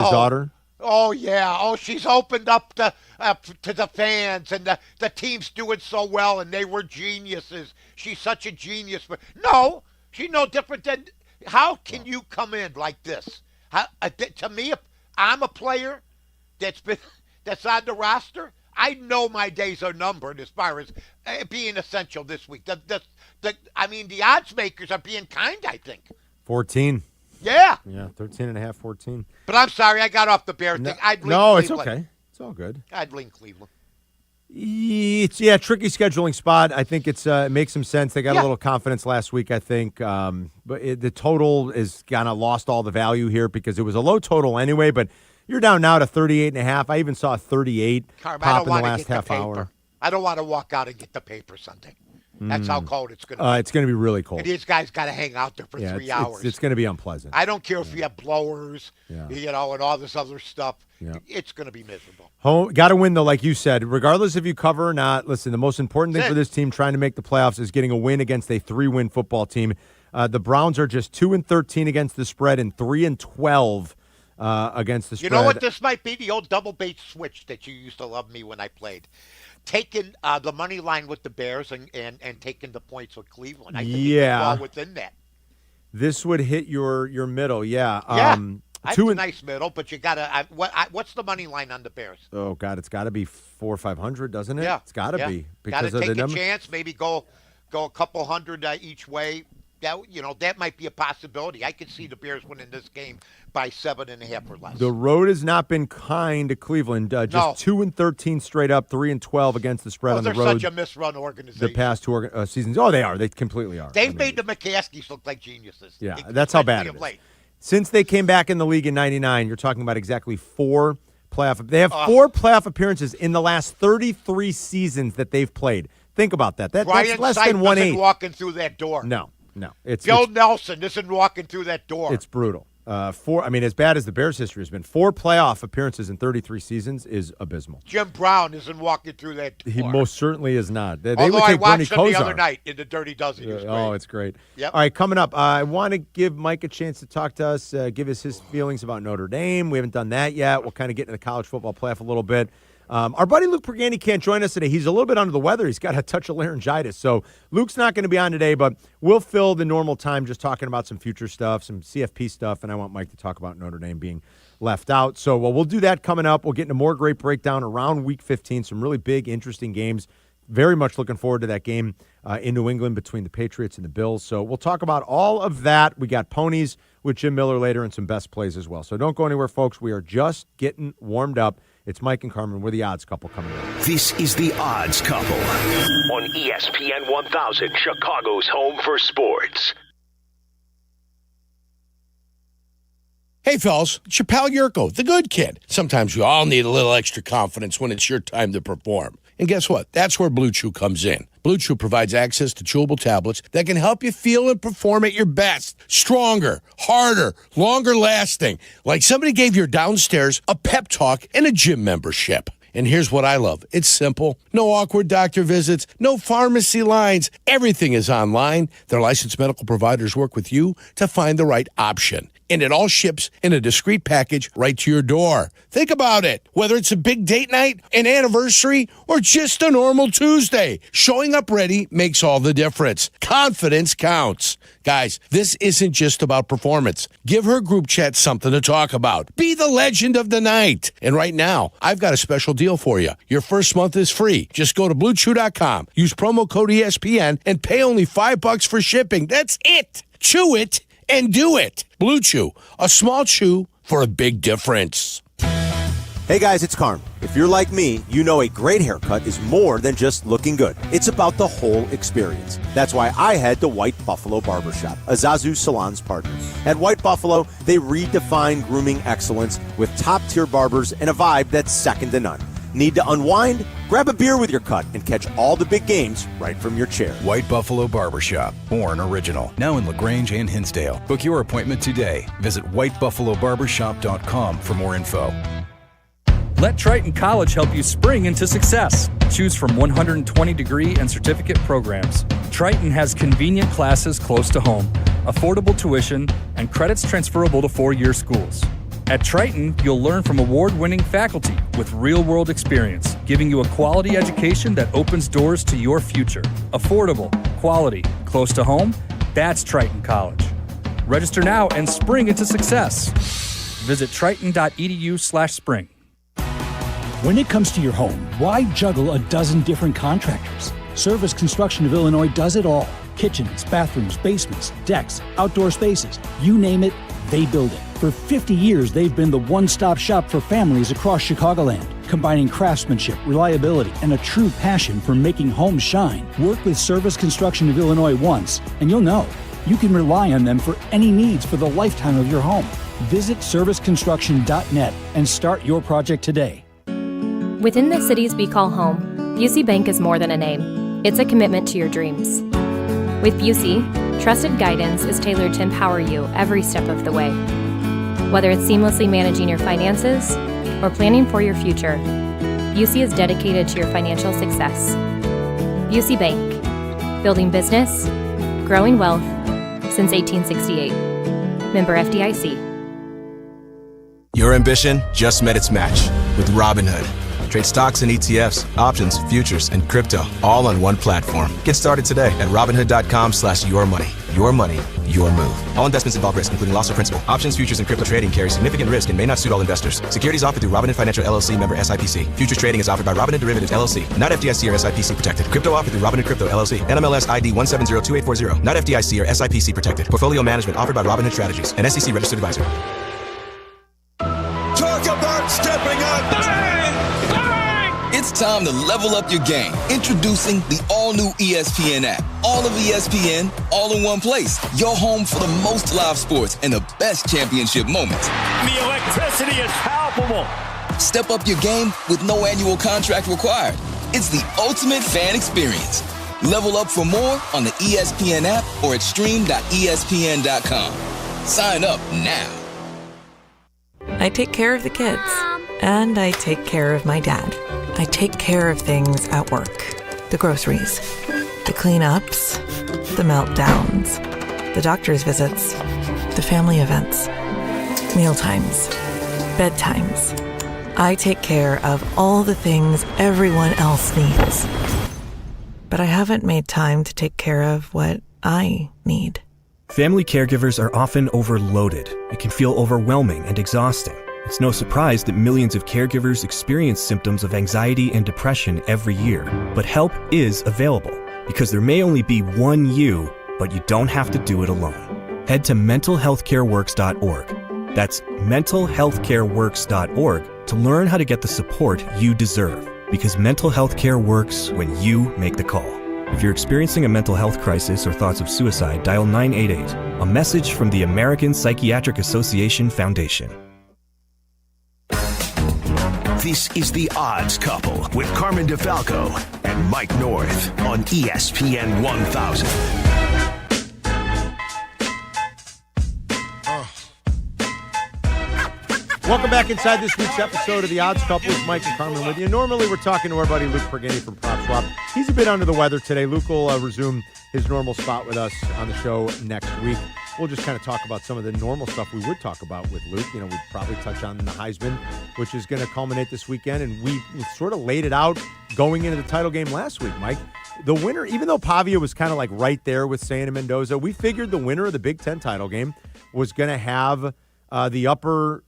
His daughter? Oh, yeah. Oh, she's opened up to the fans, and the team's doing so well, and they were geniuses. She's such a genius. But no, she's no different than. How can you come in like this? To me, if I'm a player that's on the roster, I know my days are numbered as far as being essential this week. The odds makers are being kind, I think. 14. Yeah. Yeah, 13.5, 14. But I'm sorry, I got off the Bears thing. I'd lean Cleveland. It's okay. It's all good. I'd lean Cleveland. It's tricky scheduling spot. I think it makes some sense. They got a little confidence last week, I think. But the total is kind of lost all the value here because it was a low total anyway. But you're down now to 38.5. I even saw a 38 pop in the last half hour. I don't want to walk out and get the paper Sunday. That's how cold it's going to be. It's going to be really cold. And these guys got to hang out there for 3 hours. It's going to be unpleasant. I don't care if you have blowers, and all this other stuff. Yeah. It's going to be miserable. Got to win, though, like you said. Regardless if you cover or not, listen, the most important thing for this team trying to make the playoffs is getting a win against a 3-win football team. The Browns are just 2-13 against the spread and 3-12 against the spread. You know what this might be? The old double bait switch that you used to love me when I played. Taking the money line with the Bears and taking the points with Cleveland. I think you can fall within that. This would hit your middle, yeah. That's a nice middle, but you got to what's the money line on the Bears? Oh, God, it's got to be 400 or 500, doesn't it? Yeah. It's got to be. Because got to of take a chance, maybe go a couple hundred each way. That might be a possibility. I could see the Bears winning this game by 7.5 or less. The road has not been kind to Cleveland. Just 2-13 straight up, 3-12 against the spread on the road. They're such a misrun organization. The past two seasons. Oh, they are. They completely are. They've made the McCaskies look like geniuses. Yeah, that's how bad it is. Since they came back in the league in '99, you're talking about exactly 4 playoff. They have 4 playoff appearances in the last 33 seasons that they've played. Think about that. That's less than 1/8. Isn't walking through that door. No. Bill Nelson isn't walking through that door. It's brutal. As bad as the Bears' history has been, 4 playoff appearances in 33 seasons is abysmal. Jim Brown isn't walking through that door. He most certainly is not. Although I watched him the other night in the Dirty Dozen. It's great. Yep. All right, coming up, I want to give Mike a chance to talk to us, give us his feelings about Notre Dame. We haven't done that yet. We'll kind of get into the college football playoff a little bit. Our buddy Luke Pergani can't join us today. He's a little bit under the weather. He's got a touch of laryngitis. So Luke's not going to be on today, but we'll fill the normal time just talking about some future stuff, some CFP stuff, and I want Mike to talk about Notre Dame being left out. So we'll do that coming up. We'll get into more great breakdown around Week 15, some really big, interesting games. Very much looking forward to that game in New England between the Patriots and the Bills. So we'll talk about all of that. We got ponies with Jim Miller later and some best plays as well. So don't go anywhere, folks. We are just getting warmed up. It's Mike and Carmen. We're the Odds Couple coming up. This is the Odds Couple on ESPN 1000, Chicago's home for sports. Hey, fellas, it's your pal Yurko, the good kid. Sometimes we all need a little extra confidence when it's your time to perform. And guess what? That's where Blue Chew comes in. Blue Chew provides access to chewable tablets that can help you feel and perform at your best. Stronger, harder, longer lasting. Like somebody gave your downstairs a pep talk and a gym membership. And here's what I love. It's simple. No awkward doctor visits, no pharmacy lines. Everything is online. Their licensed medical providers work with you to find the right option. And it all ships in a discreet package right to your door. Think about it. Whether it's a big date night, an anniversary, or just a normal Tuesday, showing up ready makes all the difference. Confidence counts. Guys, this isn't just about performance. Give her group chat something to talk about. Be the legend of the night. And right now, I've got a special deal for you. Your first month is free. Just go to BlueChew.com, use promo code ESPN, and pay only $5 for shipping. That's it. Chew it and do it. Blue Chew, a small chew for a big difference. Hey guys, it's Carm. If you're like me, you know a great haircut is more than just looking good. It's about the whole experience. That's why I head to White Buffalo Barbershop, a Zazu Salon's partner. At White Buffalo, they redefine grooming excellence with top-tier barbers and a vibe that's second to none. Need to unwind? Grab a beer with your cut and catch all the big games right from your chair. White Buffalo Barbershop, born original. Now in LaGrange and Hinsdale. Book your appointment today. Visit whitebuffalobarbershop.com for more info. Let Triton College help you spring into success. Choose from 120 degree and certificate programs. Triton has convenient classes close to home, affordable tuition, and credits transferable to four-year schools. At Triton, you'll learn from award-winning faculty with real-world experience, giving you a quality education that opens doors to your future. Affordable, quality, close to home, that's Triton College. Register now and spring into success. Visit triton.edu/spring. When it comes to your home, why juggle a dozen different contractors? Service Construction of Illinois does it all. Kitchens, bathrooms, basements, decks, outdoor spaces, you name it, they build it. For 50 years, they've been the one-stop shop for families across Chicagoland, combining craftsmanship, reliability, and a true passion for making homes shine. Work with Service Construction of Illinois once, and you'll know. You can rely on them for any needs for the lifetime of your home. Visit serviceconstruction.net and start your project today. Within the cities we call home, Busey Bank is more than a name. It's a commitment to your dreams. With Busey, trusted guidance is tailored to empower you every step of the way. Whether it's seamlessly managing your finances or planning for your future, Busey is dedicated to your financial success. Busey Bank, building business, growing wealth since 1868. Member FDIC. Your ambition just met its match with Robinhood. Trade stocks and ETFs, options, futures, and crypto all on one platform. Get started today at Robinhood.com/yourmoney. Your money, your move. All investments involve risk, including loss of principal. Options, futures, and crypto trading carry significant risk and may not suit all investors. Securities offered through Robinhood Financial LLC, member SIPC. Futures trading is offered by Robinhood Derivatives LLC, not FDIC or SIPC protected. Crypto offered through Robinhood Crypto LLC, NMLS ID 1702840, not FDIC or SIPC protected. Portfolio management offered by Robinhood Strategies, an SEC registered advisor. Talk about stepping up! Bang! Bang! It's time to level up your game. Introducing the all-new ESPN app. All of ESPN, all in one place. Your home for the most live sports and the best championship moments. The electricity is palpable. Step up your game with no annual contract required. It's the ultimate fan experience. Level up for more on the ESPN app or at stream.espn.com. Sign up now. I take care of the kids, and I take care of my dad. I take care of things at work. The groceries, the cleanups, the meltdowns, the doctor's visits, the family events, mealtimes, bedtimes. I take care of all the things everyone else needs. But I haven't made time to take care of what I need. Family caregivers are often overloaded. It can feel overwhelming and exhausting. It's no surprise that millions of caregivers experience symptoms of anxiety and depression every year. But help is available, because there may only be one you, but you don't have to do it alone. Head to mentalhealthcareworks.org. That's mentalhealthcareworks.org to learn how to get the support you deserve, because mental health care works when you make the call. If you're experiencing a mental health crisis or thoughts of suicide, dial 988, a message from the American Psychiatric Association Foundation. This is The Odds Couple with Carmen DeFalco and Mike North on ESPN 1000. Welcome back inside this week's episode of The Odds Couple with Mike and Carmen with you. Normally, we're talking to our buddy Luke Pergini from PropSwap. He's a bit under the weather today. Luke will resume his normal spot with us on the show next week. We'll just kind of talk about some of the normal stuff we would talk about with Luke. You know, we'd probably touch on the Heisman, which is going to culminate this weekend. And we sort of laid it out going into the title game last week, Mike. The winner, even though Pavia was kind of like right there with Shea and Mendoza, we figured the winner of the Big Ten title game was going to have the upper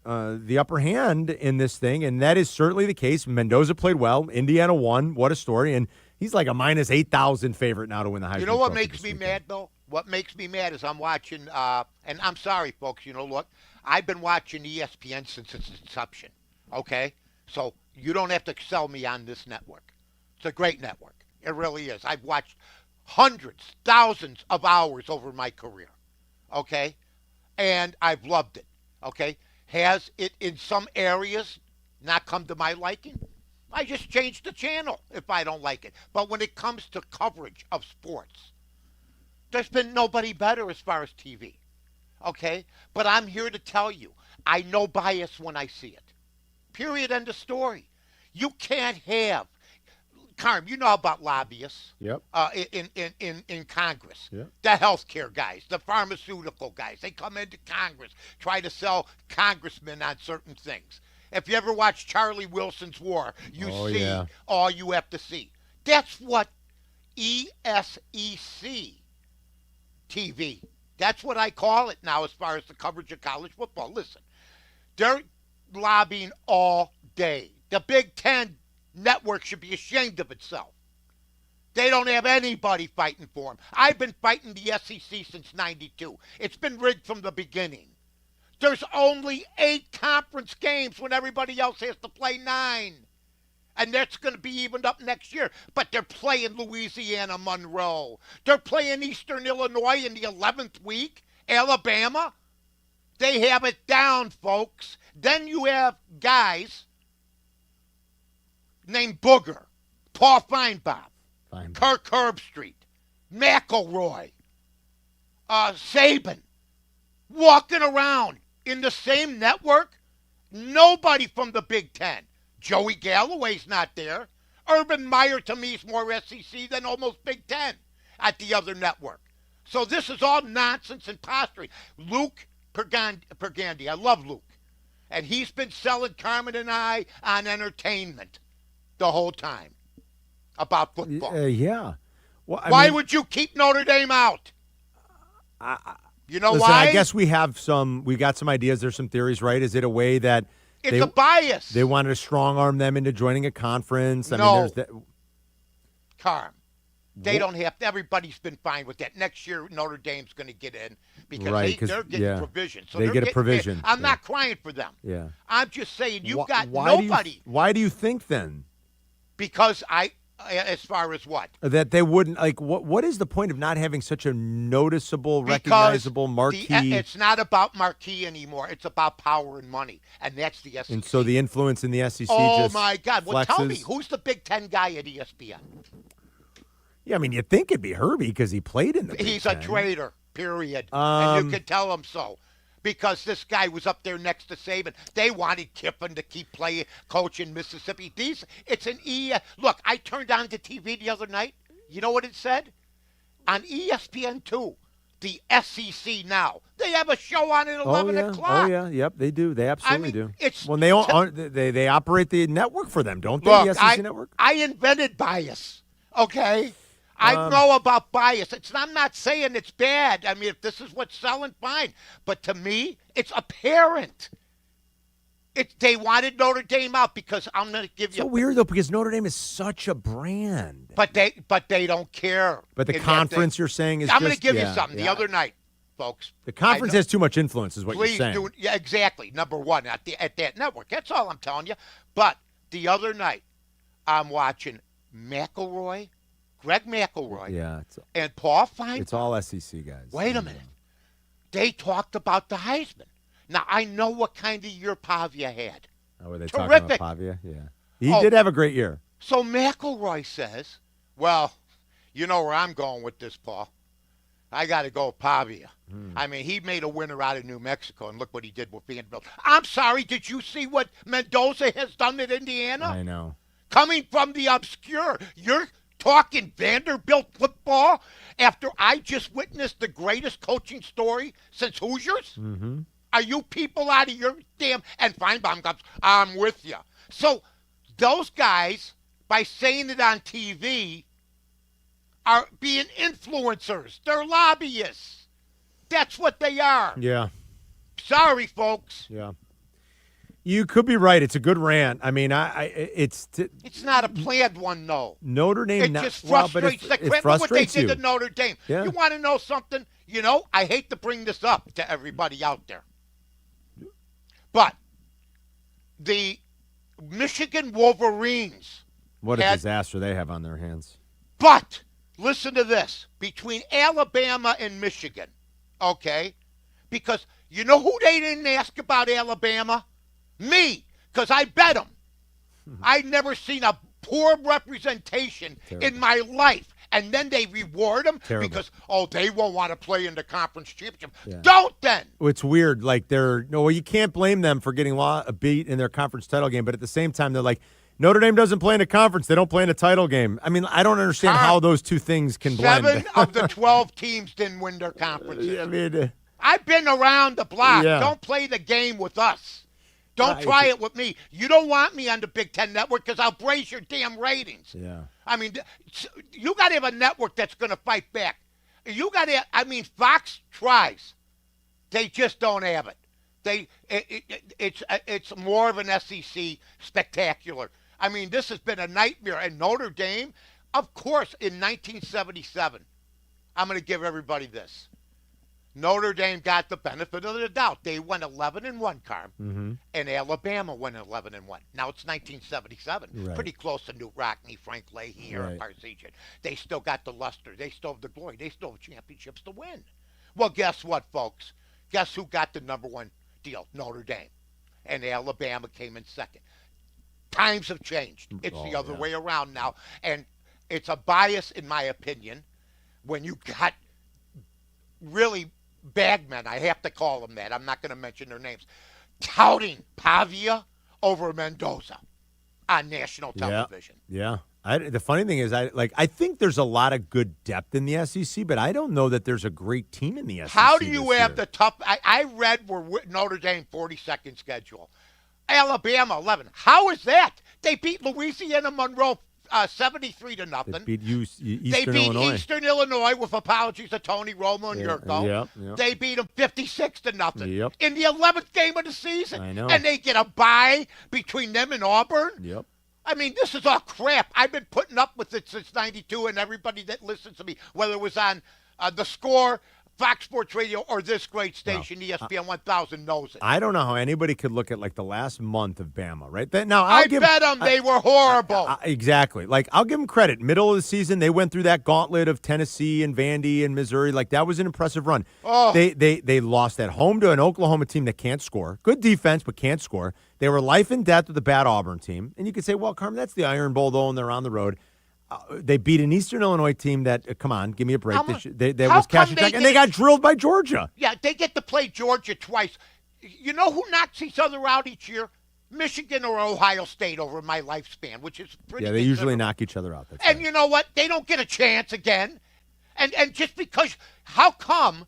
hand in this thing, and that is certainly the case. Mendoza played well. Indiana won. What a story. And he's like a minus 8,000 favorite now to win the Heisman. You know what Trophy makes this me weekend. mad, though? What makes me mad is I'm watching, and I'm sorry, folks, you know, look, I've been watching ESPN since its inception, okay? So you don't have to sell me on this network. It's a great network. It really is. I've watched hundreds, thousands of hours over my career, okay? And I've loved it. Okay, has it in some areas not come to my liking? I just change the channel if I don't like it. But when it comes to coverage of sports, there's been nobody better as far as TV. Okay, but I'm here to tell you, I know bias when I see it. Period, end of story. You can't have Carm, you know about lobbyists. Yep. In Congress. Yep. The healthcare guys, the pharmaceutical guys, they come into Congress, try to sell congressmen on certain things. If you ever watch Charlie Wilson's War, you see all you have to see. That's what ESEC TV. That's what I call it now as far as the coverage of college football. Listen, they're lobbying all day. The Big Ten network should be ashamed of itself. They don't have anybody fighting for them. I've been fighting the SEC since '92. It's been rigged from the beginning. There's only 8 conference games when everybody else has to play 9. And that's going to be evened up next year. But they're playing Louisiana Monroe. They're playing Eastern Illinois in the 11th week. Alabama. They have it down, folks. Then you have guys named Booger, Paul Feinbaum, Kirk Herbstreit, McElroy, Saban, walking around in the same network. Nobody from the Big Ten. Joey Galloway's not there. Urban Meyer, to me, is more SEC than almost Big Ten at the other network. So this is all nonsense and posturing. Luke Pergandi, I love Luke. And he's been selling Carmen and I on entertainment the whole time about football. Yeah. Well, why would you keep Notre Dame out? You know why? I guess we got some ideas. There's some theories, right? Is it a way that it's a bias? They wanted to strong arm them into joining a conference. I no. mean, there's that. Carm, they don't have to. Everybody's been fine with that. Next year, Notre Dame's going to get in because they're getting provision. So they get a provision. I'm not crying for them. Yeah. I'm just saying you've got nobody. Why do you think then? Because as far as what? That they wouldn't, like, what is the point of not having such a noticeable, recognizable marquee? It's not about marquee anymore. It's about power and money, and that's the SEC. And so the influence in the SEC my God. Well, tell me, who's the Big Ten guy at ESPN? Yeah, I mean, you'd think it'd be Herbie because he played in the Big He's Ten. a traitor, period. And you can tell him so. Because this guy was up there next to Saban. They wanted Kiffin to keep playing, coach in Mississippi. It's an Look, I turned on the TV the other night. You know what it said? On ESPN2, the SEC now. They have a show on at 11 o'clock. Oh, yeah. Yep, they do. They absolutely do. It's they operate the network for them, don't they? Look, the SEC network? I invented bias, okay? I know about bias. I'm not saying it's bad. I mean, if this is what's selling, fine. But to me, it's apparent. They wanted Notre Dame out because I'm going to give you. It's so weird though because Notre Dame is such a brand. But they don't care. But the conference you're saying is. I'm going to give you something. The other night, folks. The conference has too much influence, is what you're saying. Please do. Yeah, exactly. Number one at that network. That's all I'm telling you. But the other night, I'm watching Greg McElroy, and Paul Feinbaum. It's all SEC guys. Wait a minute. They talked about the Heisman. Now, I know what kind of year Pavia had. Oh, were they Terrific. talking about Pavia? Yeah. He did have a great year. So McElroy says, well, you know where I'm going with this, Paul. I got to go with Pavia. I mean, he made a winner out of New Mexico, and look what he did with Vanderbilt. I'm sorry, did you see what Mendoza has done at Indiana? I know. Coming from the obscure. You're talking Vanderbilt football after I just witnessed the greatest coaching story since Hoosiers? Mm-hmm. Are you people out of your damn... And Feinbaum comes, I'm with you. So those guys, by saying it on TV, are being influencers. They're lobbyists. That's what they are. Yeah. Sorry, folks. Yeah. You could be right. It's a good rant. I mean, it's not a planned one, though. Notre Dame. It just frustrates the crap. Look what they did to Notre Dame. Yeah. You want to know something? You know, I hate to bring this up to everybody out there, but the Michigan Wolverines. What a disaster they have on their hands. But listen to this: between Alabama and Michigan, okay, because you know who they didn't ask about Alabama. Me, because I bet them. I've never seen a poor representation in my life. And then they reward them because, they won't want to play in the conference championship. Yeah. Don't then. It's weird. Like, you can't blame them for getting a beat in their conference title game. But at the same time, they're like, Notre Dame doesn't play in a conference. They don't play in a title game. I mean, I don't understand how those two things can blend. 7 of the 12 teams didn't win their conferences. I mean, I've been around the block. Yeah. Don't play the game with us. Don't try it with me. You don't want me on the Big Ten Network because I'll brace your damn ratings. Yeah. I mean, you got to have a network that's going to fight back. You got to. I mean, Fox tries. They just don't have it. It's more of an SEC spectacular. I mean, this has been a nightmare. And Notre Dame, of course, in 1977, I'm going to give everybody this. Notre Dame got the benefit of the doubt. They went 11-1, Carm, and Alabama went 11-1. Now it's 1977, Right. pretty close to Newt Rockne, Frank Leahy, Aaron Right. Parseghian. They still got the luster. They still have the glory. They still have championships to win. Well, guess what, folks? Guess who got the number one deal? Notre Dame, and Alabama came in second. Times have changed. It's the other way around now, and it's a bias, in my opinion, when you got really bagmen, I have to call them that. I'm not going to mention their names, touting Pavia over Mendoza on national television. Yeah. The funny thing is, I think there's a lot of good depth in the SEC, but I don't know that there's a great team in the SEC. How do you this have year. the tough? I read where Notre Dame 42nd schedule, Alabama 11. How is that? They beat Louisiana Monroe 73-0. They beat Eastern They beat Illinois. Eastern Illinois with apologies to Tony Romo and Yurko. Yep. They beat them 56-0 Yep. in the 11th game of the season. I know. And they get a bye between them and Auburn. Yep. I mean, this is all crap. I've been putting up with it since 92, and everybody that listens to me, whether it was on The Score, Fox Sports Radio, or this great station, ESPN 1000, knows it. I don't know how anybody could look at like the last month of Bama, right? Now I bet them they were horrible. Exactly. Like, I'll give them credit. Middle of the season, they went through that gauntlet of Tennessee and Vandy and Missouri. Like, that was an impressive run. Oh. They lost at home to an Oklahoma team that can't score. Good defense, but can't score. They were life and death with a bad Auburn team. And you could say, well, Carmen, that's the Iron Bowl, though, and they're on the road. They beat an Eastern Illinois team that, come on, give me a break. They was cash and check, and they got drilled by Georgia. Yeah, they get to play Georgia twice. You know who knocks each other out each year? Michigan or Ohio State over my lifespan, which is pretty. Yeah, they usually knock each other out. That's and you know what? They don't get a chance again. And just because, how come?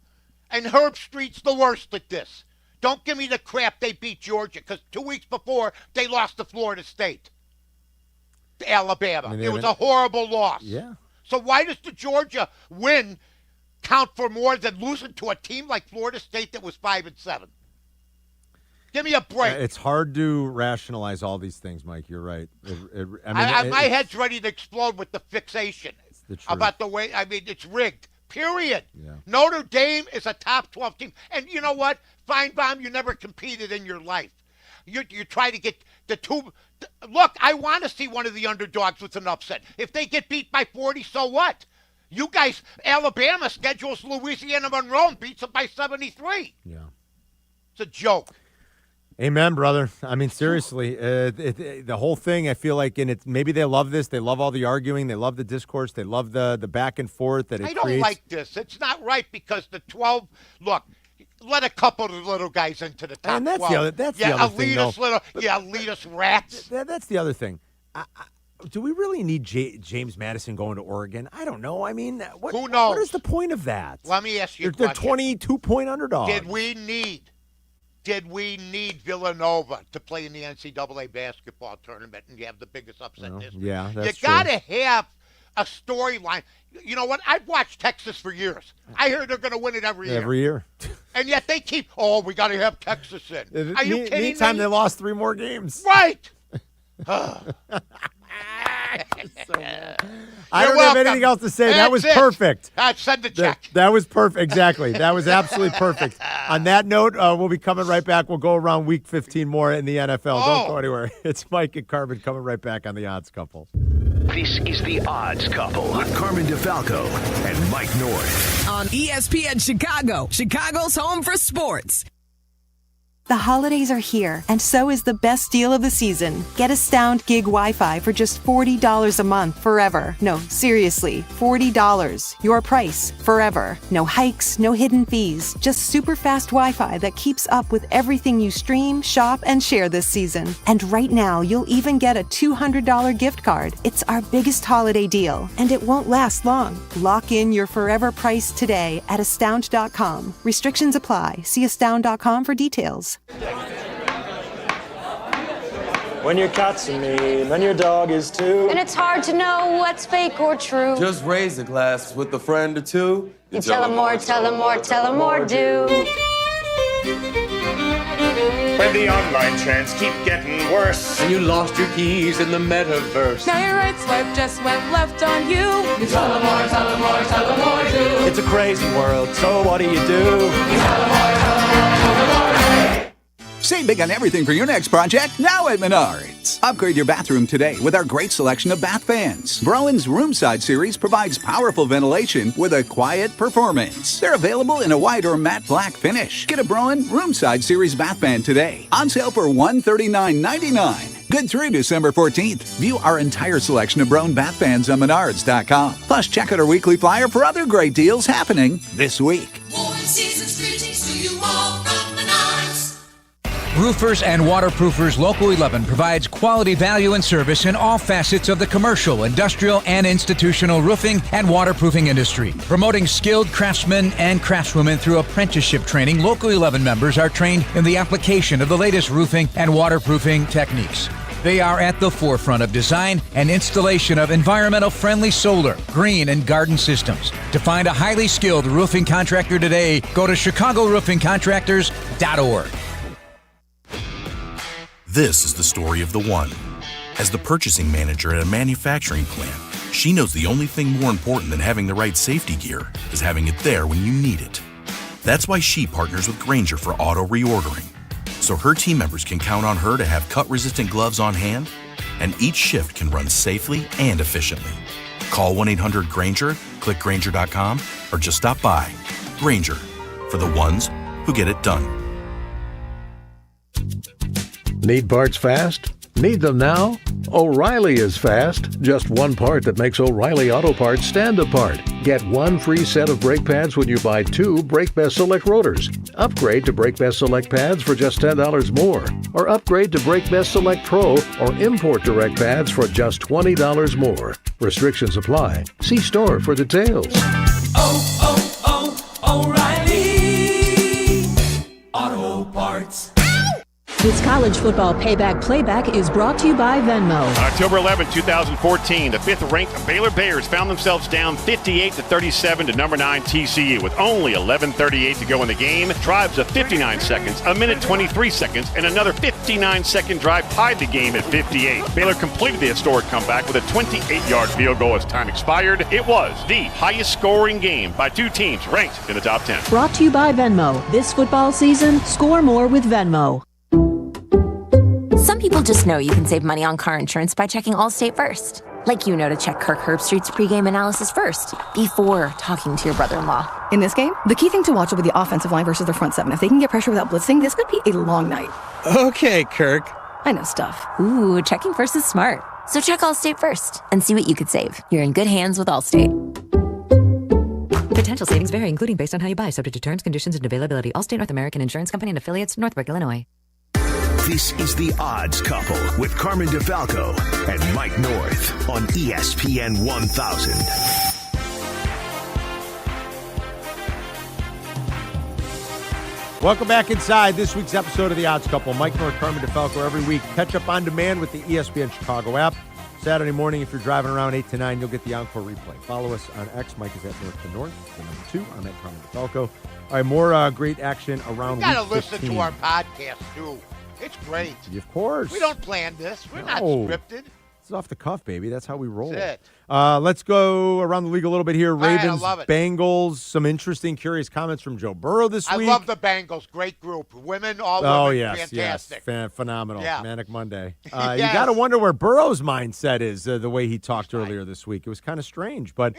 And Herb Street's the worst at this. Don't give me the crap they beat Georgia, because 2 weeks before they lost to Florida State. To Alabama. I mean, It was a horrible loss. Yeah. So why does the Georgia win count for more than losing to a team like Florida State that was 5-7? Give me a break. It's hard to rationalize all these things, Mike. You're right. My head's ready to explode with the fixation the truth. about the way. I mean, it's rigged. Period. Yeah. Notre Dame is a top 12 team, and you know what, Feinbaum, you never competed in your life. You try to get the two. Look, I want to see one of the underdogs with an upset. If they get beat by 40, so what? You guys, Alabama schedules Louisiana Monroe and beats them by 73. Yeah. It's a joke. Amen, brother. I mean, seriously, the whole thing, I feel like, and it's maybe they love this. They love all the arguing. They love the discourse. They love the back and forth that it I don't creates. like this. It's not right because the 12, look, let a couple of the little guys into the top And that's 12. the other. That's the other thing, though. Elitist rats. That's the other thing. Do we really need James Madison going to Oregon? I don't know. I mean, Who knows? What is the point of that? Let me ask you a They're question. 22-point underdogs. Did we need Villanova to play in the NCAA basketball tournament and you have the biggest upset in history? Yeah, that's You got to have a storyline. You know what? I've watched Texas for years. I hear they're going to win it every year. Every year. And yet they keep, we got to have Texas in. Are you kidding Meantime, me? they lost 3 more games. Right. I don't have anything else to say. That was perfect. Send the check. That was perfect. Exactly. That was absolutely perfect. On that note, we'll be coming right back. We'll go around week 15 more in the NFL. Don't go anywhere. It's Mike and Carmen coming right back on The Odds Couple. This is The Odds Couple with Carmen DeFalco and Mike North. On ESPN Chicago, Chicago's home for sports. The holidays are here, and so is the best deal of the season. Get Astound Gig Wi-Fi for just $40 a month forever. No, seriously, $40. Your price, forever. No hikes, no hidden fees. Just super fast Wi-Fi that keeps up with everything you stream, shop, and share this season. And right now, you'll even get a $200 gift card. It's our biggest holiday deal, and it won't last long. Lock in your forever price today at astound.com. Restrictions apply. See astound.com for details. When your cat's a meme and your dog is too. And it's hard to know what's fake or true. Just raise a glass with a friend or two. You tell them more, tell them more, tell them more, do. When the online trends keep getting worse. And you lost your keys in the metaverse. Now your right swipe just went left on you. You tell them more, tell them more, tell them more, do. It's a crazy world, so what do? You tell them more, tell them more, tell them more. Save big on everything for your next project now at Menards. Upgrade your bathroom today with our great selection of bath fans. Browen's Roomside series provides powerful ventilation with a quiet performance. They're available in a white or matte black finish. Get a Browen Roomside series bath fan today. On sale for $139.99. Good through December 14th. View our entire selection of Browen bath fans on Menards.com. Plus, check out our weekly flyer for other great deals happening this week. Warm season's greetings to you all from Menards. Roofers and Waterproofers Local 11 provides quality value and service in all facets of the commercial, industrial, and institutional roofing and waterproofing industry. Promoting skilled craftsmen and craftswomen through apprenticeship training, Local 11 members are trained in the application of the latest roofing and waterproofing techniques. They are at the forefront of design and installation of environmental-friendly solar, green, and garden systems. To find a highly skilled roofing contractor today, go to chicago-roofingcontractors.org. This is the story of the one. As the purchasing manager at a manufacturing plant, she knows the only thing more important than having the right safety gear is having it there when you need it. That's why she partners with Grainger for auto reordering, so her team members can count on her to have cut-resistant gloves on hand, and each shift can run safely and efficiently. Call 1-800-GRAINGER, click Grainger.com, or just stop by. Grainger, for the ones who get it done. Need parts fast? Need them now? O'Reilly is fast. Just one part that makes O'Reilly Auto Parts stand apart. Get one free set of brake pads when you buy two Brake Best Select rotors. Upgrade to Brake Best Select pads for just $10 more. Or upgrade to Brake Best Select Pro or Import Direct pads for just $20 more. Restrictions apply. See store for details. O'Reilly Auto Parts. This college football payback is brought to you by Venmo. On October 11, 2014, the fifth-ranked Baylor Bears found themselves down 58-37 to number 9 TCU with only 11:38 to go in the game. Drives of 59 seconds, a minute 23 seconds, and another 59-second drive tied the game at 58. Baylor completed the historic comeback with a 28-yard field goal as time expired. It was the highest-scoring game by two teams ranked in the top 10. Brought to you by Venmo. This football season, score more with Venmo. Some people just know you can save money on car insurance by checking Allstate first. Like you know to check Kirk Herbstreit's pregame analysis first, before talking to your brother-in-law. In this game, the key thing to watch will be the offensive line versus their front seven. If they can get pressure without blitzing, this could be a long night. Okay, Kirk. I know stuff. Ooh, checking first is smart. So check Allstate first and see what you could save. You're in good hands with Allstate. Potential savings vary, including based on how you buy, subject to terms, conditions, and availability. Allstate North American Insurance Company and affiliates, Northbrook, Illinois. This is The Odds Couple with Carmen DeFalco and Mike North on ESPN 1000. Welcome back inside this week's episode of The Odds Couple. Mike North, Carmen DeFalco every week. Catch up on demand with the ESPN Chicago app. Saturday morning, if you're driving around 8 to 9, you'll get the encore replay. Follow us on X. Mike is at North to North. The number 2, I'm at Carmen DeFalco. All right, more great action around You got to week 15. listen to our podcast, too. It's great. Of course. We don't plan this. We're not scripted. It's off the cuff, baby. That's how we roll. That's it. Let's go around the league a little bit here. Right, Ravens, I love it. Bengals. Some interesting, curious comments from Joe Burrow this week. I love the Bengals. Great group. Women, all women. Yes, fantastic. yes. Phenomenal. Yeah. Manic Monday. Yes. You got to wonder where Burrow's mindset is the way he talked earlier this week. It was kind of strange, but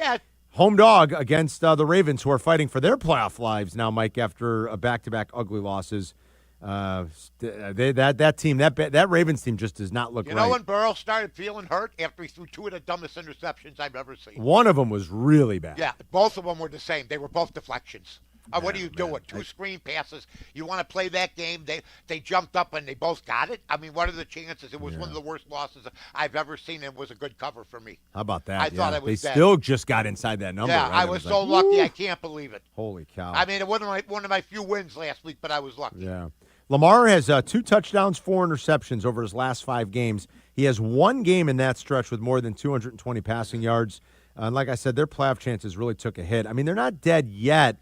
home dog against the Ravens, who are fighting for their playoff lives now, Mike, after a back-to-back ugly losses. That team, that Ravens team just does not look right. You know when Burrow started feeling hurt after he threw 2 of the dumbest interceptions I've ever seen? One of them was really bad. Yeah, both of them were the same. They were both deflections. What are you doing? 2 screen passes. You want to play that game? They jumped up and they both got it. I mean, what are the chances? It was one of the worst losses I've ever seen, and it was a good cover for me. How about that? I thought it was They bad. still just got inside that number. Yeah, right? I was so lucky. I can't believe it. Holy cow! I mean, it wasn't one of my few wins last week, but I was lucky. Yeah. Lamar has 2 touchdowns, 4 interceptions over his last 5 games. He has 1 game in that stretch with more than 220 passing yards. And like I said, their playoff chances really took a hit. I mean, they're not dead yet.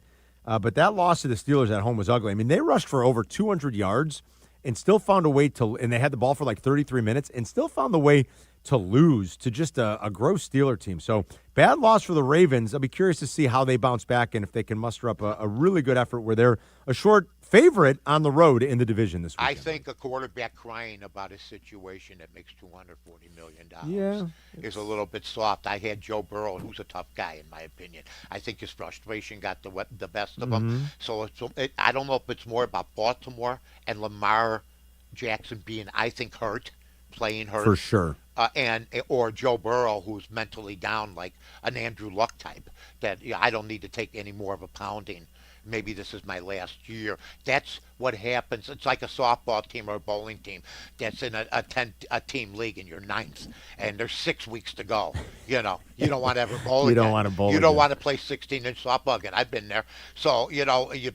But that loss to the Steelers at home was ugly. I mean, they rushed for over 200 yards and still found a way and they had the ball for like 33 minutes and still found the way to lose to just a gross Steeler team. So bad loss for the Ravens. I'll be curious to see how they bounce back and if they can muster up a really good effort where they're a short favorite on the road in the division this weekend. I think a quarterback crying about his situation that makes $240 million is a little bit soft. I had Joe Burrow, who's a tough guy in my opinion. I think his frustration got the best of him. So I don't know if it's more about Baltimore and Lamar Jackson being, I think, playing hurt. For sure. Or Joe Burrow, who's mentally down like an Andrew Luck type, that I don't need to take any more of a pounding. Maybe this is my last year. That's what happens. It's like a softball team or a bowling team that's in a team league and you're 9th, and there's 6 weeks to go. You know, you don't want to ever bowl You again. don't want to bowl You don't again. want to play 16-inch softball again. I've been there. So,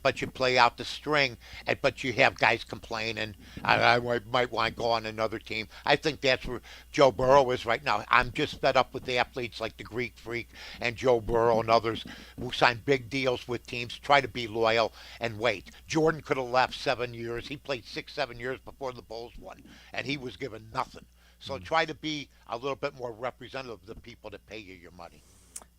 but you play out the string, but you have guys complaining. I might want to go on another team. I think that's where Joe Burrow is right now. I'm just fed up with the athletes like the Greek Freak and Joe Burrow and others who sign big deals with teams, try to be loyal and wait. Jordan could have left 7 years. He played 6-7 years before the Bulls won, and he was given nothing. So try to be a little bit more representative of the people that pay you your money.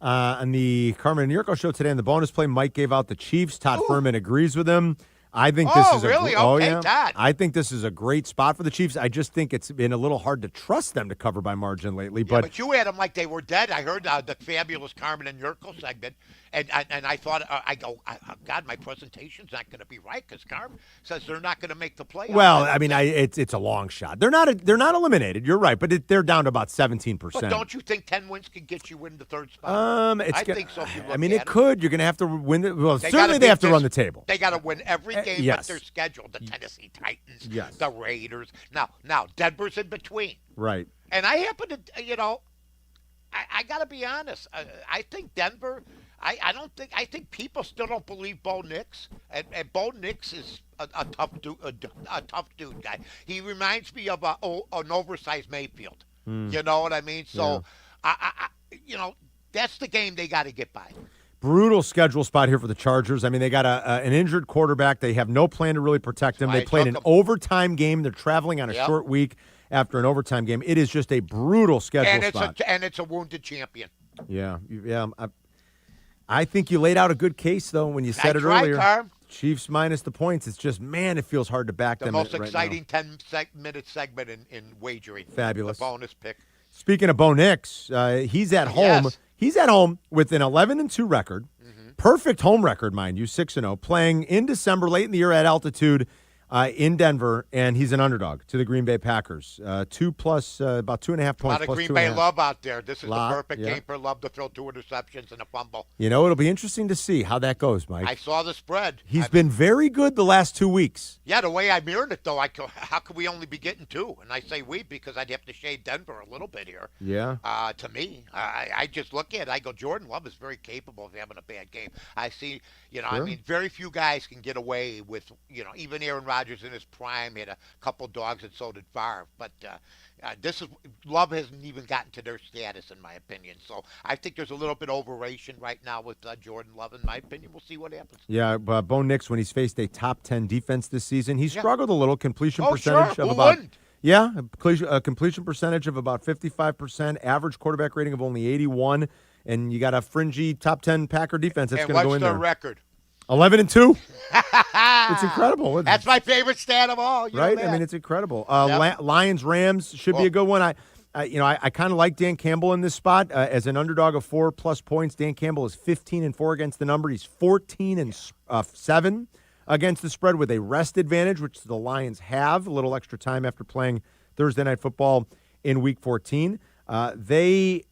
On the Carmen and Yurko show today, in the bonus play, Mike gave out the Chiefs. Todd Furman agrees with him. I think this is really? Todd. I think this is a great spot for the Chiefs. I just think it's been a little hard to trust them to cover by margin lately. Yeah, but you had them like they were dead. I heard the fabulous Carmen and Yurko segment, and I thought, God, my presentation's not going to be right because Carmen says they're not going to make the playoffs. Well, I mean, it's a long shot. They're not eliminated. You're right, but they're down to about 17%. But don't you think 10 wins can get you in the third spot? I think so. If you look I mean, at it could. You're going to have to win. Certainly gotta they have to beat run the table. They got to win every game yes. but their schedule. The Tennessee Titans, Yes. the Raiders. Now Denver's in between. Right. And I happen to, I got to be honest. I think Denver. I think people still don't believe Bo Nix, and Bo Nix is a tough dude guy. He reminds me of an oversized Mayfield. You know what I mean? So, that's the game they got to get by. Brutal schedule spot here for the Chargers. I mean, they got an injured quarterback. They have no plan to really protect him. They played an overtime game. They're traveling on a short week after an overtime game. It is just a brutal schedule spot. And it's a wounded champion. Yeah. I think you laid out a good case, though, when you said it earlier. Carm. Chiefs minus the points. It's just, man, it feels hard to back them. The most right exciting now. 10-minute segment in wagering. Fabulous. The bonus pick. Speaking of Bo Nix, he's at home. Yes. He's at home with an 11-2 record. Perfect home record, mind you, 6-0, playing in December, late in the year at altitude in Denver, and he's an underdog to the Green Bay Packers. About 2.5 points. A lot of Green Bay love out there. This is the perfect game for Love to throw 2 interceptions and a fumble. It'll be interesting to see how that goes, Mike. I saw the spread. He's been very good the last 2 weeks. Yeah, the way I mirrored it, though, how could we only be getting 2? And I say we because I'd have to shade Denver a little bit here. Yeah. To me, I just look at it. I go, Jordan Love is very capable of having a bad game. I see, Sure. I mean, very few guys can get away with, even Aaron Rodgers in his prime had a couple dogs, and so did Favre. But Love hasn't even gotten to their status, in my opinion. So I think there's a little bit of overration right now with Jordan Love, in my opinion. We'll see what happens. Yeah, Bo Nix, when he's faced a top 10 defense this season, he struggled a little. Completion percentage sure. of Who about wouldn't? Yeah, a completion percentage of about 55%, average quarterback rating of only 81, and you got a fringy top 10 Packer defense that's going to go in there. And what's their record? 11-2. It's incredible. That's my favorite stat of all. Right? I mean, it's incredible. Lions, Rams should be a good one. I kind of like Dan Campbell in this spot as an underdog of 4+ points. Dan Campbell is 15-4 against the number. He's 14-7 against the spread with a rest advantage, which the Lions have, a little extra time after playing Thursday Night Football in Week 14. They,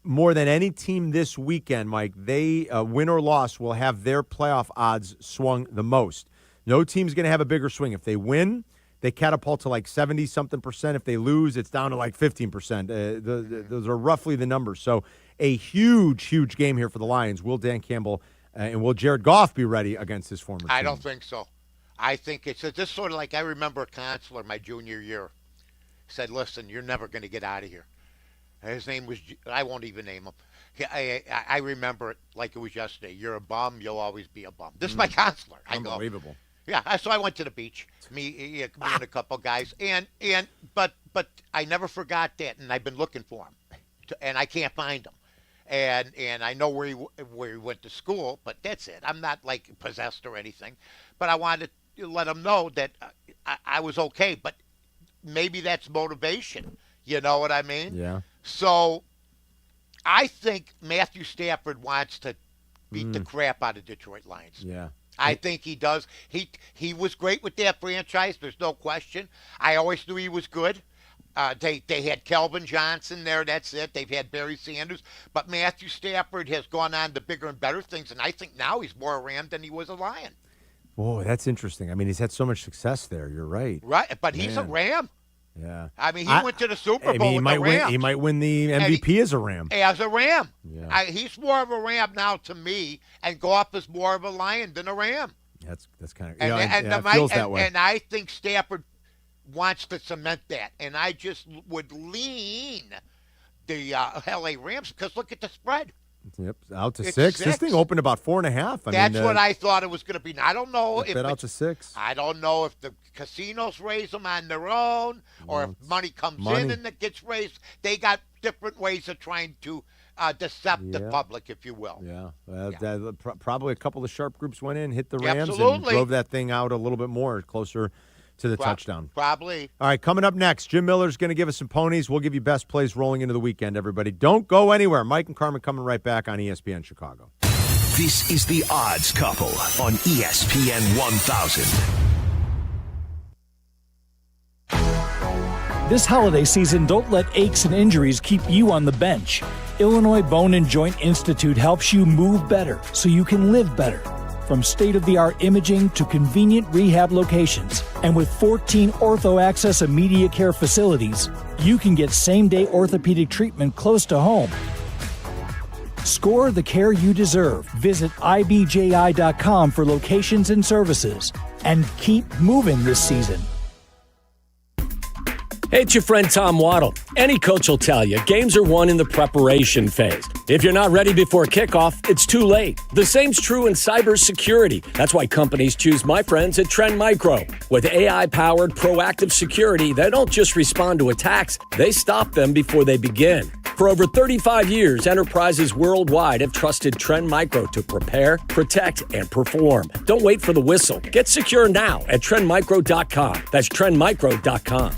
more than any team this weekend, Mike, they, win or loss, will have their playoff odds swung the most. No team's going to have a bigger swing. If they win, they catapult to like 70-something%. If they lose, it's down to like 15%. Those are roughly the numbers. So a huge, huge game here for the Lions. Will Dan Campbell and will Jared Goff be ready against his former team? I don't think so. I think it's just sort of like I remember a counselor my junior year said, listen, you're never going to get out of here. His name was, I won't even name him. I remember it like it was yesterday. You're a bum. You'll always be a bum. This is my counselor. Unbelievable. Yeah, so I went to the beach, me and a couple guys, but I never forgot that, and I've been looking for him, and I can't find him, and I know where he went to school, but that's it. I'm not like possessed or anything, but I wanted to let him know that I was okay, but maybe that's motivation. You know what I mean? Yeah. So I think Matthew Stafford wants to beat the crap out of Detroit Lions. Yeah. I think he does. He was great with that franchise. There's no question. I always knew he was good. They had Kelvin Johnson there. That's it. They've had Barry Sanders. But Matthew Stafford has gone on to bigger and better things, and I think now he's more a Ram than he was a Lion. Boy, that's interesting. I mean, he's had so much success there. You're right. Right, but he's a Ram. Yeah. I mean, he went to the Super Bowl with the Rams. He might win the MVP as a Ram. As a Ram. Yeah. He's more of a Ram now to me, and Goff is more of a Lion than a Ram. That's kind of it feels that way. And I think Stafford wants to cement that, and I just would lean the L.A. Rams because look at the spread. Yep, out to 6. This thing opened about 4.5. That's what I thought it was going to be. Now, I don't know if it's out to 6. I don't know if the casinos raise them on their own or if money comes in and it gets raised. They got different ways of trying to deceptive the public, if you will. Yeah, probably a couple of sharp groups went in, hit the Rams, and drove that thing out a little bit more, closer to the touchdown. Probably. All right, coming up next, Jim Miller's going to give us some ponies. We'll give you best plays rolling into the weekend, everybody. Don't go anywhere. Mike and Carmen coming right back on ESPN Chicago. This is The Odds Couple on ESPN 1000. This holiday season, don't let aches and injuries keep you on the bench. Illinois Bone and Joint Institute helps you move better so you can live better. From state-of-the-art imaging to convenient rehab locations. And with 14 Ortho Access immediate care facilities, you can get same-day orthopedic treatment close to home. Score the care you deserve. Visit ibji.com for locations and services. And keep moving this season. Hey, it's your friend Tom Waddle. Any coach will tell you, games are won in the preparation phase. If you're not ready before kickoff, it's too late. The same's true in cybersecurity. That's why companies choose my friends at Trend Micro. With AI-powered proactive security, they don't just respond to attacks, they stop them before they begin. For over 35 years, enterprises worldwide have trusted Trend Micro to prepare, protect, and perform. Don't wait for the whistle. Get secure now at trendmicro.com. That's trendmicro.com.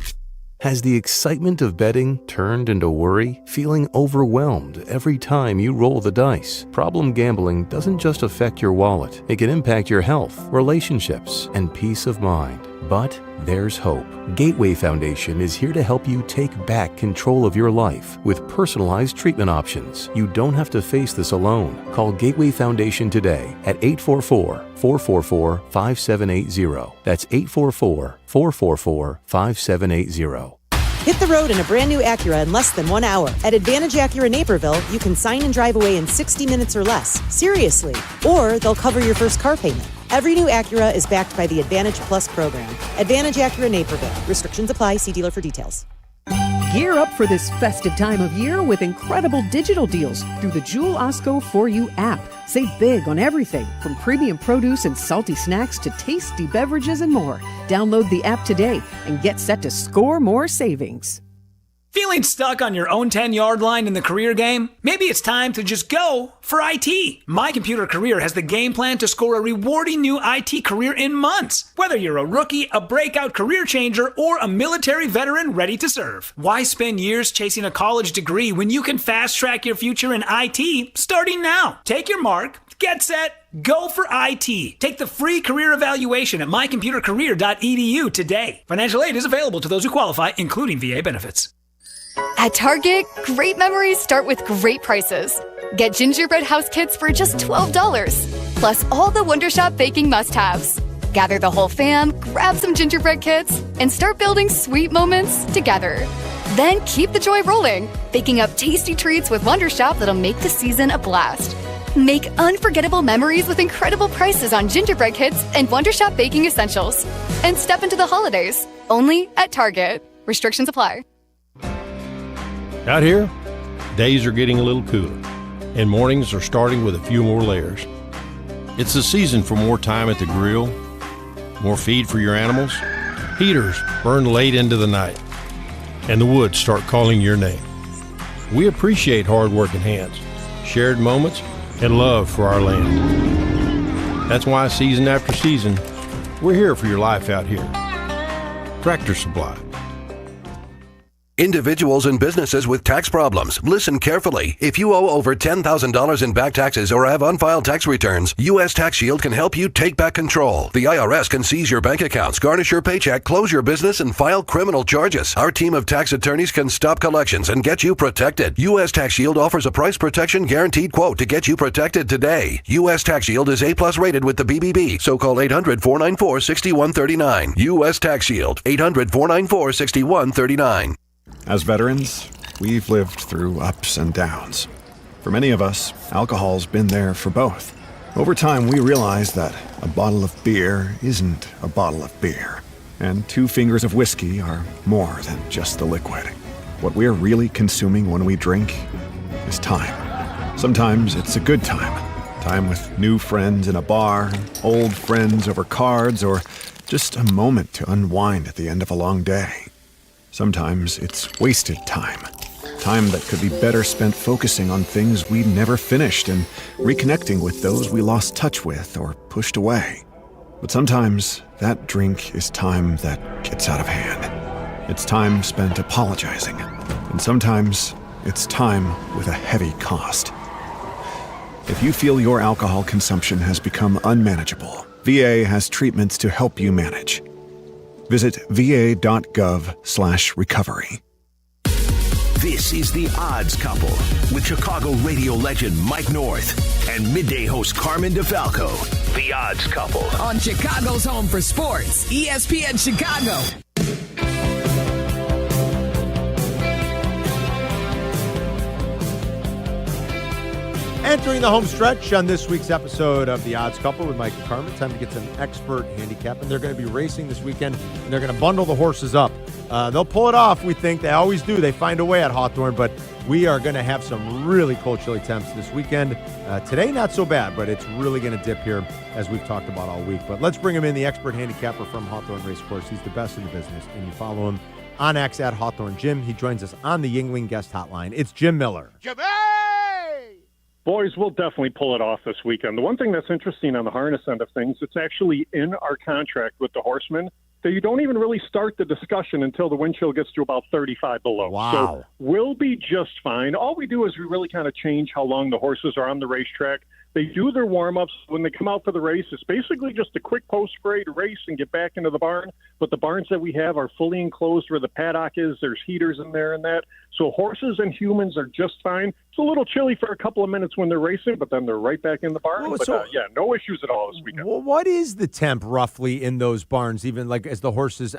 Has the excitement of betting turned into worry? Feeling overwhelmed every time you roll the dice? Problem gambling doesn't just affect your wallet. It can impact your health, relationships, and peace of mind. But there's hope. Gateway Foundation is here to help you take back control of your life with personalized treatment options. You don't have to face this alone. Call Gateway Foundation today at 844-444-5780. That's 844-444-5780. Hit the road in a brand new Acura in less than 1 hour. At Advantage Acura Naperville, you can sign and drive away in 60 minutes or less. Seriously. Or they'll cover your first car payment. Every new Acura is backed by the Advantage Plus program. Advantage Acura Naperville. Restrictions apply. See dealer for details. Gear up for this festive time of year with incredible digital deals through the Jewel Osco For You app. Save big on everything from premium produce and salty snacks to tasty beverages and more. Download the app today and get set to score more savings. Feeling stuck on your own 10-yard line in the career game? Maybe it's time to just go for IT. My Computer Career has the game plan to score a rewarding new IT career in months. Whether you're a rookie, a breakout career changer, or a military veteran ready to serve. Why spend years chasing a college degree when you can fast-track your future in IT starting now? Take your mark, get set, go for IT. Take the free career evaluation at mycomputercareer.edu today. Financial aid is available to those who qualify, including VA benefits. At Target, great memories start with great prices. Get gingerbread house kits for just $12, plus all the Wondershop baking must-haves. Gather the whole fam, grab some gingerbread kits, and start building sweet moments together. Then keep the joy rolling, baking up tasty treats with Wondershop that'll make the season a blast. Make unforgettable memories with incredible prices on gingerbread kits and Wondershop baking essentials. And step into the holidays, only at Target. Restrictions apply. Out here, days are getting a little cooler, and mornings are starting with a few more layers. It's the season for more time at the grill, more feed for your animals. Heaters burn late into the night, and the woods start calling your name. We appreciate hard-working hands, shared moments, and love for our land. That's why season after season, we're here for your life out here. Tractor Supply. Individuals and businesses with tax problems, listen carefully. If you owe over $10,000 in back taxes or have unfiled tax returns, U.S. Tax Shield can help you take back control. The IRS can seize your bank accounts, garnish your paycheck, close your business, and file criminal charges. Our team of tax attorneys can stop collections and get you protected. U.S. Tax Shield offers a price protection guaranteed quote to get you protected today. U.S. Tax Shield is A+ rated with the BBB, so call 800-494-6139. U.S. Tax Shield, 800-494-6139. As veterans, we've lived through ups and downs. For many of us, alcohol's been there for both. Over time, we realized that a bottle of beer isn't a bottle of beer, and 2 fingers of whiskey are more than just the liquid. What we're really consuming when we drink is time. Sometimes it's a good time. Time with new friends in a bar, old friends over cards, or just a moment to unwind at the end of a long day. Sometimes it's wasted time. Time that could be better spent focusing on things we never finished and reconnecting with those we lost touch with or pushed away. But sometimes that drink is time that gets out of hand. It's time spent apologizing. And sometimes it's time with a heavy cost. If you feel your alcohol consumption has become unmanageable, VA has treatments to help you manage. Visit va.gov/recovery. This is The Odds Couple with Chicago radio legend Mike North and midday host Carmen DeFalco. The Odds Couple. On Chicago's home for sports, ESPN Chicago. Entering the home stretch on this week's episode of The Odds Couple with Mike and Carmen. Time to get some expert handicapping. They're going to be racing this weekend, and they're going to bundle the horses up. They'll pull it off, we think. They always do. They find a way at Hawthorne, but we are going to have some really cold, chilly temps this weekend. Today, not so bad, but it's really going to dip here, as we've talked about all week. But let's bring him in, the expert handicapper from Hawthorne Racecourse. He's the best in the business, and you follow him on X at Hawthorne Jim. He joins us on the Yingling guest hotline. It's Jim Miller. Jimmy! Boys, we'll definitely pull it off this weekend. The one thing that's interesting on the harness end of things, it's actually in our contract with the horsemen that you don't even really start the discussion until the wind chill gets to about 35 below. Wow. So we'll be just fine. All we do is we really kind of change how long the horses are on the racetrack. They do their warm-ups. When they come out for the race, it's basically just a quick post-parade race and get back into the barn. But the barns that we have are fully enclosed where the paddock is. There's heaters in there and that. So horses and humans are just fine. It's a little chilly for a couple of minutes when they're racing, but then they're right back in the barn. Well, but yeah, no issues at all this weekend. Well, what is the temp roughly in those barns, even like as the horses?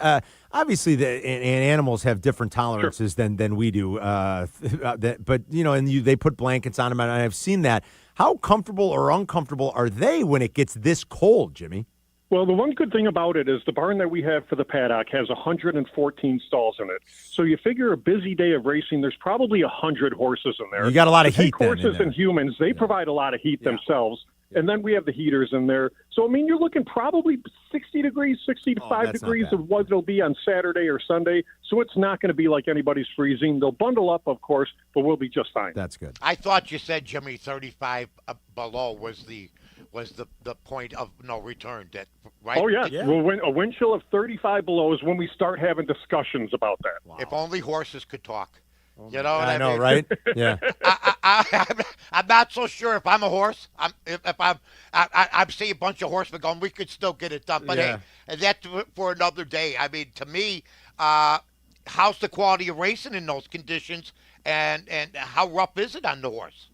Obviously, and animals have different tolerances than we do. But, you know, and they put blankets on them, and I've seen that. How comfortable or uncomfortable are they when it gets this cold, Jimmy? Well, the one good thing about it is the barn that we have for the paddock has 114 stalls in it. So you figure a busy day of racing, there's probably 100 horses in there. You got a lot of heat then. Horses and humans, they provide a lot of heat themselves. And then we have the heaters in there. So, I mean, you're looking probably 60 degrees, 65 degrees of what it'll be on Saturday or Sunday. So it's not going to be like anybody's freezing. They'll bundle up, of course, but we'll be just fine. That's good. I thought you said, Jimmy, 35 below was the point of no return. That right? Oh, yeah. Well, a wind chill of 35 below is when we start having discussions about that. Wow. If only horses could talk. You know what I know, mean? right? Yeah. I'm not so sure if I'm a horse. I see a bunch of horsemen going, we could still get it done. But hey, that's for another day. I mean, to me, how's the quality of racing in those conditions, and how rough is it on the horse?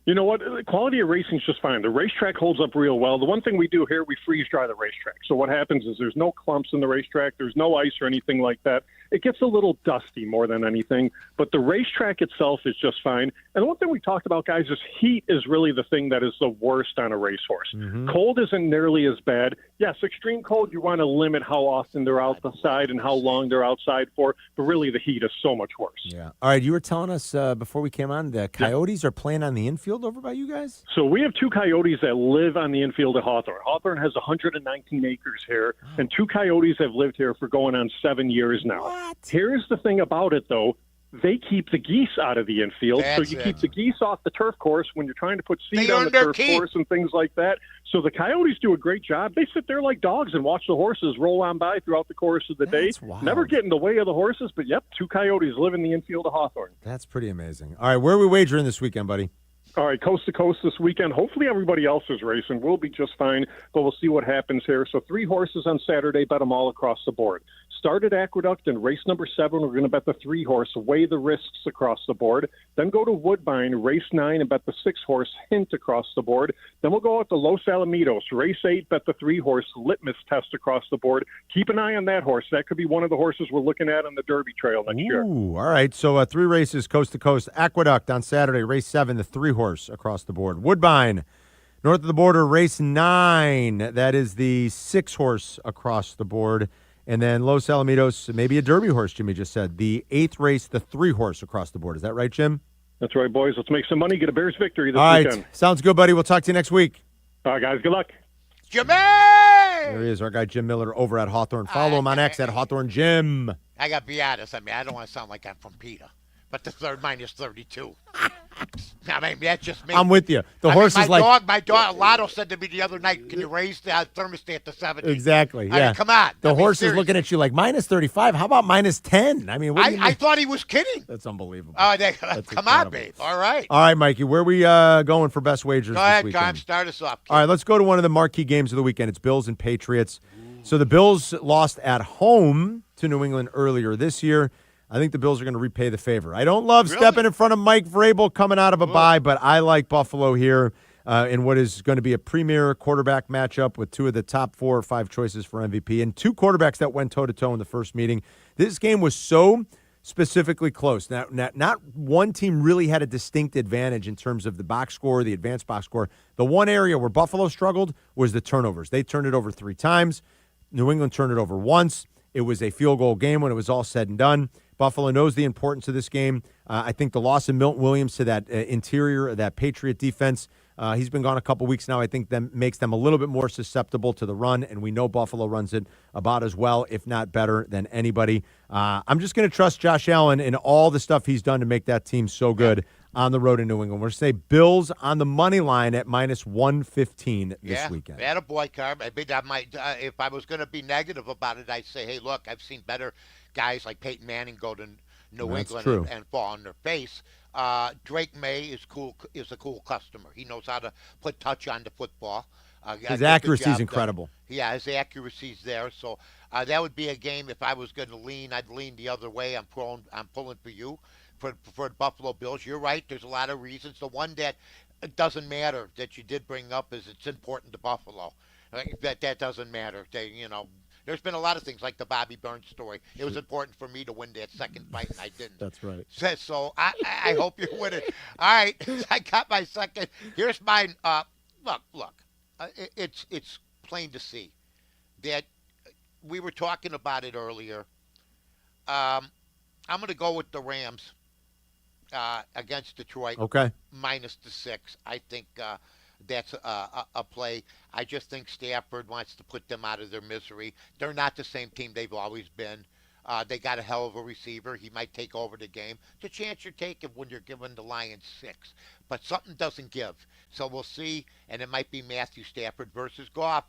You know what? The quality of racing is just fine. The racetrack holds up real well. The one thing we do here, we freeze dry the racetrack. So what happens is there's no clumps in the racetrack. There's no ice or anything like that. It gets a little dusty more than anything, but the racetrack itself is just fine. And the one thing we talked about, guys, is heat is really the thing that is the worst on a racehorse. Mm-hmm. Cold isn't nearly as bad. Yes, extreme cold, you want to limit how often they're outside and how long they're outside for, but really the heat is so much worse. Yeah. All right, you were telling us before we came on, the Coyotes are playing on the infield over by you guys? So we have two Coyotes that live on the infield at Hawthorne. Hawthorne has 119 acres here, and two Coyotes have lived here for going on 7 years now. What? Here's the thing about it, though. They keep the geese out of the infield, so you keep the geese off the turf course when you're trying to put seed on the turf course and things like that. So the Coyotes do a great job. They sit there like dogs and watch the horses roll on by throughout the course of the day. Wild. Never get in the way of the horses, but yep, two Coyotes live in the infield of Hawthorne. That's pretty amazing. All right, where are we wagering this weekend, buddy? All right, coast to coast this weekend. Hopefully everybody else is racing. We'll be just fine, but we'll see what happens here. So 3 horses on Saturday, bet them all across the board. Start at Aqueduct and race number 7. We're going to bet the 3 horse, weigh the risks across the board. Then go to Woodbine, race 9, and bet the 6 horse, hint across the board. Then we'll go out to Los Alamitos, race 8, bet the 3 horse, litmus test across the board. Keep an eye on that horse. That could be one of the horses we're looking at on the Derby Trail next year. Ooh, all right. So 3 races coast to coast. Aqueduct on Saturday, race 7, the 3 horse across the board. Woodbine, north of the border, race 9. That is the 6 horse across the board. And then Los Alamitos, maybe a Derby horse, Jimmy just said. The 8th race, the 3 horse across the board. Is that right, Jim? That's right, boys. Let's make some money, get a Bears victory this weekend. All right. Sounds good, buddy. We'll talk to you next week. All right, guys. Good luck. Jimmy! There he is, our guy Jim Miller over at Hawthorne. Follow him on X at Hawthorne Jim. I got to be honest. I mean, I don't want to sound like I'm from PETA, but the third minus 32. I mean, that's just me. I'm with you. The horse is like... My dog, Lotto said to me the other night, can you raise the thermostat to 70? Exactly, yeah. I mean, come on. The horse is looking at you like, minus 35? How about minus 10? I mean, what do you mean? I thought he was kidding. That's unbelievable. Oh, That's come incredible. on, babe. All right. All right, Mikey, where are we going for best wagers Go ahead, this weekend? Carm. Start us off. All right, let's go to one of the marquee games of the weekend. It's Bills and Patriots. So the Bills lost at home to New England earlier this year. I think the Bills are going to repay the favor. I don't love stepping in front of Mike Vrabel coming out of a bye, but I like Buffalo here in what is going to be a premier quarterback matchup with 2 of the top 4 or 5 choices for MVP and 2 quarterbacks that went toe-to-toe in the first meeting. This game was so specifically close. Now, not one team really had a distinct advantage in terms of the box score, the advanced box score. The one area where Buffalo struggled was the turnovers. They turned it over 3 times. New England turned it over once. It was a field goal game when it was all said and done. Buffalo knows the importance of this game. I think the loss of Milton Williams to that interior, that Patriot defense, he's been gone a couple weeks now. I think that makes them a little bit more susceptible to the run, and we know Buffalo runs it about as well, if not better, than anybody. I'm just going to trust Josh Allen in all the stuff he's done to make that team so good on the road in New England. We're going to say Bills on the money line at minus 115 this weekend. Yeah, attaboy, Carm. I mean, I might, if I was going to be negative about it, I'd say, hey, look, I've seen better guys like Peyton Manning go to New England and fall on their face. Drake May is a cool customer. He knows how to put touch on the football. His accuracy is incredible. Yeah, his accuracy's there. So that would be a game. If I was going to lean, I'd lean the other way. I'm pulling for you for the Buffalo Bills. You're right. There's a lot of reasons. The one that it doesn't matter that you did bring up is it's important to Buffalo. That doesn't matter. There's been a lot of things like the Bobby Burns story. It was important for me to win that second fight, and I didn't. That's right. So I hope you win it. All right, I got my second. Here's mine. Look. It's plain to see that we were talking about it earlier. I'm going to go with the Rams against Detroit. Okay. Minus the 6. I think that's a play. I just think Stafford wants to put them out of their misery. They're not the same team they've always been. They got a hell of a receiver. He might take over the game. It's a chance you're taking when you're giving the Lions 6. But something doesn't give. So we'll see. And it might be Matthew Stafford versus Goff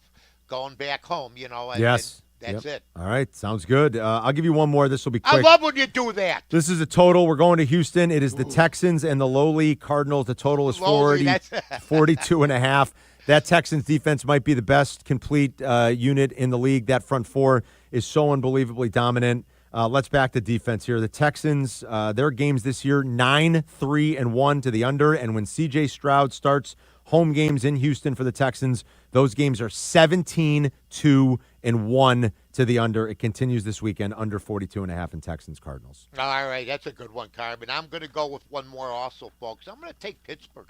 going back home, And, Yes. and that's it. All right. Sounds good. I'll give you one more. This will be quick. I love when you do that. This is a total. We're going to Houston. It is the Texans and the lowly Cardinals. The total is 42.5. That Texans defense might be the best complete unit in the league. That front four is so unbelievably dominant. Let's back the defense here. The Texans, their games this year, 9-3-1 to the under. And when C.J. Stroud starts home games in Houston for the Texans, those games are 17-2-1 to the under. It continues this weekend, under 42.5 in Texans-Cardinals. All right, that's a good one, Carmen. I'm going to go with one more also, folks. I'm going to take Pittsburgh.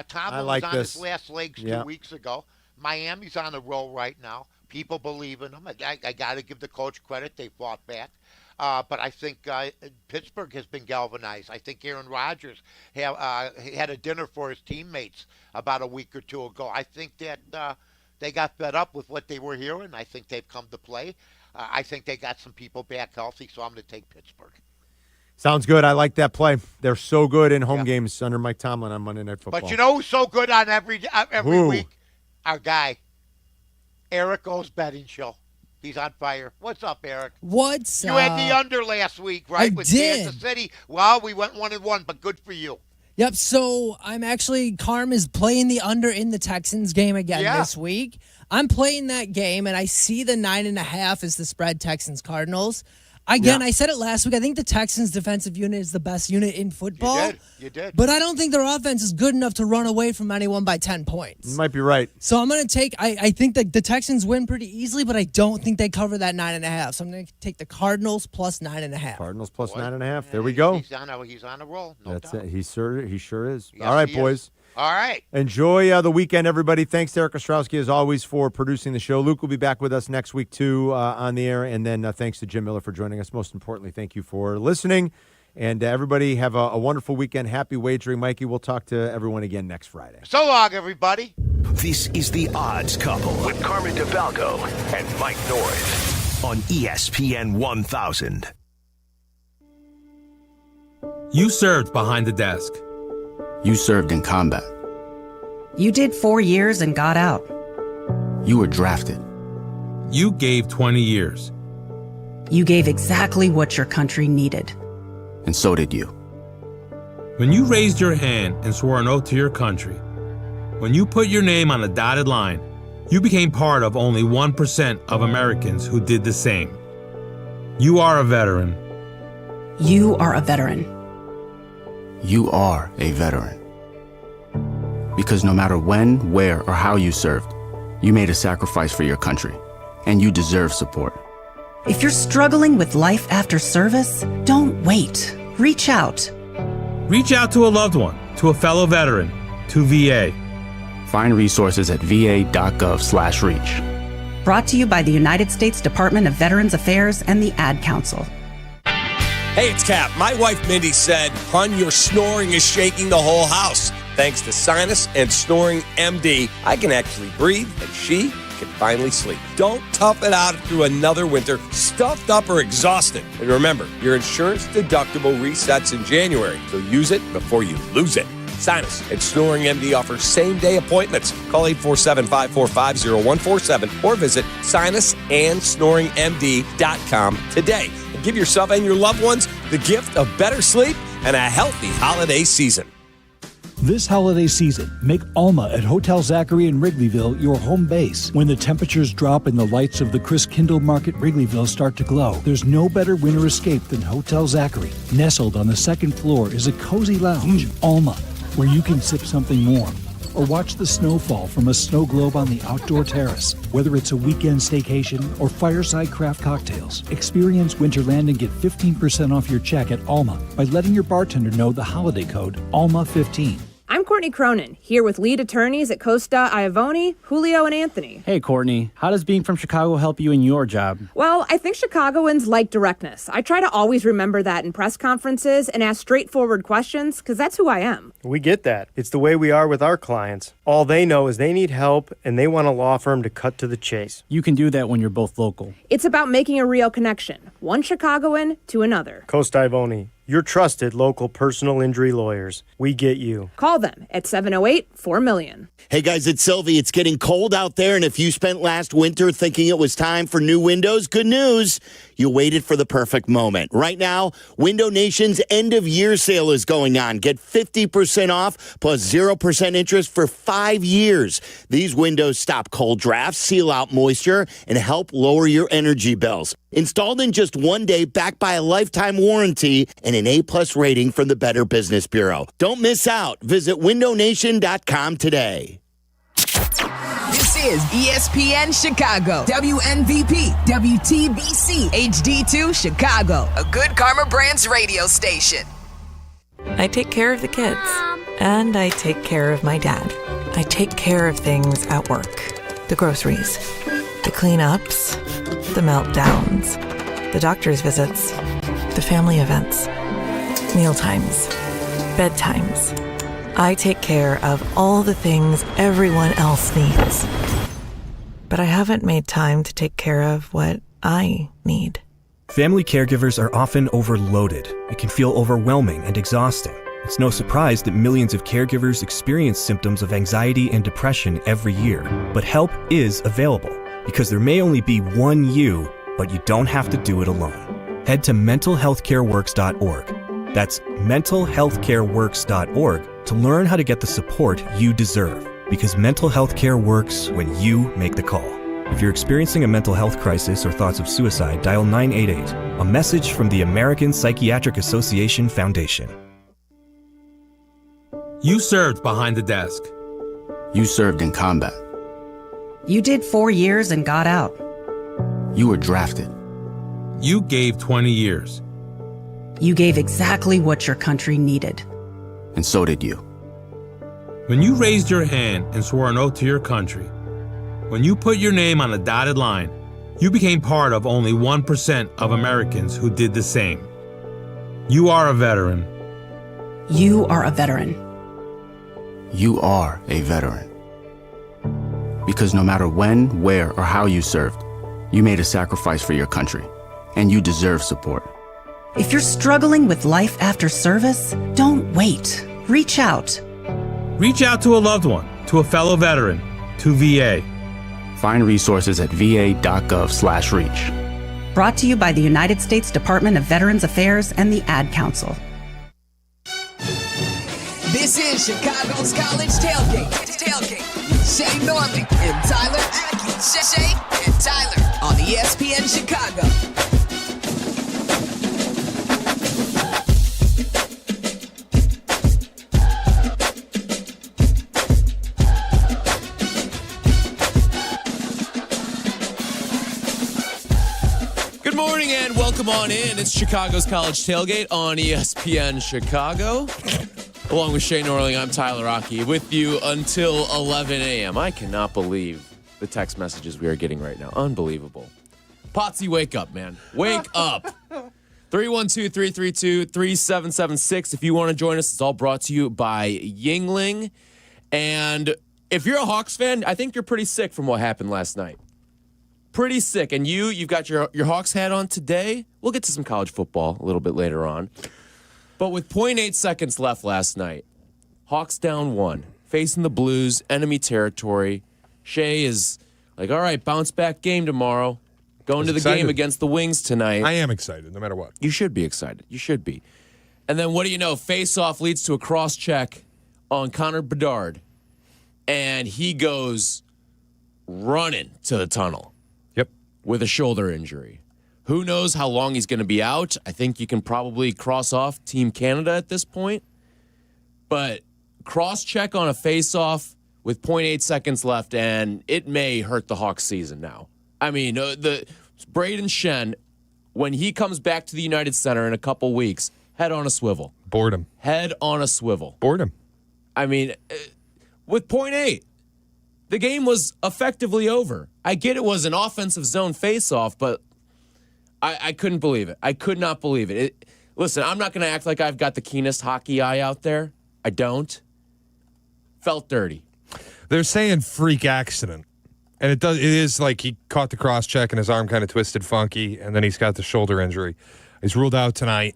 Tomlin was on his last legs 2 weeks ago. Miami's on a roll right now. People believe in them. I got to give the coach credit. They fought back. But I think Pittsburgh has been galvanized. I think Aaron Rodgers had a dinner for his teammates about a week or two ago. I think that they got fed up with what they were hearing. I think they've come to play. I think they got some people back healthy, so I'm going to take Pittsburgh. Sounds good. I like that play. They're so good in home games under Mike Tomlin on Monday Night Football. But you know who's so good on every week? Our guy, Eric O's betting show. He's on fire. What's up, Eric? What's up? You had the under last week, right? I did. Kansas City. Well, we went 1-1, but good for you. Yep, so Carm is playing the under in the Texans game again this week. I'm playing that game, and I see the 9.5 is the spread Texans-Cardinals. Again, I said it last week. I think the Texans' defensive unit is the best unit in football. You did. But I don't think their offense is good enough to run away from anyone by 10 points. You might be right. So I'm going to take I think that the Texans win pretty easily, but I don't think they cover that 9.5. So I'm going to take the Cardinals plus 9.5. Cardinals plus 9.5. There we go. He's on a roll. That's it. He sure is. Yes, all right, he boys. is. All right. Enjoy the weekend, everybody. Thanks to Eric Ostrowski, as always, for producing the show. Luke will be back with us next week, too, on the air. And then thanks to Jim Miller for joining us. Most importantly, thank you for listening. And everybody have a wonderful weekend. Happy wagering. Mikey, we'll talk to everyone again next Friday. So long, everybody. This is The Odds Couple with Carmen DeFalco and Mike North on ESPN 1000. You served behind the desk. You served in combat. You did 4 years and got out. You were drafted. You gave 20 years. You gave exactly what your country needed. And so did you. When you raised your hand and swore an oath to your country, when you put your name on a dotted line, you became part of only 1% of Americans who did the same. You are a veteran. You are a veteran. You are a veteran. Because no matter when, where, or how you served, you made a sacrifice for your country, and you deserve support. If you're struggling with life after service, don't wait. Reach out. Reach out to a loved one, to a fellow veteran, to VA. Find resources at va.gov/reach. Brought to you by the United States Department of Veterans Affairs and the Ad Council. Hey, it's Cap. My wife Mindy said, "Hun, your snoring is shaking the whole house." Thanks to Sinus and Snoring MD, I can actually breathe, and she can finally sleep. Don't tough it out through another winter stuffed up or exhausted. And remember, your insurance deductible resets in January, so use it before you lose it. Sinus and Snoring MD offers same-day appointments. Call 847-545-0147 or visit sinusandsnoringmd.com today. And give yourself and your loved ones the gift of better sleep and a healthy holiday season. This holiday season, make Alma at Hotel Zachary in Wrigleyville your home base. When the temperatures drop and the lights of the Chris Kindle Market Wrigleyville start to glow, there's no better winter escape than Hotel Zachary. Nestled on the second floor is a cozy lounge, Alma, where you can sip something warm or watch the snowfall from a snow globe on the outdoor terrace. Whether it's a weekend staycation or fireside craft cocktails, experience Winterland and get 15% off your check at Alma by letting your bartender know the holiday code ALMA15. I'm Courtney Courtney Cronin, here with lead attorneys at Costa Iavone, Julio, and Anthony. Hey, Courtney. How does being from Chicago help you in your job? Well, I think Chicagoans like directness. I try to always remember that in press conferences and ask straightforward questions, because that's who I am. We get that. It's the way we are with our clients. All they know is they need help, and they want a law firm to cut to the chase. You can do that when you're both local. It's about making a real connection, one Chicagoan to another. Costa Iavone, your trusted local personal injury lawyers. We get you. Call them at 708-4MILLION. Hey guys, it's Sylvie. It's getting cold out there, and if you spent last winter thinking it was time for new windows, good news. You waited for the perfect moment. Right now, Window Nation's end-of-year sale is going on. Get 50% off plus 0% interest for 5 years. These windows stop cold drafts, seal out moisture, and help lower your energy bills. Installed in just 1 day, backed by a lifetime warranty and an A-plus rating from the Better Business Bureau. Don't miss out. Visit windownation.com today. This is ESPN Chicago, WNVP, WTBC, HD2 Chicago, a Good Karma Brands radio station. I take care of the kids, and I take care of my dad. I take care of things at work. The groceries, the cleanups, the meltdowns, the doctor's visits, the family events, mealtimes, bedtimes. I take care of all the things everyone else needs. But I haven't made time to take care of what I need. Family caregivers are often overloaded. It can feel overwhelming and exhausting. It's no surprise that millions of caregivers experience symptoms of anxiety and depression every year. But help is available, because there may only be one you, but you don't have to do it alone. Head to mentalhealthcareworks.org. That's mentalhealthcareworks.org to learn how to get the support you deserve, because mental health care works when you make the call. If you're experiencing a mental health crisis or thoughts of suicide, dial 988, a message from the American Psychiatric Association Foundation. You served behind the desk. You served in combat. You did 4 years and got out. You were drafted. You gave 20 years. You gave exactly what your country needed. And so did you. When you raised your hand and swore an oath to your country, when you put your name on a dotted line, you became part of only 1% of Americans who did the same. You are a veteran. You are a veteran. You are a veteran. Because no matter when, where, or how you served, you made a sacrifice for your country, and you deserve support. If you're struggling with life after service, don't wait. Reach out. Reach out to a loved one, to a fellow veteran, to VA. Find resources at va.gov/reach. Brought to you by the United States Department of Veterans Affairs and the Ad Council. This is Chicago's College Tailgate. Shea Norman and Tyler Aki. Shea and Tyler on ESPN Chicago. Good morning and welcome on in. It's Chicago's College Tailgate on ESPN Chicago. Along with Shea Norling, I'm Tyler Aki with you until 11 a.m. I cannot believe the text messages we are getting right now. Unbelievable. Potsy, wake up, man. Wake up. 312-332-3776. If you want to join us, it's all brought to you by Yingling. And if you're a Hawks fan, I think you're pretty sick from what happened last night. Pretty sick. And you've got your Hawks hat on today. We'll get to some college football a little bit later on. But with 0.8 seconds left last night, Hawks down 1, facing the Blues, enemy territory. Shea is like, all right, bounce back game tomorrow. Going to the game against the Wings tonight. I am excited, no matter what. You should be excited. You should be. And then what do you know? Face-off leads to a cross-check on Connor Bedard. And he goes running to the tunnel. Yep. With a shoulder injury. Who knows how long he's going to be out? I think you can probably cross off Team Canada at this point. But cross-check on a face-off with 0.8 seconds left, and it may hurt the Hawks season now. I mean, the Braden Shen, when he comes back to the United Center in a couple weeks, head on a swivel. Boredom. Head on a swivel. Boredom. I mean, with .8, the game was effectively over. I get it was an offensive zone face-off, but I couldn't believe it. I could not believe it. Listen, I'm not going to act like I've got the keenest hockey eye out there. I don't. Felt dirty. They're saying freak accident. And it is like he caught the cross check and his arm kind of twisted funky, and then he's got the shoulder injury. He's ruled out tonight,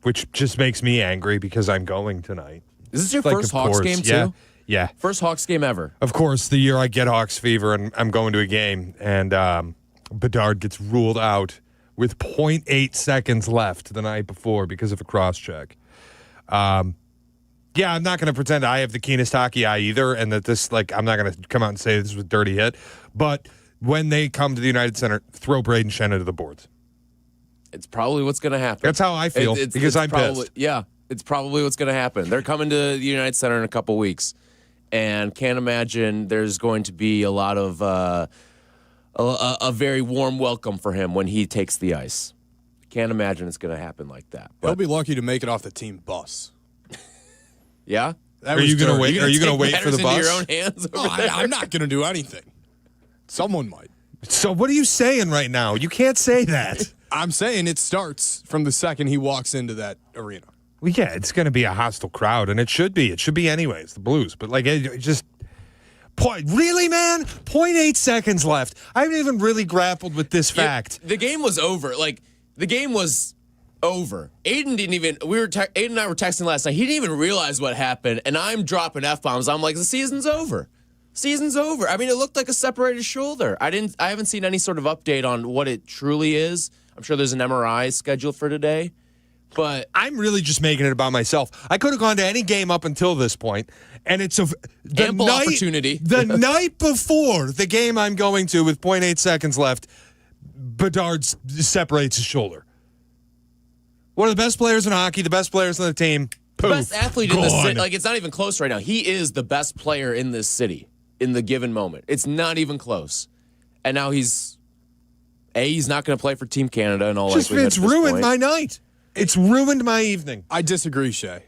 which just makes me angry because I'm going tonight. Is this your first Hawks game, too? Yeah. First Hawks game ever. Of course, the year I get Hawks fever and I'm going to a game, and Bedard gets ruled out with 0.8 seconds left the night before because of a cross check. Yeah, I'm not going to pretend I have the keenest hockey eye either, and that this, I'm not going to come out and say this was a dirty hit. But when they come to the United Center, throw Braden Shen into the boards. It's probably what's going to happen. That's how I feel because I'm pissed. Yeah, it's probably what's going to happen. They're coming to the United Center in a couple weeks, and can't imagine there's going to be a lot of a very warm welcome for him when he takes the ice. Can't imagine it's going to happen like that. But he'll be lucky to make it off the team bus. Yeah? Are you going to wait? Are you going to wait for the bus? Your own hands I'm not going to do anything. Someone might. So what are you saying right now? You can't say that. I'm saying it starts from the second he walks into that arena. Well, yeah, it's going to be a hostile crowd, and it should be. It should be anyways, the Blues. But, it just... Really, man? 0.8 seconds left. I haven't even really grappled with this fact. The game was over. The game was over. Aiden didn't even. Aiden and I were texting last night. He didn't even realize what happened, and I'm dropping F-bombs. I'm like, the season's over. Season's over. I mean, it looked like a separated shoulder. I haven't seen any sort of update on what it truly is. I'm sure there's an MRI scheduled for today. But I'm really just making it about myself. I could have gone to any game up until this point, and it's ample opportunity. The night before the game I'm going to with 0.8 seconds left, Bedard separates his shoulder. One of the best players in hockey, the best players on the team. The best athlete in the city. It's not even close right now. He is the best player in this city in the given moment. It's not even close. And now he's not going to play for Team Canada and all that. It's ruined my night. It's ruined my evening. I disagree, Shea.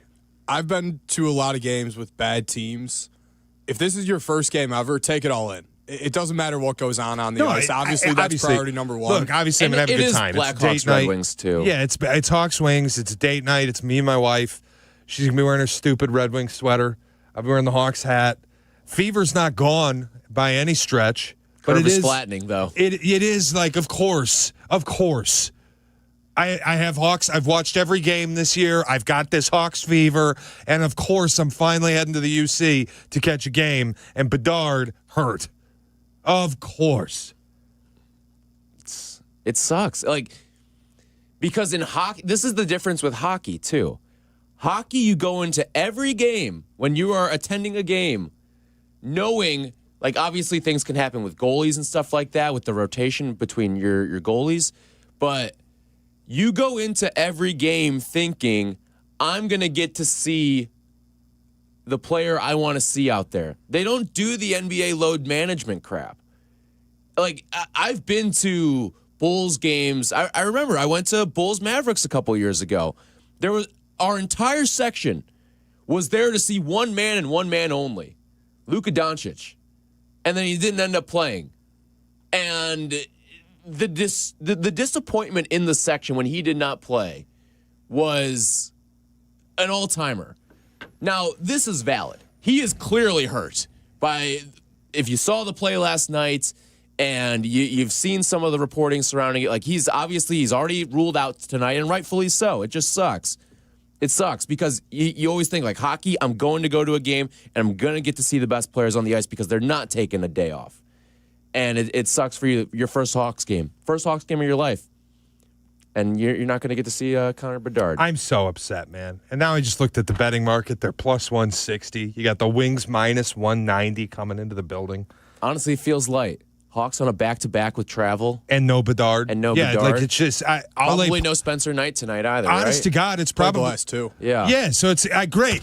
I've been to a lot of games with bad teams. If this is your first game ever, take it all in. It doesn't matter what goes on the ice. Obviously, that's priority number one. Look, obviously, I'm going to have a good time. It's Blackhawks Red Wings, too. Yeah, it's Hawks Wings. It's date night. It's me and my wife. She's going to be wearing her stupid Red Wings sweater. I'll be wearing the Hawks hat. Fever's not gone by any stretch. But it is flattening, though. It is of course. I have Hawks. I've watched every game this year. I've got this Hawks fever. And, of course, I'm finally heading to the UC to catch a game. And Bedard hurt. Of course. It sucks. Because in hockey, this is the difference with hockey, too. Hockey, you go into every game when you are attending a game knowing, obviously things can happen with goalies and stuff like that, with the rotation between your goalies. But you go into every game thinking, I'm going to get to see the player I want to see out there. They don't do the NBA load management crap. I've been to Bulls games. I remember I went to Bulls Mavericks a couple years ago. Our entire section was there to see one man and one man only, Luka Doncic. And then he didn't end up playing. And the disappointment in the section when he did not play was an all-timer. Now, this is valid. He is clearly hurt if you saw the play last night and you've seen some of the reporting surrounding it, he's already ruled out tonight, and rightfully so. It just sucks. It sucks because you always think, hockey, I'm going to go to a game and I'm going to get to see the best players on the ice because they're not taking a day off. And it sucks for you, your first Hawks game of your life. And you're not going to get to see Connor Bedard. I'm so upset, man. And now I just looked at the betting market. They're plus 160. You got the Wings minus 190 coming into the building. Honestly, it feels light. Hawks on a back-to-back with travel. And no Bedard. Bedard. Like it's just Probably no Spencer Knight tonight either, honest right? to God, it's probably the last two. Yeah. Yeah, so it's great,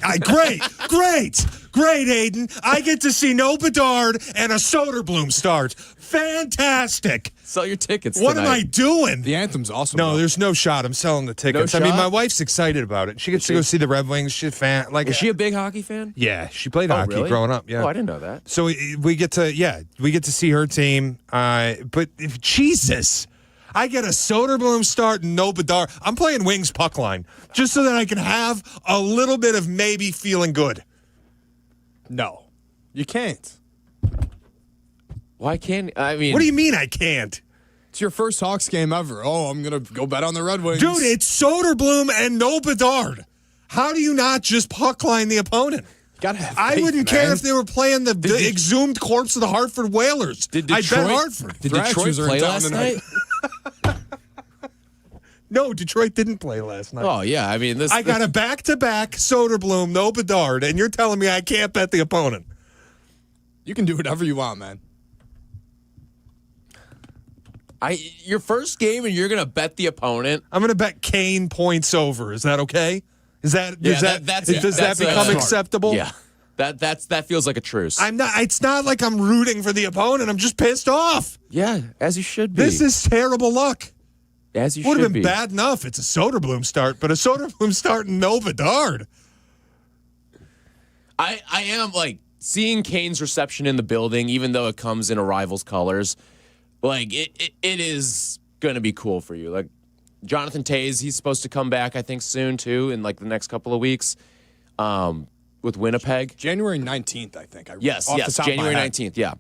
Hayden. I get to see no Bedard and a Soderblom start. Fantastic. Sell your tickets What tonight. am I doing? The anthem's awesome. No, though. there's no shot. I'm selling the tickets. No I mean, shot? my wife's excited about it. She gets to go see the Red Wings. She's a fan. Like, Is she a big hockey fan? Yeah, she played Oh, hockey really? growing up. Yeah. Oh, I didn't know that. So we get to see her team. But Jesus, I get a Soderblom start and no Bedard. I'm playing Wings puck line just so that I can have a little bit of maybe feeling good. No, you can't. Why can't I mean? What do you mean I can't? It's your first Hawks game ever. Oh, I'm going to go bet on the Red Wings. Dude, it's Soderblom and no Bedard. How do you not just puck line the opponent? Gotta have I faith, wouldn't man. care if they were playing the exhumed corpse of the Hartford Whalers. Did I Detroit, bet Hartford. Did Thrashers Detroit are play in town last tonight. night? No, Detroit didn't play last night. Oh, yeah. I mean, I got a back-to-back Soderblom, no Bedard, and you're telling me I can't bet the opponent. You can do whatever you want, man. Your first game and you're going to bet the opponent? I'm going to bet Kane points over. Is that okay? Does that that's become smart. acceptable? Yeah. That feels like a truce. I'm not. It's not like I'm rooting for the opponent. I'm just pissed off. Yeah, as you should be. This is terrible luck. As you Would should have been be. bad enough. It's a Soderblom start, but a Soderblom start and no Bedard. I am like seeing Kane's reception in the building, even though it comes in a rival's colors. Like it is going to be cool for you. Like Jonathan Taze, he's supposed to come back, I think, soon too, in like the next couple of weeks, with Winnipeg. January 19th, I think. Yes, Off the top of my January head. 19th. Yeah,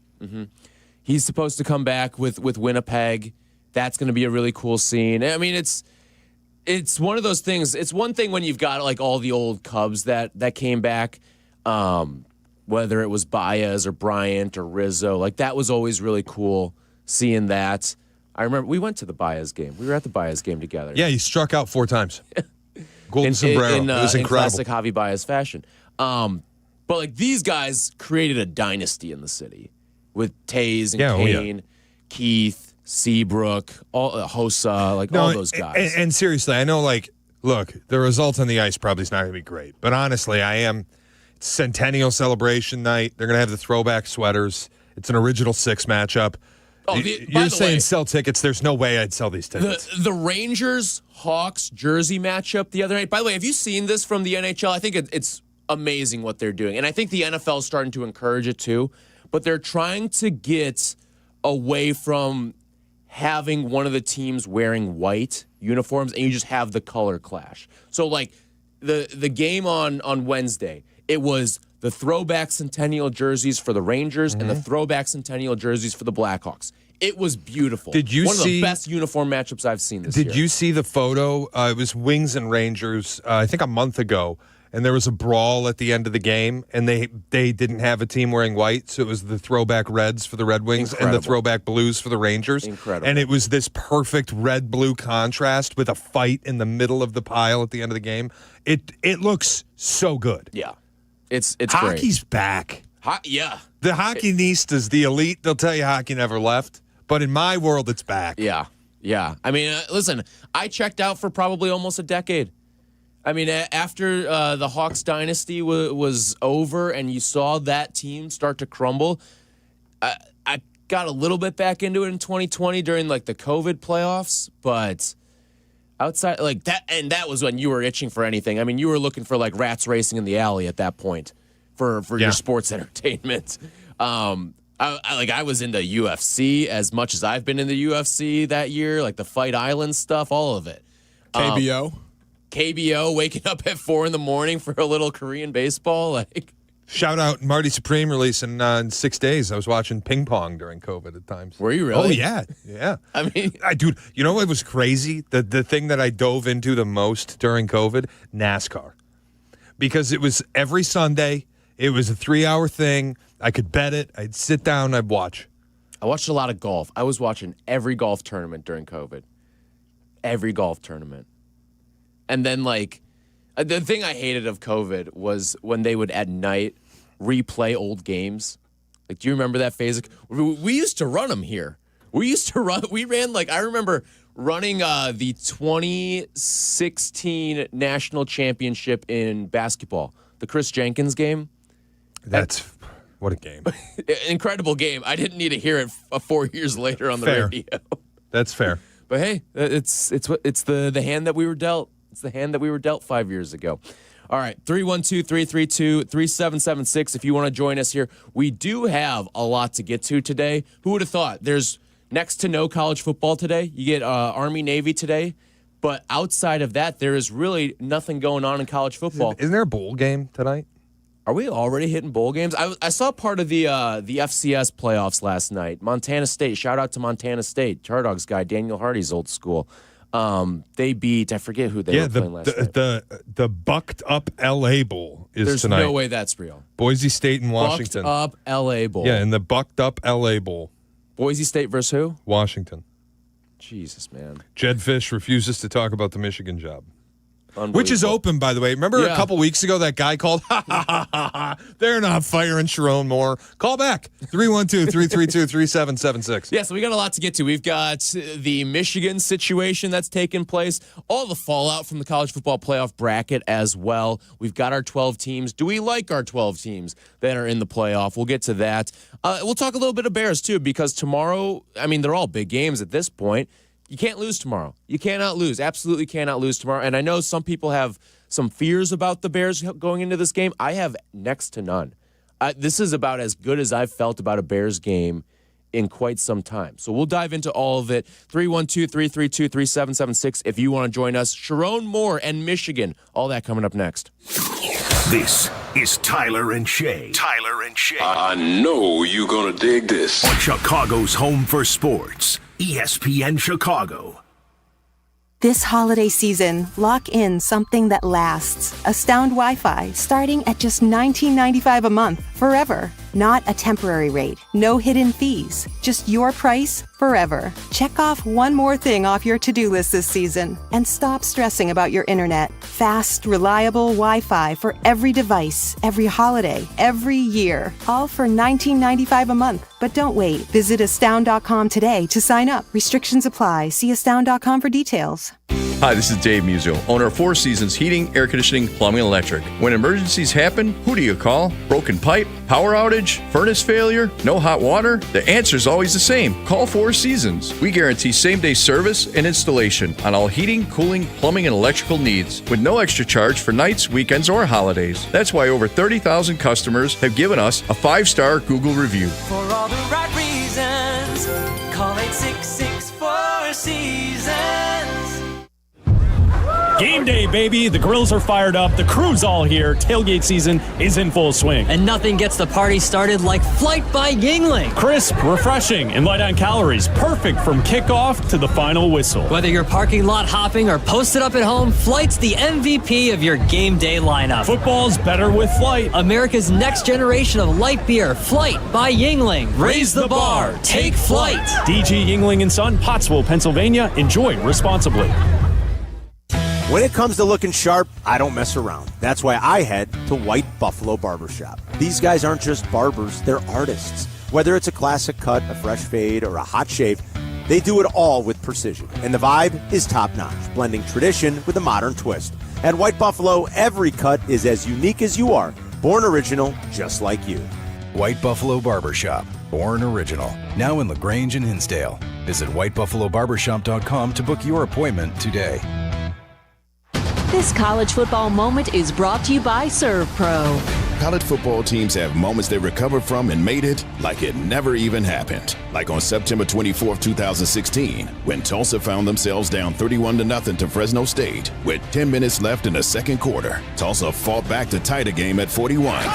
he's supposed to come back with Winnipeg. That's going to be a really cool scene. I mean, it's one of those things. It's one thing when you've got like all the old Cubs that came back, whether it was Baez or Bryant or Rizzo. Like that was always really cool seeing that. I remember we went to the Baez game. We were at the Baez game together. Yeah, he struck out 4 times. Golden sombrero. In, it was in incredible. classic Javi Baez fashion. But like these guys created a dynasty in the city with Taze and Kane, Keith, Seabrook, Hossa, like all those guys. And seriously, I know, like, look, the result on the ice probably is not going to be great. But honestly, it's Centennial Celebration night. They're going to have the throwback sweaters. It's an original 6 matchup. Oh, You're saying sell tickets. There's no way I'd sell these tickets. The Rangers-Hawks jersey matchup the other night. By the way, have you seen this from the NHL? I think it's amazing what they're doing. And I think the NFL is starting to encourage it too. But they're trying to get away from having one of the teams wearing white uniforms and you just have the color clash. So like the game on Wednesday, it was the throwback Centennial jerseys for the Rangers and the throwback Centennial jerseys for the Blackhawks. It was beautiful. Did you One of see the best uniform matchups I've seen this year. Did you see the photo? It was Wings and Rangers, I think a month ago, and there was a brawl at the end of the game, and they didn't have a team wearing white, so it was the throwback Reds for the Red Wings and the throwback Blues for the Rangers. Incredible. And it was this perfect red-blue contrast with a fight in the middle of the pile at the end of the game. It looks so good. Yeah. It's Hockey's great. back. Yeah. The hockey-nistas, the elite, they'll tell you hockey never left. But in my world, it's back. Yeah. Yeah. I mean, listen, I checked out for probably almost a decade. I mean, after the Hawks dynasty was over and you saw that team start to crumble, I got a little bit back into it in 2020 during like the COVID playoffs, but outside like that, and that was when you were itching for anything. I mean, you were looking for like rats racing in the alley at that point for your sports entertainment. I was into UFC as much as I've been in the UFC that year, like the Fight Island stuff, all of it. KBO, waking up at 4 a.m. for a little Korean baseball, like. Shout out Marty Supreme releasing in 6 days. I was watching ping pong during COVID at times. Were you really? Oh, yeah. Yeah. I mean, dude, you know what was crazy? The thing that I dove into the most during COVID? NASCAR. Because it was every Sunday. It was a 3-hour thing. I could bet it. I'd sit down. I'd watch. I watched a lot of golf. I was watching every golf tournament during COVID. Every golf tournament. And then, like, the thing I hated of COVID was when they would, at night, replay old games. Like, do you remember that phase? Like, we used to run them here. We ran, like, I remember running the 2016 national championship in basketball, the Chris Jenkins game. What a game. Incredible game. I didn't need to hear it 4 years later on the radio. That's fair. But hey, it's the hand that we were dealt. It's the hand that we were dealt 5 years ago. All right, 312-332-3776 if you want to join us here. We do have a lot to get to today. Who would have thought? There's next to no college football today. You get Army-Navy today. But outside of that, there is really nothing going on in college football. Isn't there a bowl game tonight? Are we already hitting bowl games? I saw part of the FCS playoffs last night. Montana State. Shout out to Montana State. Chardogs guy, Daniel Hardy's old school. They beat, I forget who they were playing last night. The bucked up LA Bowl is tonight. There's no way that's real. Boise State and Washington. Bucked up LA Bowl. Yeah, in the bucked up LA Bowl. Boise State versus who? Washington. Jesus, man. Jed Fish refuses to talk about the Michigan job. Which is open, by the way. Remember a couple weeks ago that guy called? They're not firing Sharon Moore. Call back. 312-332-3776. Yeah, so we got a lot to get to. We've got the Michigan situation that's taken place, all the fallout from the college football playoff bracket as well. We've got our 12 teams. Do we like our 12 teams that are in the playoff? We'll get to that. We'll talk a little bit of Bears, too, because tomorrow, I mean, they're all big games at this point. You can't lose tomorrow. You cannot lose. Absolutely cannot lose tomorrow. And I know some people have some fears about the Bears going into this game. I have next to none. This is about as good as I've felt about a Bears game in quite some time. So we'll dive into all of it. 312-332-3776 if you want to join us. Sharon Moore and Michigan. All that coming up next. This is Tyler and Shea. Tyler and Shea. I know you're going to dig this. On Chicago's home for sports, ESPN Chicago. This holiday season, lock in something that lasts. Astound Wi-Fi, starting at just $19.95 a month, forever. Not a temporary rate, no hidden fees, just your price forever. Check off one more thing off your to-do list this season and stop stressing about your internet. Fast, reliable Wi-Fi for every device, every holiday, every year. All for $19.95 a month. But don't wait. Visit astound.com today to sign up. Restrictions apply. See astound.com for details. Hi, this is Dave Musial, owner of Four Seasons Heating, Air Conditioning, Plumbing, and Electric. When emergencies happen, who do you call? Broken pipe? Power outage? Furnace failure? No hot water? The answer is always the same. Call Four Seasons. We guarantee same-day service and installation on all heating, cooling, plumbing, and electrical needs with no extra charge for nights, weekends, or holidays. That's why over 30,000 customers have given us a 5-star Google review. For all the right reasons, call 866-4 Seasons. Game day, baby. The grills are fired up. The crew's all here. Tailgate season is in full swing. And nothing gets the party started like Flight by Yingling. Crisp, refreshing, and light on calories. Perfect from kickoff to the final whistle. Whether you're parking lot hopping or posted up at home, Flight's the MVP of your game day lineup. Football's better with Flight. America's next generation of light beer. Flight by Yingling. Raise the bar. Take Flight. DG Yingling & Son, Pottsville, Pennsylvania. Enjoy responsibly. When it comes to looking sharp, I don't mess around. That's why I head to White Buffalo Barbershop. These guys aren't just barbers, they're artists. Whether it's a classic cut, a fresh fade, or a hot shave, they do it all with precision. And the vibe is top-notch, blending tradition with a modern twist. At White Buffalo, every cut is as unique as you are. Born original, just like you. White Buffalo Barbershop. Born original. Now in LaGrange and Hinsdale. Visit whitebuffalobarbershop.com to book your appointment today. This college football moment is brought to you by ServPro. College football teams have moments they recover from and made it like it never even happened. Like on September 24, 2016, when Tulsa found themselves down 31-0 to Fresno State. With 10 minutes left in the second quarter, Tulsa fought back to tie the game at 41.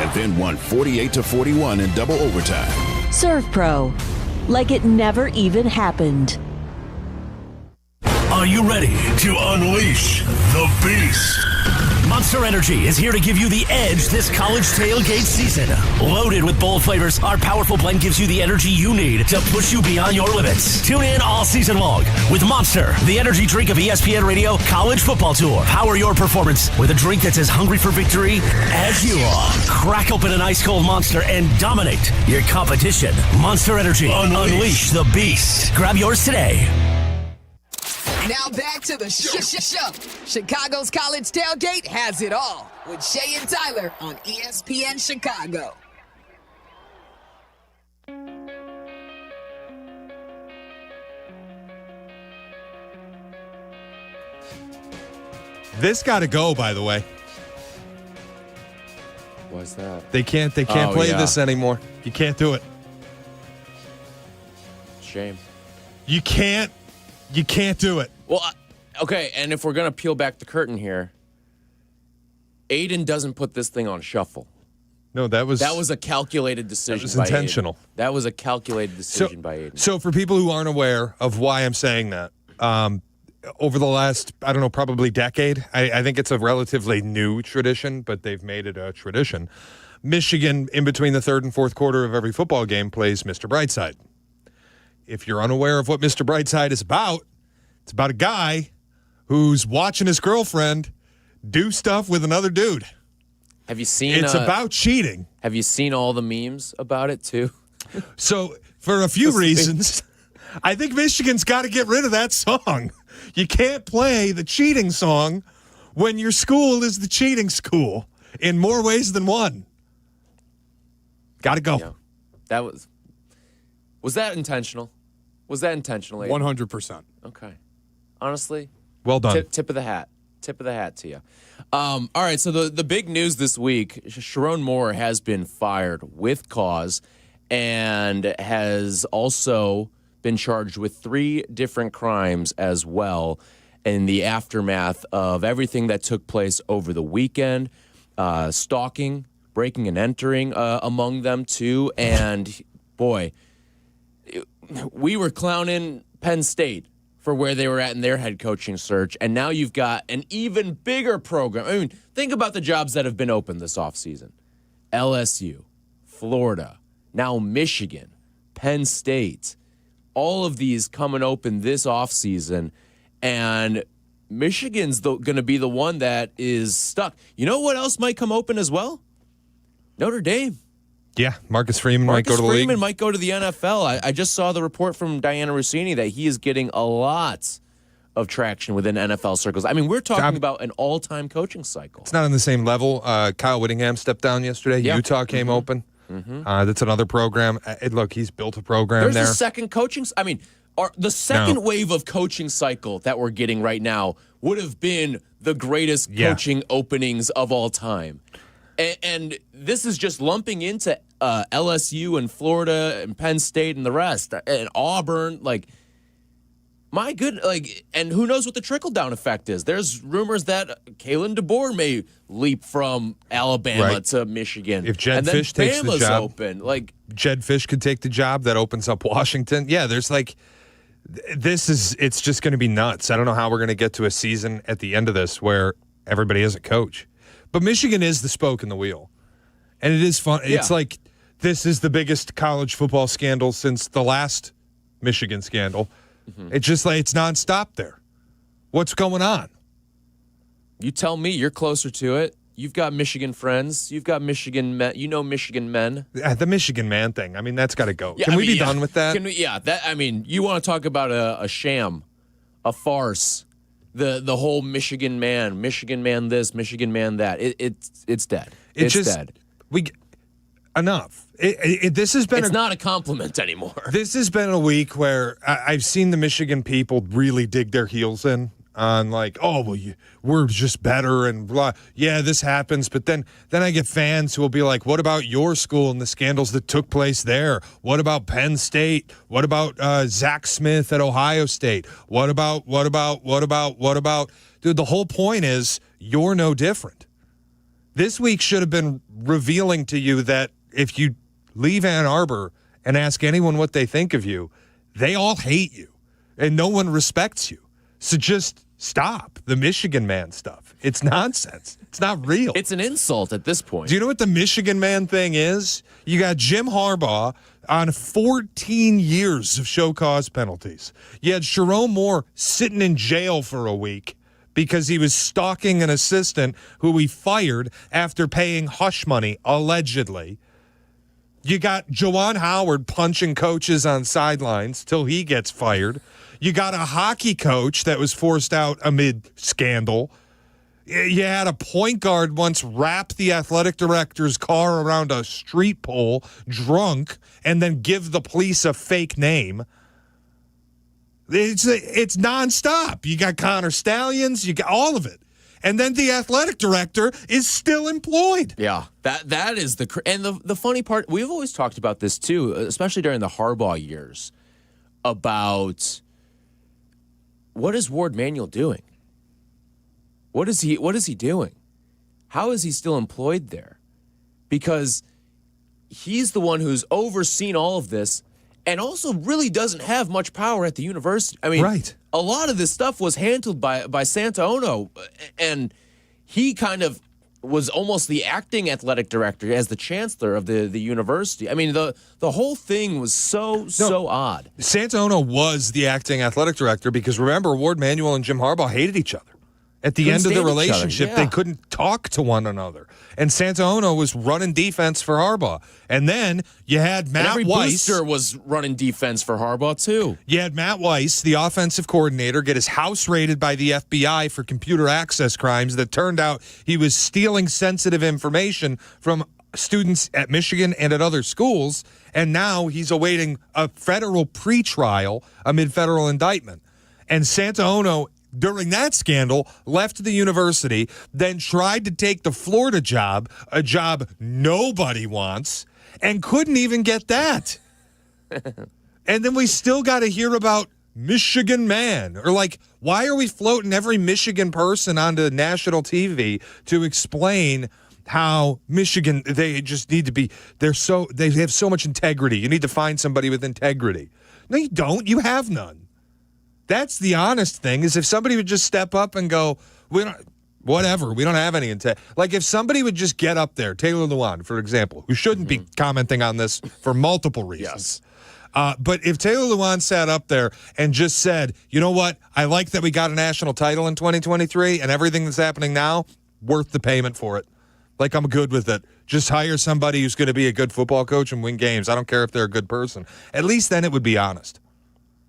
And then won 48-41 in double overtime. ServPro. Like it never even happened. Are you ready to unleash the beast? Monster Energy is here to give you the edge this college tailgate season. Loaded with bold flavors, our powerful blend gives you the energy you need to push you beyond your limits. Tune in all season long with Monster, the energy drink of ESPN Radio College Football Tour. Power your performance with a drink that's as hungry for victory as you are. Crack open an ice-cold Monster and dominate your competition. Monster Energy. Unleash the beast. Grab yours today. Now back to the show. Chicago's College Tailgate has it all with Shea and Tyler on ESPN Chicago. This got to go, by the way. Why's that? They can't play this anymore. You can't do it. Shame. You can't do it. Well, okay, and if we're going to peel back the curtain here, Aiden doesn't put this thing on shuffle. No, that was a calculated decision. That was intentional. Aiden. That was a calculated decision by Aiden. So for people who aren't aware of why I'm saying that, over the last, I don't know, probably decade, I think it's a relatively new tradition, but they've made it a tradition. Michigan, in between the third and fourth quarter of every football game, plays Mr. Brightside. If you're unaware of what Mr. Brightside is about, it's about a guy who's watching his girlfriend do stuff with another dude. Have you seen? It's about cheating. Have you seen all the memes about it too? So, for a few reasons, I think Michigan's got to get rid of that song. You can't play the cheating song when your school is the cheating school in more ways than one. Got to go. Yeah. That was that intentional? Was that intentional? 100%. Okay. Honestly, well done. Tip of the hat. Tip of the hat to you. All right, so the big news this week, Sharon Moore has been fired with cause and has also been charged with 3 different crimes as well in the aftermath of everything that took place over the weekend. Stalking, breaking and entering among them too. And boy, we were clowning Penn State for where they were at in their head coaching search, and now you've got an even bigger program. I mean, think about the jobs that have been open this offseason. LSU, Florida, now Michigan, Penn State, all of these coming open this offseason, and Michigan's going to be the one that is stuck. You know what else might come open as well? Notre Dame. Yeah, Marcus Freeman might go to the league. Marcus Freeman might go to the NFL. I just saw the report from Diana Rossini that he is getting a lot of traction within NFL circles. I mean, we're talking about an all-time coaching cycle. It's not on the same level. Kyle Whittingham stepped down yesterday. Yeah. Utah came open. That's another program. Look, he's built a program There's there. a second coaching. I mean, the second wave of coaching cycle that we're getting right now would have been the greatest coaching openings of all time. And this is just lumping into LSU and Florida and Penn State and the rest and Auburn. Like, my good, and who knows what the trickle down effect is? There's rumors that Kalen DeBoer may leap from Alabama to Michigan. If Jed and then Fish takes the Bama's job, open. Jed Fish could take the job. That opens up Washington. Yeah, there's it's just going to be nuts. I don't know how we're going to get to a season at the end of this where everybody has a coach. But Michigan is the spoke in the wheel. And it is fun. Yeah. It's like this is the biggest college football scandal since the last Michigan scandal. It's just it's nonstop there. What's going on? You tell me. You're closer to it. You've got Michigan friends. You've got Michigan men. You know Michigan men. The Michigan man thing. I mean, that's got to go. Yeah, Can we be done with that? You want to talk about a sham, a farce. The whole Michigan man this, Michigan man that. It's dead. It's dead. Enough. This has been. It's not a compliment anymore. This has been a week where I've seen the Michigan people really dig their heels in on we're just better and blah. Yeah, this happens, but then I get fans who will be like, "What about your school and the scandals that took place there? What about Penn State? What about Zach Smith at Ohio State? What about?" Dude, the whole point is you're no different. This week should have been revealing to you that if you leave Ann Arbor and ask anyone what they think of you, they all hate you and no one respects you. So just Stop the Michigan man stuff. It's nonsense. It's not real. It's an insult at this point. Do you know what the Michigan man thing is? You got Jim Harbaugh on 14 years of show cause penalties. You had Sharon Moore sitting in jail for a week because he was stalking an assistant who he fired after paying hush money, allegedly. You got Juwan Howard punching coaches on sidelines till he gets fired. You got a hockey coach that was forced out amid scandal. You had a point guard once wrap the athletic director's car around a street pole drunk and then give the police a fake name. It's nonstop. You got Connor Stallions, you got all of it. And then the athletic director is still employed. Yeah, that is and the funny part, we've always talked about this too, especially during the Harbaugh years, about what is Ward Manuel doing? What is he doing? How is he still employed there? Because he's the one who's overseen all of this and also really doesn't have much power at the university. I mean, right. A lot of this stuff was handled by Santaono, and he kind of was almost the acting athletic director as the chancellor of the university. I mean, the whole thing was so odd. Santaono was the acting athletic director because, remember, Ward Manuel and Jim Harbaugh hated each other. At the end of the relationship, they couldn't talk to one another. And Santaono was running defense for Harbaugh. And then you had Matt Weiss. Booster was running defense for Harbaugh, too. You had Matt Weiss, the offensive coordinator, get his house raided by the FBI for computer access crimes that turned out he was stealing sensitive information from students at Michigan and at other schools. And now he's awaiting a federal pretrial amid federal indictment. And Santaono, during that scandal, left the university, then tried to take the Florida job, a job nobody wants, and couldn't even get that. And then we still got to hear about Michigan man. Or like, why are we floating every Michigan person onto national TV to explain how Michigan, they just need to be, they have so much integrity. You need to find somebody with integrity. No, you don't. You have none. That's the honest thing, is if somebody would just step up and go, we don't have any intent. Like if somebody would just get up there, Taylor Lewan, for example, who shouldn't be commenting on this for multiple reasons. Yes. But if Taylor Lewan sat up there and just said, you know what, I like that we got a national title in 2023 and everything that's happening now, worth the payment for it. Like, I'm good with it. Just hire somebody who's going to be a good football coach and win games. I don't care if they're a good person. At least then it would be honest.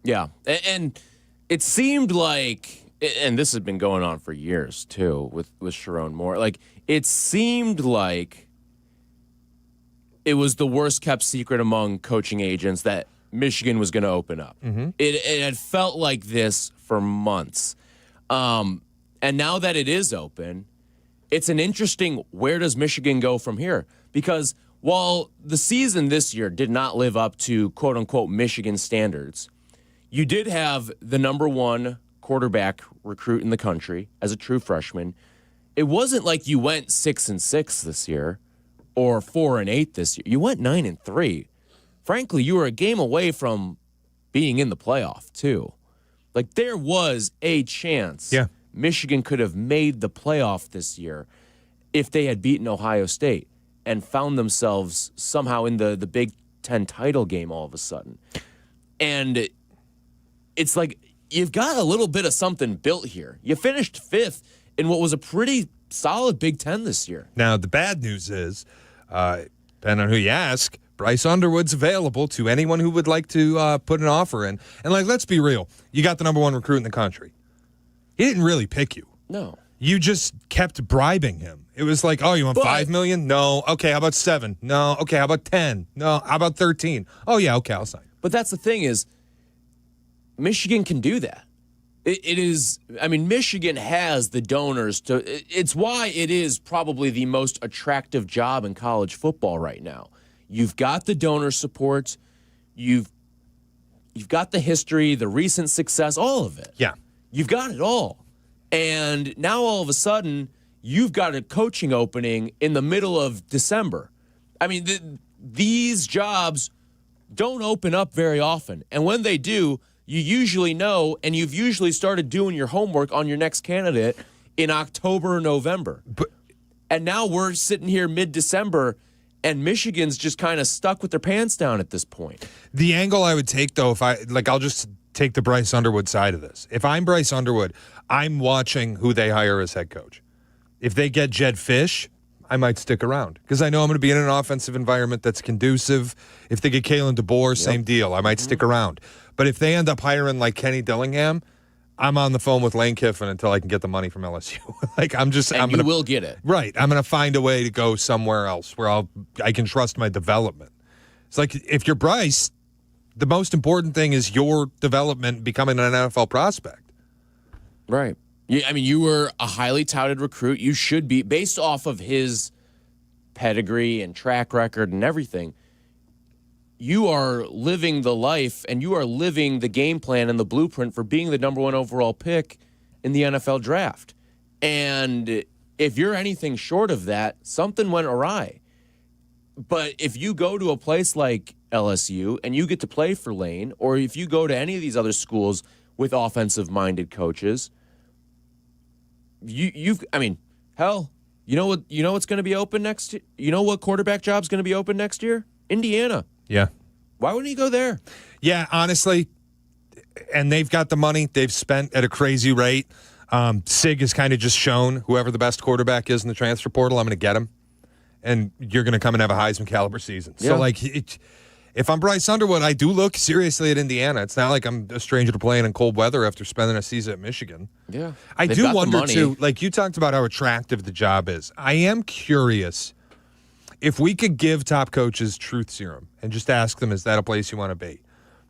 Yeah, and it seemed like, and this has been going on for years, too, with Sharon Moore. Like, it seemed like it was the worst-kept secret among coaching agents that Michigan was going to open up. Mm-hmm. It had felt like this for months. And now that it is open, it's an interesting, where does Michigan go from here? Because while the season this year did not live up to quote-unquote Michigan standards, you did have the number one quarterback recruit in the country as a true freshman. It wasn't like you went 6-6 this year or 4-8 this year. You went 9-3. Frankly, you were a game away from being in the playoff, too. Like, there was a chance Michigan could have made the playoff this year if they had beaten Ohio State and found themselves somehow in the Big Ten title game all of a sudden. And it's like you've got a little bit of something built here. You finished 5th in what was a pretty solid Big Ten this year. Now, the bad news is, depending on who you ask, Bryce Underwood's available to anyone who would like to put an offer in. And, like, let's be real. You got the number one recruit in the country. He didn't really pick you. No. You just kept bribing him. It was like, oh, you want $5 million? No. Okay, how about 7? No. Okay, how about 10? No. How about 13? Oh, yeah, okay, I'll sign. But that's the thing is, Michigan can do that. It is, I mean, Michigan has the donors to, it's why it is probably the most attractive job in college football right now. You've got the donor support, you've got the history, the recent success, all of it. Yeah. You've got it all. And now all of a sudden, you've got a coaching opening in the middle of December. I mean, these jobs don't open up very often. And when they do, you usually know, and you've usually started doing your homework on your next candidate in October or November. And now we're sitting here mid-December, and Michigan's just kind of stuck with their pants down at this point. The angle I would take, though, I'll just take the Bryce Underwood side of this. If I'm Bryce Underwood, I'm watching who they hire as head coach. If they get Jed Fish, I might stick around because I know I'm going to be in an offensive environment that's conducive. If they get Kalen DeBoer, same deal. I might stick around. But if they end up hiring like Kenny Dillingham, I'm on the phone with Lane Kiffin until I can get the money from LSU. You will get it. Right. I'm going to find a way to go somewhere else where I can trust my development. It's like if you're Bryce, the most important thing is your development becoming an NFL prospect. Right. You were a highly touted recruit. You should be, based off of his pedigree and track record and everything, you are living the life and you are living the game plan and the blueprint for being the number 1 overall pick in the NFL draft. And if you're anything short of that, something went awry. But if you go to a place like LSU and you get to play for Lane, or if you go to any of these other schools with offensive-minded coaches, hell, you know what's going to be open next year? You know what quarterback job's going to be open next year? Indiana. Yeah. Why wouldn't he go there? Yeah, honestly, and they've got the money. They've spent at a crazy rate. Sig has kind of just shown whoever the best quarterback is in the transfer portal, I'm going to get him. And you're going to come and have a Heisman caliber season. Yeah. So, if I'm Bryce Underwood, I do look seriously at Indiana. It's not like I'm a stranger to playing in cold weather after spending a season at Michigan. Yeah. I do wonder, too, you talked about how attractive the job is. I am curious if we could give top coaches truth serum and just ask them, is that a place you want to be?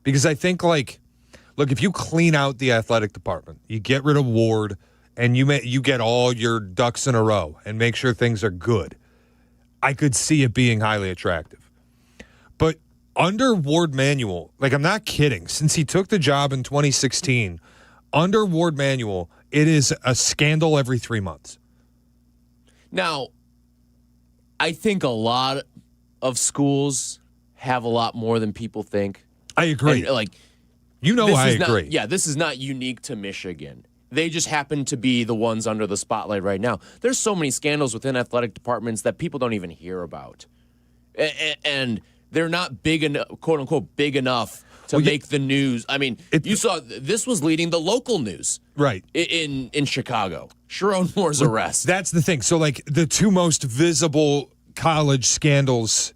Because I think, look, if you clean out the athletic department, you get rid of Ward, and you get all your ducks in a row and make sure things are good, I could see it being highly attractive. But under Ward Manuel, I'm not kidding, since he took the job in 2016, under Ward Manuel, it is a scandal every 3 months. Now, I think a lot of schools have a lot more than people think. I agree. And, I agree. This is not unique to Michigan. They just happen to be the ones under the spotlight right now. There's so many scandals within athletic departments that people don't even hear about. And they're not big enough, quote unquote, big enough to make the news. You saw this was leading the local news. Right. In Chicago. Sharon Moore's arrest. That's the thing. So, the two most visible college scandals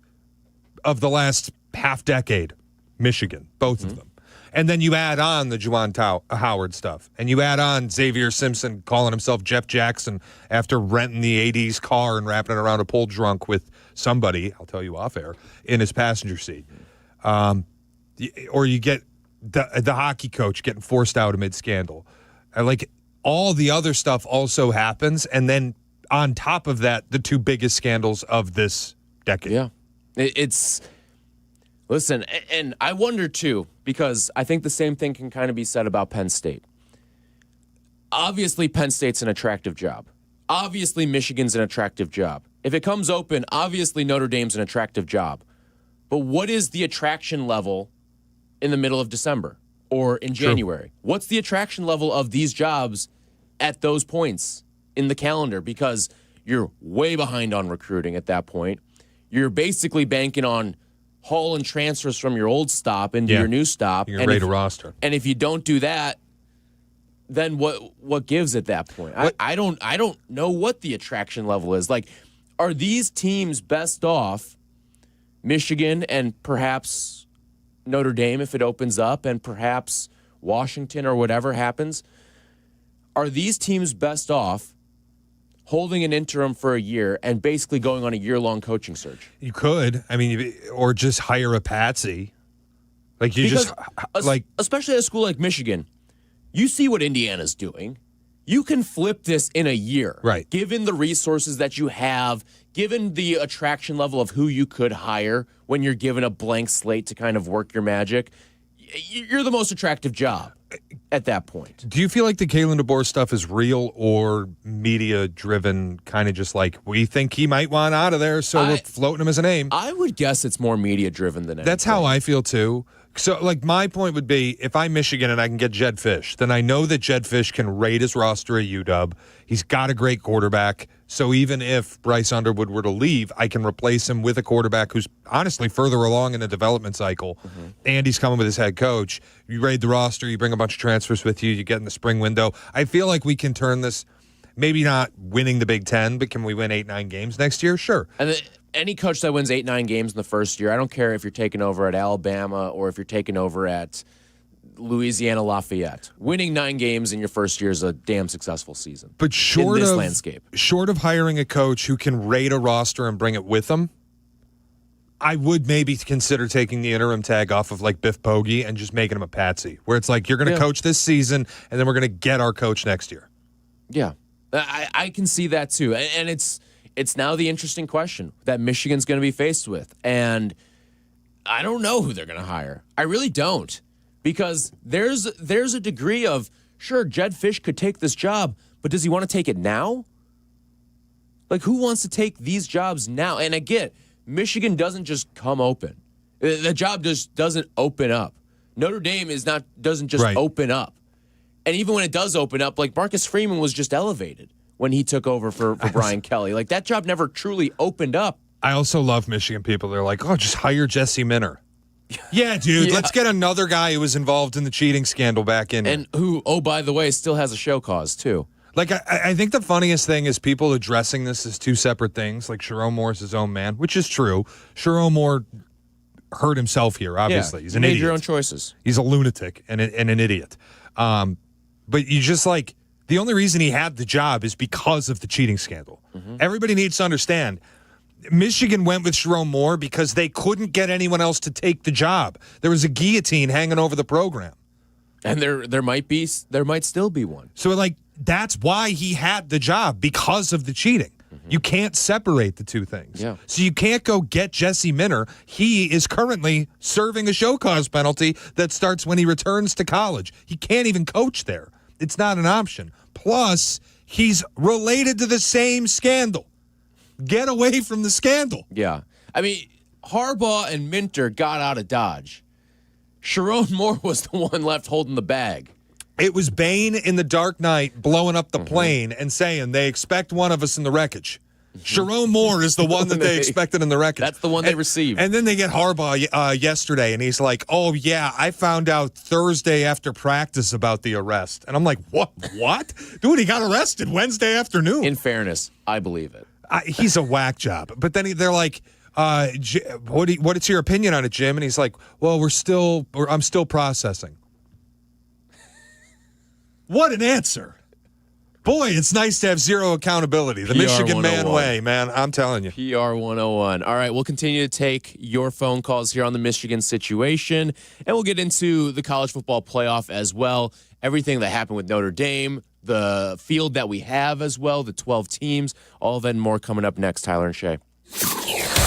of the last half decade, Michigan, both of them. And then you add on the Juwan Howard stuff. And you add on Xavier Simpson calling himself Jeff Jackson after renting the AD's car and wrapping it around a pole drunk with somebody, I'll tell you off air, in his passenger seat. Or you get the hockey coach getting forced out amid scandal. All the other stuff also happens. And then on top of that, the two biggest scandals of this decade. Yeah. Listen, and I wonder, too, because I think the same thing can kind of be said about Penn State. Obviously, Penn State's an attractive job. Obviously, Michigan's an attractive job. If it comes open, obviously Notre Dame's an attractive job. But what is the attraction level in the middle of December or in January? True. What's the attraction level of these jobs at those points in the calendar? Because you're way behind on recruiting at that point. You're basically banking on hauling transfers from your old stop into your new stop. You're ready to roster. And if you don't do that, then what gives at that point? I don't know what the attraction level is. Are these teams best off, Michigan and perhaps Notre Dame if it opens up, and perhaps Washington or whatever happens? Are these teams best off holding an interim for a year and basically going on a year-long coaching search? You could. Or just hire a patsy. Especially at a school like Michigan, you see what Indiana's doing. You can flip this in a year. Right. Given the resources that you have, given the attraction level of who you could hire when you're given a blank slate to kind of work your magic, you're the most attractive job at that point. Do you feel like the Kalen DeBoer stuff is real or media-driven, kind of just we think he might want out of there, so we're floating him as a name? I would guess it's more media-driven than anything. That's how I feel, too. So, like, my point would be, if I'm Michigan and I can get Jedd Fisch, then I know that Jedd Fisch can raid his roster at UW. He's got a great quarterback. So even if Bryce Underwood were to leave, I can replace him with a quarterback who's honestly further along in the development cycle. And he's coming with his head coach. You raid the roster, you bring a bunch of transfers with you, you get in the spring window. I feel like we can turn this, maybe not winning the Big Ten, but can we win 8-9 games next year? Sure. And any coach that wins 8-9 games in the first year, I don't care if you're taking over at Alabama or if you're taking over at Louisiana Lafayette. Winning 9 games in your first year is a damn successful season. But short in this of landscape, short of hiring a coach who can raid a roster and bring it with them, I would maybe consider taking the interim tag off of like Biff Poggi and just making him a patsy, where it's like, you're going to coach this season and then we're going to get our coach next year. Yeah, I can see that too, and it's now the interesting question that Michigan's going to be faced with, and I don't know who they're going to hire. I really don't. Because there's a degree of, sure, Jedd Fisch could take this job, but does he want to take it now? Like, who wants to take these jobs now? And again, Michigan doesn't just come open. The job just doesn't open up. Notre Dame doesn't just open up. And even when it does open up, like Marcus Freeman was just elevated when he took over for Brian Kelly. Like, that job never truly opened up. I also love Michigan people. They're like, oh, just hire Jesse Minter. Yeah, dude, let's get another guy who was involved in the cheating scandal back in. And who, oh, by the way, still has a show cause, too. Like, I think the funniest thing is people addressing this as two separate things. Like, Sharon Moore's his own man, which is true. Sharon Moore hurt himself here, obviously. He's an idiot. Made your own choices. He's a lunatic and an idiot. But you just, like, the only reason he had the job is because of the cheating scandal. Everybody needs to understand, Michigan went with Sharon Moore because they couldn't get anyone else to take the job. There was a guillotine hanging over the program. And there might still be one. So, like, that's why he had the job, because of the cheating. You can't separate the two things. Yeah. So you can't go get Jesse Minter. He is currently serving a show cause penalty that starts when he returns to college. He can't even coach there. It's not an option. Plus, he's related to the same scandal. Get away from the scandal. Yeah. I mean, Harbaugh and Minter got out of Dodge. Sharon Moore was the one left holding the bag. It was Bane in The Dark Knight blowing up the plane and saying, they expect one of us in the wreckage. Sharon Moore is the one that they expected in the wreckage. That's the one they received. And then they get Harbaugh yesterday, and he's like, oh, yeah, I found out Thursday after practice about the arrest. And I'm like, what? Dude, he got arrested Wednesday afternoon. In fairness, I believe it. He's a whack job. But then they're like, what is your opinion on it, Jim? And he's like, well, I'm still processing. What an answer. Boy, it's nice to have zero accountability. The PR Michigan 101. man way, man. I'm telling you. PR 101. All right, we'll continue to take your phone calls here on the Michigan situation, and we'll get into the college football playoff as well. Everything that happened with Notre Dame, the field that we have as well, the 12 teams, all of that and more coming up next. Tyler and Shea.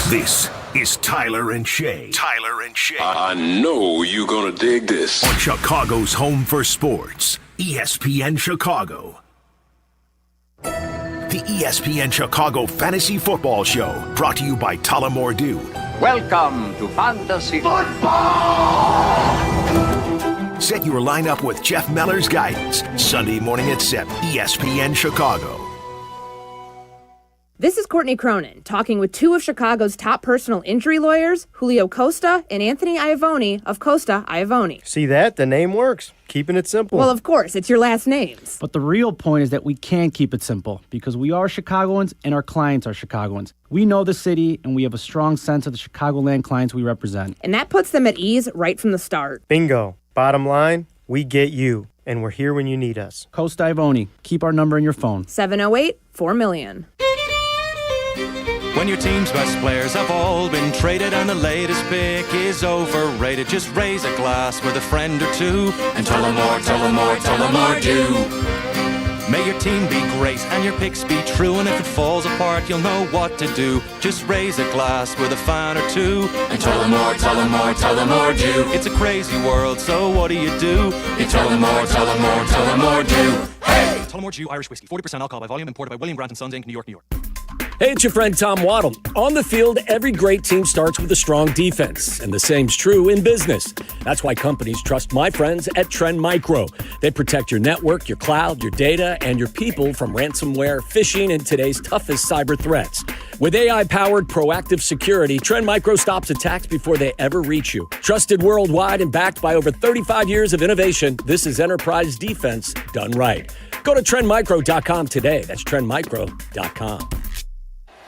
This is Tyler and Shea. Tyler and Shea. I know you're going to dig this. On Chicago's home for sports, ESPN Chicago. The ESPN Chicago Fantasy Football Show, brought to you by Tullamore Dew. Welcome to Fantasy Football! Set your lineup with Jeff Meller's guidance, Sunday morning at 7, ESPN Chicago. This is Courtney Cronin, talking with two of Chicago's top personal injury lawyers, Julio Costa and Anthony Iavone of Costa Iavone. See that? The name works. Keeping it simple. Well, of course, it's your last names. But the real point is that we can keep it simple because we are Chicagoans and our clients are Chicagoans. We know the city and we have a strong sense of the Chicagoland clients we represent. And that puts them at ease right from the start. Bingo. Bottom line, we get you, and we're here when you need us. Costa Iavone. Keep our number in your phone. 708-4million. When your team's best players have all been traded and the latest pick is overrated, just raise a glass with a friend or two and tell them more do. May your team be great and your picks be true, and if it falls apart, you'll know what to do. Just raise a glass with a fan or two and tell them more do. It's a crazy world, so what do? You tell them more do. Hey! Tullamore Dew Irish Whiskey, 40% alcohol by volume, imported by William Grant & Sons, Inc., New York, New York. Hey, it's your friend Tom Waddle. On the field, every great team starts with a strong defense, and the same's true in business. That's why companies trust my friends at Trend Micro. They protect your network, your cloud, your data, and your people from ransomware, phishing, and today's toughest cyber threats. With AI-powered proactive security, Trend Micro stops attacks before they ever reach you. Trusted worldwide and backed by over 35 years of innovation, this is enterprise defense done right. Go to trendmicro.com today. That's trendmicro.com.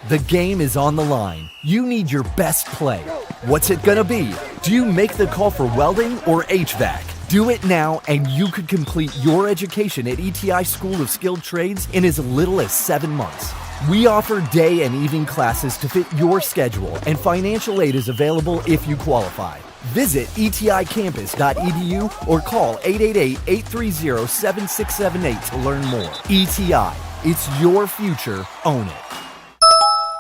The game is on the line. You need your best play. What's it gonna be? Do you make the call for welding or HVAC? Do it now and you could complete your education at ETI School of Skilled Trades in as little as 7 months. We offer day and evening classes to fit your schedule, and financial aid is available if you qualify. Visit eticampus.edu or call 888-830-7678 to learn more. ETI, it's your future. Own it.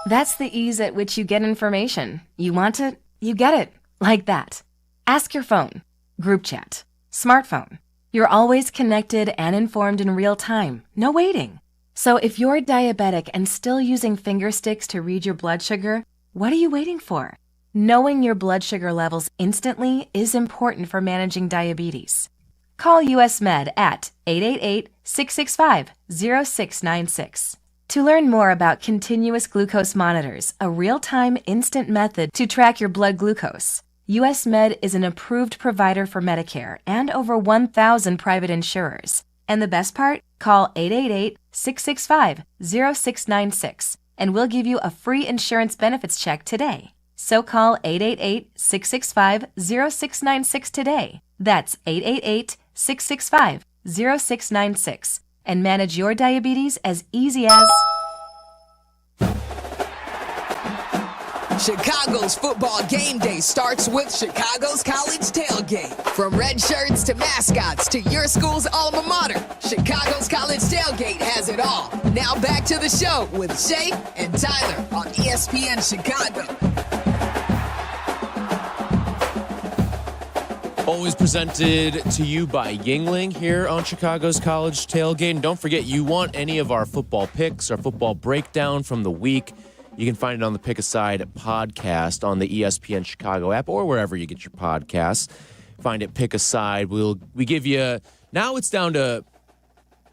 That's the ease at which you get information. You want it, you get it. Like that. Ask your phone. Group chat. Smartphone. You're always connected and informed in real time. No waiting. So if you're diabetic and still using finger sticks to read your blood sugar, what are you waiting for? Knowing your blood sugar levels instantly is important for managing diabetes. Call US Med at 888-665-0696. To learn more about continuous glucose monitors, a real-time instant method to track your blood glucose, US Med is an approved provider for Medicare and over 1,000 private insurers. And the best part? Call 888-665-0696 and we'll give you a free insurance benefits check today. So call 888-665-0696 today. That's 888-665-0696 and manage your diabetes as easy as... Chicago's football game day starts with Chicago's College Tailgate. From red shirts to mascots to your school's alma mater, Chicago's College Tailgate has it all. Now back to the show with Shea and Tyler on ESPN Chicago. Always presented to you by Yingling here on Chicago's College Tailgate. And don't forget, you want any of our football picks, our football breakdown from the week, you can find it on the Pick a Side podcast on the ESPN Chicago app or wherever you get your podcasts. Find it, Pick a Side. We give you, now it's down to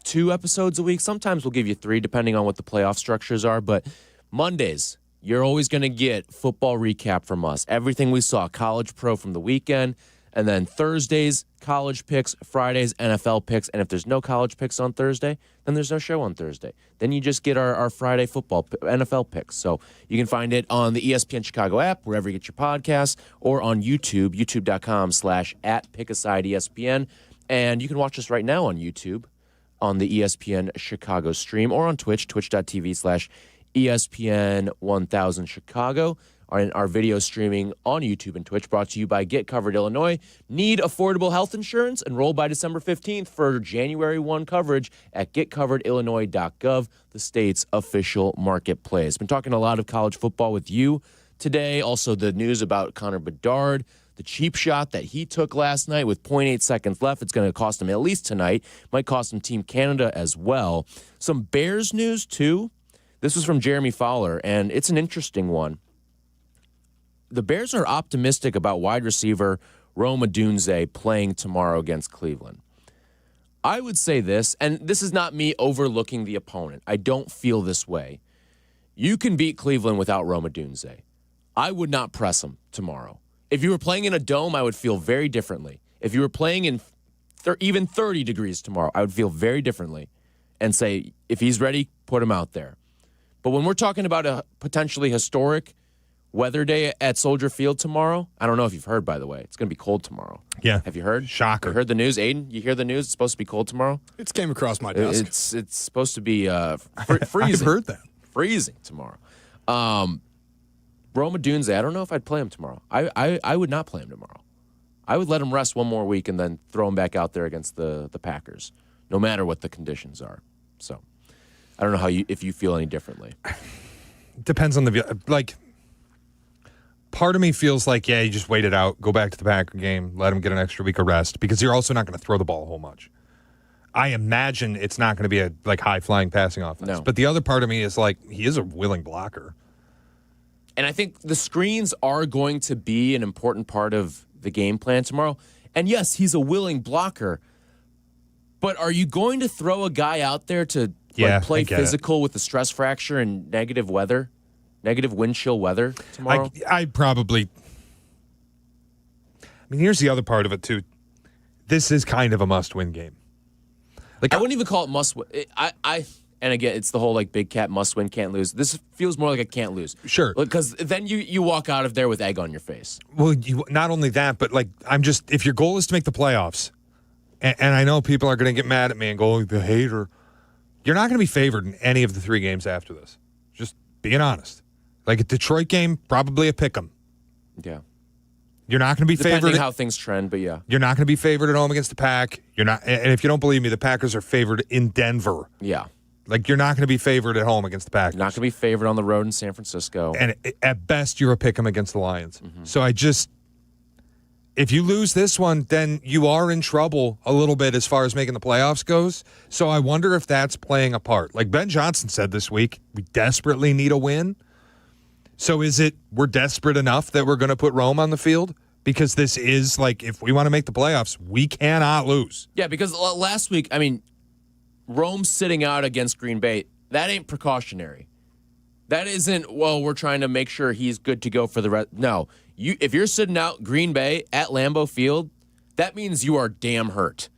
2 episodes a week. Sometimes we'll give you 3 depending on what the playoff structures are. But Mondays, you're always going to get football recap from us. Everything we saw, college pro from the weekend. And then Thursdays, college picks, Fridays, NFL picks. And if there's no college picks on Thursday, then there's no show on Thursday. Then you just get our Friday football NFL picks. So you can find it on the ESPN Chicago app, wherever you get your podcasts, or on YouTube, youtube.com/@PickAsideESPN. And you can watch us right now on YouTube, on the ESPN Chicago stream, or on Twitch, twitch.tv/ESPN1000 Chicago. Our video streaming on YouTube and Twitch, brought to you by Get Covered Illinois. Need affordable health insurance? Enroll by December 15th for January 1 coverage at getcoveredillinois.gov, the state's official marketplace. Been talking a lot of college football with you today. Also, the news about Connor Bedard, the cheap shot that he took last night with 0.8 seconds left. It's going to cost him at least tonight. Might cost him Team Canada as well. Some Bears news, too. This was from Jeremy Fowler, and it's an interesting one. The Bears are optimistic about wide receiver Rome Odunze playing tomorrow against Cleveland. I would say this, and this is not me overlooking the opponent. I don't feel this way. You can beat Cleveland without Rome Odunze. I would not press him tomorrow. If you were playing in a dome, I would feel very differently. If you were playing in even 30 degrees tomorrow, I would feel very differently and say, if he's ready, put him out there. But when we're talking about a potentially historic weather day at Soldier Field tomorrow. I don't know if you've heard, by the way. It's going to be cold tomorrow. Yeah. Have you heard? Shocker. You heard the news? Aiden, you hear the news? It's supposed to be cold tomorrow? It came across my desk. It's supposed to be freezing. I've heard that. Freezing tomorrow. Rome Odunze, I don't know if I'd play him tomorrow. I would not play him tomorrow. I would let him rest one more week and then throw him back out there against the Packers, no matter what the conditions are. So I don't know if you feel any differently. Depends on part of me feels like, you just wait it out, go back to the Packer game, let him get an extra week of rest, because you're also not going to throw the ball a whole much. I imagine it's not going to be a high-flying passing offense. No. But the other part of me is he is a willing blocker. And I think the screens are going to be an important part of the game plan tomorrow. And yes, he's a willing blocker. But are you going to throw a guy out there to play physical with the stress fracture and negative wind chill weather tomorrow? I probably. I mean, here's the other part of it too. This is kind of a must-win game. I wouldn't even call it must-win. And again, it's the whole big cat must-win, can't lose. This feels more like a can't lose. Sure, because then you walk out of there with egg on your face. Well, not only that, but if your goal is to make the playoffs, and I know people are going to get mad at me and go, the hater. You're not going to be favored in any of the 3 games after this. Just being honest. A Detroit game, probably a pick 'em. Yeah. You're not going to be favored. Depending how things trend, but yeah. You're not going to be favored at home against the Pack. You're not. And if you don't believe me, the Packers are favored in Denver. Yeah. You're not going to be favored at home against the Packers. You're not going to be favored on the road in San Francisco. And at best, you're a pick 'em against the Lions. Mm-hmm. So if you lose this one, then you are in trouble a little bit as far as making the playoffs goes. So I wonder if that's playing a part. Ben Johnson said this week, we desperately need a win. So is it we're desperate enough that we're going to put Rome on the field? Because this is if we want to make the playoffs, we cannot lose. Yeah, because last week, Rome sitting out against Green Bay, that ain't precautionary. That isn't, we're trying to make sure he's good to go for the rest. No. If you're sitting out Green Bay at Lambeau Field, that means you are damn hurt.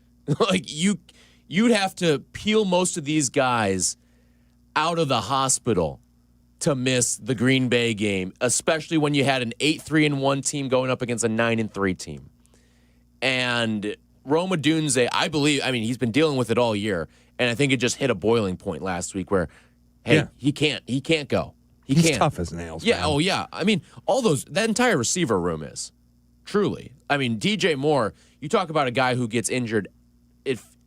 You'd have to peel most of these guys out of the hospital to miss the Green Bay game, especially when you had an 8-3-1 team going up against a 9-3 team. And Rome Odunze, I believe, he's been dealing with it all year, and I think it just hit a boiling point last week where, he can't go. He's tough as nails. Yeah, man. oh yeah. That entire receiver room is. Truly. DJ Moore, you talk about a guy who gets injured,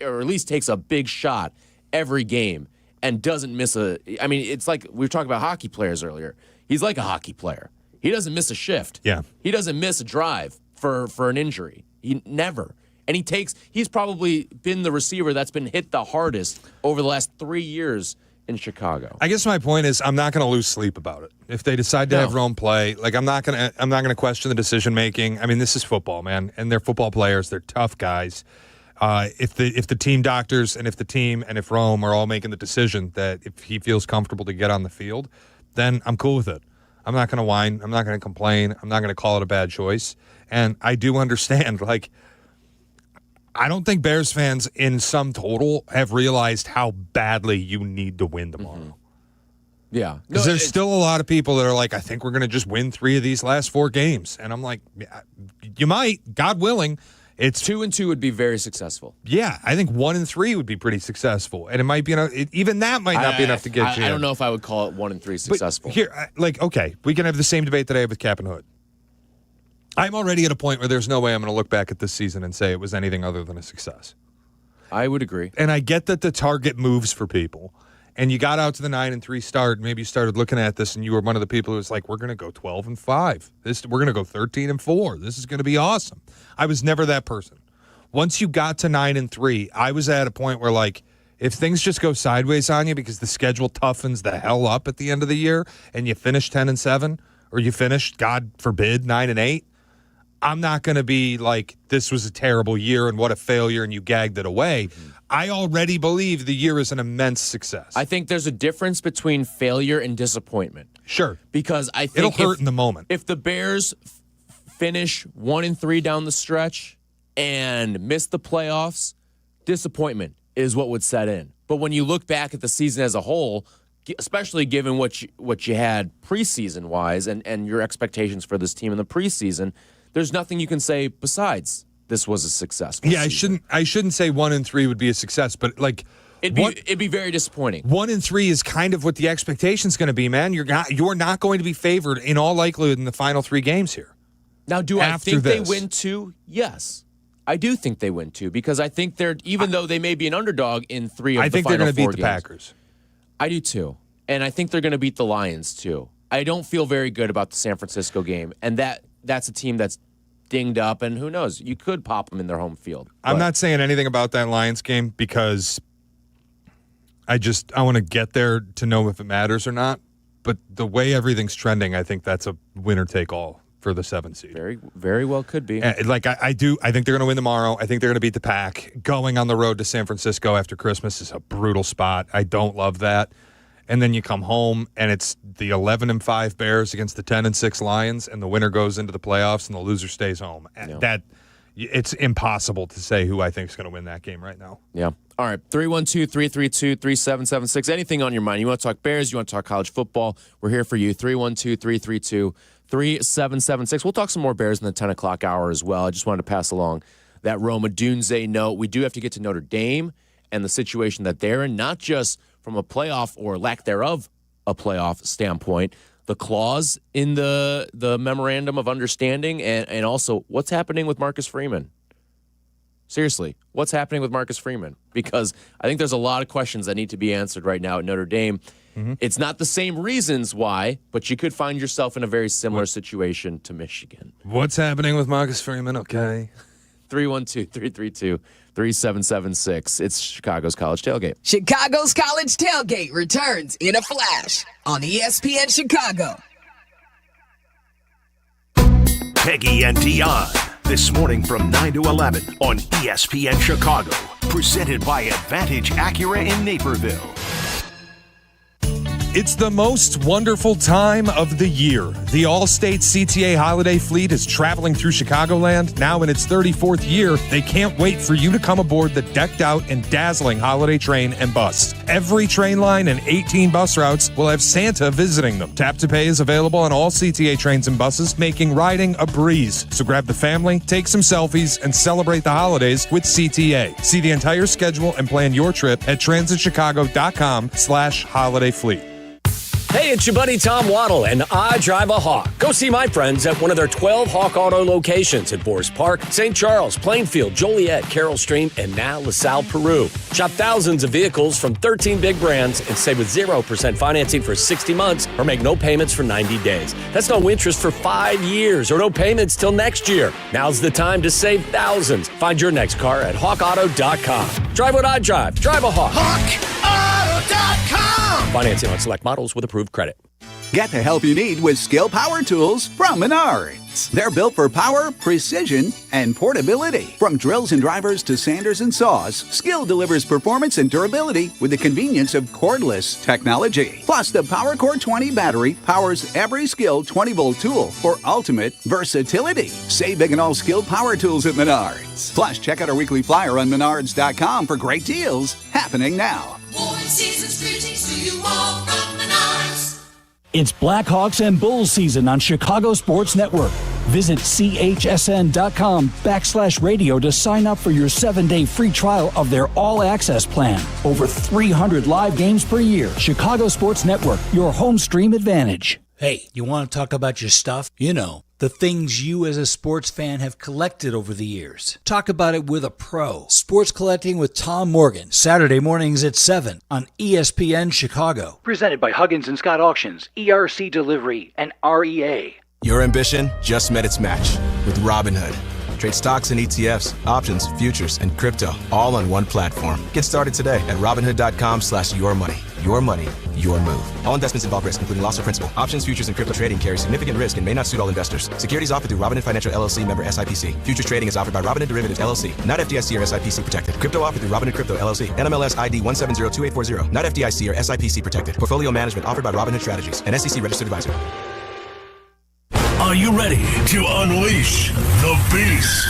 or at least takes a big shot every game and doesn't miss it's like we were talking about hockey players earlier. He's like a hockey player. He doesn't miss a shift. Yeah. He doesn't miss a drive for an injury. He never. And he's probably been the receiver that's been hit the hardest over the last 3 years in Chicago. I guess my point is I'm not going to lose sleep about it. If they decide to have Rome play, I'm not going to question the decision making. This is football, man, and they're football players. They're tough guys. If the team doctors and if Rome are all making the decision that if he feels comfortable to get on the field, then I'm cool with it. I'm not going to whine. I'm not going to complain. I'm not going to call it a bad choice. And I do understand, I don't think Bears fans in sum total have realized how badly you need to win tomorrow. Mm-hmm. Yeah. Because there's still a lot of people that are I think we're going to just win 3 of these last 4 games. And I'm you might, God willing. It's 2-2 would be very successful. Yeah, I think 1-3 would be pretty successful. And it might be enough, even that might not be enough to get you. I don't know if I would call it 1-3 successful. But here, okay, we can have the same debate that I have with Cap and Hood. I'm already at a point where there's no way I'm going to look back at this season and say it was anything other than a success. I would agree. And I get that the target moves for people. And you got out to the 9-3 start. Maybe you started looking at this and you were one of the people who was we're going to go 12-5. We're going to go 13-4. This is going to be awesome. I was never that person. Once you got to 9-3, I was at a point where if things just go sideways on you because the schedule toughens the hell up at the end of the year and you finish 10-7 or you finish, God forbid, 9-8, I'm not going to be this was a terrible year and what a failure and you gagged it away. Mm-hmm. I already believe the year is an immense success. I think there's a difference between failure and disappointment. Sure. Because I think it'll hurt in the moment. If the Bears finish 1-3 down the stretch and miss the playoffs, disappointment is what would set in. But when you look back at the season as a whole, especially given what you had preseason-wise and your expectations for this team in the preseason, there's nothing you can say besides this was a successful season. I shouldn't say 1-3 would be a success, but it'd be very disappointing. 1-3 is kind of what the expectation's going to be, man. You're not going to be favored in all likelihood in the final 3 games here. Now, do I think they win 2? Yes. I do think they win 2 because I think even though they may be an underdog in 3 of the final 4 games. I think they're going to beat the Packers. I do too. And I think they're going to beat the Lions too. I don't feel very good about the San Francisco game, and that's a team that's dinged up, and who knows? You could pop them in their home field. I'm not saying anything about that Lions game because I want to get there to know if it matters or not. But the way everything's trending, I think that's a winner-take-all for the 7th seed. Very, very well could be. I think they're going to win tomorrow. I think they're going to beat the Pack. Going on the road to San Francisco after Christmas is a brutal spot. I don't love that. And then you come home, and it's the 11-5 Bears against the 10-6 Lions, and the winner goes into the playoffs, and the loser stays home. Yeah. It's impossible to say who I think is going to win that game right now. Yeah. All right, 312-332-3776. Anything on your mind? You want to talk Bears? You want to talk college football? We're here for you. 312-332-3776. We'll talk some more Bears in the 10 o'clock hour as well. I just wanted to pass along that Roma Dunze note. We do have to get to Notre Dame and the situation that they're in, not just from a playoff or lack thereof a playoff standpoint, the clause in the memorandum of understanding, and also what's happening with Marcus Freeman. Seriously, what's happening with Marcus Freeman? Because I think there's a lot of questions that need to be answered right now at Notre Dame. Mm-hmm. It's not the same reasons why, but you could find yourself in a very similar situation to Michigan. What's happening with Marcus Freeman? Okay. 312-332-3776. It's Chicago's College Tailgate. Chicago's College Tailgate returns in a flash on ESPN Chicago. Peggy and Dionne. This morning from 9 to 11 on ESPN Chicago. Presented by Advantage Acura in Naperville. It's the most wonderful time of the year. The All-State CTA Holiday Fleet is traveling through Chicagoland. Now in its 34th year, they can't wait for you to come aboard the decked-out and dazzling holiday train and bus. Every train line and 18 bus routes will have Santa visiting them. Tap to Pay is available on all CTA trains and buses, making riding a breeze. So grab the family, take some selfies, and celebrate the holidays with CTA. See the entire schedule and plan your trip at transitchicago.com/holidayfleet. Hey, it's your buddy Tom Waddle, and I drive a Hawk. Go see my friends at one of their 12 Hawk Auto locations at Forest Park, St. Charles, Plainfield, Joliet, Carroll Stream, and now LaSalle, Peru. Shop thousands of vehicles from 13 big brands and save with 0% financing for 60 months or make no payments for 90 days. That's no interest for 5 years or no payments till next year. Now's the time to save thousands. Find your next car at hawkauto.com. Drive what I drive. Drive a Hawk. HawkAuto.com. Financing on select models with approved credit. Get the help you need with Skill Power Tools from Menards. They're built for power, precision, and portability. From drills and drivers to sanders and saws, Skill delivers performance and durability with the convenience of cordless technology. Plus, the PowerCore 20 battery powers every Skill 20-volt tool for ultimate versatility. Save big on all Skill Power Tools at Menards. Plus, check out our weekly flyer on Menards.com for great deals happening now. Warm season's greetings to you all from Menards. It's Blackhawks and Bulls season on Chicago Sports Network. Visit chsn.com/radio to sign up for your 7-day free trial of their all-access plan. Over 300 live games per year. Chicago Sports Network, your home stream advantage. Hey, you want to talk about your stuff? You know, the things you as a sports fan have collected over the years. Talk about it with a pro. Sports Collecting with Tom Morgan. Saturday mornings at 7 on ESPN Chicago. Presented by Huggins and Scott Auctions, ERC Delivery, and REA. Your ambition just met its match with Robinhood. Trade stocks and ETFs, options, futures, and crypto all on one platform. Get started today at Robinhood.com/yourmoney. Your money, your move. All investments involve risk, including loss of principal. Options, futures, and crypto trading carry significant risk and may not suit all investors. Securities offered through Robinhood Financial LLC, member SIPC. Futures trading is offered by Robinhood Derivatives LLC, not FDIC or SIPC protected. Crypto offered through Robinhood Crypto LLC, NMLS ID 1702840, not FDIC or SIPC protected. Portfolio management offered by Robinhood Strategies, an SEC registered advisor. Are you ready to unleash the beast?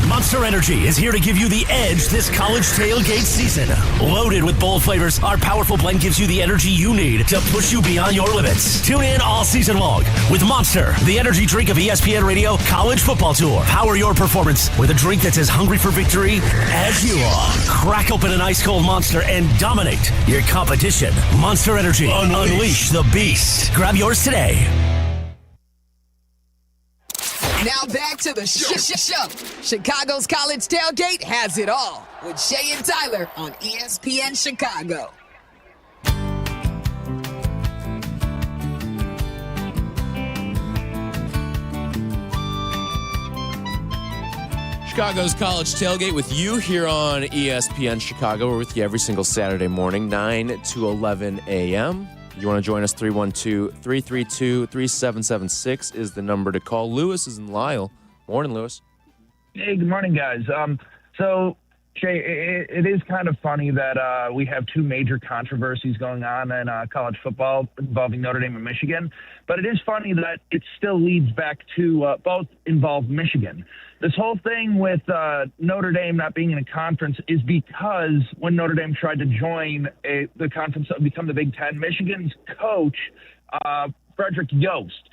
Monster Energy is here to give you the edge this college tailgate season. Loaded with bold flavors, our powerful blend gives you the energy you need to push you beyond your limits. Tune in all season long with Monster, the energy drink of ESPN Radio College Football Tour. Power your performance with a drink that's as hungry for victory as you are. Crack open an ice-cold Monster and dominate your competition. Monster Energy. Unleash the beast. Grab yours today. Now back to the show. Chicago's College Tailgate has it all with Shea and Tyler on ESPN Chicago. Chicago's College Tailgate with you here on ESPN Chicago. We're with you every single Saturday morning, 9 to 11 a.m. You want to join us, 312-332-3776 is the number to call. Lewis is in Lyle. Morning, Lewis. Hey, good morning, guys. So, Shea, it is kind of funny that we have two major controversies going on in college football involving Notre Dame and Michigan, but it is funny that it still leads back to both involve Michigan. This whole thing with Notre Dame not being in a conference is because when Notre Dame tried to join the conference that would become the Big Ten, Michigan's coach, Frederick Yost,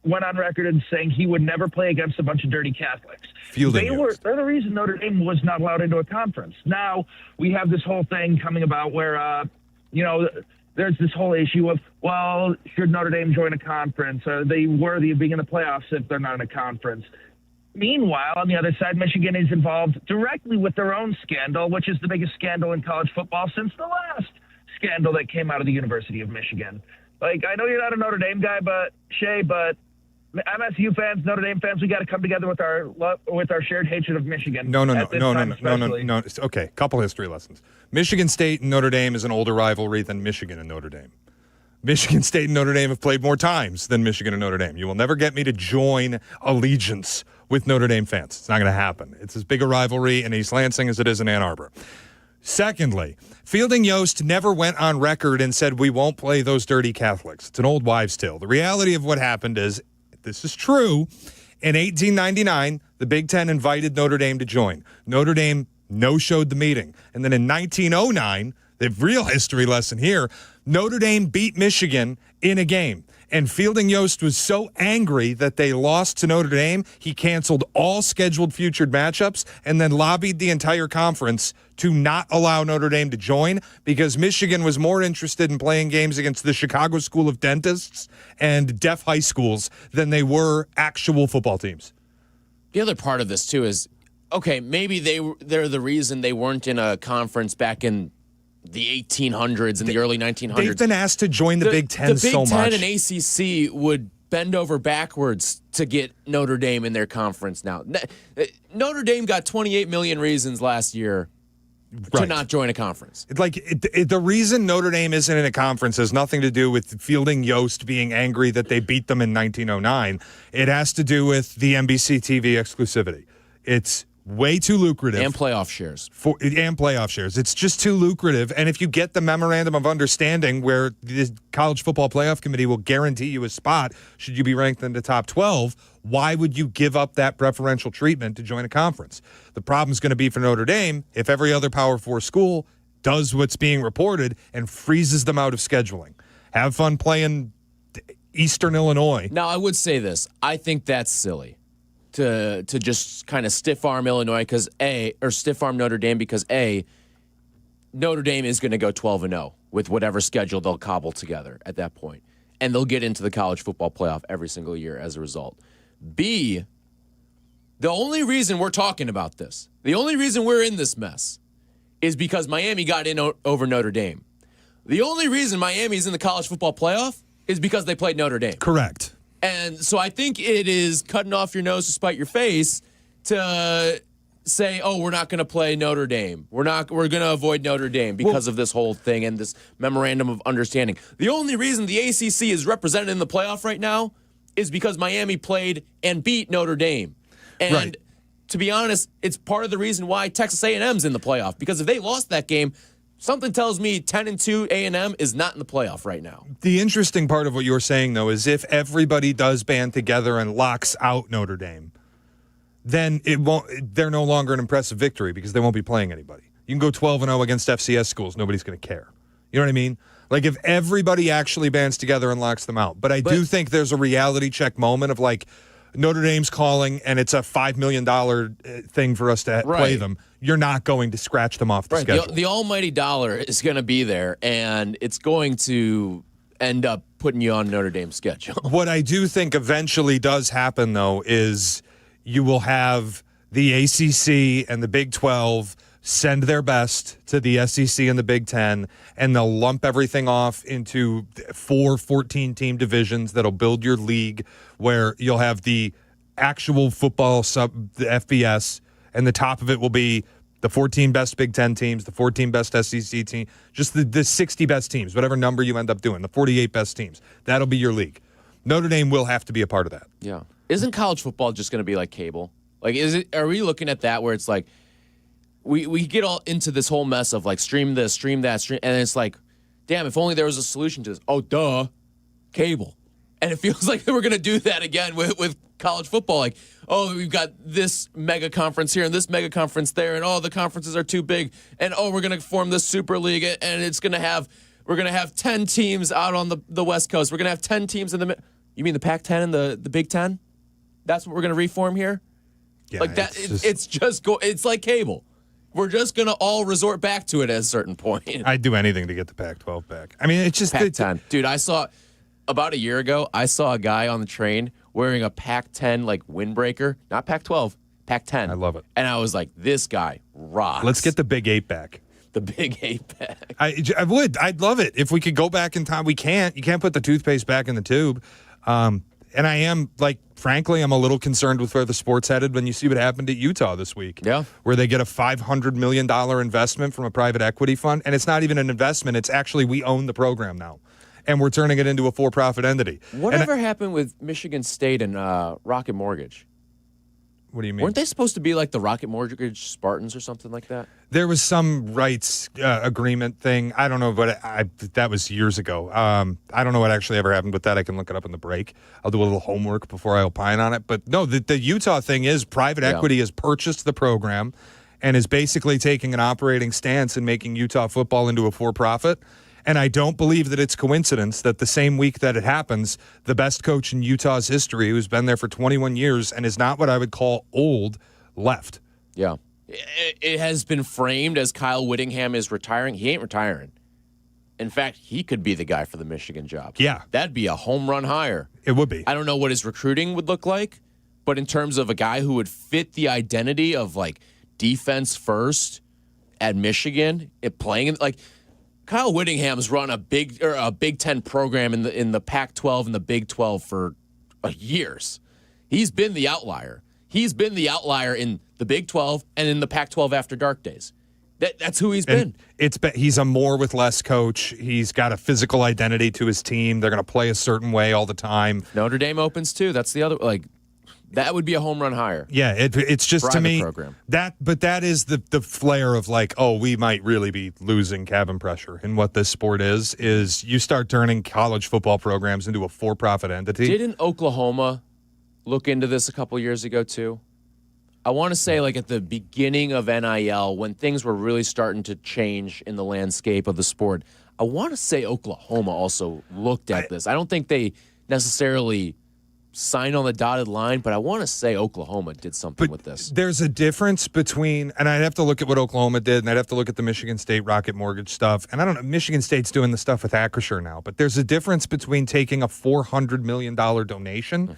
went on record as saying he would never play against a bunch of dirty Catholics. They're the reason Notre Dame was not allowed into a conference. Now we have this whole thing coming about where, there's this whole issue of, well, should Notre Dame join a conference? Are they worthy of being in the playoffs if they're not in a conference? Meanwhile, on the other side, Michigan is involved directly with their own scandal, which is the biggest scandal in college football since the last scandal that came out of the University of Michigan. Like, I know you're not a Notre Dame guy, Shea, but MSU fans, Notre Dame fans, we got to come together with our shared hatred of Michigan. No. Okay, couple history lessons. Michigan State and Notre Dame is an older rivalry than Michigan and Notre Dame. Michigan State and Notre Dame have played more times than Michigan and Notre Dame. You will never get me to join allegiance with Notre Dame fans. It's not going to happen. It's as big a rivalry in East Lansing as it is in Ann Arbor. Secondly, Fielding Yost never went on record and said we won't play those dirty Catholics. It's an old wives' tale. The reality of what happened is, this is true, in 1899, the Big Ten invited Notre Dame to join. Notre Dame no-showed the meeting. And then in 1909, the real history lesson here, Notre Dame beat Michigan in a game. And Fielding Yost was so angry that they lost to Notre Dame, he canceled all scheduled future matchups and then lobbied the entire conference to not allow Notre Dame to join because Michigan was more interested in playing games against the Chicago School of Dentists and deaf high schools than they were actual football teams. The other part of this, too, is, okay, maybe they're the reason they weren't in a conference back in the 1800s and the early 1900s. They've been asked to join the Big Ten so much. The Big Ten and ACC would bend over backwards to get Notre Dame in their conference now. Notre Dame got 28 million reasons last year to not join a conference. The reason Notre Dame isn't in a conference has nothing to do with Fielding Yost being angry that they beat them in 1909. It has to do with the NBC TV exclusivity. It's way too lucrative. And playoff shares. It's just too lucrative. And if you get the memorandum of understanding where the College Football Playoff Committee will guarantee you a spot should you be ranked in the top 12, why would you give up that preferential treatment to join a conference? The problem is going to be for Notre Dame if every other Power 4 school does what's being reported and freezes them out of scheduling. Have fun playing Eastern Illinois. Now, I would say this. I think that's silly. To just kind of stiff arm Illinois or stiff arm Notre Dame because Notre Dame is going to go 12-0 with whatever schedule they'll cobble together at that point, and they'll get into the college football playoff every single year as a result. B, the only reason we're talking about this, the only reason we're in this mess, is because Miami got in over Notre Dame. The only reason Miami's in the college football playoff is because they played Notre Dame. Correct. And so I think it is cutting off your nose to spite your face to say, oh, we're not going to play Notre Dame. We're going to avoid Notre Dame because of this whole thing and this memorandum of understanding. The only reason the ACC is represented in the playoff right now is because Miami played and beat Notre Dame. And to be honest, it's part of the reason why Texas A&M's in the playoff, because if they lost that game, something tells me 10-2 A&M is not in the playoff right now. The interesting part of what you're saying, though, is if everybody does band together and locks out Notre Dame, then they're no longer an impressive victory because they won't be playing anybody. You can go 12-0 against FCS schools. Nobody's going to care. You know what I mean? Like, if everybody actually bands together and locks them out. But I do think there's a reality check moment of, like, Notre Dame's calling and it's a $5 million thing for us to play them. You're not going to scratch them off the schedule. The almighty dollar is going to be there, and it's going to end up putting you on Notre Dame's schedule. What I do think eventually does happen, though, is you will have the ACC and the Big 12 send their best to the SEC and the Big 10, and they'll lump everything off into 4 14-team divisions that'll build your league where you'll have the actual football the FBS, and the top of it will be the 14 best Big Ten teams, the 14 best SEC team, just the 60 best teams, whatever number you end up doing, the 48 best teams. That'll be your league. Notre Dame will have to be a part of that. Yeah. Isn't college football just going to be like cable? Like, are we looking at that where it's like we get all into this whole mess of like stream this, stream that, stream, and it's like, damn, if only there was a solution to this. Oh, duh, cable. And it feels like we're going to do that again with college football. Like, oh, we've got this mega conference here and this mega conference there, and the conferences are too big, and we're going to form this super league, and it's going to have we're going to have 10 teams out on the West Coast. We're going to have 10 teams in the you mean the Pac-10 and the Big Ten? That's what we're going to reform here? Yeah, like that it's like cable. We're just going to all resort back to it at a certain point. I'd do anything to get the Pac-12 back. I mean, it's just Pac-10. Dude, I saw about a year ago, I saw a guy on the train wearing a Pac-10 like windbreaker, not Pac-12, Pac-10. I love it. And I was like, this guy rocks. Let's get the Big 8 back. The Big 8 back. I would. I'd love it if we could go back in time. We can't. You can't put the toothpaste back in the tube. And I am, like, frankly, I'm a little concerned with where the sport's headed when you see what happened at Utah this week. Yeah. Where they get a $500 million investment from a private equity fund. And it's not even an investment. It's actually we own the program now. And we're turning it into a for-profit entity. Whatever happened with Michigan State and Rocket Mortgage? What do you mean? Weren't they supposed to be like the Rocket Mortgage Spartans or something like that? There was some rights agreement thing. I don't know, but that was years ago. I don't know what actually ever happened with that. I can look it up in the break. I'll do a little homework before I opine on it. But no, the Utah thing is private equity has purchased the program and is basically taking an operating stance and making Utah football into a for-profit. And I don't believe that it's coincidence that the same week that it happens, the best coach in Utah's history, who's been there for 21 years and is not what I would call old, left. Yeah. It has been framed as Kyle Whittingham is retiring. He ain't retiring. In fact, he could be the guy for the Michigan job. Yeah. That'd be a home run hire. It would be. I don't know what his recruiting would look like, but in terms of a guy who would fit the identity of like defense first at Michigan, playing like Kyle Whittingham's run a Big Ten program in the Pac-12 and the Big 12 for years. He's been the outlier. He's been the outlier in the Big 12 and in the Pac-12 after dark days. That's who he's been. He's a more with less coach. He's got a physical identity to his team. They're going to play a certain way all the time. Notre Dame opens too. That's the other that would be a home run hire. Yeah, it's just Private to me program. that is the flair of like, oh, we might really be losing cabin pressure. And what this sport is you start turning college football programs into a for-profit entity. Didn't Oklahoma look into this a couple years ago too? I want to say like at the beginning of NIL when things were really starting to change in the landscape of the sport. I want to say Oklahoma also looked at this. I don't think they necessarily signed on the dotted line, but I want to say Oklahoma did something with this. There's a difference between, and I'd have to look at what Oklahoma did, and I'd have to look at the Michigan State Rocket Mortgage stuff. And I don't know, Michigan State's doing the stuff with Acrisure now, but there's a difference between taking a $400 million donation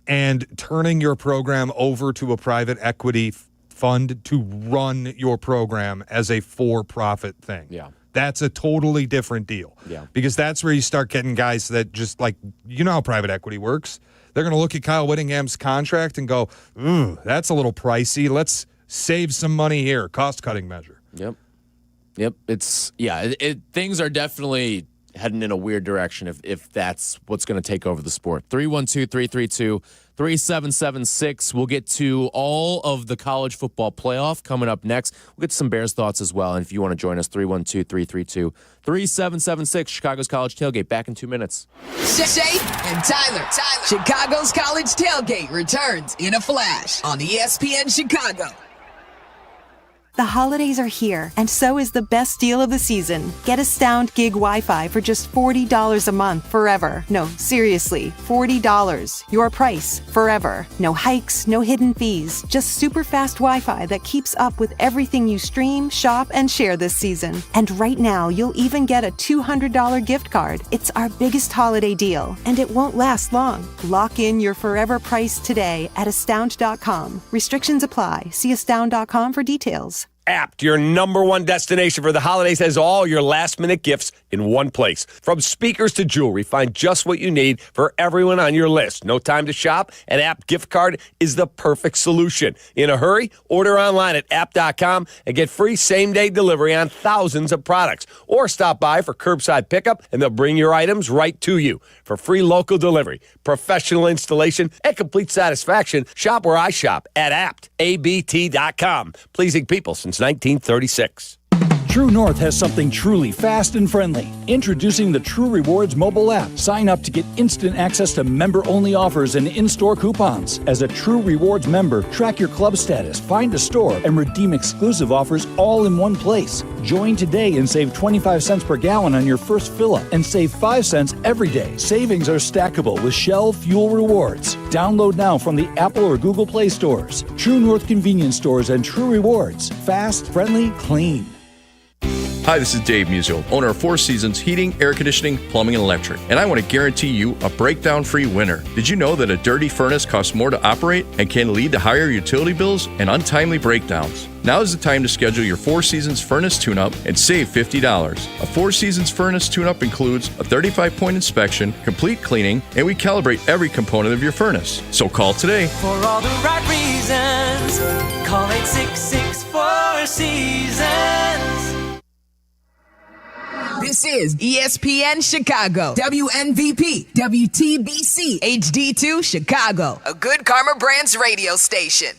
and turning your program over to a private equity fund to run your program as a for-profit thing. Yeah. That's a totally different deal. Yeah. Because that's where you start getting guys that just like, you know how private equity works. They're going to look at Kyle Whittingham's contract and go, ooh, that's a little pricey. Let's save some money here. Cost-cutting measure. Yep. Things are definitely heading in a weird direction if that's what's going to take over the sport. 312-332-3776. We'll get to all of the college football playoff coming up next. We'll get to some Bears thoughts as well. And if you want to join us, 312-332-3776. Chicago's College Tailgate. Back in 2 minutes. Shea and Tyler. Chicago's College Tailgate returns in a flash on ESPN Chicago. The holidays are here, and so is the best deal of the season. Get Astound Gig Wi-Fi for just $40 a month forever. No, seriously, $40. Your price forever. No hikes, no hidden fees. Just super fast Wi-Fi that keeps up with everything you stream, shop, and share this season. And right now, you'll even get a $200 gift card. It's our biggest holiday deal, and it won't last long. Lock in your forever price today at astound.com. Restrictions apply. See astound.com for details. Apt, your number one destination for the holidays, has all your last-minute gifts in one place. From speakers to jewelry, find just what you need for everyone on your list. No time to shop? An Apt gift card is the perfect solution. In a hurry? Order online at apt.com and get free same-day delivery on thousands of products. Or stop by for curbside pickup, and they'll bring your items right to you. For free local delivery, professional installation, and complete satisfaction, shop where I shop at apt.com. Pleasing people since 1936. True North has something truly fast and friendly. Introducing the True Rewards mobile app. Sign up to get instant access to member-only offers and in-store coupons. As a True Rewards member, track your club status, find a store, and redeem exclusive offers all in one place. Join today and save 25 cents per gallon on your first fill-up and save 5 cents every day. Savings are stackable with Shell Fuel Rewards. Download now from the Apple or Google Play stores. True North convenience stores and True Rewards. Fast, friendly, clean. Hi, this is Dave Musial, owner of Four Seasons Heating, Air Conditioning, Plumbing, and Electric, and I want to guarantee you a breakdown-free winter. Did you know that a dirty furnace costs more to operate and can lead to higher utility bills and untimely breakdowns? Now is the time to schedule your Four Seasons furnace tune-up and save $50. A Four Seasons furnace tune-up includes a 35-point inspection, complete cleaning, and we calibrate every component of your furnace. So call today. For all the right reasons, call 866-4 Seasons. This is ESPN Chicago, WNVP, WTBC, HD2 Chicago, a Good Karma Brands radio station.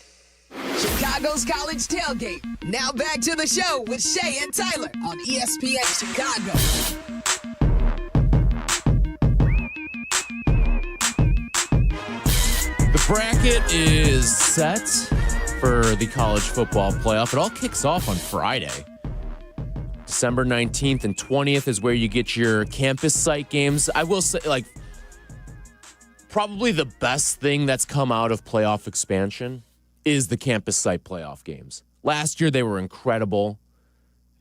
Chicago's College Tailgate. Now back to the show with Shea and Tyler on ESPN Chicago. The bracket is set for the college football playoff. It all kicks off on Friday. December 19th and 20th is where you get your campus site games. I will say, probably the best thing that's come out of playoff expansion is the campus site playoff games. Last year, they were incredible.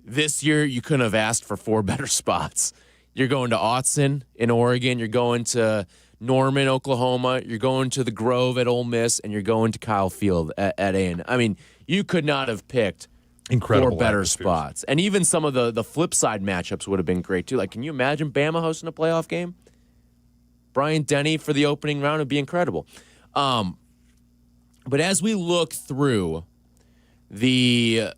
This year, you couldn't have asked for 4 better spots. You're going to Autzen in Oregon. You're going to Norman, Oklahoma. You're going to the Grove at Ole Miss, and you're going to Kyle Field at A&M. I mean, you could not have picked incredible 4 better spots. And even some of the flip side matchups would have been great, too. Like, can you imagine Bama hosting a playoff game? Bryant Denny for the opening round would be incredible. But as we look through the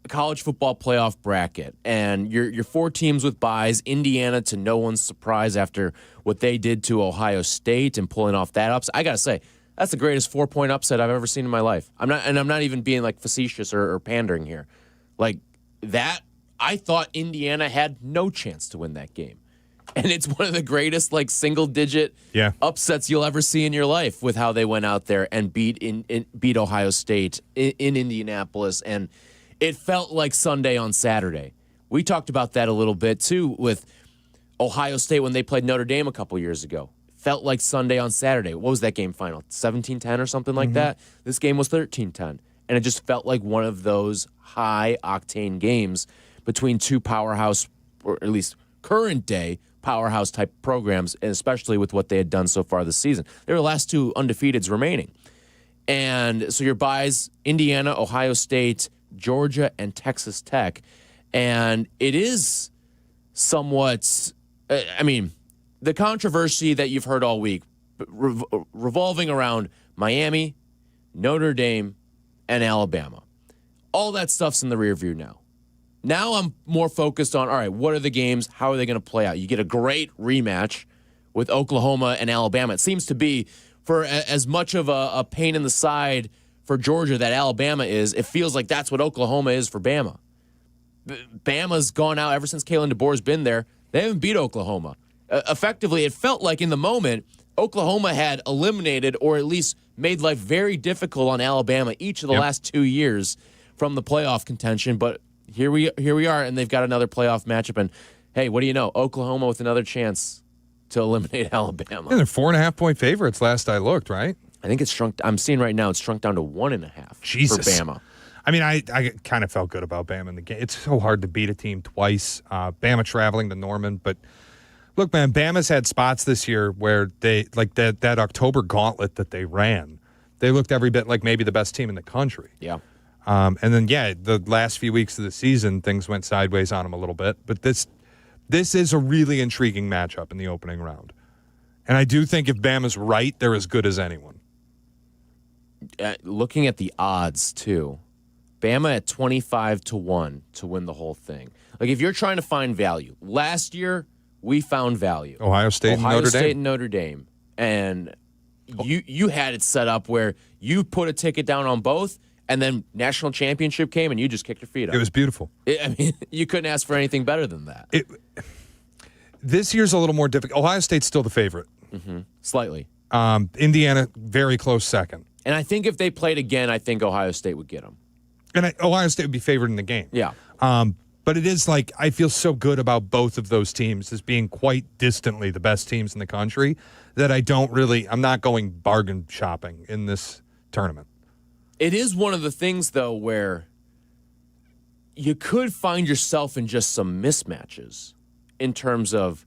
college football playoff bracket and your 4 teams with byes, Indiana to no one's surprise after what they did to Ohio State and pulling off that upset. I got to say, that's the greatest 4-point upset I've ever seen in my life. I'm not even being facetious or pandering here. Like that, I thought Indiana had no chance to win that game. And it's one of the greatest single-digit upsets you'll ever see in your life with how they went out there and beat Ohio State in Indianapolis. And it felt like Sunday on Saturday. We talked about that a little bit, too, with Ohio State when they played Notre Dame a couple years ago. Felt like Sunday on Saturday. What was that game final? 17-10 or something like that? This game was 13-10. And it just felt like one of those high-octane games between 2 powerhouse, or at least current-day powerhouse-type programs, and especially with what they had done so far this season. They were the last 2 undefeateds remaining. And so your byes, Indiana, Ohio State, Georgia, and Texas Tech. And it is somewhat, the controversy that you've heard all week revolving around Miami, Notre Dame, and Alabama. All that stuff's in the rear view now. Now I'm more focused on, all right, what are the games? How are they going to play out? You get a great rematch with Oklahoma and Alabama. It seems to be, for as much of a pain in the side for Georgia that Alabama is, it feels like that's what Oklahoma is for Bama. Bama's gone out ever since Kalen DeBoer's been there. They haven't beat Oklahoma. Effectively, it felt like in the moment, Oklahoma had eliminated or at least made life very difficult on Alabama each of the last 2 years from the playoff contention. But here we are, and they've got another playoff matchup. And, hey, what do you know? Oklahoma with another chance to eliminate Alabama. And they're 4.5-point favorites last I looked, right? I think it's shrunk. I'm seeing right now it's shrunk down to 1.5 Jesus. for Bama. I mean, I kind of felt good about Bama in the game. It's so hard to beat a team twice. Bama traveling to Norman. But, look, man, Bama's had spots this year where they, like that October gauntlet that they ran, they looked every bit like maybe the best team in the country. Yeah. And then, the last few weeks of the season, things went sideways on them a little bit. But this is a really intriguing matchup in the opening round. And I do think if Bama's right, they're as good as anyone. Looking at the odds, too, Bama at 25-1 to win the whole thing. Like, if you're trying to find value, last year we found value. Ohio State and Notre Dame. And you had it set up where you put a ticket down on both, and then national championship came, and you just kicked your feet up. It was beautiful. I mean, you couldn't ask for anything better than that. This year's a little more difficult. Ohio State's still the favorite. Mm-hmm. Slightly. Indiana, very close second. And I think if they played again, I think Ohio State would get them. And Ohio State would be favored in the game. Yeah. But it is like, I feel so good about both of those teams as being quite distantly the best teams in the country that I'm not going bargain shopping in this tournament. It is one of the things, though, where you could find yourself in just some mismatches in terms of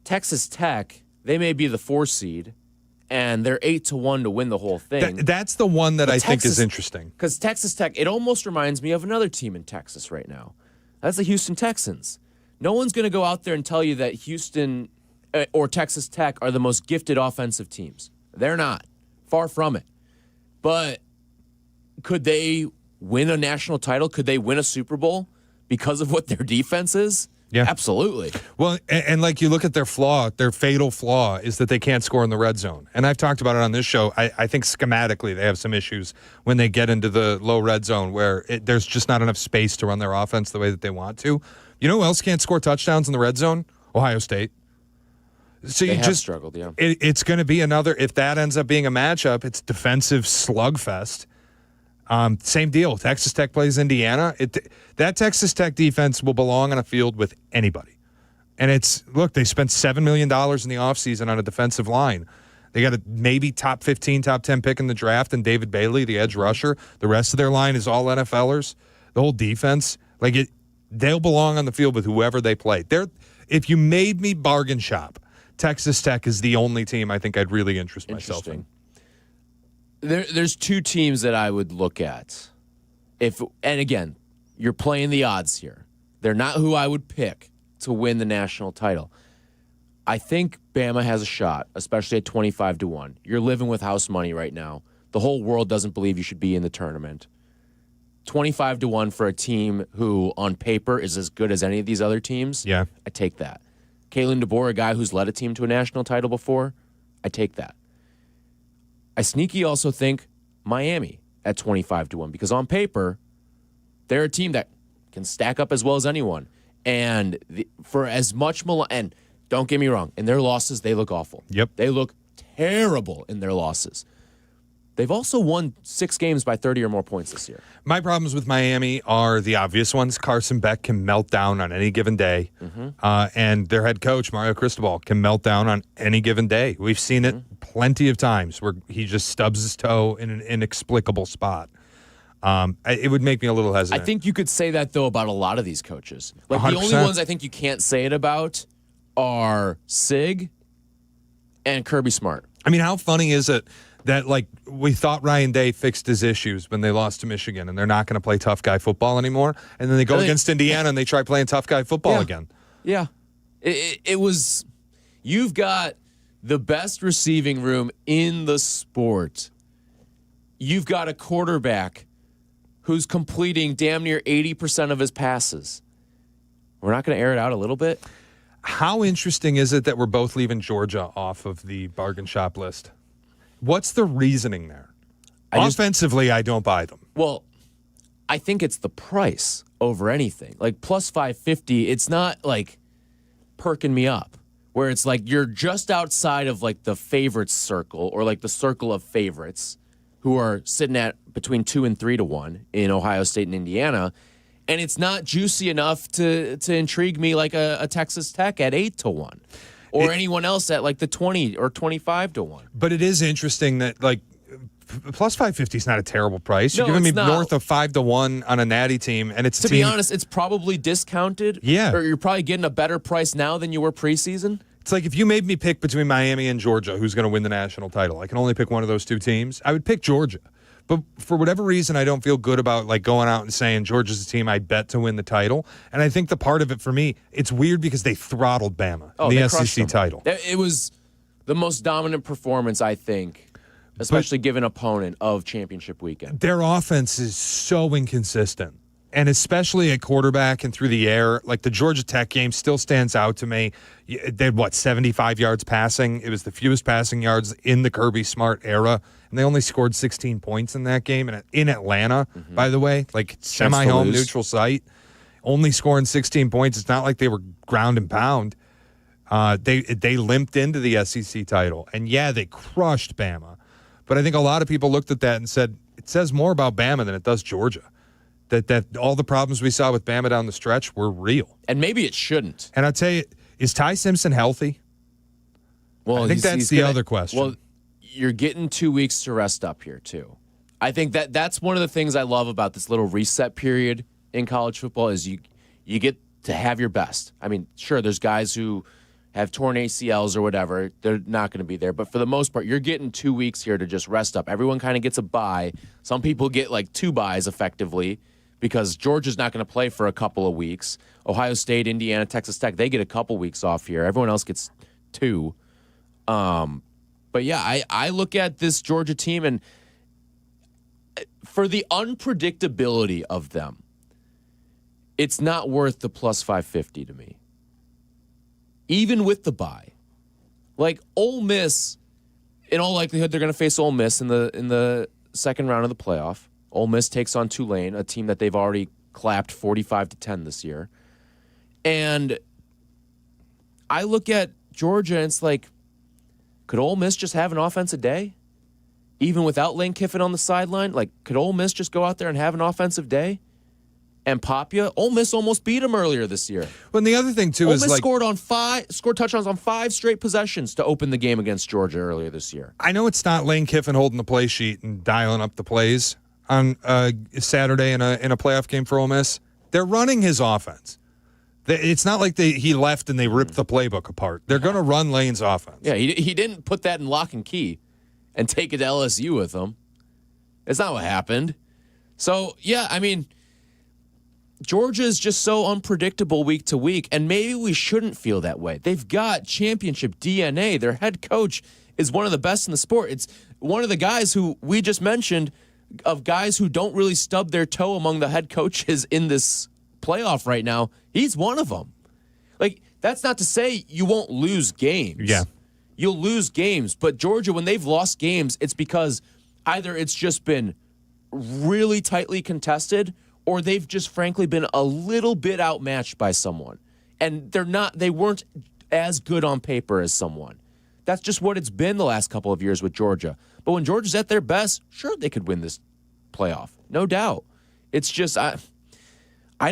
Texas Tech. They may be the 4 seed, and they're 8-1 to win the whole thing. That's the one that I think is interesting. Because Texas Tech, it almost reminds me of another team in Texas right now. That's the Houston Texans. No one's going to go out there and tell you that Houston or Texas Tech are the most gifted offensive teams. They're not. Far from it. But could they win a national title? Could they win a Super Bowl because of what their defense is? Yeah. Absolutely. Well, and like you look at their fatal flaw is that they can't score in the red zone. And I've talked about it on this show. I think schematically they have some issues when they get into the low red zone where there's just not enough space to run their offense the way that they want to. You know who else can't score touchdowns in the red zone? Ohio State. So they have struggled, yeah. It's going to be another, if that ends up being a matchup, it's defensive slugfest. Same deal. Texas Tech plays Indiana. That Texas Tech defense will belong on a field with anybody. And they spent $7 million in the offseason on a defensive line. They got a maybe top 15, top 10 pick in the draft, and David Bailey, the edge rusher. The rest of their line is all NFLers. The whole defense, they'll belong on the field with whoever they play. If you made me bargain shop, Texas Tech is the only team I think I'd really interest myself in. There's 2 teams that I would look at. And again, you're playing the odds here. They're not who I would pick to win the national title. I think Bama has a shot, especially at 25-1. You're living with house money right now. The whole world doesn't believe you should be in the tournament. 25-1 for a team who, on paper, is as good as any of these other teams. Yeah, I take that. Kalen DeBoer, a guy who's led a team to a national title before, I take that. I sneaky also think Miami at 25-1 because on paper, they're a team that can stack up as well as anyone. And for as much and don't get me wrong, in their losses, they look awful. Yep. They look terrible in their losses. They've also won 6 games by 30 or more points this year. My problems with Miami are the obvious ones. Carson Beck can melt down on any given day. Mm-hmm. And their head coach, Mario Cristobal, can melt down on any given day. We've seen it plenty of times where he just stubs his toe in an inexplicable spot. It would make me a little hesitant. I think you could say that, though, about a lot of these coaches. 100%. The only ones I think you can't say it about are Sig and Kirby Smart. I mean, how funny is it that, we thought Ryan Day fixed his issues when they lost to Michigan, and they're not going to play tough guy football anymore, and then they go against Indiana and they try playing tough guy football again. Yeah. It was, you've got the best receiving room in the sport. You've got a quarterback who's completing damn near 80% of his passes. We're not going to air it out a little bit? How interesting is it that we're both leaving Georgia off of the bargain shop list? What's the reasoning there? Offensively, I don't buy them. Well, I think it's the price over anything. Plus 550, it's not perking me up. Where it's you're just outside of the favorites circle or the circle of favorites who are sitting at between 2 and 3-1 in Ohio State and Indiana. And it's not juicy enough to intrigue me like a Texas Tech at 8-1. Or anyone else at the 20 or 25-1. But it is interesting that plus 550 is not a terrible price. You're giving me north of 5-1 on a natty team, and it's to be honest, it's probably discounted. Yeah, or you're probably getting a better price now than you were preseason. It's if you made me pick between Miami and Georgia, who's going to win the national title? I can only pick one of those 2 teams. I would pick Georgia, But for whatever reason, I don't feel good about like going out and saying Georgia's a team I bet to win the title. And I think the part of it for me, it's weird because they throttled Bama in the SEC title. It was the most dominant performance, I think, especially given opponent of championship weekend. Their offense is so inconsistent. And especially at quarterback and through the air, like the Georgia Tech game still stands out to me. They had, 75 yards passing? It was the fewest passing yards in the Kirby Smart era. And they only scored 16 points in that game. And in Atlanta, by the way, like semi-home neutral site, only scoring 16 points. It's not like they were ground and pound. They limped into the SEC title. And, yeah, they crushed Bama. But I think a lot of people looked at that and said, it says more about Bama than it does Georgia. That all the problems we saw with Bama down the stretch were real. And maybe it shouldn't. And I'll tell you, is Ty Simpson healthy? Well, I think that's the other question. Well, you're getting 2 weeks to rest up here, too. I think that's one of the things I love about this little reset period in college football is you get to have your best. I mean, sure, there's guys who have torn ACLs or whatever. They're not going to be there. But for the most part, you're getting 2 weeks here to just rest up. Everyone kind of gets a bye. Some people get like 2 byes effectively, because Georgia's not going to play for a couple of weeks. Ohio State, Indiana, Texas Tech, they get a couple weeks off here. Everyone else gets 2. But, yeah, I look at this Georgia team, and for the unpredictability of them, it's not worth the plus 550 to me. Even with the bye. Like, Ole Miss, in all likelihood, they're going to face Ole Miss in the second round of the playoff. Ole Miss takes on Tulane, a team that they've already clapped 45-10 this year. And I look at Georgia, and it's like, could Ole Miss just have an offensive day? Even without Lane Kiffin on the sideline? Like, could Ole Miss just go out there and have an offensive day and pop you? Ole Miss almost beat them earlier this year. Well, and the other thing, too, Ole is Miss like... scored touchdowns on 5 straight possessions to open the game against Georgia earlier this year. I know it's not Lane Kiffin holding the play sheet and dialing up the plays on Saturday in a playoff game for Ole Miss. They're running his offense. It's not like he left and they ripped the playbook apart. They're going to run Lane's offense. Yeah, he didn't put that in lock and key and take it to LSU with him. It's not what happened. So, yeah, I mean, Georgia is just so unpredictable week to week, and maybe we shouldn't feel that way. They've got championship DNA. Their head coach is one of the best in the sport. It's one of the guys who we just mentioned, of guys who don't really stub their toe among the head coaches in this playoff right now. He's one of them. Like, that's not to say you won't lose games. Yeah. You'll lose games. But Georgia, when they've lost games, it's because either it's just been really tightly contested or they've just frankly been a little bit outmatched by someone. And they weren't as good on paper as someone. That's just what it's been the last couple of years with Georgia. But when Georgia's at their best, sure, they could win this playoff. No doubt. It's just, I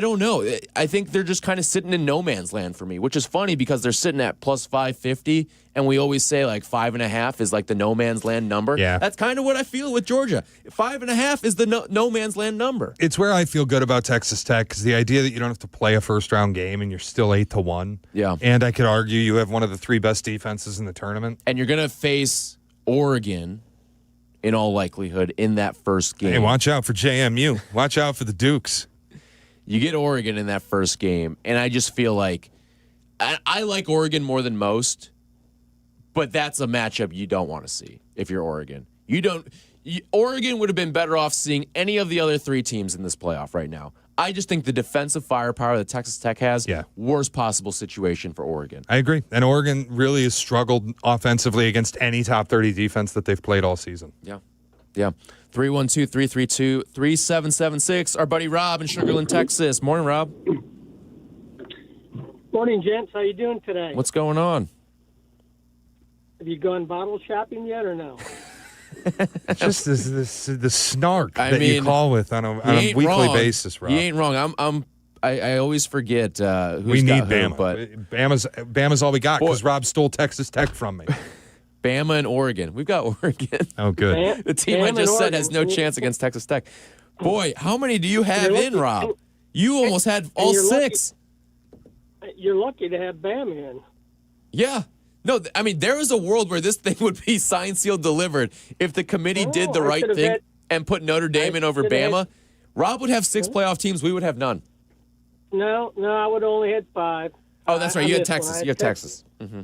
don't know. I think they're just kind of sitting in no man's land for me, which is funny because they're sitting at plus 550, and we always say like 5.5 is like the no man's land number. Yeah. That's kind of what I feel with Georgia. 5.5 is the no man's land number. It's where I feel good about Texas Tech, because the idea that you don't have to play a first-round game and you're still 8-1. Yeah. And I could argue you have one of the 3 best defenses in the tournament. And you're going to face Oregon, in all likelihood, in that first game. Hey, watch out for JMU. Watch out for the Dukes. You get Oregon in that first game, and I just feel like I like Oregon more than most, but that's a matchup you don't want to see if you're Oregon. Oregon would have been better off seeing any of the other 3 teams in this playoff right now. I just think the defensive firepower that Texas Tech has, worst possible situation for Oregon. I agree. And Oregon really has struggled offensively against any top 30 defense that they've played all season. Yeah. 312-332-3776. Our buddy Rob in Sugar Land, Texas. Morning, Rob. Morning, gents. How you doing today? What's going on? Have you gone bottle shopping yet or no? Just the snark you call with on a weekly basis, Rob. He ain't wrong. I always forget who's we need got Bama. who, but Bama's all we got because Rob stole Texas Tech from me. Bama and Oregon. We've got Oregon. Oh, good. The team I just said has no chance against Texas Tech. Boy, how many do you have in, Rob? You almost had all 6. You're lucky to have Bama in. Yeah. No, I mean, there is a world where this thing would be signed, sealed, delivered if the committee did the right thing and put Notre Dame in over Bama, Rob would have 6 playoff teams. We would have none. No, I would only had 5. Oh, that's right. You had Texas. You had Texas. Mm-hmm.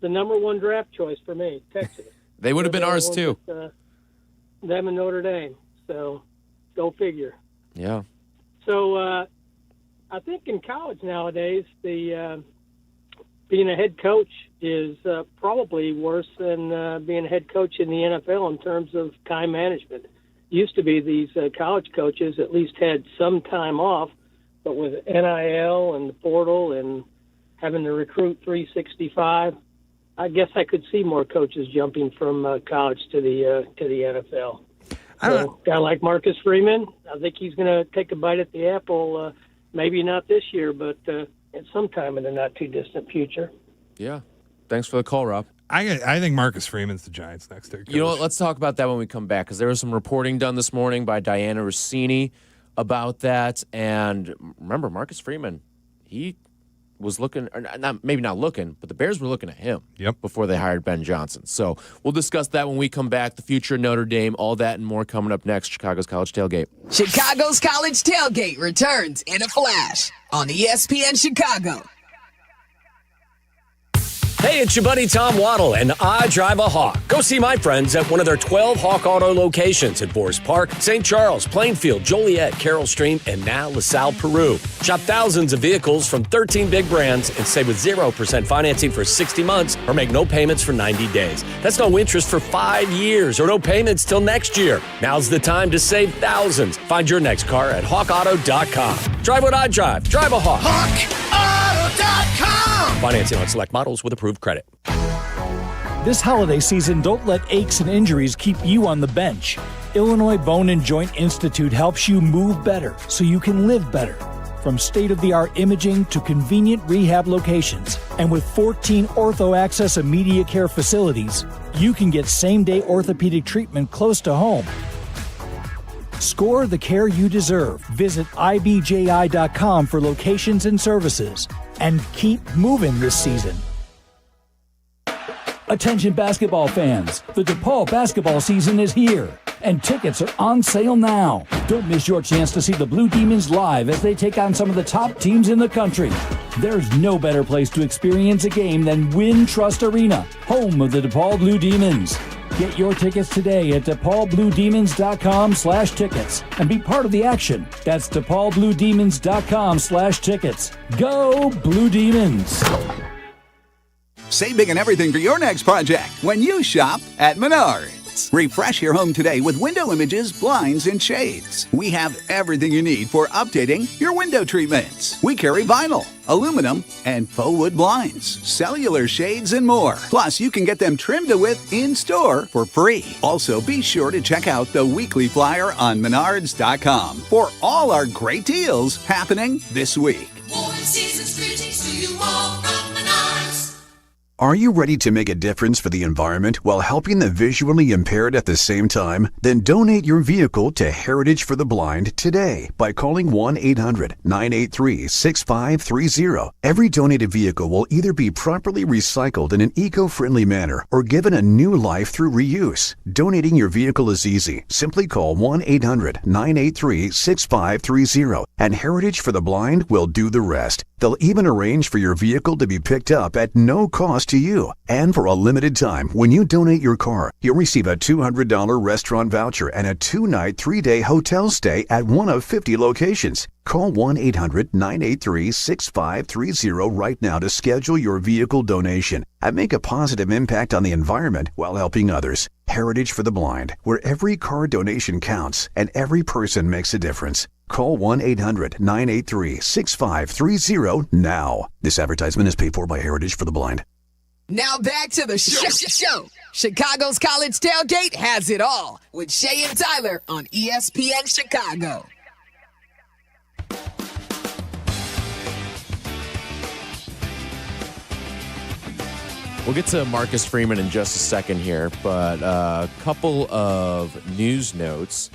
The number 1 draft choice for me, Texas. They would have been ours, too. Them and Notre Dame. So, go figure. Yeah. So, I think in college nowadays, the being a head coach is probably worse than being a head coach in the NFL in terms of time management. Used to be these college coaches at least had some time off, but with NIL and the portal and having to recruit 365, I guess I could see more coaches jumping from college to the NFL. So, a guy like Marcus Freeman, I think he's going to take a bite at the apple. Maybe not this year, but at some time in the not too distant future. Yeah. Thanks for the call, Rob. I think Marcus Freeman's the Giants' next head coach. You know what? Let's talk about that when we come back, because there was some reporting done this morning by Diana Rossini about that. And remember, Marcus Freeman, he was looking, or maybe not looking, but the Bears were looking at him before they hired Ben Johnson. So we'll discuss that when we come back. The future of Notre Dame, all that and more coming up next. Chicago's College Tailgate. Chicago's College Tailgate returns in a flash on ESPN Chicago. Hey, it's your buddy Tom Waddle, and I drive a Hawk. Go see my friends at one of their 12 Hawk Auto locations at Forest Park, St. Charles, Plainfield, Joliet, Carroll Stream, and now LaSalle, Peru. Shop thousands of vehicles from 13 big brands and save with 0% financing for 60 months or make no payments for 90 days. That's no interest for 5 years or no payments till next year. Now's the time to save thousands. Find your next car at hawkauto.com. Drive what I drive. Drive a Hawk. HawkAuto.com. Financing on select models with approved credit. This holiday season, don't let aches and injuries keep you on the bench. Illinois Bone and Joint Institute helps you move better so you can live better. From state-of-the-art imaging to convenient rehab locations, and with 14 Ortho Access immediate care facilities, you can get same-day orthopedic treatment close to home. Score the care you deserve. Visit ibji.com for locations and services. And keep moving this season. Attention basketball fans, the DePaul basketball season is here, and tickets are on sale now. Don't miss your chance to see the Blue Demons live as they take on some of the top teams in the country. There's no better place to experience a game than Wintrust Arena, home of the DePaul Blue Demons. Get your tickets today at DePaulBlueDemons.com/tickets and be part of the action. That's DePaulBlueDemons.com/tickets. Go Blue Demons! Save big on everything for your next project when you shop at Menards. Refresh your home today with window images, blinds, and shades. We have everything you need for updating your window treatments. We carry vinyl, aluminum, and faux wood blinds, cellular shades, and more. Plus, you can get them trimmed to width in-store for free. Also, be sure to check out the weekly flyer on Menards.com for all our great deals happening this week. Warm season's greetings to you all from Menards. Are you ready to make a difference for the environment while helping the visually impaired at the same time? Then donate your vehicle to Heritage for the Blind today by calling 1-800-983-6530. Every donated vehicle will either be properly recycled in an eco-friendly manner or given a new life through reuse. Donating your vehicle is easy. Simply call 1-800-983-6530 and Heritage for the Blind will do the rest. They'll even arrange for your vehicle to be picked up at no cost to you. And for a limited time, when you donate your car, you'll receive a $200 restaurant voucher and a 2-night, 3-day hotel stay at one of 50 locations. Call 1-800-983-6530 right now to schedule your vehicle donation and make a positive impact on the environment while helping others. Heritage for the Blind, where every car donation counts and every person makes a difference. Call 1-800-983-6530 now. This advertisement is paid for by Heritage for the Blind. Now back to the show. Chicago's College Tailgate has it all with Shea and Tyler on ESPN Chicago. We'll get to Marcus Freeman in just a second here, but a couple of news notes.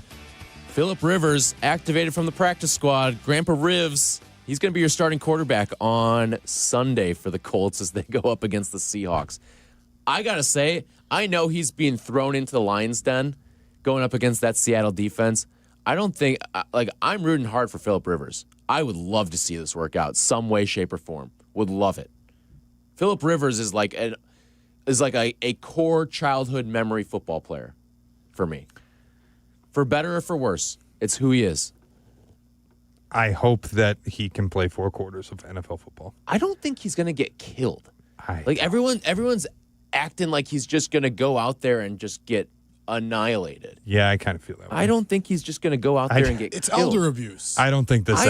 Phillip Rivers activated from the practice squad. Grandpa Rivs, he's going to be your starting quarterback on Sunday for the Colts as they go up against the Seahawks. I got to say, I know he's being thrown into the lion's den going up against that Seattle defense. I don't think I'm rooting hard for Phillip Rivers. I would love to see this work out some way, shape, or form. Would love it. Phillip Rivers is like a core childhood memory football player for me. For better or for worse, it's who he is. I hope that he can play 4 quarters of NFL football. I don't think he's going to get killed. Everyone's acting like he's just going to go out there and just get annihilated. Yeah, I kind of feel that way. I don't think he's just going to go out there and get It's killed. elder abuse. I don't think this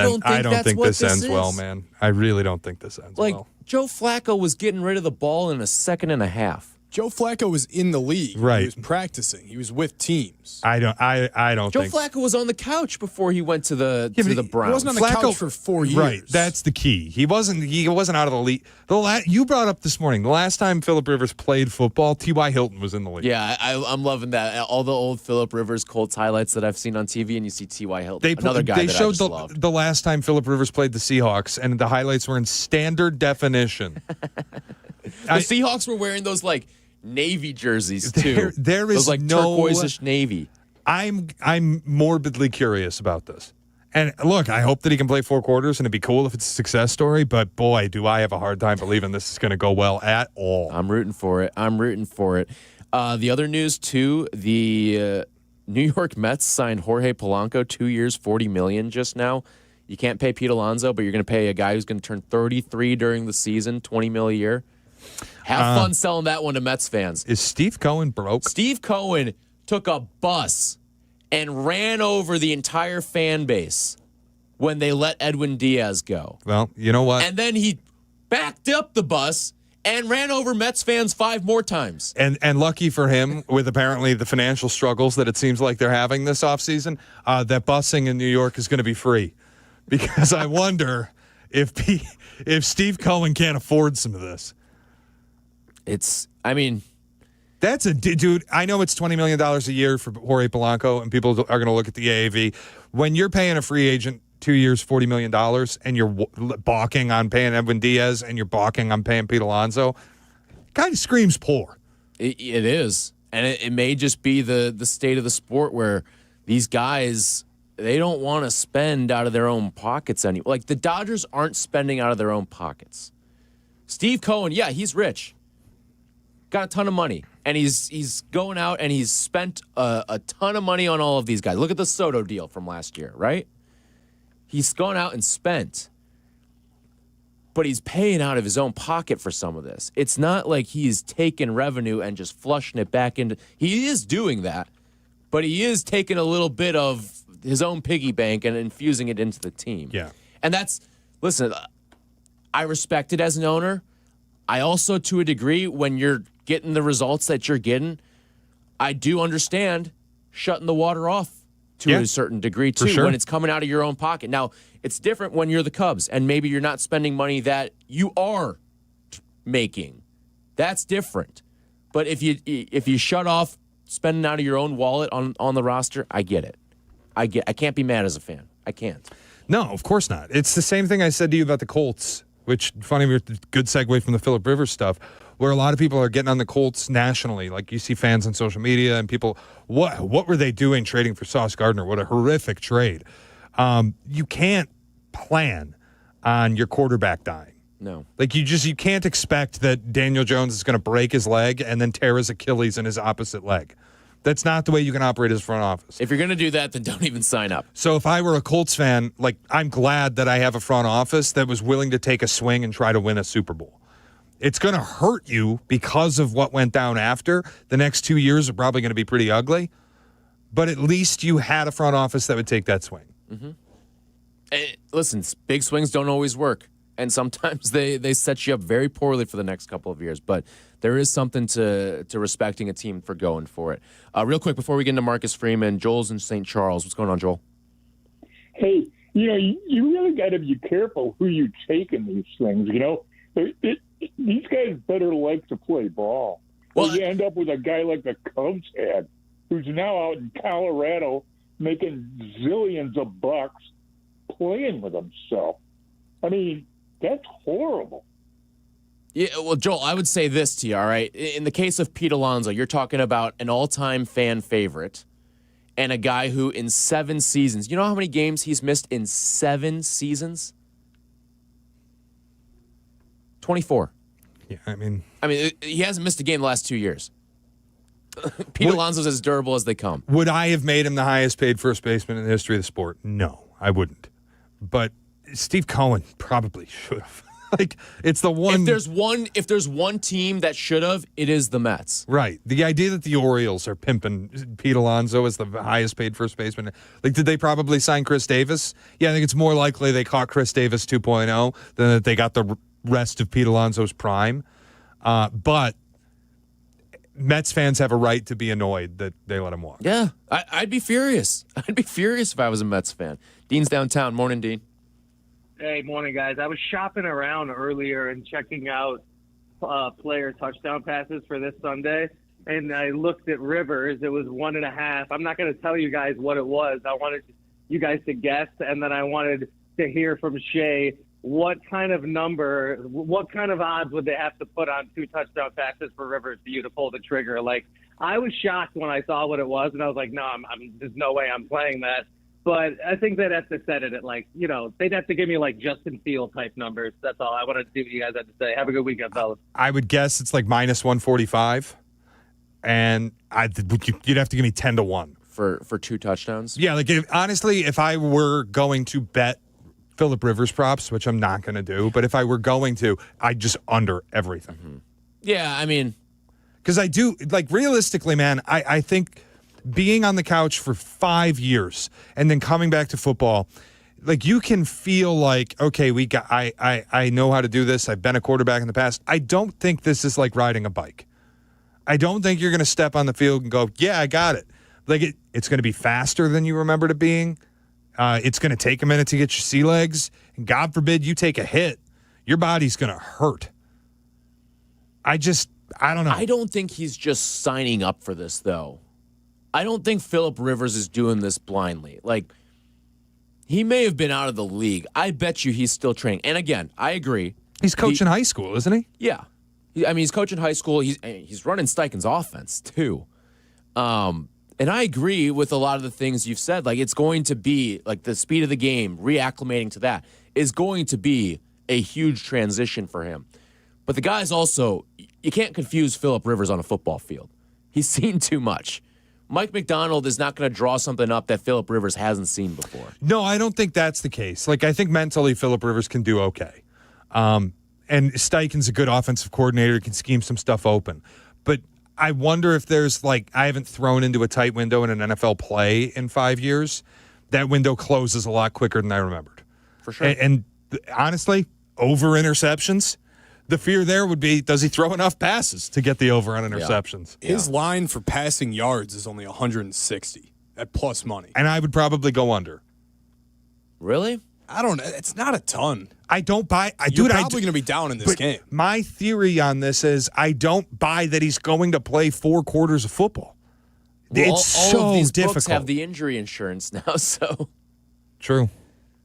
ends well, man. I really don't think this ends well. Joe Flacco was getting rid of the ball in a second and a half. Joe Flacco was in the league. Right. He was practicing. He was with teams. I don't Joe think Flacco was on the couch before he went to the Browns. He wasn't on the couch for 4 years. Right. That's the key. He wasn't out of the league. You brought up this morning, the last time Phillip Rivers played football, T.Y. Hilton was in the league. Yeah, I'm loving that. All the old Phillip Rivers Colts highlights that I've seen on TV, and you see T.Y. Hilton, another guy that I just loved. They showed the last time Phillip Rivers played the Seahawks, and the highlights were in standard definition. The Seahawks were wearing those, navy jerseys too. There is those turquoise-ish navy. I'm morbidly curious about this. And look, I hope that he can play 4 quarters, and it'd be cool if it's a success story. But boy, do I have a hard time believing this is going to go well at all. I'm rooting for it. The other news too: the New York Mets signed Jorge Polanco, 2 years, $40 million just now. You can't pay Pete Alonso, but you're going to pay a guy who's going to turn 33 during the season, $20 million a year. Have fun selling that one to Mets fans. Is Steve Cohen broke? Steve Cohen took a bus and ran over the entire fan base when they let Edwin Diaz go. Well, you know what? And then he backed up the bus and ran over Mets fans 5 more times. And lucky for him, with apparently the financial struggles that it seems like they're having this offseason, that busing in New York is going to be free. Because I wonder if Steve Cohen can't afford some of this. That's dude. I know it's $20 million a year for Jorge Polanco, and people are going to look at the AAV. When you're paying a free agent 2 years, $40 million, and you're balking on paying Edwin Diaz, and you're balking on paying Pete Alonso, kind of screams poor. It is, and it may just be the state of the sport where these guys, they don't want to spend out of their own pockets anymore. Like the Dodgers aren't spending out of their own pockets. Steve Cohen, yeah, he's rich. Got a ton of money, and he's going out and he's spent a ton of money on all of these guys. Look at the Soto deal from last year, right? He's gone out and spent, but he's paying out of his own pocket for some of this. It's not like he's taking revenue and just flushing it back into. He is doing that, but he is taking a little bit of his own piggy bank and infusing it into the team. Yeah, and listen, I respect it as an owner. I also, to a degree, when you're getting the results that you're getting, I do understand shutting the water off to a certain degree, too, when it's coming out of your own pocket. Now, it's different when you're the Cubs, and maybe you're not spending money that you are making. That's different. But if you shut off spending out of your own wallet on the roster, I get it. I can't be mad as a fan. I can't. No, of course not. It's the same thing I said to you about the Colts. Which, funny, good segue from the Phillip Rivers stuff, where a lot of people are getting on the Colts nationally. Like, you see fans on social media and people, what were they doing trading for Sauce Gardner? What a horrific trade. You can't plan on your quarterback dying. No. Like, you can't expect that Daniel Jones is going to break his leg and then tear his Achilles in his opposite leg. That's not the way you can operate as front office. If you're going to do that, then don't even sign up. So if I were a Colts fan, I'm glad that I have a front office that was willing to take a swing and try to win a Super Bowl. It's going to hurt you because of what went down after. The next 2 years are probably going to be pretty ugly. But at least you had a front office that would take that swing. Mm-hmm. Listen, big swings don't always work. And sometimes they set you up very poorly for the next couple of years. But there is something to respecting a team for going for it. Real quick, before we get into Marcus Freeman, Joel's in St. Charles. What's going on, Joel? Hey, you really got to be careful who you take in these things. These guys better like to play ball. Well, you end up with a guy like the Cubs had, who's now out in Colorado making zillions of bucks playing with himself. I mean, that's horrible. Yeah, well, Joel, I would say this to you, all right? In the case of Pete Alonso, you're talking about an all-time fan favorite. and a guy who in 7 seasons, you know how many games he's missed in 7 seasons? 24. Yeah, I mean, he hasn't missed a game the last 2 years. Pete Alonso's as durable as they come. Would I have made him the highest paid first baseman in the history of the sport? No, I wouldn't. But Steve Cohen probably should have. It's the one. If there's one team that should have, it is the Mets. Right. The idea that the Orioles are pimping Pete Alonso as the highest paid first baseman. Did they probably sign Chris Davis? Yeah, I think it's more likely they caught Chris Davis 2.0 than that they got the rest of Pete Alonso's prime. But Mets fans have a right to be annoyed that they let him walk. Yeah, I'd be furious. I'd be furious if I was a Mets fan. Dean's downtown. Morning, Dean. Hey, morning, guys. I was shopping around earlier and checking out player touchdown passes for this Sunday, and I looked at Rivers. It was 1.5. I'm not going to tell you guys what it was. I wanted you guys to guess, and then I wanted to hear from Shea what kind of odds would they have to put on 2 touchdown passes for Rivers for you to pull the trigger? I was shocked when I saw what it was, and I was like, no, there's no way I'm playing that. But I think they'd have to set it at they'd have to give me Justin Field type numbers. That's all. I wanted to see what you guys had to say. Have a good weekend, fellas. I would guess it's minus 145, and you'd have to give me 10-1 for 2 touchdowns. Yeah, honestly, if I were going to bet Phillip Rivers props, which I'm not going to do, but if I were going to, I'd just under everything. Mm-hmm. Yeah, because I do realistically, man. I think being on the couch for 5 years and then coming back to football, you can feel okay, I know how to do this. I've been a quarterback in the past. I don't think this is like riding a bike. I don't think you're going to step on the field and go, yeah, I got it. It's going to be faster than you remember it being. It's going to take a minute to get your sea legs. And God forbid you take a hit. Your body's going to hurt. I don't know. I don't think he's just signing up for this, though. I don't think Phillip Rivers is doing this blindly. He may have been out of the league. I bet you he's still training. And again, I agree. He's coaching high school, isn't he? Yeah. He's coaching high school. He's running Steichen's offense, too. And I agree with a lot of the things you've said. It's going to be, the speed of the game, reacclimating to that, is going to be a huge transition for him. But the guy's also, you can't confuse Phillip Rivers on a football field. He's seen too much. Mike McDonald is not going to draw something up that Phillip Rivers hasn't seen before. No, I don't think that's the case. I think mentally Phillip Rivers can do okay. And Steichen's a good offensive coordinator, can scheme some stuff open. But I wonder if there's I haven't thrown into a tight window in an NFL play in 5 years. That window closes a lot quicker than I remembered. For sure. And honestly, over interceptions, the fear there would be, does he throw enough passes to get the over on interceptions? Yeah. His line for passing yards is only 160 at plus money. And I would probably go under. Really? I don't know. It's not a ton. I don't buy. You're probably going to be down in this game. My theory on this is I don't buy that he's going to play 4 quarters of football. Well, it's all so of these difficult. books have the injury insurance now, so. True.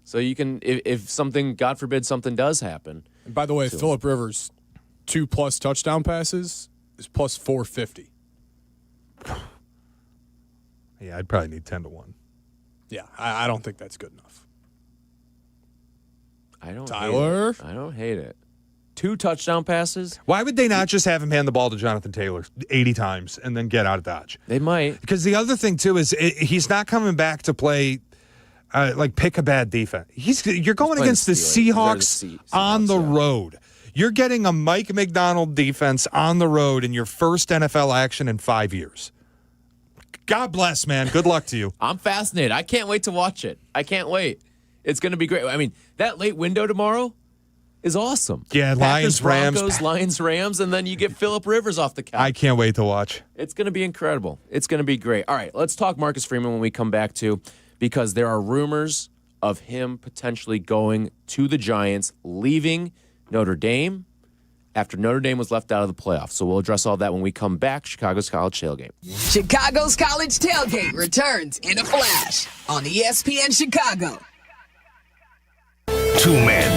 So you can, if something, God forbid, something does happen. And by the way, Phillip Rivers, 2+ touchdown passes is plus 450. Yeah, I'd probably need 10-1. Yeah, I don't think that's good enough. Tyler? I don't hate it. 2 touchdown passes? Why would they not just have him hand the ball to Jonathan Taylor 80 times and then get out of Dodge? They might. Because the other thing, too, is he's not coming back to play pick a bad defense. You're going against the Seahawks on the road. You're getting a Mike McDonald defense on the road in your first NFL action in 5 years. God bless, man. Good luck to you. I'm fascinated. I can't wait to watch it. I can't wait. It's going to be great. That late window tomorrow is awesome. Yeah, Packers, Lions, Broncos, Lions, Rams, and then you get Phillip Rivers off the couch. I can't wait to watch. It's going to be incredible. It's going to be great. All right, let's talk Marcus Freeman when we come back, too, because there are rumors of him potentially going to the Giants, leaving Notre Dame after Notre Dame was left out of the playoffs. So we'll address all that when we come back. Chicago's College Tailgate. Chicago's College Tailgate returns in a flash on ESPN Chicago. 2 men,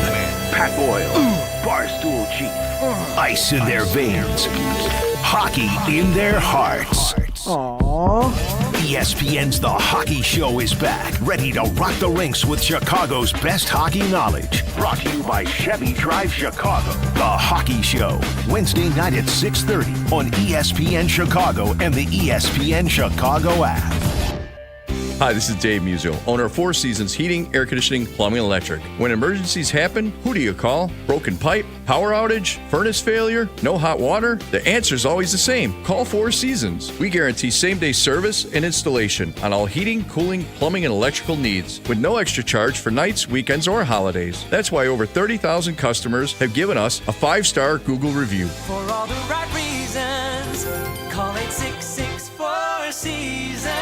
Pat Boyle, Barstool Chief, ice in their veins, hockey in their hearts. Aww. ESPN's The Hockey Show is back, ready to rock the rinks with Chicago's best hockey knowledge. Brought to you by Chevy Drive Chicago. The Hockey Show, Wednesday night at 6:30 on ESPN Chicago and the ESPN Chicago app. Hi, this is Dave Musial, owner of Four Seasons Heating, Air Conditioning, Plumbing, and Electric. When emergencies happen, who do you call? Broken pipe? Power outage? Furnace failure? No hot water? The answer is always the same. Call Four Seasons. We guarantee same-day service and installation on all heating, cooling, plumbing, and electrical needs with no extra charge for nights, weekends, or holidays. That's why over 30,000 customers have given us a 5-star Google review. For all the right reasons, call 866-4 Seasons.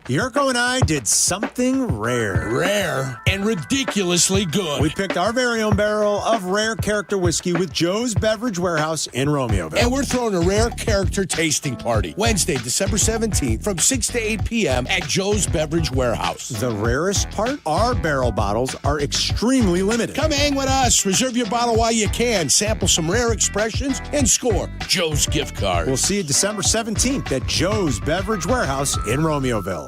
Yurko and I did something rare. Rare and ridiculously good. We picked our very own barrel of rare character whiskey with Joe's Beverage Warehouse in Romeoville. And we're throwing a rare character tasting party Wednesday, December 17th from 6 to 8 p.m. at Joe's Beverage Warehouse. The rarest part? Our barrel bottles are extremely limited. Come hang with us. Reserve your bottle while you can. Sample some rare expressions and score Joe's gift card. We'll see you December 17th at Joe's Beverage Warehouse in Romeoville.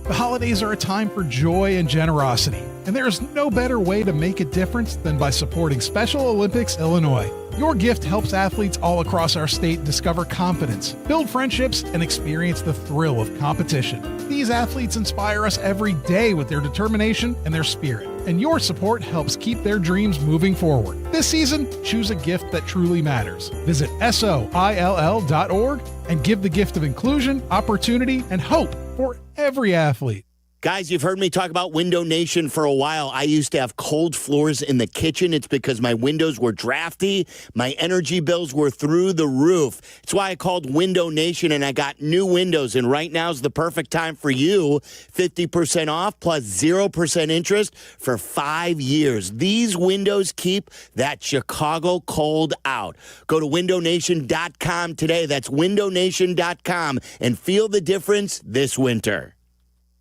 The holidays are a time for joy and generosity, and there's no better way to make a difference than by supporting Special Olympics Illinois. Your gift helps athletes all across our state discover confidence, build friendships, and experience the thrill of competition. These athletes inspire us every day with their determination and their spirit, and your support helps keep their dreams moving forward. This season, choose a gift that truly matters. Visit SOILL.org and give the gift of inclusion, opportunity, and hope for every athlete. Guys, you've heard me talk about Window Nation for a while. I used to have cold floors in the kitchen. It's because my windows were drafty. My energy bills were through the roof. It's why I called Window Nation, and I got new windows. And right now is the perfect time for you. 50% off plus 0% interest for 5 years. These windows keep that Chicago cold out. Go to windownation.com today. That's windownation.com and feel the difference this winter.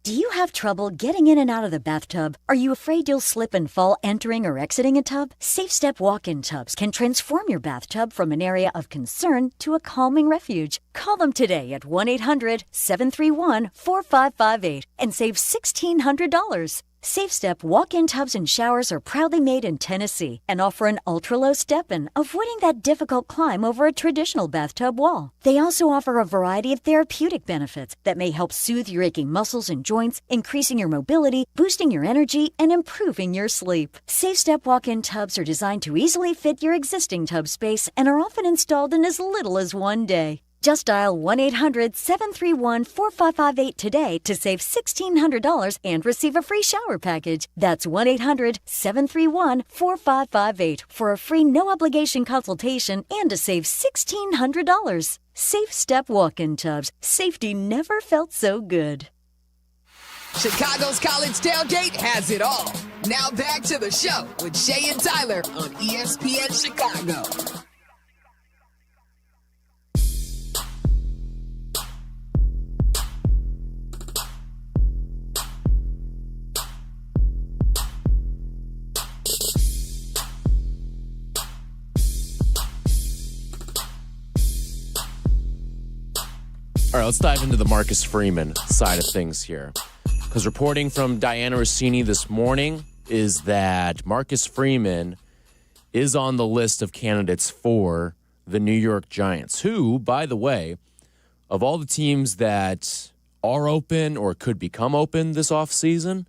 Do you have trouble getting in and out of the bathtub? Are you afraid you'll slip and fall entering or exiting a tub? Safe Step walk-in tubs can transform your bathtub from an area of concern to a calming refuge. Call them today at 1-800-731-4558 and save $1,600. Safe Step walk-in tubs and showers are proudly made in Tennessee and offer an ultra-low step-in, avoiding that difficult climb over a traditional bathtub wall. They also offer a variety of therapeutic benefits that may help soothe your aching muscles and joints, increasing your mobility, boosting your energy, and improving your sleep. Safe Step walk-in tubs are designed to easily fit your existing tub space and are often installed in as little as 1 day. Just dial 1-800-731-4558 today to save $1,600 and receive a free shower package. That's 1-800-731-4558 for a free no-obligation consultation and to save $1,600. Safe Step walk-in tubs. Safety never felt so good. Chicago's College Tailgate has it all. Now back to the show with Shea and Tyler on ESPN Chicago. All right, let's dive into the Marcus Freeman side of things here. Because reporting from Diana Rossini this morning is that Marcus Freeman is on the list of candidates for the New York Giants, who, by the way, of all the teams that are open or could become open this offseason,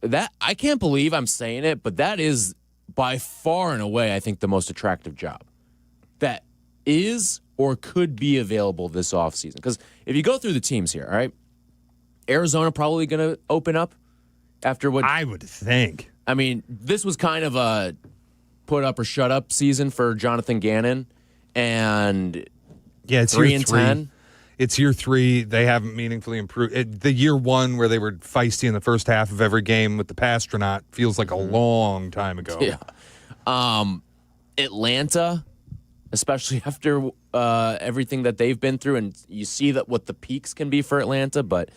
that I can't believe I'm saying it, but that is by far and away, I think, the most attractive job that is or could be available this offseason. Because if you go through the teams here, all right, Arizona probably going to open up after what I would think. I mean, this was kind of a put up or shut up season for Jonathan Gannon, and yeah, it's 3-10. It's year 3. They haven't meaningfully improved. The year 1 where they were feisty in the first half of every game with the Pastronaut feels like a long time ago. Yeah. Atlanta, especially after everything that they've been through, and you see that what the peaks can be for Atlanta, but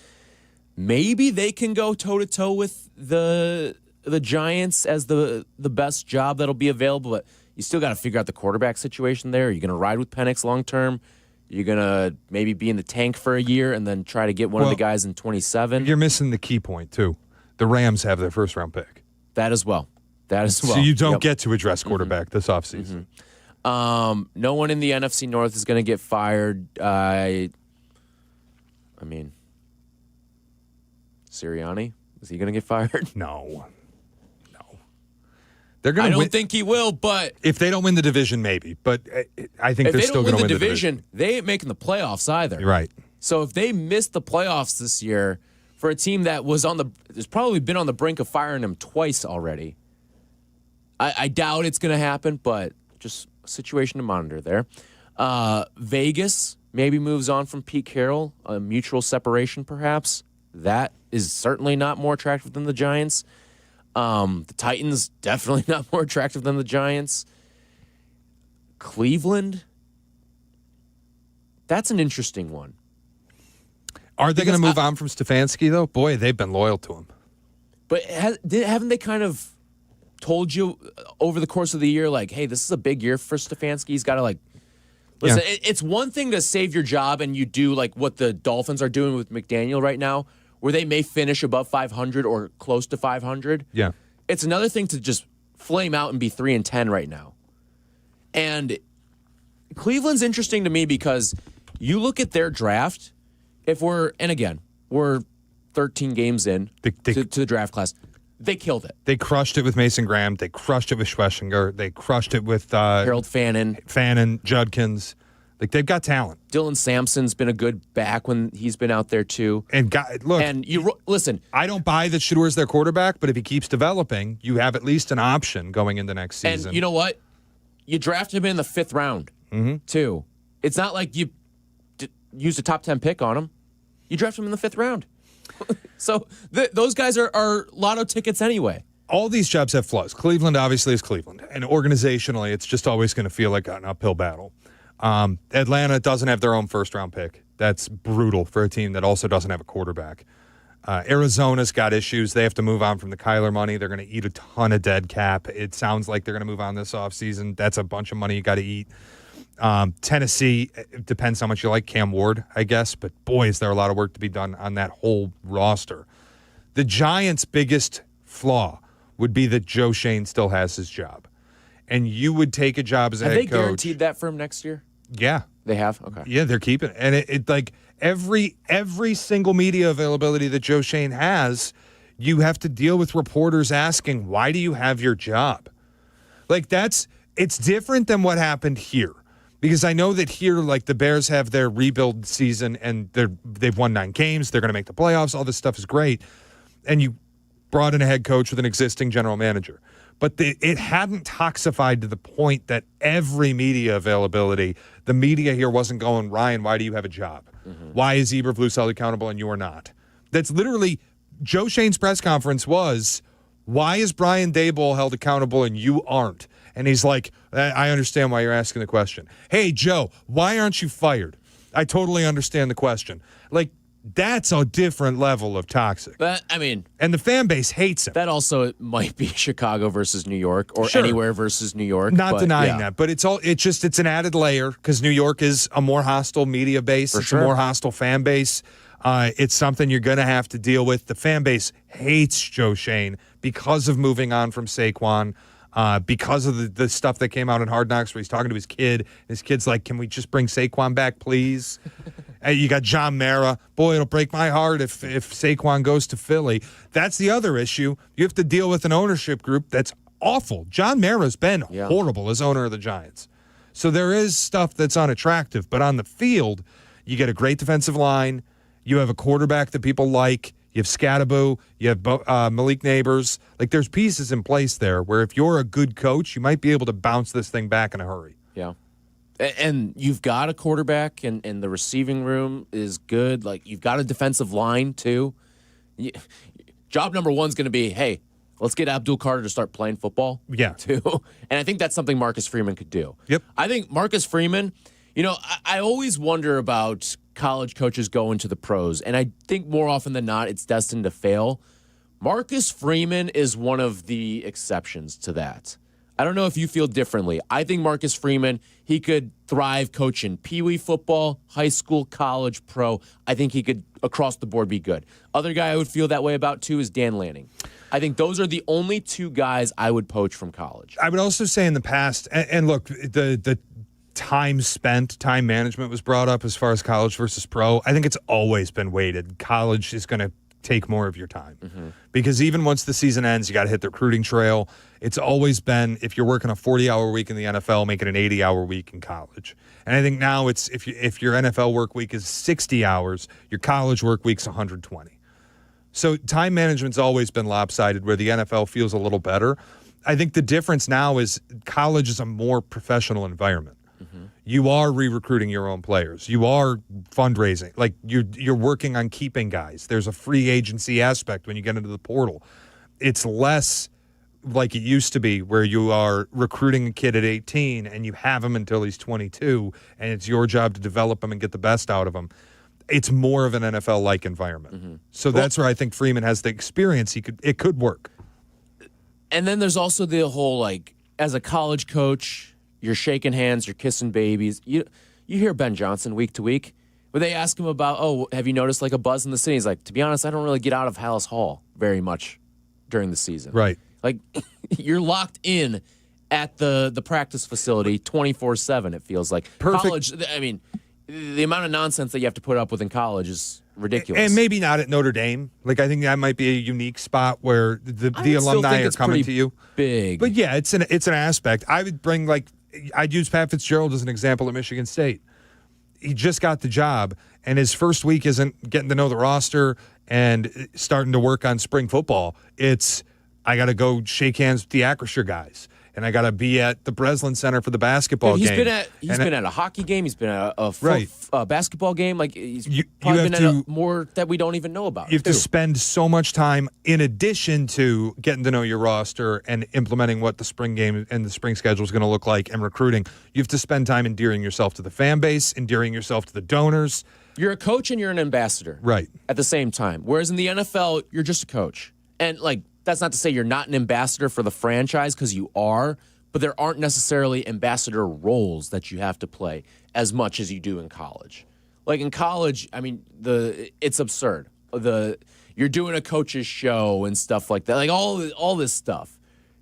maybe they can go toe-to-toe with the Giants as the best job that'll be available, but you still got to figure out the quarterback situation there. Are you going to ride with Penix long-term? You're going to maybe be in the tank for a year and then try to get one of the guys in 27. You're missing the key point, too. The Rams have their first-round pick. That as well. So you don't get to address quarterback this offseason. No one in the NFC North is going to get fired. I mean, Sirianni, is he going to get fired? No. I don't think he will, but if they don't win the division, maybe. But I think they're still going to win the division. They ain't making the playoffs either. You're right. So if they miss the playoffs this year for a team that has probably been on the brink of firing him twice already, I doubt it's going to happen, but just a situation to monitor there. Vegas maybe moves on from Pete Carroll, a mutual separation perhaps. That is certainly not more attractive than the Giants. The Titans, definitely not more attractive than the Giants. Cleveland, that's an interesting one. Are they going to move on from Stefanski, though? Boy, they've been loyal to him. But haven't they kind of told you over the course of the year, like, hey, this is a big year for Stefanski. He's got to, listen, it's one thing to save your job and you do, what the Dolphins are doing with McDaniel right now, where they may finish above 500 or close to 500. Yeah. It's another thing to just flame out and be 3-10 right now. And Cleveland's interesting to me because you look at their draft, we're 13 games in to the draft class. They killed it. They crushed it with Mason Graham. They crushed it with Schlesinger. They crushed it with Harold Fannin, Judkins. They've got talent. Dylan Sampson's been a good back when he's been out there too. And listen, I don't buy that Shadour's their quarterback, but if he keeps developing, you have at least an option going into next season. And you know what? You drafted him in the 5th round too. It's not like you used a top 10 pick on him. You drafted him in the 5th round. So those guys are lotto tickets anyway. All these jobs have flaws. Cleveland obviously is Cleveland. And organizationally, it's just always going to feel like an uphill battle. Atlanta doesn't have their own first-round pick. That's brutal for a team that also doesn't have a quarterback. Arizona's got issues. They have to move on from the Kyler money. They're going to eat a ton of dead cap. It sounds like they're going to move on this offseason. That's a bunch of money you got to eat. Tennessee, it depends how much you like Cam Ward, I guess. But, boy, is there a lot of work to be done on that whole roster. The Giants' biggest flaw would be that Joe Shane still has his job. And you would take a job as a head coach. Have they guaranteed that for him next year? Yeah. They have? Okay. Yeah, they're keeping it. And it every single media availability that Joe Shane has, you have to deal with reporters asking, why do you have your job? It's different than what happened here. Because I know that here, the Bears have their rebuild season and they've won 9 games. They're going to make the playoffs. All this stuff is great. And you brought in a head coach with an existing general manager. But it hadn't toxified to the point that every media availability, the media here wasn't going, Ryan, why do you have a job? Mm-hmm. Why is Eberflus held accountable and you are not? That's literally, Joe Shane's press conference was, why is Brian Daboll held accountable and you aren't? And he's like, I understand why you're asking the question. Hey, Joe, why aren't you fired? I totally understand the question. That's a different level of toxic. And the fan base hates him. That also might be Chicago versus New York or anywhere versus New York. Not denying that, but it's an added layer because New York is a more hostile media base. It's a more hostile fan base. It's something you're going to have to deal with. The fan base hates Joe Shane because of moving on from Saquon. Because of the stuff that came out in Hard Knocks where he's talking to his kid. His kid's like, can we just bring Saquon back, please? You got John Mara. Boy, it'll break my heart if Saquon goes to Philly. That's the other issue. You have to deal with an ownership group that's awful. John Mara's been horrible as owner of the Giants. So there is stuff that's unattractive. But on the field, you get a great defensive line. You have a quarterback that people like. You have Scatterbo. You have Malik Neighbors. There's pieces in place there where if you're a good coach, you might be able to bounce this thing back in a hurry. Yeah. And you've got a quarterback, and the receiving room is good. You've got a defensive line, too. Job number 1 is going to be, hey, let's get Abdul Carter to start playing football. Yeah. Too. And I think that's something Marcus Freeman could do. Yep. I think Marcus Freeman, I always wonder about college coaches going to the pros, and I think more often than not, it's destined to fail. Marcus Freeman is one of the exceptions to that. I don't know if you feel differently. I think Marcus Freeman, he could thrive coaching Pee Wee football, high school, college, pro. I think he could, across the board, be good. Other guy I would feel that way about, too, is Dan Lanning. I think those are the only two guys I would poach from college. I would also say in the past, and look, the time spent, time management was brought up as far as college versus pro. I think it's always been weighted. College is going to take more of your time. Because even once the season ends, you got to hit the recruiting trail. It's always been, if you're working a 40-hour week in the NFL, make it an 80-hour week in college. And I think now it's if your NFL work week is 60 hours, your college work week's 120. So time management's always been lopsided, where the NFL feels a little better. I think the difference now is college is a more professional environment. You are re-recruiting your own players. You are fundraising. Like, you're working on keeping guys. There's a free agency aspect when you get into the portal. It's less like it used to be, where you are recruiting a kid at 18 and you have him until he's 22, and it's your job to develop him and get the best out of him. It's more of an NFL-like environment. So that's where I think Freeman has the experience. It could work. And then there's also the whole, like, as a college coach, you're shaking hands, you're kissing babies. You hear Ben Johnson week to week, where they ask him about, have you noticed like a buzz in the city? He's like, to be honest, I don't really get out of Hallis Hall very much during the season. Right. Like, you're locked in at the practice facility 24/7, it feels like. Perfect. College, I mean, the amount of nonsense that you have to put up with in college is ridiculous. And maybe not at Notre Dame. Like, I think that might be a unique spot where the alumni are coming to you. Big. But yeah, it's an aspect. I would bring, I'd use Pat Fitzgerald as an example at Michigan State. He just got the job, and his first week isn't getting to know the roster and starting to work on spring football. It's, I got to go shake hands with the Acrisure guys, and I got to be at the Breslin Center for the basketball game. He's been at a hockey game. He's been at a basketball game. Like, he's probably been at more that we don't even know about. You have to spend so much time, in addition to getting to know your roster and implementing what the spring game and the spring schedule is going to look like and recruiting. You have to spend time endearing yourself to the fan base, endearing yourself to the donors. You're a coach and you're an ambassador. Right. At the same time. Whereas in the NFL, you're just a coach. And, like, that's not to say you're not an ambassador for the franchise, because you are, but there aren't necessarily ambassador roles that you have to play as much as you do in college. Like, in college, I mean, it's absurd. You're doing a coach's show and stuff like that. Like, all this stuff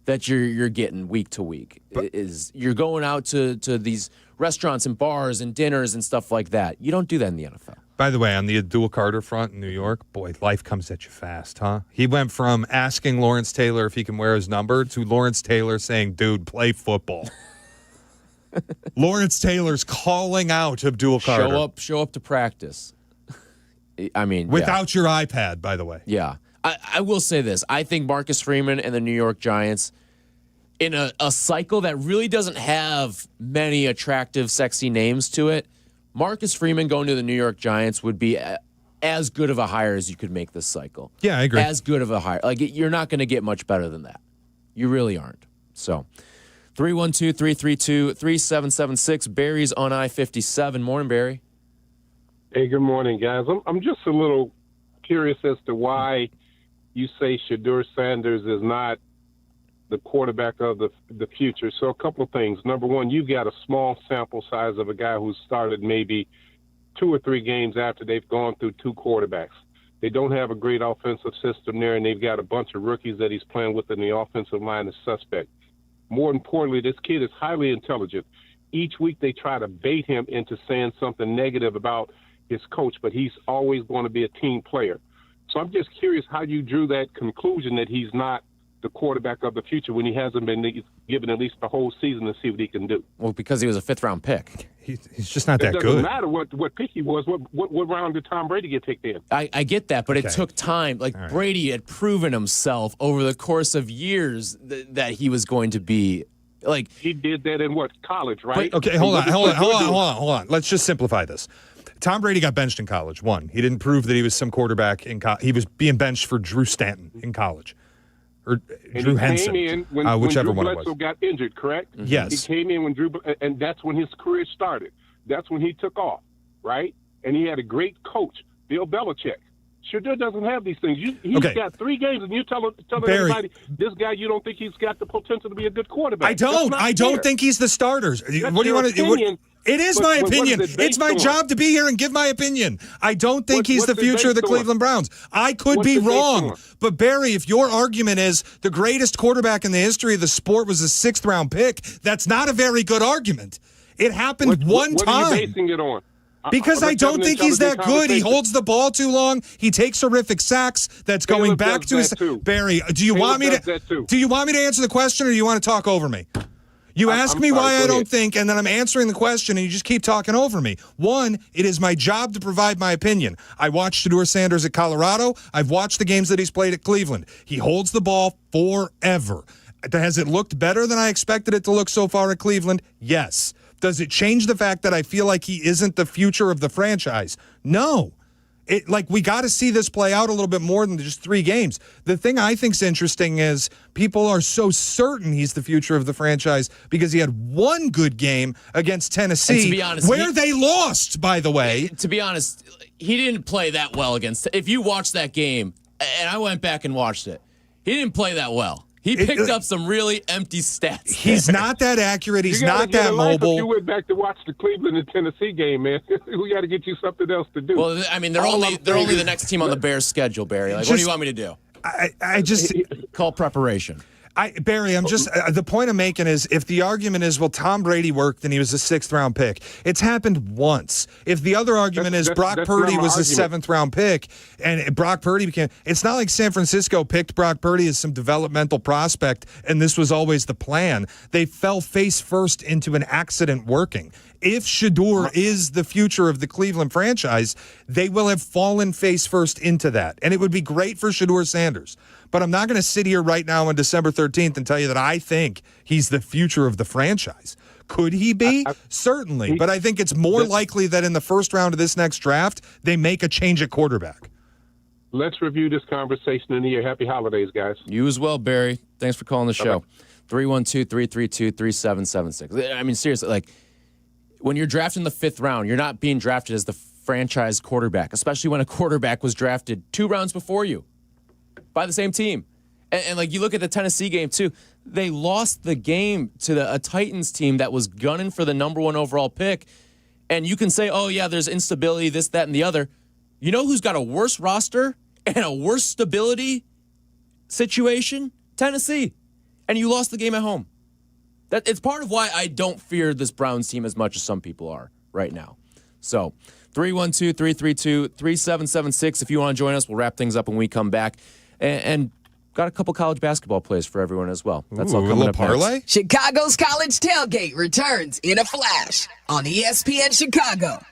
that you're getting week to week is you're going out to these restaurants and bars and dinners and stuff like that. You don't do that in the NFL. By the way, on the Abdul Carter front in New York, boy, life comes at you fast, huh? He went from asking Lawrence Taylor if he can wear his number to Lawrence Taylor saying, dude, play football. Lawrence Taylor's calling out Abdul Carter. Show up to practice. I mean, without your iPad, by the way. Yeah. I will say this. I think Marcus Freeman and the New York Giants, in a cycle that really doesn't have many attractive, sexy names to it, Marcus Freeman going to the New York Giants would be as good of a hire as you could make this cycle. Yeah, I agree. As good of a hire. Like, you're not going to get much better than that. You really aren't. So, 312-332-3776. Barry's on I-57. Morning, Barry. Hey, good morning, guys. I'm just a little curious as to why you say Shedeur Sanders is not the quarterback of the future. So a couple of things. Number one, you've got a small sample size of a guy who's started maybe 2 or 3 games after they've gone through 2 quarterbacks. They don't have a great offensive system there, and they've got a bunch of rookies that he's playing with in the offensive line as suspect. More importantly, this kid is highly intelligent. Each week they try to bait him into saying something negative about his coach, but he's always going to be a team player. So I'm just curious how you drew that conclusion that he's not the quarterback of the future when he hasn't been given at least the whole season to see what he can do. Well, because he was a 5th-round pick. He's just not that good. It doesn't matter what pick he was. What round did Tom Brady get picked in? I get that, but it took time. Like, right. Brady had proven himself over the course of years that he was going to be. Like, he did that in college, right? Okay, hold on. Let's just simplify this. Tom Brady got benched in college. One, he didn't prove that he was some quarterback in college. He was being benched for Drew Stanton in college. Or Drew Henson, came in whichever when Drew one it was. Bledsoe got injured, correct? Mm-hmm. Yes. He came in when and that's when his career started. That's when he took off, right? And he had a great coach, Bill Belichick. Shedeur doesn't have these things. He's got 3 games, and you're telling Barry, everybody this guy you don't think he's got the potential to be a good quarterback. I don't think he's the starters. What do you want to? It is my opinion. It's my job to be here and give my opinion. I don't think he's the future of the Cleveland Browns. I could be wrong. But Barry, if your argument is the greatest quarterback in the history of the sport was a 6th-round pick, that's not a very good argument. It happened one time. What are you basing it on? Because I don't think he's that good. He holds the ball too long. He takes horrific sacks. That's going back to his Barry. Do you want me to answer the question, or do you want to talk over me? You ask me why I don't think, and then I'm answering the question, and you just keep talking over me. One, it is my job to provide my opinion. I watched Shedeur Sanders at Colorado. I've watched the games that he's played at Cleveland. He holds the ball forever. Has it looked better than I expected it to look so far at Cleveland? Yes. Does it change the fact that I feel like he isn't the future of the franchise? No. We got to see this play out a little bit more than just 3 games. The thing I think's interesting is people are so certain he's the future of the franchise because he had 1 good game against Tennessee, to be honest, where they lost, by the way. To be honest, he didn't play that well against. If you watch that game, and I went back and watched it, he didn't play that well. He picked up some really empty stats. He's not that accurate. He's not that mobile. If you went back to watch the Cleveland and Tennessee game, man, we got to get you something else to do. Well, I mean, they're only the next team on the Bears' schedule, Barry. What do you want me to do? I just call preparation. Barry, I'm just the point I'm making is if the argument is, well, Tom Brady worked and he was a 6th-round pick, it's happened once. If the other argument is Brock Purdy was a 7th-round pick and Brock Purdy became, it's not like San Francisco picked Brock Purdy as some developmental prospect and this was always the plan. They fell face first into an accident working. If Shedeur is the future of the Cleveland franchise, they will have fallen face first into that. And it would be great for Shedeur Sanders. But I'm not going to sit here right now on December 13th and tell you that I think he's the future of the franchise. Could he be? Certainly. But I think it's more likely that in the first round of this next draft, they make a change at quarterback. Let's review this conversation in the year. Happy holidays, guys. You as well, Barry. Thanks for calling the show. 312-332-3776. I mean, seriously, when you're drafted in the 5th round, you're not being drafted as the franchise quarterback, especially when a quarterback was drafted 2 rounds before you by the same team. And you look at the Tennessee game, too. They lost the game to a Titans team that was gunning for the number 1 overall pick. And you can say, oh, yeah, there's instability, this, that, and the other. You know who's got a worse roster and a worse stability situation? Tennessee. And you lost the game at home. It's part of why I don't fear this Browns team as much as some people are right now. So 312-332-3776. If you want to join us, we'll wrap things up when we come back. And got a couple college basketball plays for everyone as well. That's all coming up parlay? Next. Chicago's College Tailgate returns in a flash on ESPN Chicago.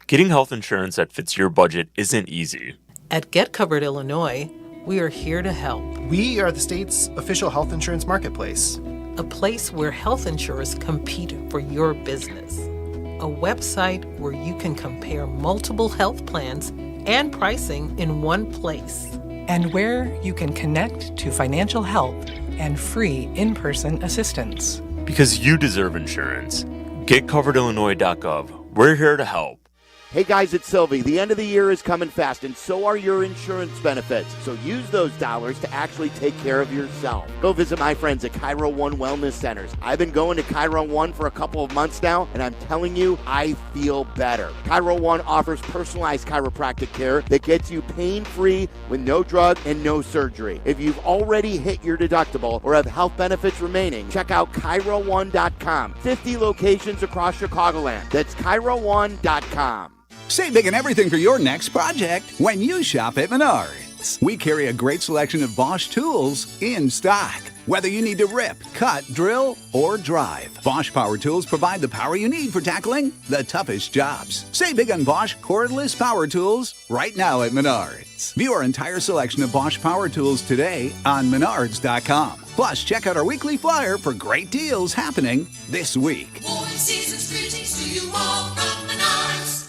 Getting health insurance that fits your budget isn't easy. At Get Covered Illinois, we are here to help. We are the state's official health insurance marketplace. A place where health insurers compete for your business. A website where you can compare multiple health plans and pricing in one place. And where you can connect to financial help and free in-person assistance. Because you deserve insurance. GetCoveredIllinois.gov. We're here to help. Hey guys, it's Sylvie. The end of the year is coming fast, and so are your insurance benefits. So use those dollars to actually take care of yourself. Go visit my friends at Cairo One Wellness Centers. I've been going to Cairo One for a couple of months now, and I'm telling you, I feel better. Cairo One offers personalized chiropractic care that gets you pain-free with no drug and no surgery. If you've already hit your deductible or have health benefits remaining, check out CairoOne.com. 50 locations across Chicagoland. That's CairoOne.com. Save big on everything for your next project when you shop at Menards. We carry a great selection of Bosch tools in stock. Whether you need to rip, cut, drill, or drive, Bosch Power Tools provide the power you need for tackling the toughest jobs. Save big on Bosch cordless power tools right now at Menards. View our entire selection of Bosch Power Tools today on Menards.com. Plus, check out our weekly flyer for great deals happening this week. Season's greetings to you all from Menards.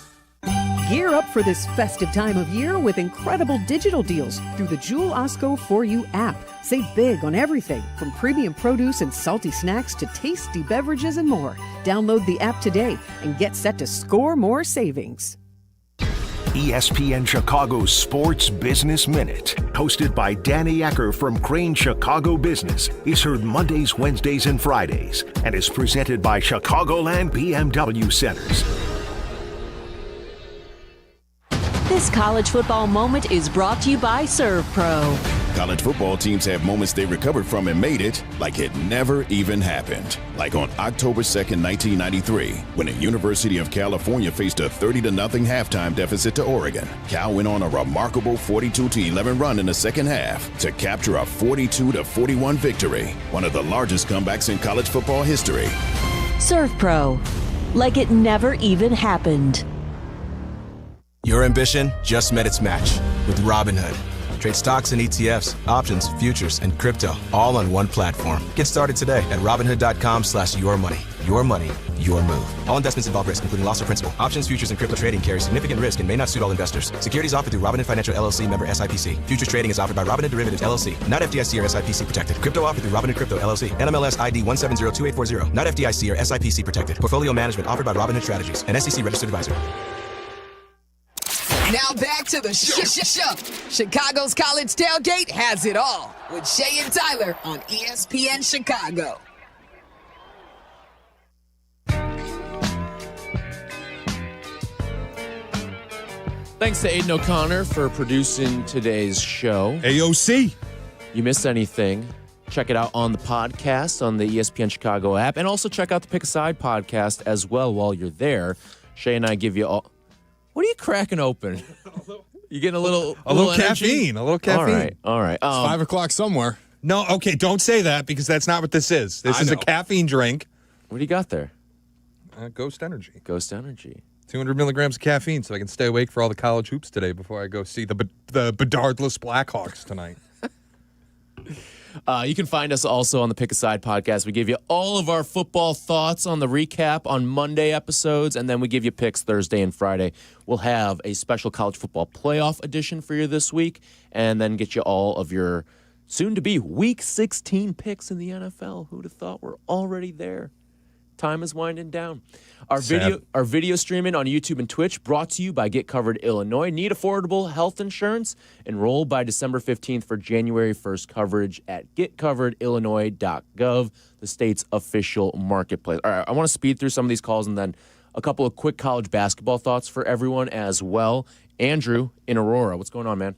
Gear up for this festive time of year with incredible digital deals through the Jewel Osco For You app. Save big on everything from premium produce and salty snacks to tasty beverages and more. Download the app today and get set to score more savings. ESPN Chicago's Sports Business Minute, hosted by Danny Ecker from Crane Chicago Business, is heard Mondays, Wednesdays, and Fridays, and is presented by Chicagoland BMW Centers. This college football moment is brought to you by Serve Pro. College football teams have moments they recovered from and made it like it never even happened. Like on October 2nd, 1993, when the University of California faced a 30-0 halftime deficit to Oregon. Cal went on a remarkable 42-11 run in the second half to capture a 42-41 victory, one of the largest comebacks in college football history. Serve Pro, like it never even happened. Your ambition just met its match with Robinhood. Trade stocks and ETFs, options, futures, and crypto all on one platform. Get started today at Robinhood.com/yourmoney. Your money, your move. All investments involve risk, including loss of principal. Options, futures, and crypto trading carry significant risk and may not suit all investors. Securities offered through Robinhood Financial LLC, member SIPC. Futures trading is offered by Robinhood Derivatives LLC, not FDIC or SIPC protected. Crypto offered through Robinhood Crypto LLC, NMLS ID 1702840, not FDIC or SIPC protected. Portfolio management offered by Robinhood Strategies, an SEC registered advisor. Now back to the show. Chicago's College Tailgate has it all with Shea and Tyler on ESPN Chicago. Thanks to Aiden O'Connor for producing today's show. AOC. You missed anything, check it out on the podcast on the ESPN Chicago app, and also check out the Pick a Side podcast as well while you're there. Shea and I give you all... What are you cracking open? You getting a little caffeine. A little caffeine. All right. It's 5 o'clock somewhere. No, okay, don't say that because that's not what this is. This is a caffeine drink. What do you got there? Ghost Energy. Ghost Energy. 200 milligrams of caffeine so I can stay awake for all the college hoops today before I go see the Bedardless Blackhawks tonight. You can find us also on the Pick a Side podcast. We give you all of our football thoughts on the recap on Monday episodes, and then we give you picks Thursday and Friday. We'll have a special college football playoff edition for you this week, and then get you all of your soon-to-be Week 16 picks in the NFL. Who'd have thought we're already there? Time is winding down. Our video streaming on YouTube and Twitch brought to you by Get Covered Illinois. Need affordable health insurance? Enroll by December 15th for January 1st coverage at getcoveredillinois.gov, the state's official marketplace. All right, I want to speed through some of these calls and then a couple of quick college basketball thoughts for everyone as well. Andrew in Aurora, what's going on, man?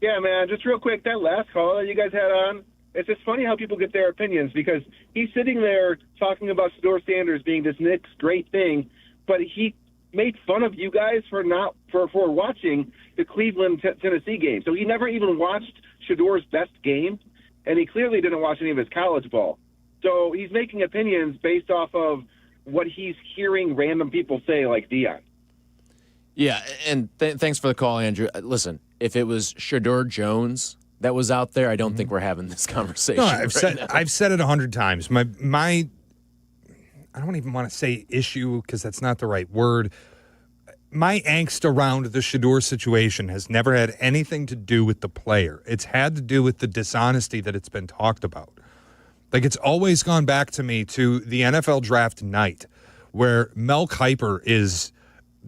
Yeah, man, just real quick, that last call that you guys had on, it's just funny how people get their opinions because he's sitting there talking about Shedeur Sanders being this next great thing, but he made fun of you guys for watching the Cleveland Tennessee game. So he never even watched Shedeur's best game, and he clearly didn't watch any of his college ball. So he's making opinions based off of what he's hearing random people say, like Dionne. Yeah, and thanks for the call, Andrew. Listen, if it was Shedeur Jones that was out there, I don't think we're having this conversation. No, I've said it 100 times. My I don't even want to say issue because that's not the right word. My angst around the Shedeur situation has never had anything to do with the player. It's had to do with the dishonesty that it's been talked about. Like, it's always gone back to me to the NFL draft night where Mel Kiper is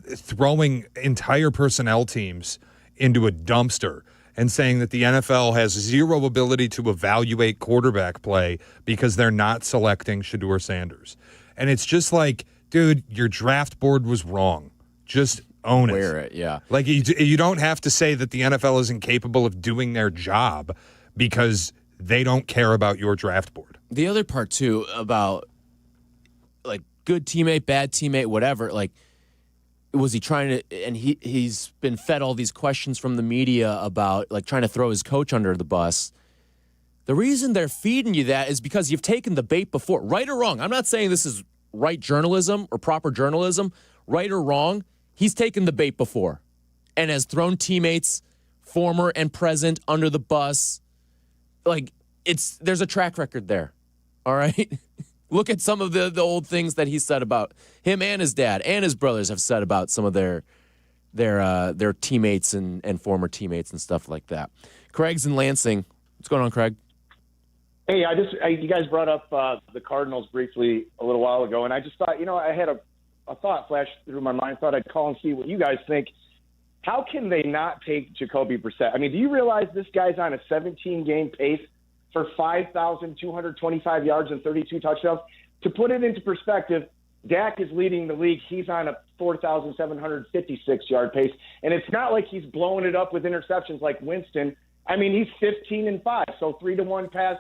throwing entire personnel teams into a dumpster and saying that the NFL has zero ability to evaluate quarterback play because they're not selecting Shedeur Sanders. And it's just like, dude, your draft board was wrong. Just own it. Wear it, yeah. Like, you don't have to say that the NFL isn't capable of doing their job because they don't care about your draft board. The other part, too, about, like, good teammate, bad teammate, whatever, like, was he trying to, and he's been fed all these questions from the media about, like, trying to throw his coach under the bus. The reason they're feeding you that is because you've taken the bait before, right or wrong. I'm not saying this is right journalism or proper journalism, right or wrong. He's taken the bait before and has thrown teammates, former and present, under the bus. Like, there's a track record there, all right? Look at some of the old things that he said about him, and his dad and his brothers have said about some of their teammates and former teammates and stuff like that. Craig's in Lansing. What's going on, Craig? Hey, you guys brought up the Cardinals briefly a little while ago, and I just thought, I had a thought flash through my mind. Thought I'd call and see what you guys think. how can they not take Jacoby Brissett? I mean, do you realize this guy's on a 17-game pace for 5,225 yards and 32 touchdowns? To put it into perspective, Dak is leading the league. He's on a 4,756-yard pace, and it's not like he's blowing it up with interceptions like Winston. I mean, he's 15-5, so 3-to-1 pass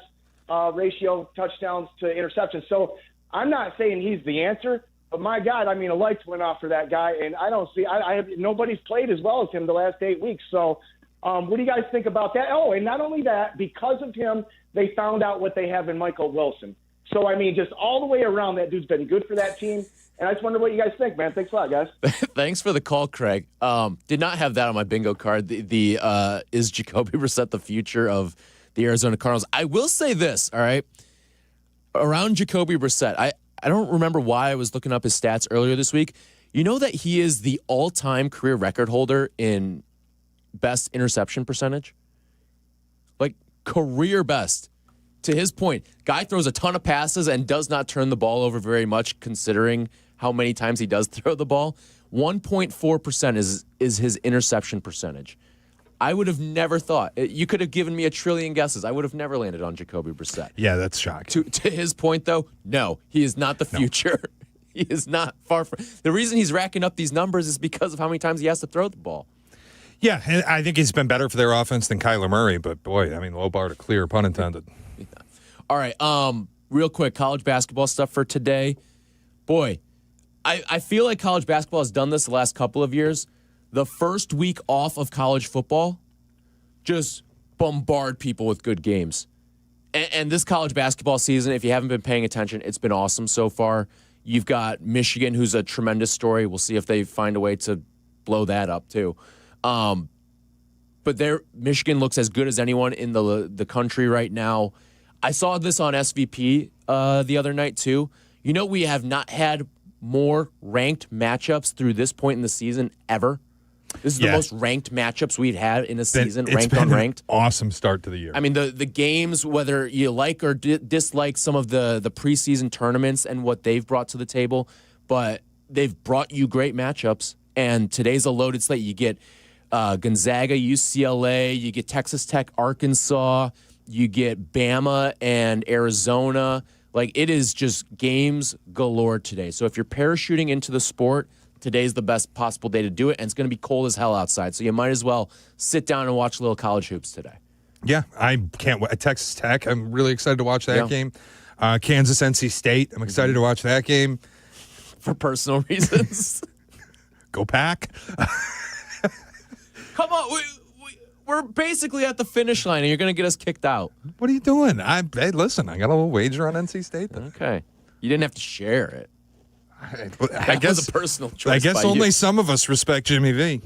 ratio touchdowns to interceptions. So I'm not saying he's the answer, but my God, I mean, a lights went off for that guy, and I don't see nobody's played as well as him the last 8 weeks. So what do you guys think about that? Oh, and not only that, because of him, they found out what they have in Michael Wilson. So, I mean, just all the way around, that dude's been good for that team. And I just wonder what you guys think, man. Thanks a lot, guys. Thanks for the call, Craig. Did not have that on my bingo card. Is Jacoby Brissett the future of the Arizona Cardinals? I will say this, all right? Around Jacoby Brissett, I don't remember why I was looking up his stats earlier this week. You know that he is the all-time career record holder in best interception percentage? Like, career best. To his point, guy throws a ton of passes and does not turn the ball over very much considering how many times he does throw the ball. 1.4% is his interception percentage. I would have never thought. You could have given me a trillion guesses. I would have never landed on Jacoby Brissett. Yeah, that's shocking. To his point, though, no, he is not the future. No. He is not far from. The reason he's racking up these numbers is because of how many times he has to throw the ball. Yeah, and I think he's been better for their offense than Kyler Murray, but boy, I mean, low bar to clear, pun intended. Yeah. All right, real quick, college basketball stuff for today. Boy, I feel like college basketball has done this the last couple of years. The first week off of college football, just bombard people with good games. And this college basketball season, if you haven't been paying attention, it's been awesome so far. You've got Michigan, who's a tremendous story. We'll see if they find a way to blow that up, too. But Michigan looks as good as anyone in the country right now. I saw this on SVP the other night, too. You know, we have not had more ranked matchups through this point in the season ever. This is the most ranked matchups we've had in a season, ranked on ranked. Awesome start to the year. I mean, the games, whether you like or dislike some of the preseason tournaments and what they've brought to the table, but they've brought you great matchups. And today's a loaded slate. You get Gonzaga, UCLA, you get Texas Tech, Arkansas, you get Bama and Arizona. Like, it is just games galore today. So if you're parachuting into the sport, today's the best possible day to do it, and it's going to be cold as hell outside. So you might as well sit down and watch a little college hoops today. Yeah, I can't wait. Texas Tech, I'm really excited to watch that game. Kansas, NC State, I'm excited to watch that game. For personal reasons. Go Pack. Come on, we're basically at the finish line, and you're going to get us kicked out. What are you doing? Hey, listen, I got a little wager on NC State. Okay. You didn't have to share it. I guess was a personal choice. I guess by only you. some of us respect Jimmy V.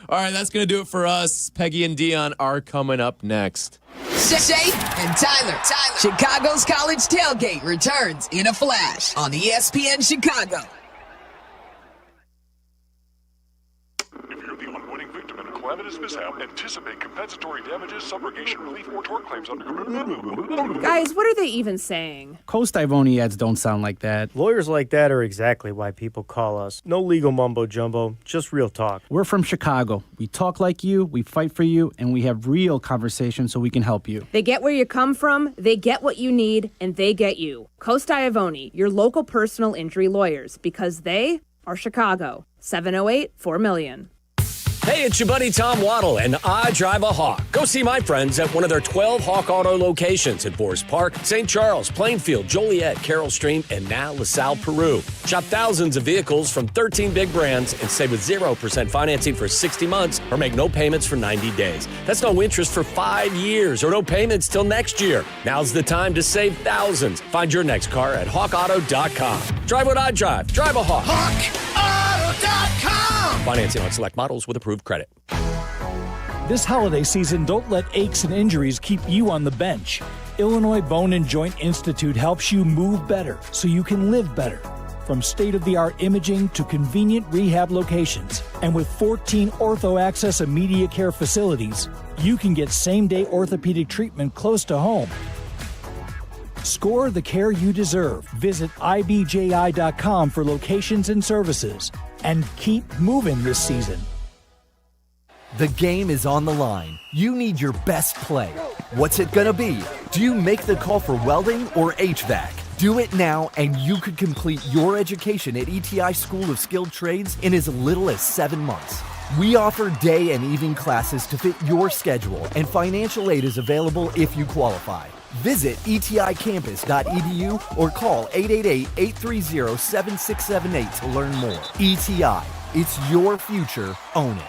All right, that's going to do it for us. Peggy and Dionne are coming up next. Shea and Tyler. Chicago's College Tailgate returns in a flash on ESPN Chicago. Calamitous mishap, anticipate compensatory damages, subrogation relief, or tort claims under. Guys, what are they even saying? Coast Ivoni ads don't sound like that. Lawyers like that are exactly why people call us. No legal mumbo-jumbo, just real talk. We're from Chicago. We talk like you, we fight for you, and we have real conversations so we can help you. They get where you come from, they get what you need, and they get you. Coast Ivoni, your local personal injury lawyers, because they are Chicago. 708-4million. Hey, it's your buddy Tom Waddle, and I drive a Hawk. Go see my friends at one of their 12 Hawk Auto locations at Forest Park, St. Charles, Plainfield, Joliet, Carroll Stream, and now LaSalle, Peru. Shop thousands of vehicles from 13 big brands and save with 0% financing for 60 months or make no payments for 90 days. That's no interest for 5 years or no payments till next year. Now's the time to save thousands. Find your next car at hawkauto.com. Drive what I drive. Drive a Hawk. HawkAuto.com. Financing on select models with approved credit. This holiday season, don't let aches and injuries keep you on the bench. Illinois Bone and Joint Institute helps you move better so you can live better. From state-of-the-art imaging to convenient rehab locations. And with 14 Ortho Access immediate care facilities, you can get same-day orthopedic treatment close to home. Score the care you deserve. Visit ibji.com for locations and services. And keep moving this season. The game is on the line. You need your best play. What's it gonna be? Do you make the call for welding or HVAC? Do it now and you could complete your education at ETI School of Skilled Trades in as little as 7 months. We offer day and evening classes to fit your schedule, and financial aid is available if you qualify. Visit eticampus.edu or call 888-830-7678 to learn more. ETI, it's your future. Own it.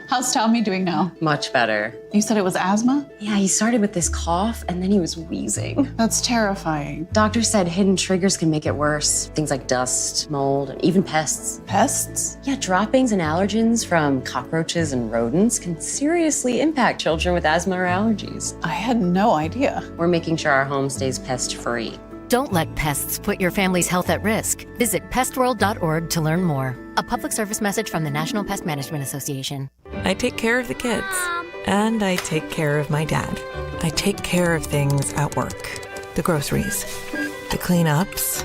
How's Tommy doing now? Much better. You said it was asthma? Yeah, he started with this cough and then he was wheezing. That's terrifying. Doctor said hidden triggers can make it worse. Things like dust, mold, and even pests. Pests? Yeah, droppings and allergens from cockroaches and rodents can seriously impact children with asthma or allergies. I had no idea. We're making sure our home stays pest-free. Don't let pests put your family's health at risk. Visit pestworld.org to learn more. A public service message from the National Pest Management Association. I take care of the kids, and I take care of my dad. I take care of things at work. The groceries, the cleanups,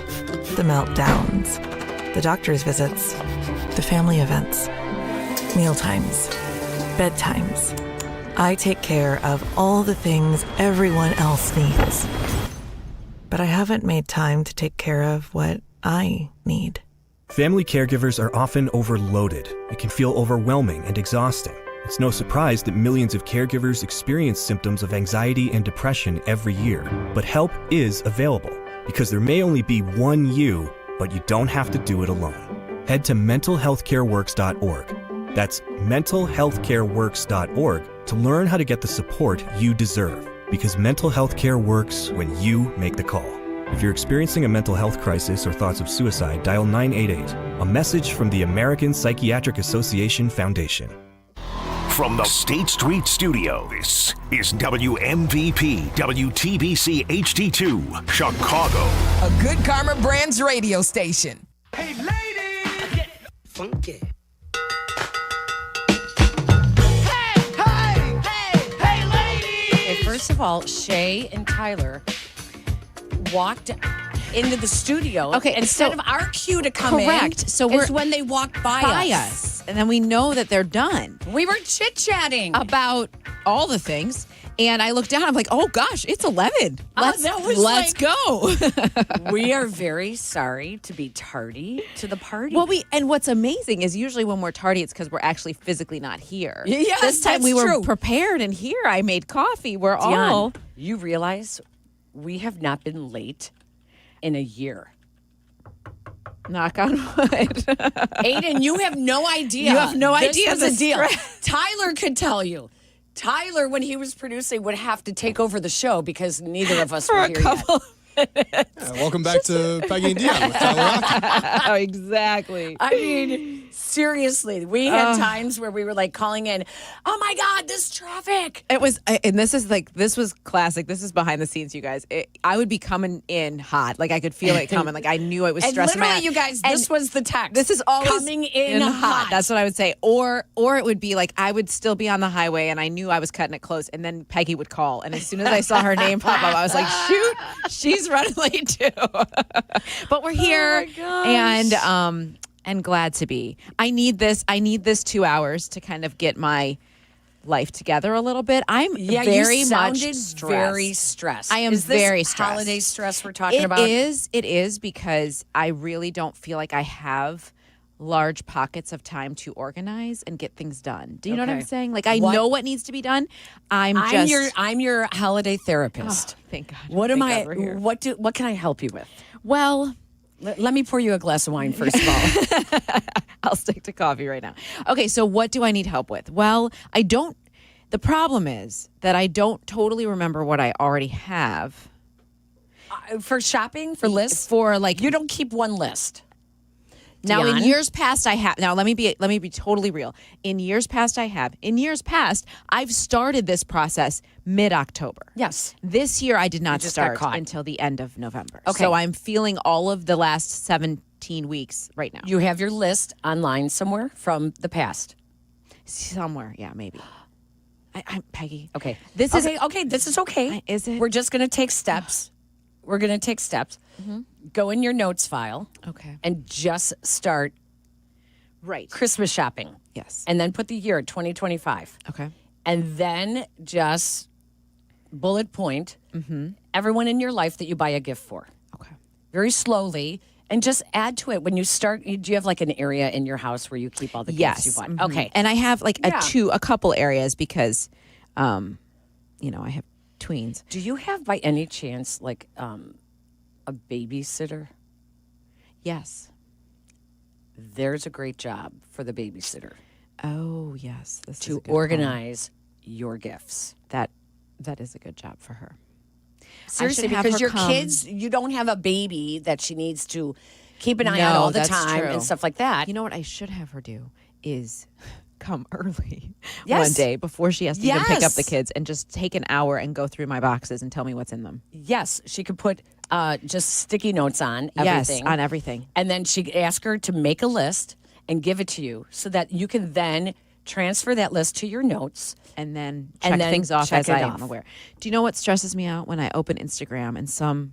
the meltdowns, the doctor's visits, the family events, mealtimes, bedtimes. I take care of all the things everyone else needs. But I haven't made time to take care of what I need. Family caregivers are often overloaded. It can feel overwhelming and exhausting. It's no surprise that millions of caregivers experience symptoms of anxiety and depression every year. But help is available, because there may only be one you, but you don't have to do it alone. Head to mentalhealthcareworks.org. That's mentalhealthcareworks.org to learn how to get the support you deserve. Because mental health care works when you make the call. If you're experiencing a mental health crisis or thoughts of suicide, dial 988. A message from the American Psychiatric Association Foundation. From the State Street Studio, this is WMVP WTBC HD2, Chicago. A Good Karma Brands radio station. Hey, ladies! Get funky. First of all, Shea and Tyler walked into the studio. Okay, instead of our cue to come in. Correct. So it's when they walked by us. And then we know that they're done. We were chit-chatting about all the things. And I looked down, I'm like, oh gosh, it's 11. Let's go. We are very sorry to be tardy to the party. Well, and what's amazing is usually when we're tardy, it's because we're actually physically not here. Yes, this time that's we were true. prepared, and here I made coffee. We're Dionne, all. You realize we have not been late in a year. Knock on wood. Aiden, you have no idea. You have no idea the deal. stress. Tyler could tell you. Tyler, when he was producing, would have to take over the show because neither of us were here yet. Welcome back to Peggy Dionne with Tyler Oh, exactly. I mean, seriously, we had times where we were like calling in, oh my God, this traffic. It was, and this was classic. This is behind the scenes, you guys. I would be coming in hot. Like I could feel it coming. Like I knew it was And stressing me literally, out. you guys, this was the text. This is always coming in hot. That's what I would say. Or it would be like I would still be on the highway and I knew I was cutting it close, and then Peggy would call. And as soon as I saw her name pop up, I was like, shoot, she's running late too. But we're here and glad to be. I need this 2 hours to kind of get my life together a little bit. I'm very much stressed. Very stressed. I am Is this very stressed. Holiday stress we're talking about? It is because I really don't feel like I have large pockets of time to organize and get things done. Do you know what I'm saying? Like I know what needs to be done. I'm your holiday therapist. Oh, thank God. What Thank God we're here. What can I help you with? Well, let me pour you a glass of wine first of all. I'll stick to coffee right now. Okay, so what do I need help with? Well, I don't. The problem is that I don't totally remember what I already have. For shopping, for lists? For like you don't keep one list. Now, Dionne? in years past, I have. Now, let me be totally real. In years past, I have. In years past, I've started this process mid-October. Yes. This year, I did not just got start caught. until the end of November. Okay. So I'm feeling all of the last 17 weeks right now. You have your list online somewhere from the past. Somewhere, yeah, maybe. I'm Peggy. Okay. This is okay. This is okay. Is it? We're just going to take steps. We're going to take steps. Mm-hmm. Go in your notes file. Okay. And just start Right. Christmas shopping. Yes. And then put the year 2025. Okay. And then just bullet point everyone in your life that you buy a gift for. Okay. Very slowly. And just add to it when you start. Do you have like an area in your house where you keep all the gifts you bought? Okay. And I have like Yeah. a couple areas because, I have tweens. Do you have by any chance like a babysitter? Yes. There's a great job for the babysitter. Oh, yes. This is a To good call. organize your gifts. That is a good job for her. Seriously, have because her your come. kids, you don't have a baby that she needs to keep an eye No, on all the that's time true. and stuff like that. You know what I should have her do is come early Yes. one day before she has to even pick up Yes. the kids and just take an hour and go through my boxes and tell me what's in them. Yes, she could put just sticky notes on Yes, everything. on everything. And then she could ask her to make a list and give it to you so that you can then transfer that list to your notes. And then And check then things off check as it I am off. aware. Do you know what stresses me out when I open Instagram and some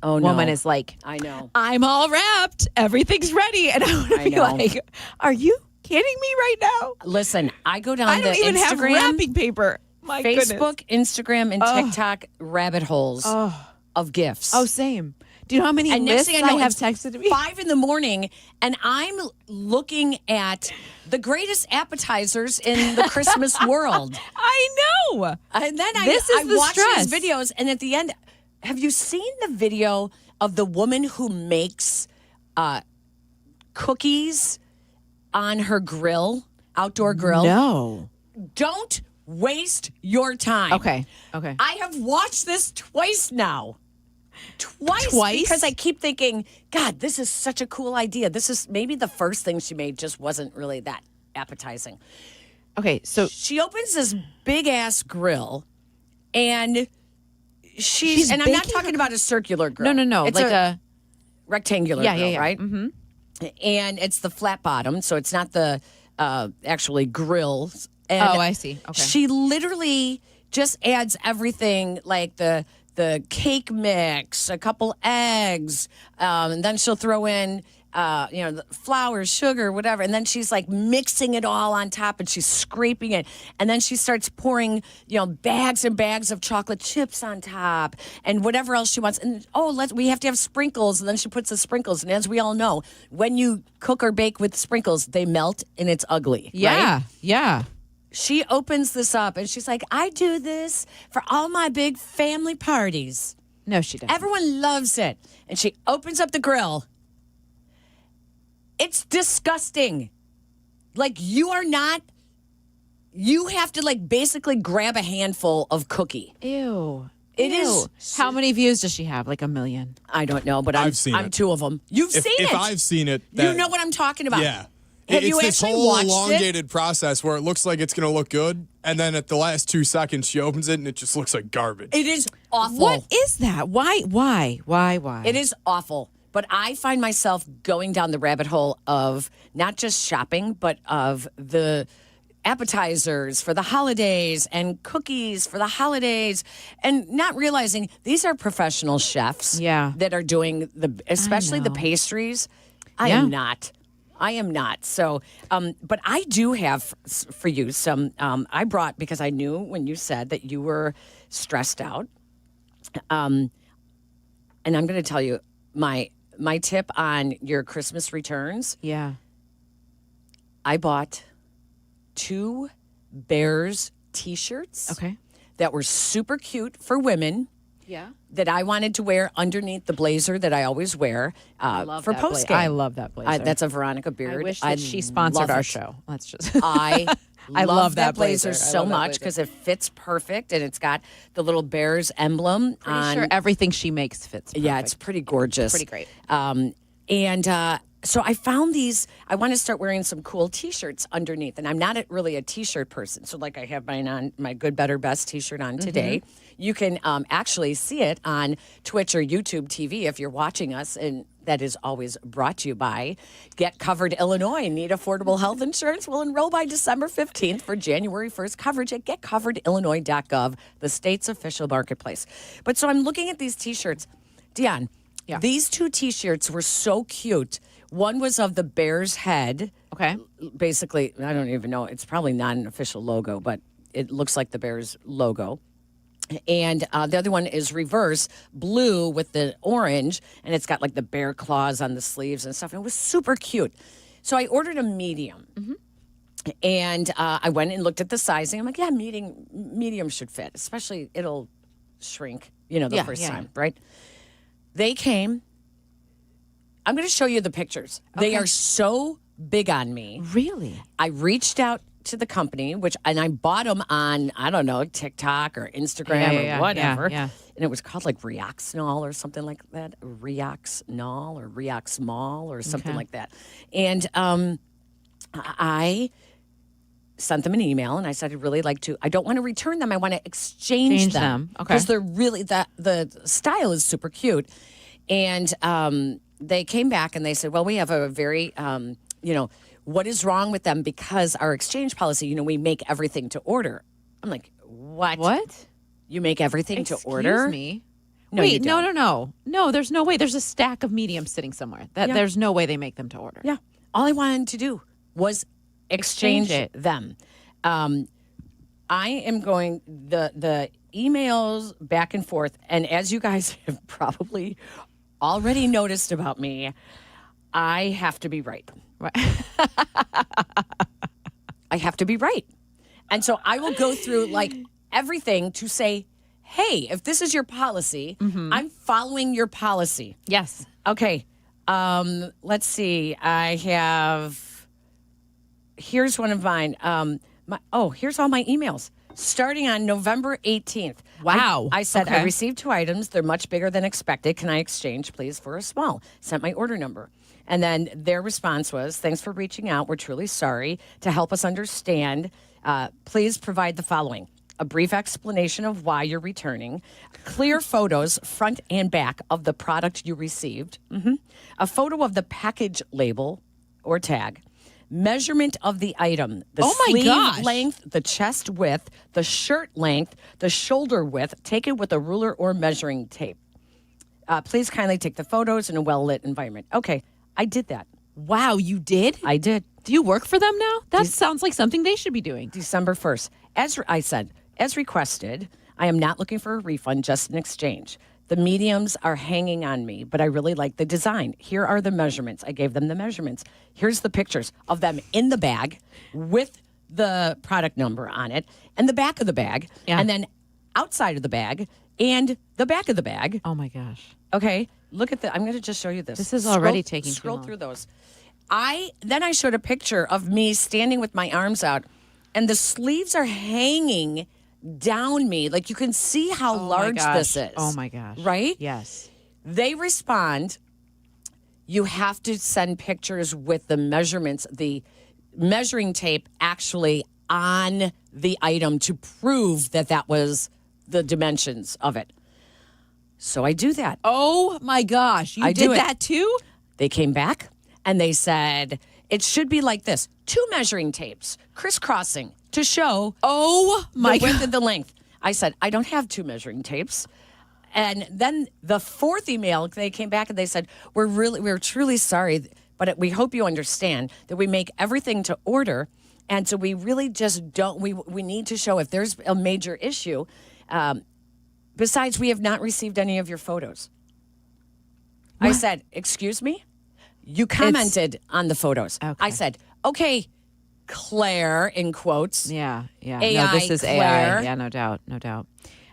Oh, no. woman is like, I know. I'm all wrapped. Everything's ready. And I want to I be know. like, are you kidding me right now? Listen, I go down I don't the even have Instagram, wrapping paper. My Facebook, goodness. Instagram, and Oh. TikTok rabbit holes of gifts. Oh, same. Do you know how many And next lists thing I know, have it's texted me? 5 a.m, and I'm looking at the greatest appetizers in the Christmas world. I know. And then This is I the watch stress. these videos, and at the end, have you seen the video of the woman who makes cookies on her grill, outdoor grill? No. Don't waste your time. Okay. I have watched this twice now. Twice? Twice? Because I keep thinking, God, this is such a cool idea. This is maybe the first thing she made just wasn't really that appetizing. Okay, so She opens this big ass grill and she's and I'm not baking talking about a circular grill. No. It's Like a rectangular Yeah, grill, yeah, yeah. right? Mm-hmm. And it's the flat bottom, so it's not the actually grills. And Oh, I see. Okay. She literally just adds everything like the cake mix, a couple eggs, and then she'll throw in the flour, sugar, whatever, and then she's like mixing it all on top and she's scraping it, and then she starts pouring bags and bags of chocolate chips on top and whatever else she wants. And we have to have sprinkles, and then she puts the sprinkles. And as we all know, when you cook or bake with sprinkles, they melt and it's ugly. Yeah, right? yeah. She opens this up and she's like, I do this for all my big family parties. No, she doesn't. Everyone loves it. And she opens up the grill. It's disgusting. Like, you have to like basically grab a handful of cookie. Ew. It Ew. is. How many views does she have? Like 1 million? I don't know, but I've seen I'm it. 2 of them. You've seen it. If I've seen it, You know what I'm talking about. Yeah. Have it's you this actually whole watched elongated process where it looks like it's going to look good, and then at the last 2 seconds, she opens it and it just looks like garbage. It is awful. What is that? Why? It is awful. But I find myself going down the rabbit hole of not just shopping, but of the appetizers for the holidays and cookies for the holidays, and not realizing these are professional chefs that are doing especially the pastries. I am not. So, but I do have for you some, I brought, because I knew when you said that you were stressed out. And I'm going to tell you my tip on your Christmas returns. Yeah. I bought 2 Bears t-shirts. Okay. That were super cute for women. Yeah. That I wanted to wear underneath the blazer that I always wear for post game. I love that blazer. That's a Veronica Beard. I wish that she sponsored love our it. show. Let's just. I love that that blazer blazer. I so love that much blazer. because it fits perfect and it's got the little Bears emblem Pretty on. sure everything she makes fits. Yeah, it's pretty gorgeous. Pretty great. So I found these. I want to start wearing some cool T-shirts underneath, and I'm not really a T-shirt person. So, like, I have mine on, my Good, Better, Best T-shirt on today. You can actually see it on Twitch or YouTube TV if you're watching us, and that is always brought to you by Get Covered Illinois. Need affordable health insurance? Well, enroll by December 15th for January 1st coverage at getcoveredillinois.gov, the state's official marketplace. But so I'm looking at these T-shirts. Dionne, these 2 T-shirts were so cute One was of the bear's head. Okay. Basically, I don't even know. It's probably not an official logo, but it looks like the bear's logo. And the other one is reverse, blue with the orange, and it's got like the bear claws on the sleeves and stuff. And it was super cute. So I ordered a medium. And I went and looked at the sizing. I'm like, yeah, medium should fit, especially it'll shrink, the first time, right? They came. I'm going to show you the pictures. Okay. They are so big on me. Really? I reached out to the company, and I bought them on, I don't know, TikTok or Instagram or whatever. Yeah. And it was called like Reoxnol or something like that. Reoxnol or Reoxmol or something like that. And I sent them an email and I said, I'd really like to, I don't want to return them. I want to exchange them. Okay. Because they're really, the style is super cute. And they came back and they said, well, we have a very, what is wrong with them? Because our exchange policy, we make everything to order. I'm like, what? What? You make everything to order? Excuse me. No, Wait, you don't. No, there's no way. There's a stack of mediums sitting somewhere. There's no way they make them to order. Yeah. All I wanted to do was exchange them. I am going the emails back and forth, and as you guys have probably already noticed about me, I have to be right. I have to be right. And so I will go through like everything to say, hey, if this is your policy, I'm following your policy. Yes. Okay. Let's see. Here's one of mine. Here's all my emails. Starting on November 18th. Wow. I said, Okay. I received 2 items. They're much bigger than expected. Can I exchange, please, for a small? Sent my order number. And then their response was, thanks for reaching out. We're truly sorry. To help us understand, please provide the following. A brief explanation of why you're returning, clear photos, front and back, of the product you received, a photo of the package label or tag, measurement of the item, the sleeve length, the chest width, the shirt length, the shoulder width, taken with a ruler or measuring tape. Please kindly take the photos in a well-lit environment. Okay, I did that. Wow, you did? I did. Do you work for them now? That sounds like something they should be doing. December 1st. As I said, as requested, I am not looking for a refund, just an exchange. The mediums are hanging on me, but I really like the design. Here are the measurements. I gave them the measurements. Here's the pictures of them in the bag with the product number on it and the back of the bag, and then outside of the bag and the back of the bag. Oh, my gosh. Okay, look at I'm going to just show you this. This is already taking too Scroll long. through those. Then I showed a picture of me standing with my arms out, and the sleeves are hanging down me. Like you can see how large this is. Oh my gosh. Right? Yes. They respond, you have to send pictures with the measurements, the measuring tape actually on the item to prove that was the dimensions of it. So I do that. Oh my gosh. You did that too? They came back and they said, it should be like this. 2 measuring tapes, crisscrossing to show the width and the length. I said, I don't have 2 measuring tapes. And then the 4th email, they came back and they said, we're truly sorry, but we hope you understand that we make everything to order. And so we really just don't, we need to show if there's a major issue. Besides, we have not received any of your photos. What? I said, excuse me? You commented on the photos. Okay. I said, okay, Claire, in quotes. Yeah. AI, no, this is Claire. AI. Yeah, no doubt.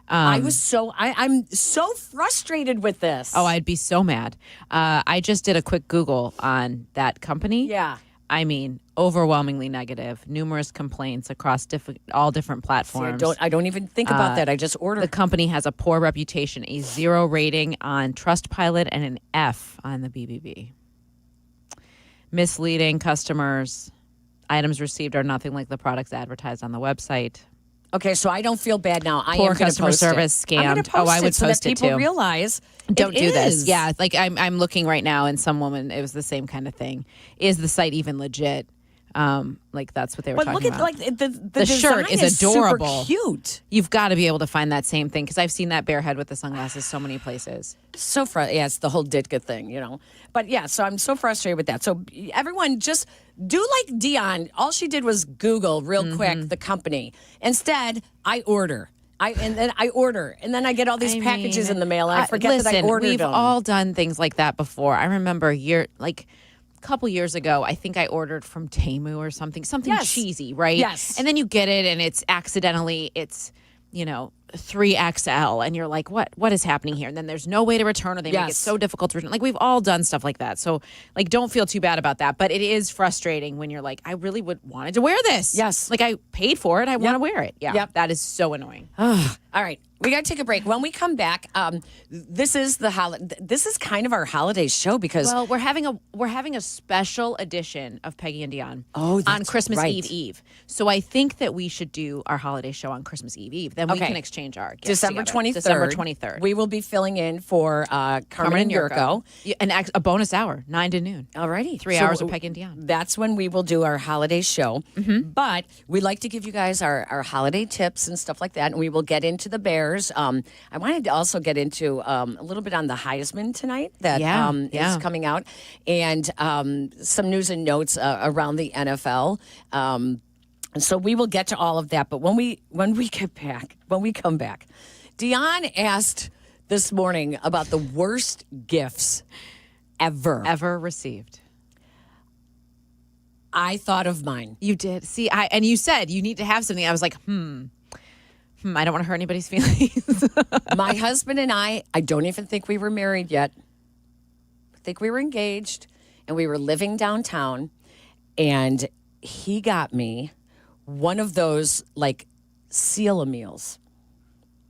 I'm so frustrated with this. Oh, I'd be so mad. I just did a quick Google on that company. Yeah. I mean, overwhelmingly negative. Numerous complaints across all different platforms. See, I don't even think about that. I just ordered. The company has a poor reputation, a 0 rating on Trustpilot, and an F on the BBB. Misleading customers. Items received are nothing like the products advertised on the website. Okay, so I don't feel bad now. I Poor am going to customer post service it. I'm gonna scammed. post I would it so post that it people too. realize Don't it do this. is. Yeah, like I'm looking right now, and some woman. It was the same kind of thing. Is the site even legit? Like that's what they were But talking look at about. like the shirt design is adorable. Super cute. You've got to be able to find that same thing because I've seen that bear head with the sunglasses so many places. So yeah, it's the whole Ditka thing, But yeah, so I'm so frustrated with that. So everyone just do like Dionne. All she did was Google real quick the company. Instead, I order. And then I get all these packages in the mail, and I forget that I ordered we've them. all done things like that before. I remember a couple years ago, I think I ordered from Temu or something Yes. cheesy, right? Yes. And then you get it, and it's 3XL, and you're like, what is happening here? And then there's no way to return, or they make it Yes. so difficult to return. Like, we've all done stuff like that. So, like, don't feel too bad about that. But it is frustrating when you're like, I really wanted to wear this. Yes. Like, I paid for it. I want to wear it. Yeah. Yep. That is so annoying. All right, we got to take a break. When we come back, this is This is kind of our holiday show because Well, we're having a special edition of Peggy and Dionne Oh, on that's Christmas right. Eve. So I think that we should do our holiday show on Christmas Eve. Then we Okay. can exchange our gifts December together. 23rd. December 23rd. We will be filling in for Carmen and Yurko. Yeah, a bonus hour, 9 to noon. Alrighty. 3 hours of Peggy and Dionne. That's when we will do our holiday show. But we'd like to give you guys our holiday tips and stuff like that. And we will get into the Bears. I wanted to also get into a little bit on the Heisman tonight that is coming out. And some news and notes around the NFL. So we will get to all of that. But when we come back, Dionne asked this morning about the worst gifts Ever received. I thought of mine. You did. See, and you said you need to have something. I was like, I don't want to hurt anybody's feelings. My husband and I don't even think we were married yet. I think we were engaged and we were living downtown, and he got me one of those like Seal meals.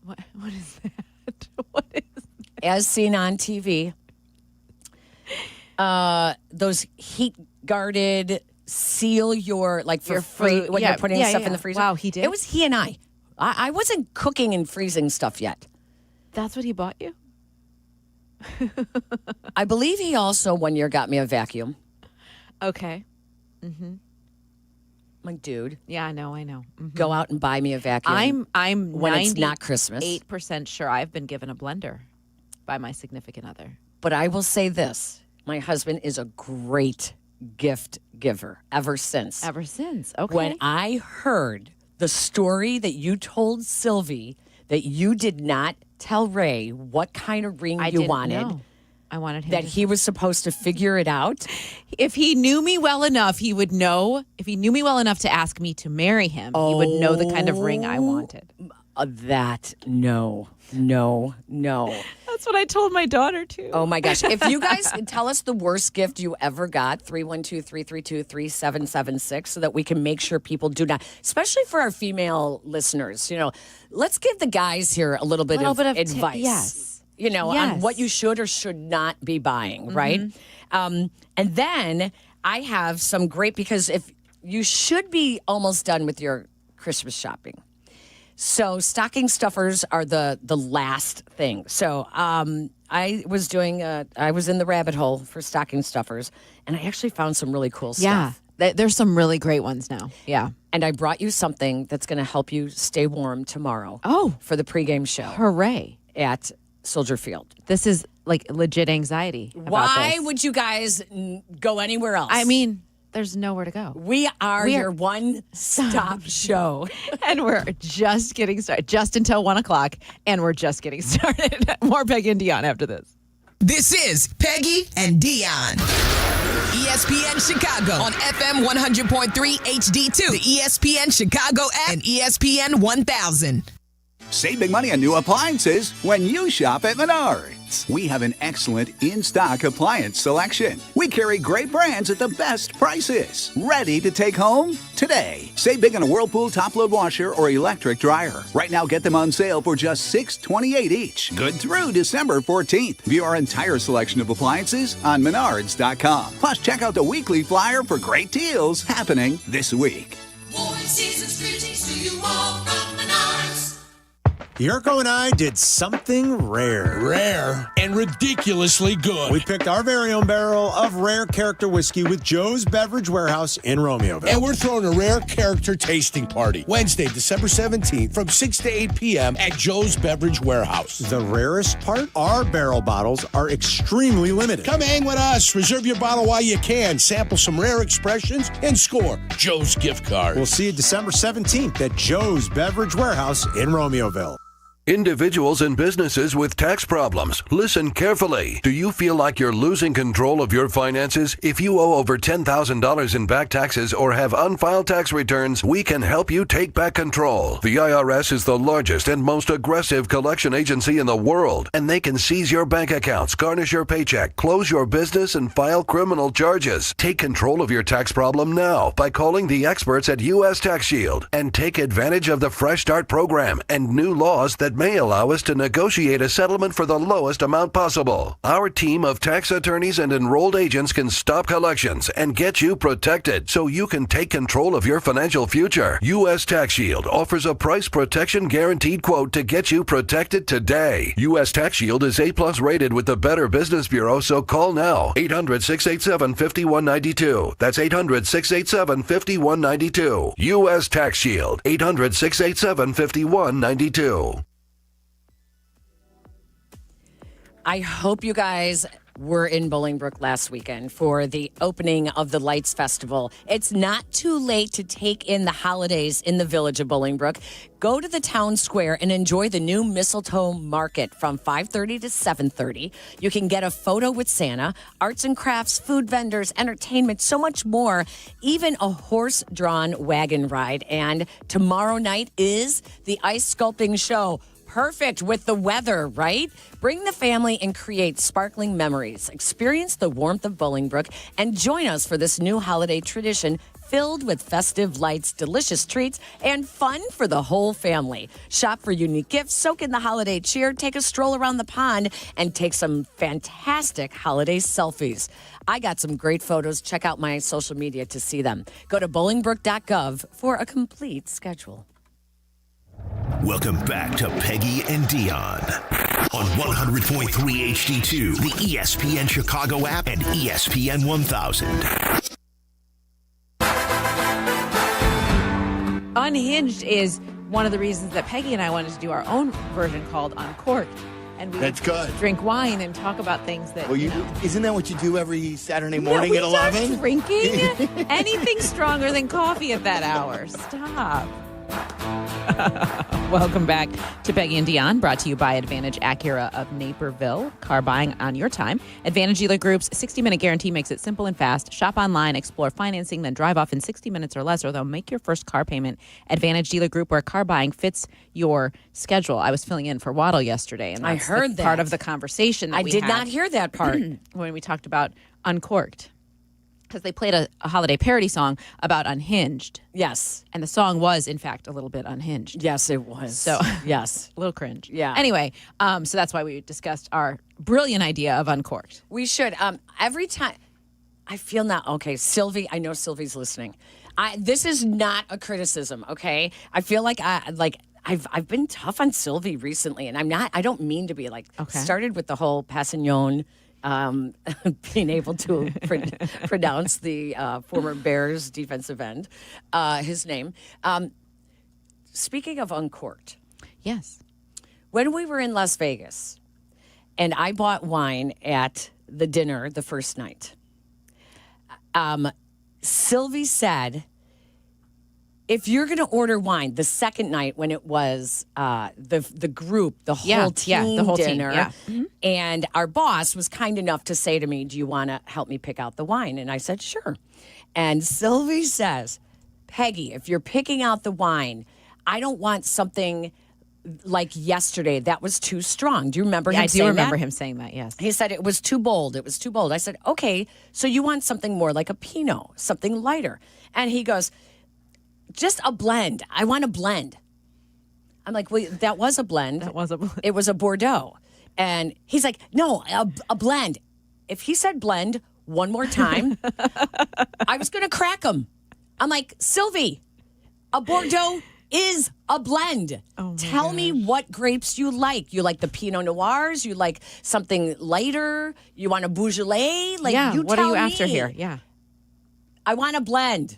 What is that? What is that? As seen on TV. Those heat guarded seal your for free when you're putting stuff in the freezer. Wow, he did. It was he and I. I wasn't cooking and freezing stuff yet. That's what he bought you? I believe he also one year got me a vacuum. Okay. Mm-hmm. Like, dude. Yeah, I know. Mm-hmm. Go out and buy me a vacuum. I'm when it's not Christmas. 8% sure I've been given a blender by my significant other. But I will say this. My husband is a great gift giver ever since. Ever since. Okay. When I heard the story that you told Sylvie that you did not tell Ray what kind of ring you wanted. Know. I wanted him that he was supposed to figure it out. If he knew me well enough, he would know. If he knew me well enough to ask me to marry him, he would know the kind of ring I wanted. No. That's what I told my daughter, too. Oh, my gosh. If you guys tell us the worst gift you ever got, 312-332-3776, so that we can make sure people do not, especially for our female listeners, let's give the guys here a little bit of advice. Yes. On what you should or should not be buying, right? And then I have some great, because if you should be almost done with your Christmas shopping. So stocking stuffers are the last thing. So I was in the rabbit hole for stocking stuffers, and I actually found some really cool stuff. Yeah, there's some really great ones now. Yeah. And I brought you something that's going to help you stay warm tomorrow. Oh. For the pregame show. Hooray. At Soldier Field. This is like legit anxiety. Why would you guys go anywhere else? I mean, there's nowhere to go. We are your one-stop show. And we're just getting started. Just until 1 o'clock. And we're just getting started. More Peggy and Dionne after this. This is Peggy and Dionne. ESPN Chicago on FM 100.3 HD2, the ESPN Chicago app, and ESPN 1000. Save big money on new appliances when you shop at Menards. We have an excellent in-stock appliance selection. We carry great brands at the best prices. Ready to take home? Today, save big on a Whirlpool top-load washer or electric dryer. Right now, get them on sale for just $6.28 each. Good through December 14th. View our entire selection of appliances on Menards.com. Plus, check out the weekly flyer for great deals happening this week. Warm season's greetings to you all from Menards. Yurko and I did something rare. Rare and ridiculously good. We picked our very own barrel of rare character whiskey with Joe's Beverage Warehouse in Romeoville. And we're throwing a rare character tasting party Wednesday, December 17th from 6 to 8 p.m. at Joe's Beverage Warehouse. The rarest part? Our barrel bottles are extremely limited. Come hang with us. Reserve your bottle while you can. Sample some rare expressions and score Joe's gift card. We'll see you December 17th at Joe's Beverage Warehouse in Romeoville. Individuals and businesses with tax problems, listen carefully. Do you feel like you're losing control of your finances? If you owe over $10,000 in back taxes or have unfiled tax returns, we can help you take back control. The IRS is the largest and most aggressive collection agency in the world, and they can seize your bank accounts, garnish your paycheck, close your business, and file criminal charges. Take control of your tax problem now by calling the experts at U.S. Tax Shield and take advantage of the Fresh Start program and new laws that may allow us to negotiate a settlement for the lowest amount possible. Our team of tax attorneys and enrolled agents can stop collections and get you protected so you can take control of your financial future. U.S. Tax Shield offers a price protection guaranteed quote to get you protected today. U.S. Tax Shield is A+ rated with the Better Business Bureau, so call now. 800-687-5192. That's 800-687-5192. U.S. Tax Shield. 800-687-5192. I hope you guys were in Bolingbrook last weekend for the opening of the Lights Festival. It's not too late to take in the holidays in the village of Bolingbrook. Go to the town square and enjoy the new mistletoe market from 5:30 to 7:30. You can get a photo with Santa, arts and crafts, food vendors, entertainment, so much more, even a horse-drawn wagon ride. And tomorrow night is the ice sculpting show. Perfect with the weather, right? Bring the family and create sparkling memories. Experience the warmth of Bolingbrook and join us for this new holiday tradition filled with festive lights, delicious treats, and fun for the whole family. Shop for unique gifts, soak in the holiday cheer, take a stroll around the pond, and take some fantastic holiday selfies. I got some great photos. Check out my social media to see them. Go to bolingbrook.gov for a complete schedule. Welcome back to Peggy and Dionne on 100.3 HD2, the ESPN Chicago app, and ESPN 1000. Unhinged is one of the reasons that Peggy and I wanted to do our own version called Uncorked. And we That's good. drink wine and talk about things that. Well, isn't that what you do every Saturday morning at 11? Not drinking anything stronger than coffee at that hour. Stop. Welcome back to Peggy and Dionne, brought to you by Advantage Acura of Naperville. Car buying on your time. Advantage Dealer Group's 60-minute guarantee makes it simple and fast. Shop online, explore financing, then drive off in 60 minutes or less, or they'll make your first car payment. Advantage Dealer Group, where car buying fits your schedule. I was filling in for Waddle yesterday, and that's I heard that part of the conversation that I did not hear that part when we talked about Uncorked. Because they played a holiday parody song about Unhinged. Yes. And the song was, in fact, a little bit unhinged. Yes, it was. So, yes. A little cringe. Yeah. Anyway, so that's why we discussed our brilliant idea of Uncorked. We should. Every time, I feel now, okay, Sylvie, I know Sylvie's listening. This is not a criticism, okay? I feel like I've been tough on Sylvie recently, and I don't mean to be started with the whole Passignon, being able to pronounce the former Bears defensive end, his name. Speaking of Uncorked. Yes. When we were in Las Vegas and I bought wine at the dinner the first night, Sylvie said, if you're going to order wine the second night when it was the group, the whole team the whole dinner, team, Mm-hmm. and our boss was kind enough to say to me, do you want to help me pick out the wine? And I said, sure. And Sylvie says, Peggy, if you're picking out the wine, I don't want something like yesterday. That was too strong. Do you remember him saying that? I do remember him saying that, yes. He said it was too bold. It was too bold. I said, okay, so you want something more like a Pinot, something lighter. And he goes, just a blend. I want a blend. I'm like, well, that was a blend. That was a blend. It was a Bordeaux. And he's like, no, a blend. If he said blend one more time, I was going to crack him. I'm like, Sylvie, a Bordeaux is a blend. Tell me what grapes you like. You like the Pinot Noirs? You like something lighter? You want a Beaujolais? Like, yeah, you what tell are you after me. here? Yeah. I want a blend.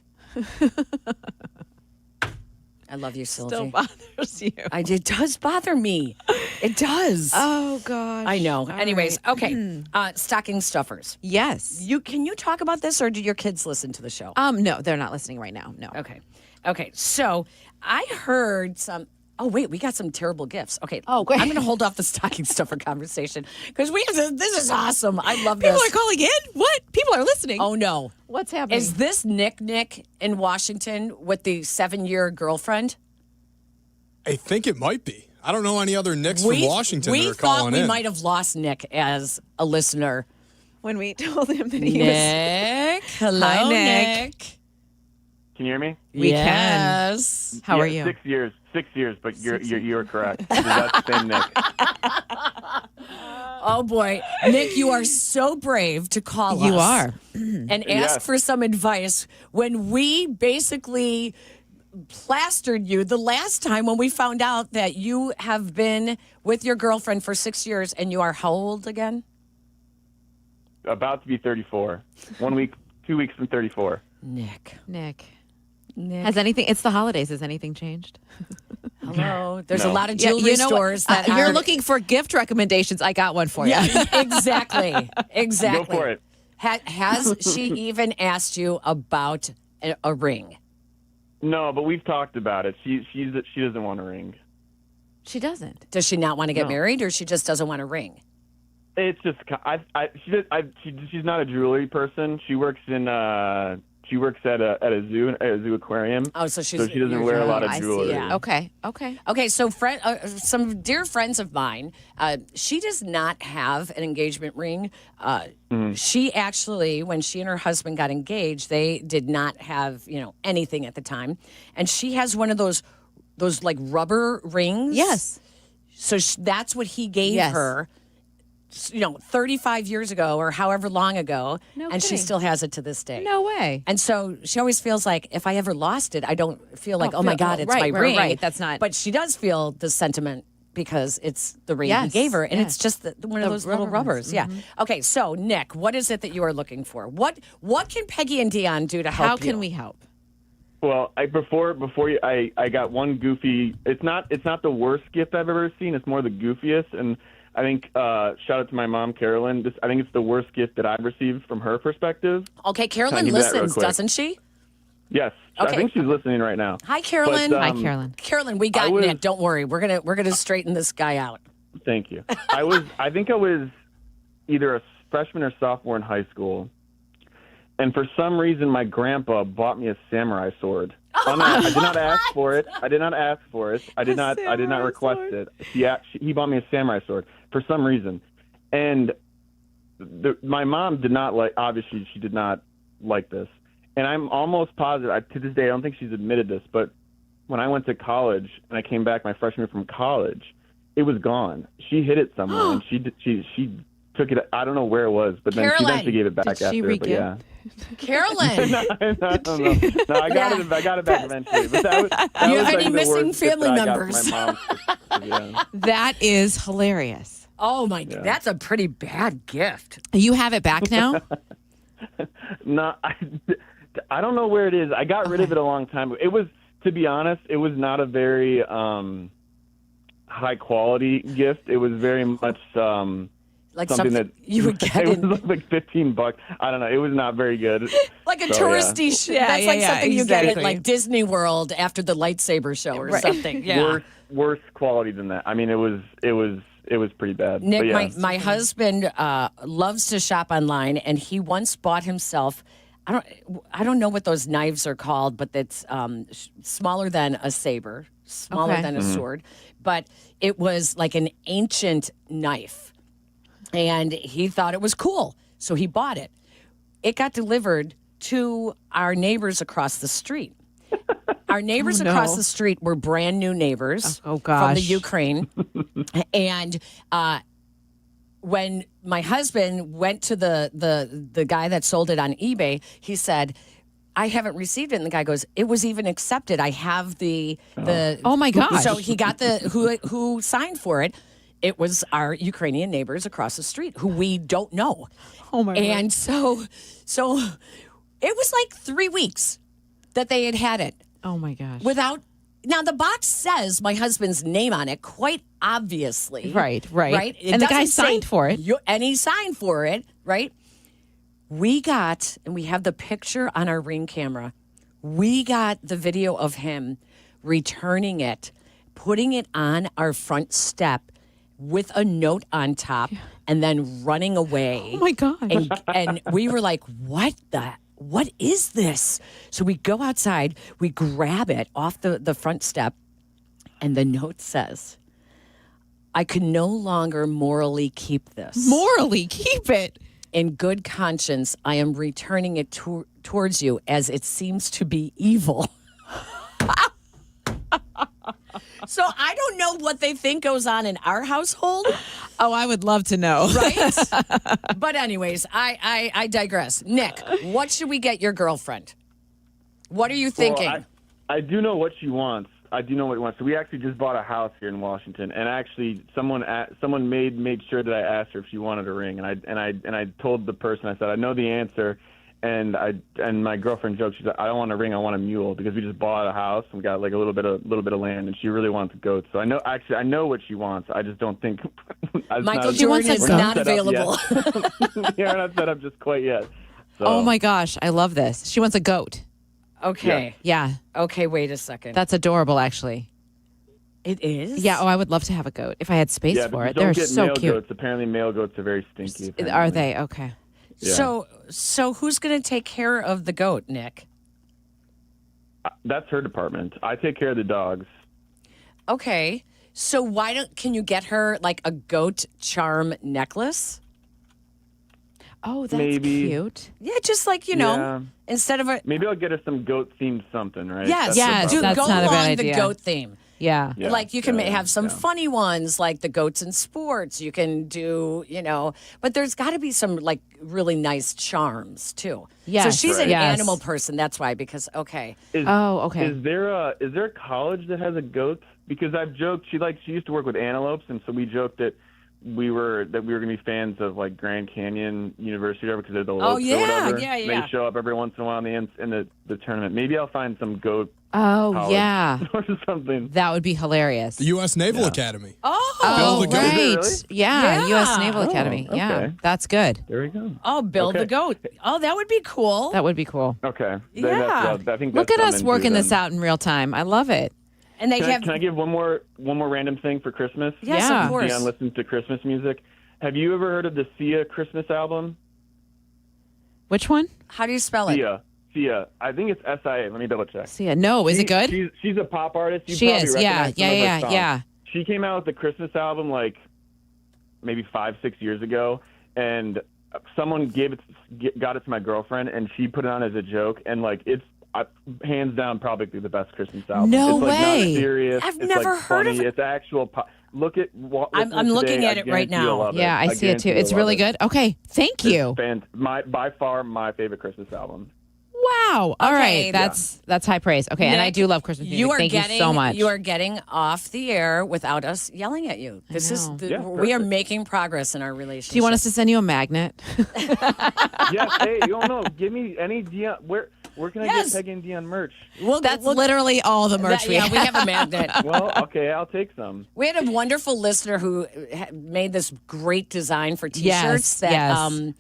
I love you, Sylvie. Still bothers you. It does bother me. It does. Oh, gosh. I know. All Anyways, right. okay. Stocking stuffers. Yes. Can you talk about this, or do your kids listen to the show? No, they're not listening right now. No. Okay. So I heard some. Oh, wait, we got some terrible gifts. Okay. Oh, great. I'm going to hold off the stocking stuffer conversation because this is awesome. I love People this. are calling in? What? People are listening. Oh, no. What's happening? Is this Nick in Washington with the 7-year girlfriend? I think it might be. I don't know any other Nicks from Washington that are calling in. We thought we might have lost Nick as a listener. When we told him that he Nick. Hello, Hi, Nick. Can you hear me? We yes. can. How are you? 6 years. 6 years, but you're correct. That's the same Nick. Oh, boy. Nick, you are so brave to call us. You are. And ask for some advice when we basically plastered you the last time when we found out that you have been with your girlfriend for 6 years and you are how old again? About to be 34. 1 week, 2 weeks from 34. Nick. Has anything, it's the holidays. Has anything changed? Hello. There's No. a lot of jewelry stores that you're are- looking for gift recommendations. I got one for you. Yeah, exactly. Go for it. Has she even asked you about a ring? No, but we've talked about it. She doesn't want a ring. She doesn't. Does she not want to get No. married, or she just doesn't want a ring? It's just she's not a jewelry person. She works in she works at a zoo aquarium. Oh, so she doesn't wear a lot of jewelry. Yeah. Okay. So, some dear friends of mine, she does not have an engagement ring. She actually, when she and her husband got engaged, they did not have anything at the time, and she has one of those like rubber rings. Yes. So that's what he gave her. 35 years ago or however long ago, No and she kidding. still has it to this day. No way. And so she always feels like if I ever lost it, I don't feel like, oh my God, it's right, my right, ring. right. That's not. But she does feel the sentiment because it's the ring Yes, he gave her, and yes. it's just one of The those little rubber rubbers. ones. Yeah. Mhm. Okay, so Nick, what is it that you are looking for? What can Peggy and Dionne do to help How you? can we help? Well, I got one goofy. It's not the worst gift I've ever seen. It's more the goofiest, and I think shout out to my mom, Carolyn. I think it's the worst gift that I've received from her perspective. Okay, Carolyn Can I give you that real listens, quick? doesn't she? Yes, Okay. I think she's listening right now. Hi, Carolyn. But, Hi, Carolyn. Carolyn, we got I was- Nick. Don't worry. We're gonna straighten this guy out. Thank you. I think I was either a freshman or sophomore in high school, and for some reason my grandpa bought me a samurai sword. I did not ask for it. I did not request it. He bought me a samurai sword for some reason, and my mom did not like. Obviously, she did not like this, and I'm almost positive. To this day, I don't think she's admitted this, but when I went to college and I came back my freshman year from college, it was gone. She hid it somewhere, and she took it. I don't know where it was, but then she Carolyn, eventually gave it back did she after. But re-give? yeah. Carolyn. No, I don't know. No, I got it back eventually. But that was You have like any the missing worst gift family that I got from members? my mom. Yeah. That is hilarious. Oh my God, that's a pretty bad gift. You have it back now? No, I don't know where it is. I got rid of it a long time ago. It was, to be honest, it was not a very high quality gift. It was very much Like something that you would get it in, was like $15. I don't know. It was not very good. like a So, touristy shit. Yeah, That's yeah, like yeah, something you get at exactly. like Disney World after the lightsaber show or Right. something. Yeah. Worse quality than that. I mean, it was pretty bad. Nick, But yeah. my husband loves to shop online, and he once bought himself. I don't know what those knives are called, but it's smaller than a saber, smaller Okay. than a sword, but it was like an ancient knife, and he thought it was cool, so he bought it. It got delivered to our neighbors across the street. Our neighbors Oh, no. across the street were brand new neighbors Oh, from the gosh. Ukraine. And when my husband went to the guy that sold it on eBay, he said, I haven't received it. And the guy goes, it was even accepted. I have the. Oh my gosh. So he got who signed for it. It was our Ukrainian neighbors across the street who we don't know. Oh my God. And so it was like 3 weeks that they had it. Oh my gosh. Now, the box says my husband's name on it, quite obviously. Right. It And the guy doesn't say signed for it. And he signed for it, right? We have the picture on our Ring camera. We got the video of him returning it, putting it on our front step with a note on top, and then running away. Oh my God. And we were like, what is this? So we go outside, we grab it off the front step, and the note says, I can no longer morally keep this. Morally keep it? In good conscience, I am returning it towards you as it seems to be evil. So I don't know what they think goes on in our household. Oh, I would love to know. Right? But anyways, I digress. Nick, what should we get your girlfriend? What are you thinking? Well, I do know what she wants. So we actually just bought a house here in Washington, and actually someone made sure that I asked her if she wanted a ring, and I told the person, I said I know the answer, and my girlfriend joked, she said I don't want a ring, I want a mule, because we just bought a house and we got like a little bit of land, and she really wants a goat. So I know what she wants. I just don't think Michael Jordan is not available. Yeah, we're not set up just quite yet. So. Oh my gosh, I love this. She wants a goat. Okay. Yeah. Okay, wait a second. That's adorable, actually. It is? Yeah. Oh, I would love to have a goat if I had space for it. Don't They're get so male cute. Goats. Apparently, male goats are very stinky. Apparently. Are they? Okay. Yeah. So who's going to take care of the goat, Nick? That's her department. I take care of the dogs. Okay. So can you get her like a goat charm necklace? Oh, that's Maybe. cute. Yeah, just like, instead of a... Maybe I'll get her some goat-themed something, right? Yes, that's go not a bad along idea. the goat theme. Yeah. Like you can have some funny ones like the goats in sports. You can do, but there's got to be some like really nice charms too. Yes. So she's an Yes. animal person. That's why, because, okay. Okay. Is there a college that has a goat? Because I've joked, she used to work with antelopes, and so we joked that we were going to be fans of like Grand Canyon University or whatever, because they're the locals or whatever. Yeah. They show up every once in a while in the tournament. Maybe I'll find some goat. Oh, college yeah. or something. That would be hilarious. The U.S. Naval Academy. Oh, Bill the right. Goat. Really? Yeah, Yeah. U.S. Naval Academy. okay. Yeah, that's good. There we go. Oh, Bill the goat. Oh, that would be cool. That would be cool. Okay. Yeah. I think Look that's at what us I'm into working then. this out in real time. I love it. And they Can I give one more random thing for Christmas? Yes, Yeah. of course. Dionne listens to Christmas music. Have you ever heard of the Sia Christmas album? Which one? How do you spell it? Sia. I think it's S-I-A. Let me double check. Sia. No, is it good? She's a pop artist. You She probably is. Yeah. recognize some of her songs. Yeah. She came out with the Christmas album like maybe 5-6 years ago, and someone got it to my girlfriend, and she put it on as a joke, and like it's hands down probably the best Christmas album. No it's like way. Not serious. I've it's never like heard funny. of it. It's actual pop. I'm looking at it right now. Yeah, I see it too. It's really good. Okay, thank you. By far my favorite Christmas album. Wow. All Okay. right. That's high praise. Okay, and I Nick, do love Christmas music. Thank you so much. You are getting off the air without us yelling at you. This is we are making progress in our relationship. Do you want us to send you a magnet? Yes. Hey, you don't know. Give me any Dionne. Where can I get Peggy and Dionne merch? That's literally all the merch we have. we have a magnet. Well, okay, I'll take some. We had a wonderful listener who made this great design for T-shirts that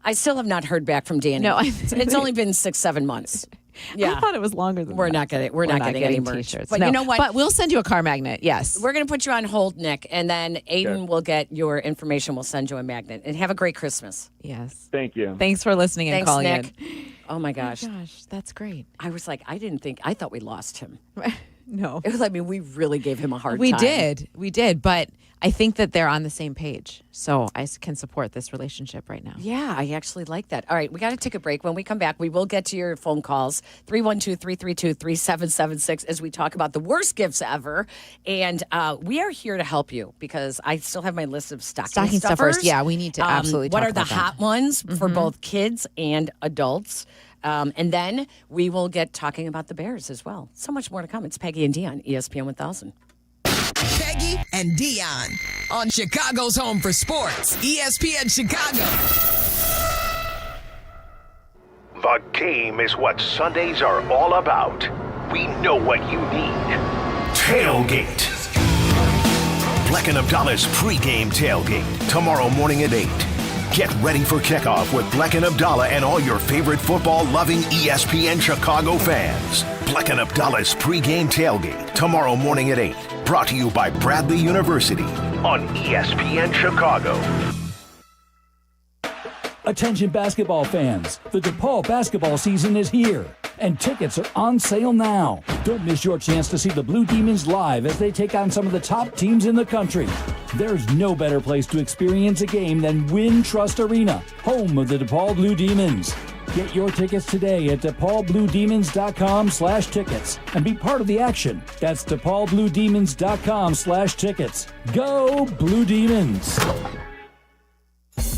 I still have not heard back from Danny. No, it's only been 6-7 months. Yeah, I thought it was longer than we're that. not getting any merch. T-shirts. But No, you know what? But we'll send you a car magnet. Yes. We're going to put you on hold, Nick, and then Aiden will get your information. We'll send you a magnet. And have a great Christmas. Yes. Thank you. Thanks for listening and Thanks, calling Nick. in. Oh my gosh. That's great. I was like, I thought we lost him. No. It was, we really gave him a hard We time. We did. But I think that they're on the same page. So I can support this relationship right now. Yeah, I actually like that. All right, we got to take a break. When we come back, we will get to your phone calls, 312-332-3776, as we talk about the worst gifts ever. And we are here to help you because I still have my list of stocking stuffers. Yeah, we need to absolutely What talk are the about that. hot ones for both kids and adults? And then we will get talking about the Bears as well. So much more to come. It's Peggy and Dionne, ESPN 1000. Peggy and Dionne on Chicago's home for sports, ESPN Chicago. The game is what Sundays are all about. We know what you need. Tailgate. Black and Abdallah's pregame tailgate tomorrow morning at 8. Get ready for kickoff with Black and Abdallah and all your favorite football-loving ESPN Chicago fans. Black and Abdallah's pregame tailgate tomorrow morning at 8. Brought to you by Bradley University on ESPN Chicago. Attention basketball fans, the DePaul basketball season is here, and tickets are on sale now. Don't miss your chance to see the Blue Demons live as they take on some of the top teams in the country. There's no better place to experience a game than Wintrust Arena, home of the DePaul Blue Demons. Get your tickets today at DePaulBlueDemons.com/tickets and be part of the action. That's DePaulBlueDemons.com/tickets. Go Blue Demons!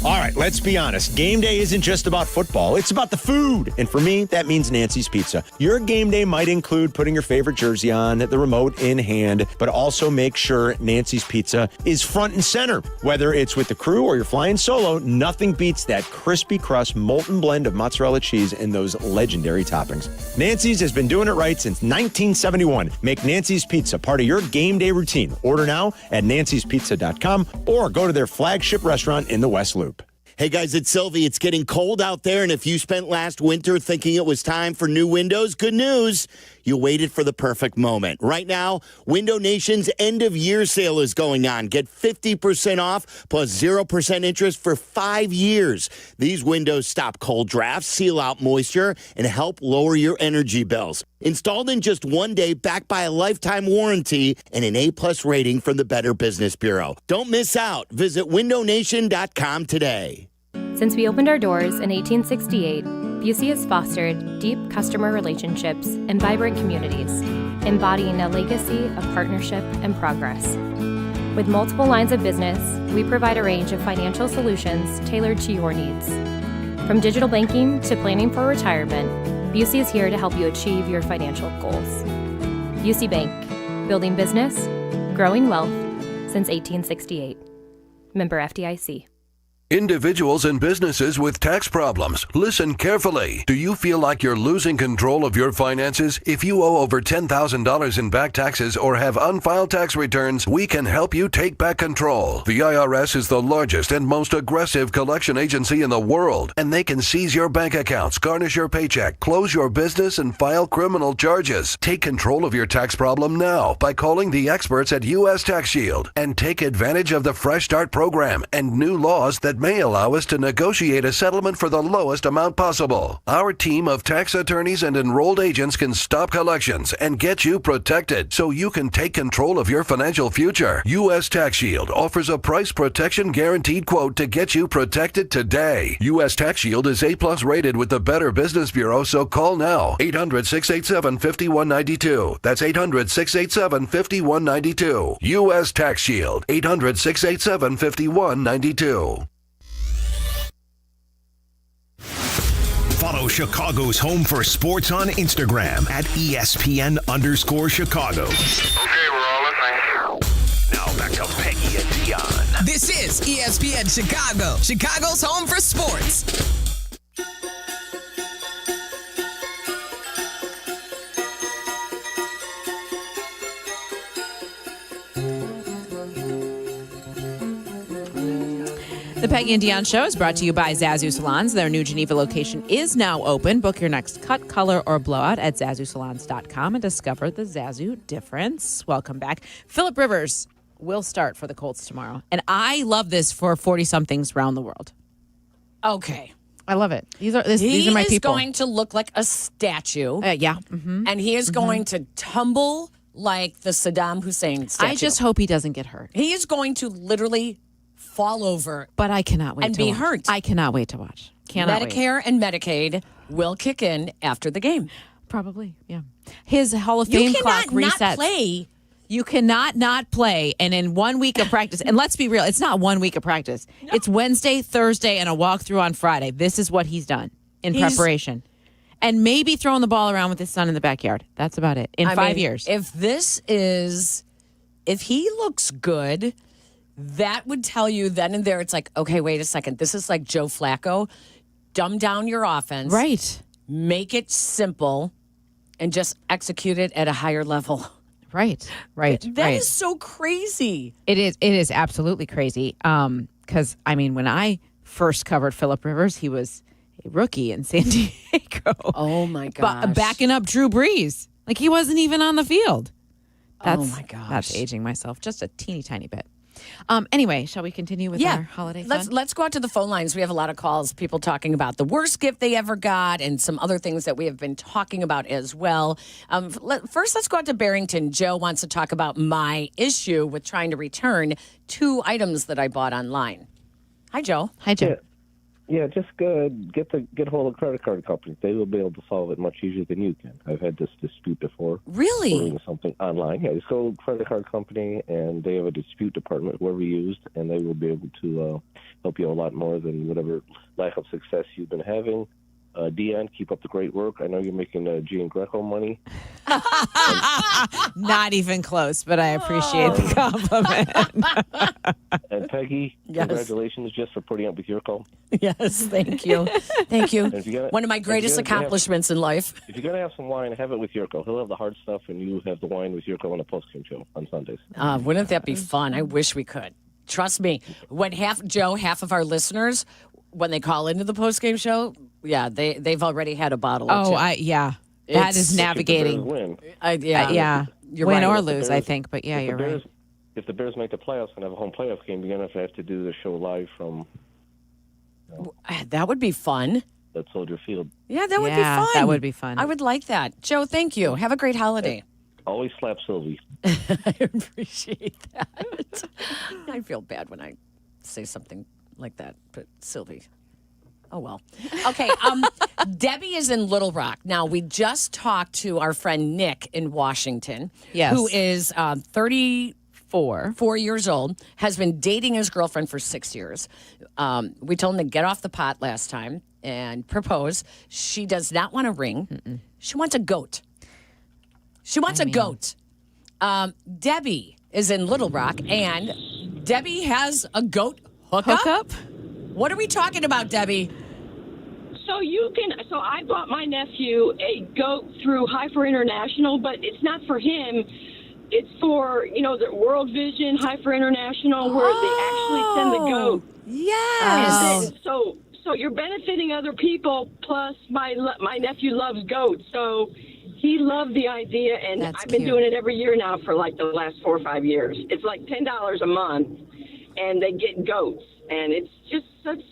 All right, let's be honest. Game day isn't just about football. It's about the food. And for me, that means Nancy's Pizza. Your game day might include putting your favorite jersey on, the remote in hand, but also make sure Nancy's Pizza is front and center. Whether it's with the crew or you're flying solo, nothing beats that crispy crust molten blend of mozzarella cheese and those legendary toppings. Nancy's has been doing it right since 1971. Make Nancy's Pizza part of your game day routine. Order now at nancyspizza.com or go to their flagship restaurant in the West Loop. Hey guys, it's Sylvie. It's getting cold out there, and if you spent last winter thinking it was time for new windows, good news. You waited for the perfect moment. Right now, Window Nation's end-of-year sale is going on. Get 50% off plus 0% interest for 5 years. These windows stop cold drafts, seal out moisture, and help lower your energy bills. Installed in just 1 day, backed by a lifetime warranty and an A-plus rating from the Better Business Bureau. Don't miss out. Visit windownation.com today. Since we opened our doors in 1868, Busey has fostered deep customer relationships and vibrant communities, embodying a legacy of partnership and progress. With multiple lines of business, we provide a range of financial solutions tailored to your needs. From digital banking to planning for retirement, Busey is here to help you achieve your financial goals. Busey Bank, building business, growing wealth since 1868. Member FDIC. Individuals and businesses with tax problems, listen carefully. Do you feel like you're losing control of your finances? If you owe over $10,000 in back taxes or have unfiled tax returns, we can help you take back control. The IRS is the largest and most aggressive collection agency in the world, and they can seize your bank accounts, garnish your paycheck, close your business, and file criminal charges. Take control of your tax problem now by calling the experts at U.S. Tax Shield and take advantage of the Fresh Start program and new laws that may allow us to negotiate a settlement for the lowest amount possible. Our team of tax attorneys and enrolled agents can stop collections and get you protected so you can take control of your financial future. U.S. Tax Shield offers a price protection guaranteed quote to get you protected today. U.S. Tax Shield is A+ rated with the Better Business Bureau, so call now. 800-687-5192. That's 800-687-5192. U.S. Tax Shield. 800-687-5192. Follow Chicago's home for sports on Instagram at ESPN_Chicago. Okay, we're all listening. Now back to Peggy and Dionne. This is ESPN Chicago, Chicago's home for sports. The Peggy and Dionne Show is brought to you by Zazu Salons. Their new Geneva location is now open. Book your next cut, color, or blowout at ZazuSalons.com and discover the Zazu difference. Welcome back. Phillip Rivers will start for the Colts tomorrow. And I love this for 40-somethings around the world. Okay. I love it. These are my people. He is going to look like a statue. Yeah. Mm-hmm. And he is going to tumble like the Saddam Hussein statue. I just hope he doesn't get hurt. He is going to literally fall over. But I cannot wait and to be watch. hurt. I cannot wait to watch. Medicare and Medicaid will kick in after the game. Probably, yeah. His Hall of Fame clock resets. You cannot not play. You cannot not play. And in 1 week of practice, and let's be real, it's not 1 week of practice. No. It's Wednesday, Thursday, and a walkthrough on Friday. This is what he's done in preparation. And maybe throwing the ball around with his son in the backyard. That's about it. In 5 years. If he looks good, that would tell you then and there, it's like, okay, wait a second. This is like Joe Flacco. Dumb down your offense. Right. Make it simple and just execute it at a higher level. Right. That is so crazy. It is absolutely crazy. Because, when I first covered Phillip Rivers, he was a rookie in San Diego. Oh, my gosh. Backing up Drew Brees. Like, he wasn't even on the field. Oh, my gosh. That's aging myself just a teeny tiny bit. Anyway, shall we continue with our holiday fun? Let's go out to the phone lines. We have a lot of calls, people talking about the worst gift they ever got and some other things that we have been talking about as well. First, let's go out to Barrington. Joe wants to talk about my issue with trying to return 2 items that I bought online. Hi, Joe. Hi, Joe. Yeah, just get hold of credit card companies. They will be able to solve it much easier than you can. I've had this dispute before. Really? Ordering something online. Yeah, just go to a credit card company, and they have a dispute department, whoever you used, and they will be able to help you a lot more than whatever lack of success you've been having. Dionne, keep up the great work. I know you're making Gian Greco money. Not even close, but I appreciate the compliment. And Peggy, congratulations just for putting up with Yurko. Yes, thank you. Thank you. Gotta, one of my greatest accomplishments in life. If you're going to have some wine, have it with Yurko. He'll have the hard stuff, and you have the wine with Yurko on a post-game show on Sundays. Wouldn't that be fun? I wish we could. Trust me, when half of our listeners, when they call into the post-game show, they've already had a bottle or two. That is navigating. Win. You're win or lose, I think. But you're right. If the Bears make the playoffs and have a home playoff game, you're going to have to do the show live from. That would be fun. At Soldier Field. Yeah, that would be fun. That would be fun. I would like that. Joe, thank you. Have a great holiday. Always slap Sylvie. I appreciate that. I feel bad when I say something like that, but Sylvie. Oh, well. Okay, Debbie is in Little Rock. Now, we just talked to our friend Nick in Washington, who is 34 years old, has been dating his girlfriend for 6 years. We told him to get off the pot last time and propose. She does not want a ring. Mm-mm. She wants a goat. She wants a goat. Debbie is in Little Rock, and Debbie has a goat hookup? What are we talking about, Debbie? So I bought my nephew a goat through Heifer International, but it's not for him. It's for, the World Vision, Heifer International, where they actually send the goat. Yes. So you're benefiting other people, plus my nephew loves goats. So he loved the idea, and I've been doing it every year now for like the last 4 or 5 years. It's like $10 a month, and they get goats. And it's just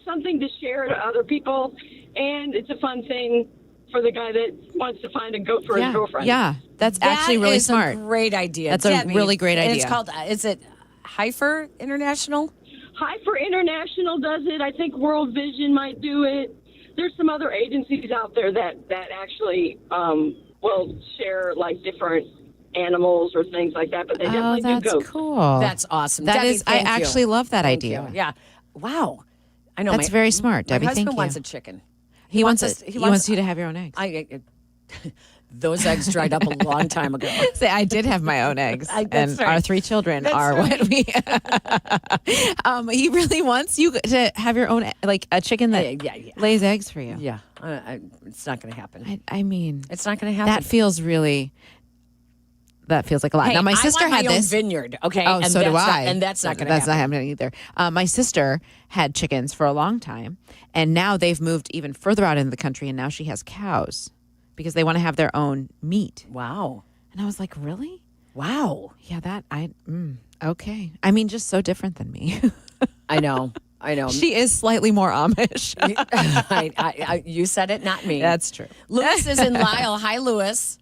something to share to other people, and it's a fun thing for the guy that wants to find a goat for his girlfriend. Yeah, that's actually really smart. That's a great idea. That's Debbie. a really great idea. And it's called, is it Heifer International? Heifer International does it. I think World Vision might do it. There's some other agencies out there that actually will share like different animals or things like that, but they definitely do goats. That's cool. That's awesome. That Debbie, is, I actually love that idea. You. Yeah. Wow. I know. That's very smart, Debbie. My husband Thank you. wants a chicken. He wants you to have your own eggs. Those eggs dried up a long time ago. Say, I did have my own eggs, and our 3 children are what we. He really wants you to have your own, like a chicken that lays eggs for you. Yeah, it's not going to happen. I mean, it's not going to happen. That feels like a lot. Hey, now, my sister I want had my this own vineyard. Okay, Oh, and so do I. And that's not going to happen. That's not happening either. My sister had chickens for a long time, and now they've moved even further out into the country, and now she has cows because they want to have their own meat. Wow. And I was like, really? Wow. Yeah, okay. I mean, just so different than me. I know. She is slightly more Amish. You said it, not me. That's true. Lewis is in Lyle. Hi, Lewis.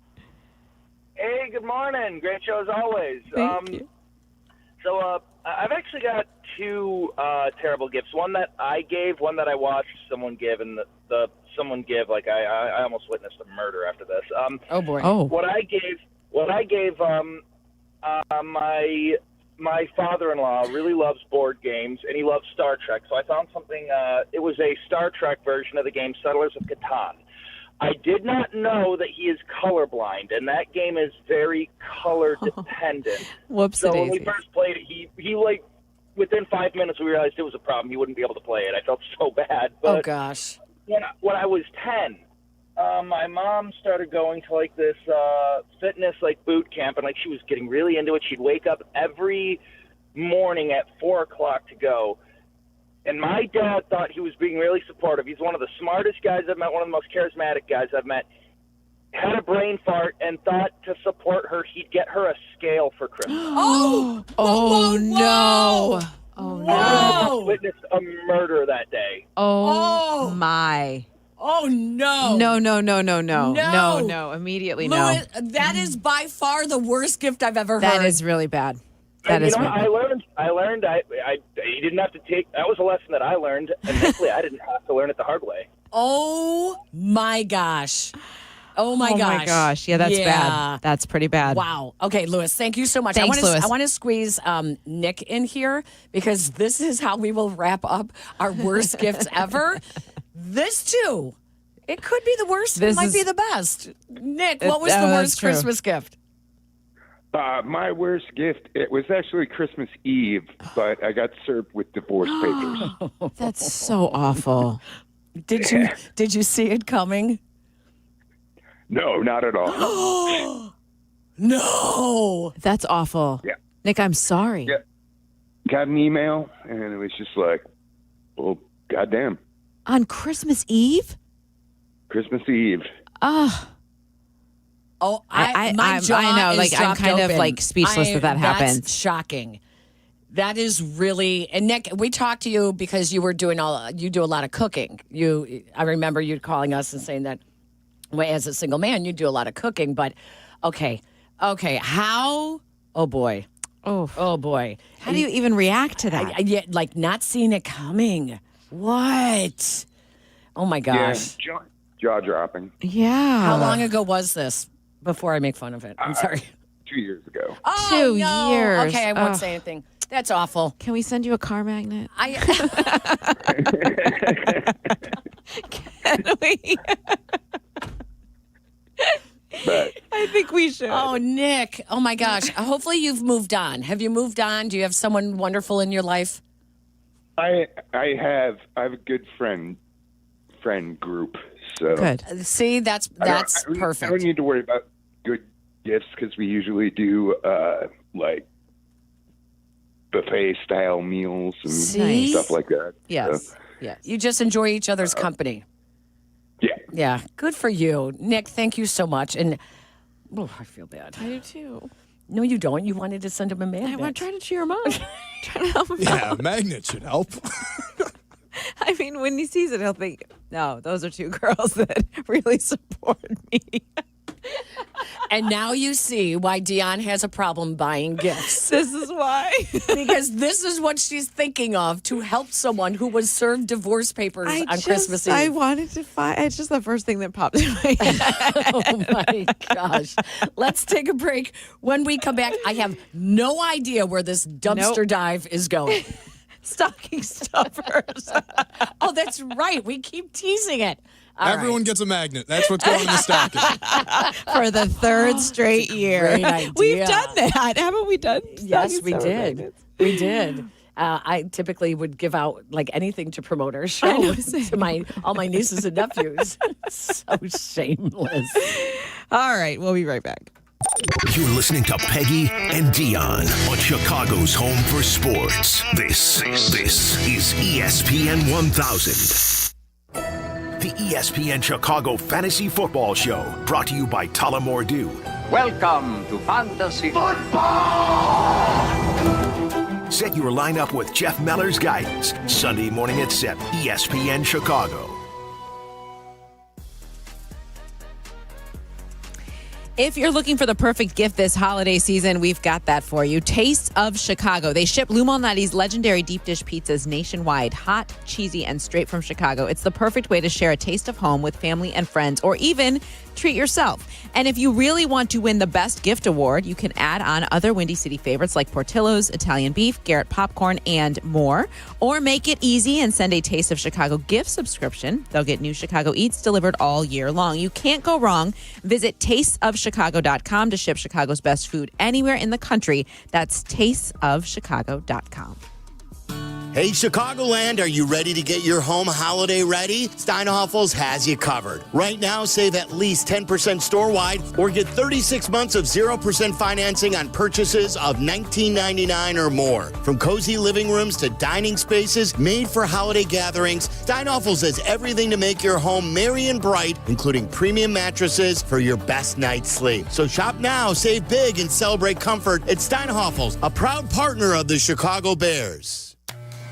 Hey, good morning. Great show as always. Thank you. So I've actually got 2 terrible gifts. One that I gave, one that I watched someone give, and the someone give, like I almost witnessed a murder after this. Oh boy. Oh. What I gave my father-in-law really loves board games, and he loves Star Trek. So I found something. It was a Star Trek version of the game Settlers of Catan. I did not know that he is colorblind, and that game is very color dependent. Whoops-a-daisy. So when we first played it, he like within 5 minutes we realized it was a problem. He wouldn't be able to play it. I felt so bad. But oh gosh. When I was 10, my mom started going to like this fitness like boot camp, and like she was getting really into it. She'd wake up every morning at 4 o'clock to go. And my dad thought he was being really supportive. He's one of the smartest guys I've met, one of the most charismatic guys I've met. Had a brain fart and thought to support her, he'd get her a scale for Christmas. Oh no. Oh no. I witnessed a murder that day. Oh my. Oh no. No. Immediately Louis, that is by far the worst gift I've ever heard. That is really bad. That and is you know, really I learned you didn't have to take, that was a lesson that I learned, and thankfully I didn't have to learn it the hard way. Oh my gosh. Oh my gosh. Yeah, that's bad. That's pretty bad. Wow. Okay, Louis, thank you so much. Thanks, Louis. I want to squeeze Nick in here because this is how we will wrap up our worst gifts ever. This too. It could be the worst. It might be the best. Nick, what was the worst Christmas gift? My worst gift, it was actually Christmas Eve, but I got served with divorce papers. That's so awful. Did you see it coming? No, not at all. No. That's awful. Yeah. Nick, I'm sorry. Yeah. Got an email, and it was just like, well, goddamn. On Christmas Eve? Christmas Eve. Oh, my jaw I know. is Like, I'm dropped kind of open. like speechless that happens. That's shocking. That is really. And Nick, we talked to you because you were doing you do a lot of cooking. I remember you calling us and saying that, well, as a single man, you do a lot of cooking. But okay, how? Oh boy. Oh boy. How do you even react to that? Yeah, like not seeing it coming. What? Oh my gosh. Yeah, jaw dropping. Yeah. How long ago was this? Before I make fun of it. I'm sorry. 2 years ago. Oh, 2 no. years. Okay, I won't say anything. That's awful. Can we send you a car magnet? Can we? But I think we should. Oh, Nick. Oh, my gosh. Hopefully you've moved on. Have you moved on? Do you have someone wonderful in your life? I have a good friend group. So Good. See, that's perfect. I don't need to worry about good gifts because we usually do like buffet style meals and stuff like that. Yes. So, Yeah. You just enjoy each other's company. Yeah. Yeah. Good for you. Nick, thank you so much. And I feel bad. I do too. No, you don't. You wanted to send him a magnet. I want to try to cheer him up. Trying to help him Yeah, out. a magnet should help. I mean, when he sees it, he'll think, no, those are two girls that really support me. And now you see why Dionne has a problem buying gifts. This is why. Because this is what she's thinking of to help someone who was served divorce papers on Christmas Eve. I wanted to find, it's just the first thing that popped in my head. Oh my gosh. Let's take a break. When we come back, I have no idea where this dumpster dive is going. Stocking stuffers. Oh, that's right. We keep teasing it. All Everyone Gets a magnet. That's what's going in the stocking. For the third straight year. Great idea. We've done that. Haven't we done? Yes, we did. We did. I typically would give out like anything to promote our show to all my nieces and nephews. So shameless. All right, we'll be right back. You're listening to Peggy and Dionne on Chicago's home for sports. This is ESPN 1000. The ESPN Chicago Fantasy Football Show, brought to you by Tullamore Dew. Welcome to Fantasy Football! Set your lineup with Jeff Meller's guidance, Sunday morning at 7, ESPN Chicago. If you're looking for the perfect gift this holiday season, we've got that for you. Taste of Chicago. They ship Lou Malnati's legendary deep dish pizzas nationwide, hot, cheesy, and straight from Chicago. It's the perfect way to share a taste of home with family and friends, or even treat yourself. And if you really want to win the best gift award, you can add on other Windy City favorites like Portillo's, Italian beef, Garrett popcorn, and more. Or make it easy and send a Taste of Chicago gift subscription. They'll get new Chicago Eats delivered all year long. You can't go wrong. Visit tasteofchicago.com to ship Chicago's best food anywhere in the country. That's tasteofchicago.com. Hey, Chicagoland, are you ready to get your home holiday ready? Steinhoffel's has you covered. Right now, save at least 10% store-wide or get 36 months of 0% financing on purchases of $19.99 or more. From cozy living rooms to dining spaces made for holiday gatherings, Steinhoffel's has everything to make your home merry and bright, including premium mattresses for your best night's sleep. So shop now, save big, and celebrate comfort at Steinhoffel's, a proud partner of the Chicago Bears.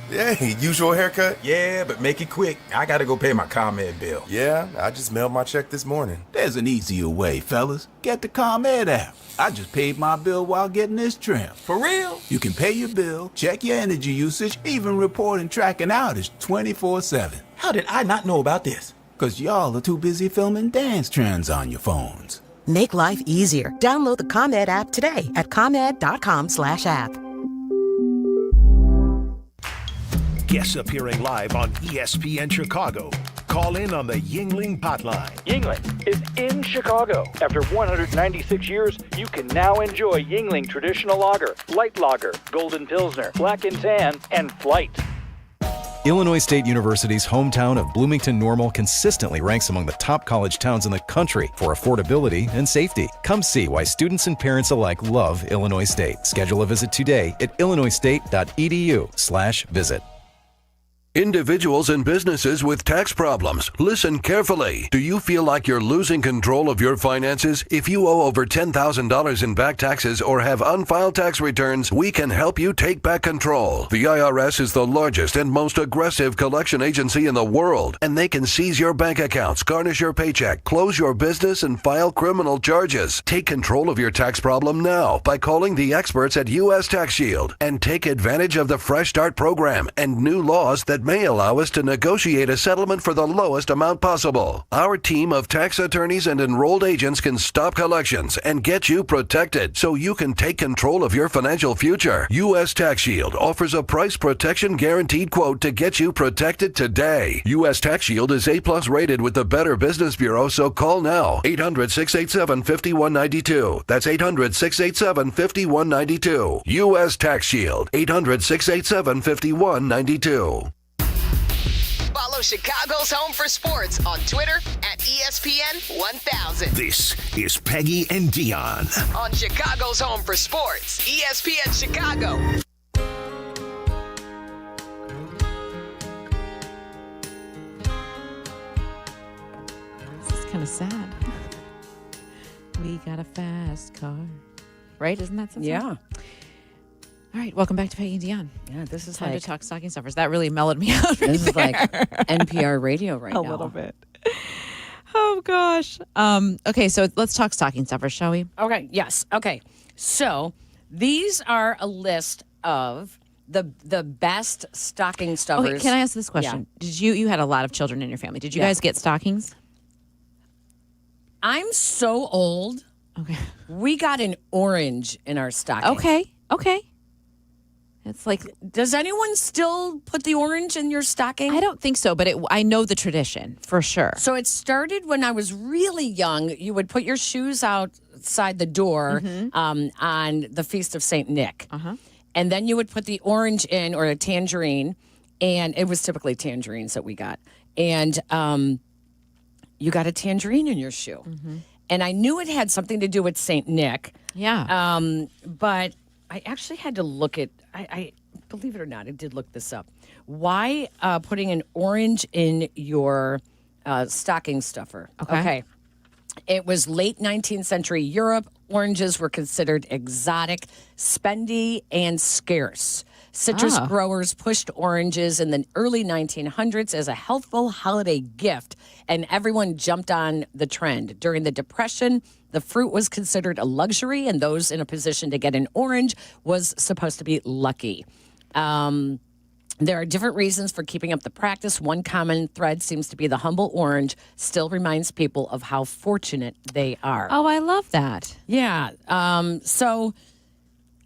Hey, usual haircut? Yeah, but make it quick. I gotta go pay my ComEd bill. Yeah, I just mailed my check this morning. There's an easier way, fellas. Get the ComEd app. I just paid my bill while getting this trim. For real? You can pay your bill, check your energy usage, even report and track an outage 24/7. How did I not know about this? Because y'all are too busy filming dance trends on your phones. Make life easier. Download the ComEd app today at ComEd.com/app. Guests appearing live on ESPN Chicago. Call in on the Yuengling hotline. Yuengling is in Chicago. After 196 years, you can now enjoy Yuengling Traditional Lager, Light Lager, Golden Pilsner, Black and Tan, and Flight. Illinois State University's hometown of Bloomington Normal consistently ranks among the top college towns in the country for affordability and safety. Come see why students and parents alike love Illinois State. Schedule a visit today at illinoisstate.edu/visit. Individuals and businesses with tax problems, listen carefully. Do you feel like you're losing control of your finances? If you owe over $10,000 in back taxes or have unfiled tax returns, we can help you take back control. The IRS is the largest and most aggressive collection agency in the world, and they can seize your bank accounts, garnish your paycheck, close your business, and file criminal charges. Take control of your tax problem now by calling the experts at U.S. Tax Shield and take advantage of the Fresh Start program and new laws that may allow us to negotiate a settlement for the lowest amount possible. Our team of tax attorneys and enrolled agents can stop collections and get you protected so you can take control of your financial future. U.S. Tax Shield offers a price protection guaranteed quote to get you protected today. U.S. Tax Shield is A+ rated with the Better Business Bureau, so call now. 800-687-5192. That's 800-687-5192. U.S. Tax Shield. 800-687-5192. Follow Chicago's Home for Sports on Twitter at ESPN 1000. This is Peggy and Dionne. On Chicago's Home for Sports, ESPN Chicago. This is kind of sad. We got a fast car. Right? Isn't that something? Yeah. All right, welcome back to Peggy and Dionne. Yeah, this is time like, to talk stocking stuffers. That really mellowed me out. This is like NPR radio right now. A little bit. Oh gosh. Okay, so let's talk stocking stuffers, shall we? Okay. Yes. Okay. So these are a list of the best stocking stuffers. Okay, can I ask this question? Yeah. Did you had a lot of children in your family? Did you guys get stockings? I'm so old. Okay. We got an orange in our stocking. Okay. It's like, does anyone still put the orange in your stocking? I don't think so, but I know the tradition for sure. So it started when I was really young. You would put your shoes outside the door on the Feast of St. Nick. And then you would put the orange in, or a tangerine, and it was typically tangerines that we got. And you got a tangerine in your shoe. And I knew it had something to do with St. Nick. Yeah. But I actually had to look at, I believe it or not, I did look this up. Why putting an orange in your stocking stuffer? Okay. It was late 19th century Europe. Oranges were considered exotic, spendy, and scarce. Citrus growers pushed oranges in the early 1900s as a healthful holiday gift, and everyone jumped on the trend. During the Depression, the fruit was considered a luxury, and those in a position to get an orange was supposed to be lucky. There are different reasons for keeping up the practice. One common thread seems to be the humble orange still reminds people of how fortunate they are. Oh, I love that. Yeah. So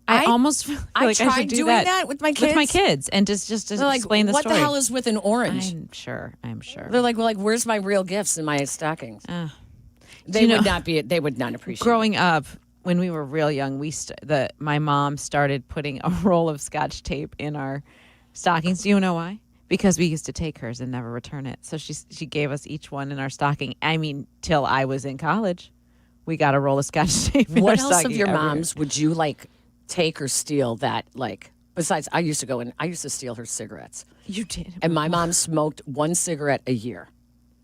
I almost feel I like I tried should do doing that with my kids. With my kids, and just They're like, explain the what story. the hell is with an orange? I'm sure. They're like, well, where's my real gifts in my stockings? They you know, would not be. They would not appreciate. Growing up, when we were real young, my mom started putting a roll of Scotch tape in our stockings. Do you know why? Because we used to take hers and never return it. So she gave us each one in our stocking. I mean, till I was in college, we got a roll of Scotch tape in What our else of stocking your every mom's would you like take or steal that like? Besides, I used to steal her cigarettes. You did, and my mom smoked one cigarette a year.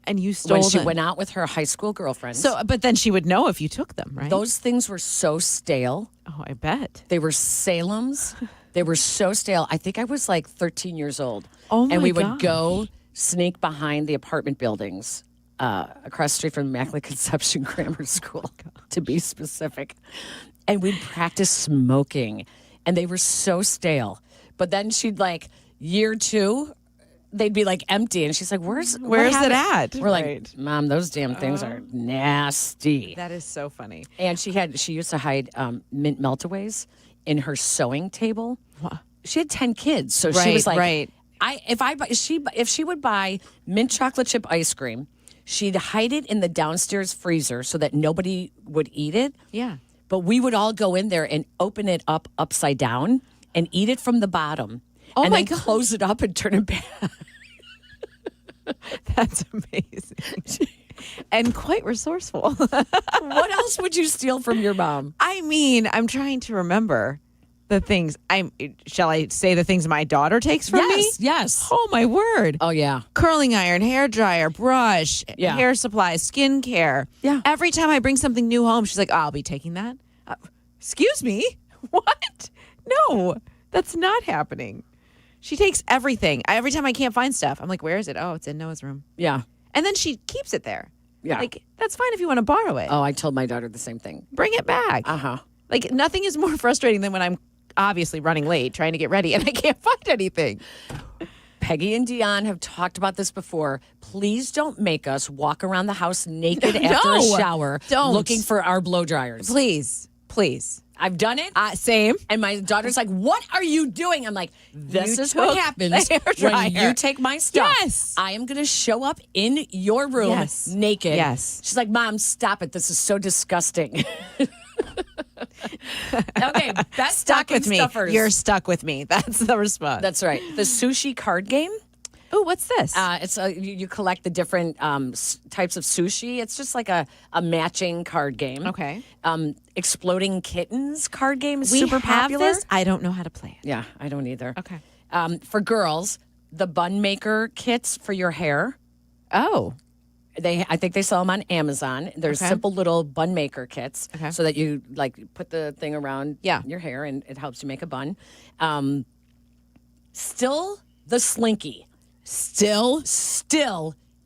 And you stole when she them. went out with her high school girlfriends. So, but then she would know if you took them, right? Those things were so stale. Oh, I bet. They were Salem's. They were so stale. I think I was like 13 years old. Oh, my And we would gosh. go sneak behind the apartment buildings across the street from Immaculate Conception Grammar School, to be specific. And we'd practice smoking. And they were so stale. But then she'd like, year 2, they'd be like empty. And she's like, where's it at? We're like, Mom, those damn things are nasty. That is so funny. And she used to hide mint meltaways in her sewing table. She had 10 kids, so she was like, if she would buy mint chocolate chip ice cream, she'd hide it in the downstairs freezer so that nobody would eat it. Yeah. But we would all go in there and open it up upside down and eat it from the bottom. Oh, and my then God. close it up and turn it back. That's amazing. And quite resourceful. What else would you steal from your mom? I mean, I'm trying to remember the things. Shall I say the things my daughter takes from me? Yes. Oh, my word. Oh, yeah. Curling iron, hair dryer, brush, Yeah. hair supplies, skincare. Yeah. Every time I bring something new home, she's like, oh, I'll be taking that. Excuse me? What? No, that's not happening. She takes everything. Every time I can't find stuff, I'm like, where is it? Oh, it's in Noah's room. Yeah. And then she keeps it there. Yeah. Like, that's fine if you want to borrow it. Oh, I told my daughter the same thing. Bring it back. Uh-huh. Like, nothing is more frustrating than when I'm obviously running late, trying to get ready, and I can't find anything. Peggy and Dionne have talked about this before. Please don't make us walk around the house naked after a shower looking for our blow dryers. Please. I've done it. Same. And my daughter's like, what are you doing? I'm like, this You is what took happens the hair when dryer. you take my stuff. Yes. I am going to show up in your room Yes. naked. Yes. She's like, Mom, stop it. This is so disgusting. Okay, best Stuck stocking with me. stuffers. You're stuck with me. That's the response. That's right. The sushi card game. Oh, what's this? It's you collect the different types of sushi. It's just like a matching card game. Okay. Exploding Kittens card game is we super have popular. this. I don't know how to play it. Yeah, I don't either. Okay. For girls, the bun maker kits for your hair. Oh. I think they sell them on Amazon. They're Okay. simple little bun maker kits, Okay. so that you like put the thing around Yeah. your hair and it helps you make a bun. Still, the Slinky still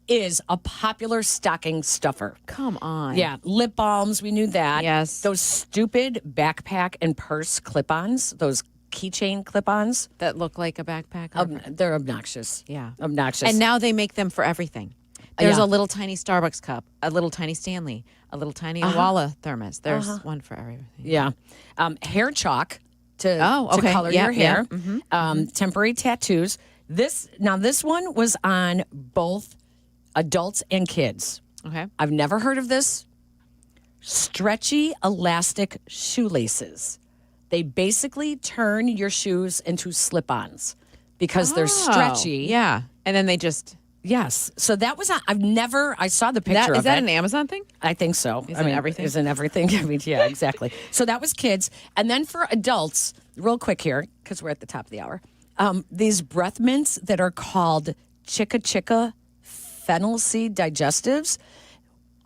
is a popular stocking stuffer. Come on. Yeah, lip balms, we knew that. Yes. Those stupid backpack and purse clip-ons, those keychain clip-ons. That look like a backpack. They're obnoxious. Yeah. Obnoxious. And now they make them for everything. There's Yeah. a little tiny Starbucks cup, a little tiny Stanley, a little tiny Awala thermos. There's one for everything. Yeah. Hair chalk to okay. color Yeah, your hair. yeah. Mhm. Temporary tattoos. This one was on both adults and kids. Okay. I've never heard of this. Stretchy elastic shoelaces. They basically turn your shoes into slip-ons because they're stretchy. Yeah. And then they just... Yes. So that was I saw the picture of Is that it. an Amazon thing? I think so. Isn't everything? Isn't everything? I mean, yeah, exactly. So that was kids. And then for adults, real quick here, because we're at the top of the hour, these breath mints that are called Chicka Chicka fennel seed digestives.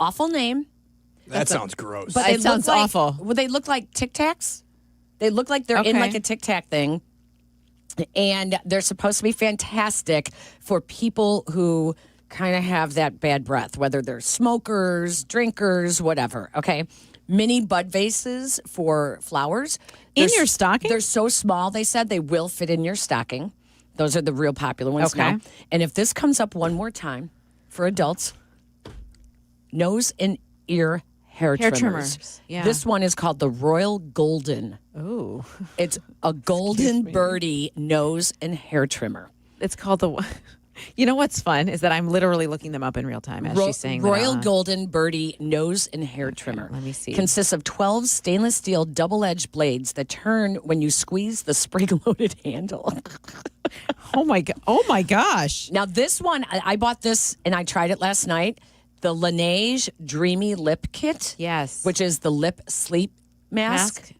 Awful name. That sounds gross. But It sounds awful. Well, they look like Tic Tacs. They look like they're in Okay. like a Tic Tac thing. And they're supposed to be fantastic for people who kind of have that bad breath, whether they're smokers, drinkers, whatever. Okay. Mini bud vases for flowers. In They're your stocking? They're so small, they said they will fit in your stocking. Those are the real popular ones Okay. now. And if this comes up one more time for adults, nose and ear hair trimmers. Yeah. This one is called the Royal Golden. Ooh. It's a golden birdie nose and hair trimmer. It's called the. You know what's fun is that I'm literally looking them up in real time as she's saying that out Royal loud. Golden Birdie Nose and Hair Trimmer. Let me see. Consists of 12 stainless steel double-edged blades that turn when you squeeze the spring-loaded handle. Oh my gosh. Now this one, I bought this and I tried it last night. The Laneige Dreamy Lip Kit. Yes. Which is the lip sleep mask.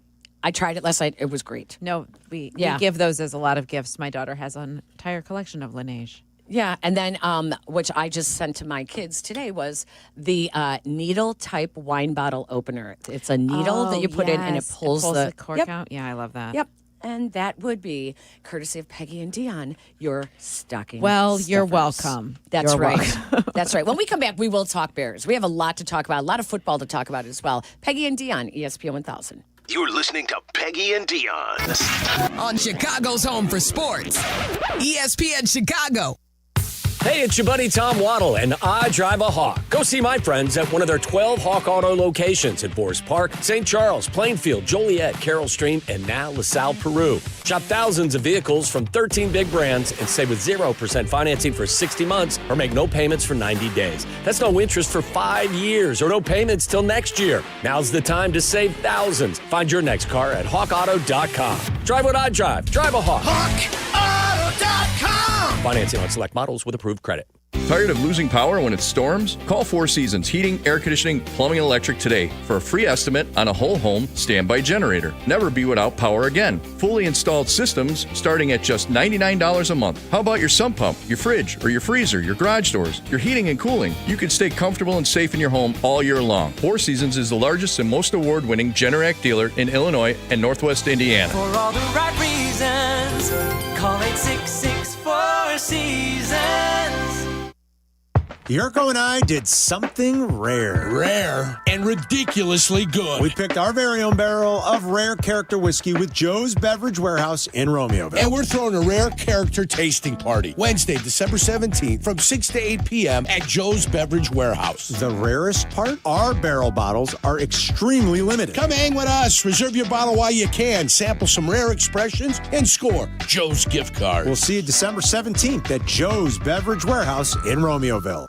I tried it last night. It was great. No, we Yeah. give those as a lot of gifts. My daughter has an entire collection of Laneige. Yeah, and then which I just sent to my kids today was the needle type wine bottle opener. It's a needle that you put in and it pulls the cork out. Yeah, I love that. Yep. And that would be courtesy of Peggy and Dionne, your stocking. Well, you're stuffers. welcome. That's You're right. welcome. That's right. When we come back, we will talk Bears. We have a lot to talk about, a lot of football to talk about as well. Peggy and Dionne, ESPN 1000. You're listening to Peggy and Dionne. On Chicago's Home for Sports, ESPN Chicago. Hey, it's your buddy Tom Waddle, and I drive a Hawk. Go see my friends at one of their 12 Hawk Auto locations at Forest Park, St. Charles, Plainfield, Joliet, Carroll Stream, and now LaSalle, Peru. Shop thousands of vehicles from 13 big brands and save with 0% financing for 60 months or make no payments for 90 days. That's no interest for 5 years or no payments till next year. Now's the time to save thousands. Find your next car at hawkauto.com. Drive what I drive. Drive a Hawk. HawkAuto.com. Financing on select models with approved credit. Tired of losing power when it storms? Call Four Seasons Heating, Air Conditioning, Plumbing, and Electric today for a free estimate on a whole home standby generator. Never be without power again. Fully installed systems starting at just $99 a month. How about your sump pump, your fridge, or your freezer, your garage doors, your heating and cooling? You can stay comfortable and safe in your home all year long. Four Seasons is the largest and most award-winning Generac dealer in Illinois and Northwest Indiana. For all the right reasons, call 866-4 Seasons. Yurko and I did something rare. Rare and ridiculously good. We picked our very own barrel of rare character whiskey with Joe's Beverage Warehouse in Romeoville. And we're throwing a rare character tasting party Wednesday, December 17th from 6 to 8 p.m. at Joe's Beverage Warehouse. The rarest part? Our barrel bottles are extremely limited. Come hang with us. Reserve your bottle while you can. Sample some rare expressions and score Joe's gift card. We'll see you December 17th at Joe's Beverage Warehouse in Romeoville.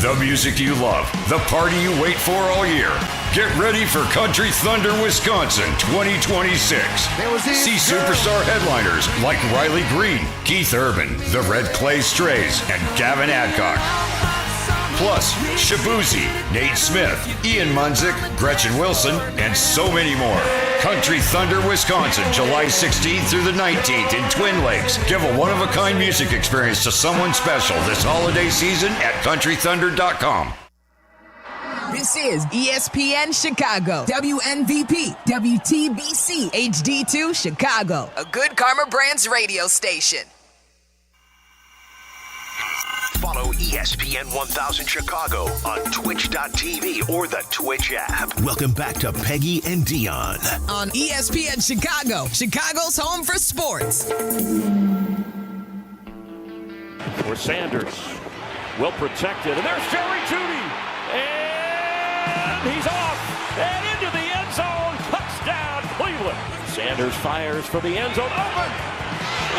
The music you love, the party you wait for all year. Get ready for Country Thunder Wisconsin 2026. See superstar headliners like Riley Green, Keith Urban, the Red Clay Strays, and Gavin Adcock. Plus, Shabuzi, Nate Smith, Ian Munzik, Gretchen Wilson, and so many more. Country Thunder Wisconsin, July 16th through the 19th in Twin Lakes. Give a one-of-a-kind music experience to someone special this holiday season at countrythunder.com. This is ESPN Chicago, WNVP, WTBC, HD2 Chicago, a Good Karma Brands radio station. Follow ESPN 1000 Chicago on twitch.tv or the Twitch app. Welcome back to Peggy and Dionne. On ESPN Chicago, Chicago's home for sports. For Sanders, well protected, and there's Jerry Jeudy, and he's off, and into the end zone, touchdown Cleveland. Sanders fires for the end zone, open,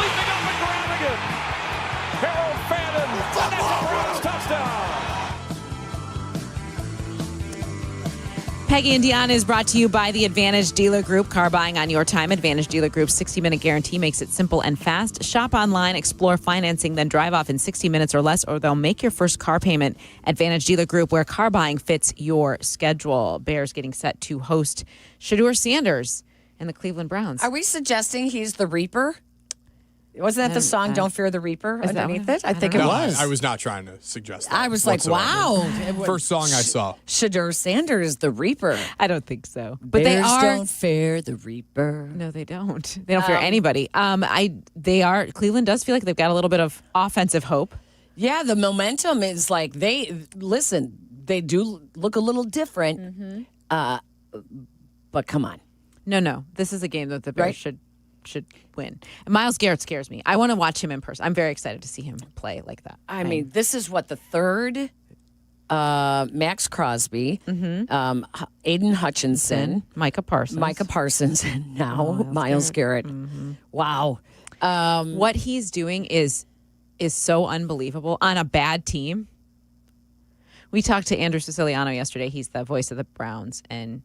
leaping up and grabbing it. Harold Fannin, that's a Browns touchdown. Peggy and Dionne is brought to you by the Advantage Dealer Group. Car buying on your time. Advantage Dealer Group's 60-minute guarantee makes it simple and fast. Shop online, explore financing, then drive off in 60 minutes or less, or they'll make your first car payment. Advantage Dealer Group, where car buying fits your schedule. Bears getting set to host Shedeur Sanders and the Cleveland Browns. Are we suggesting he's the Reaper? Wasn't that the song "Don't Fear the Reaper" underneath it? I think it was. I was not trying to suggest that. I was like, whatsoever. wow. First song I saw. Shedeur Sanders, the Reaper. I don't think so. But they are. Don't fear the Reaper. No, they don't. They don't fear anybody. They are. Cleveland does feel like they've got a little bit of offensive hope. Yeah, the momentum is like they do look a little different. But come on. No. This is a game that the Bears should win. And Myles Garrett scares me. I want to watch him in person. I'm very excited to see him play like that. I mean, this is what the third. Max Crosby, Aiden Hutchinson, Micah Parsons, and now Myles Garrett. Wow. What he's doing is so unbelievable on a bad team. We talked to Andrew Siciliano yesterday. He's the voice of the Browns, and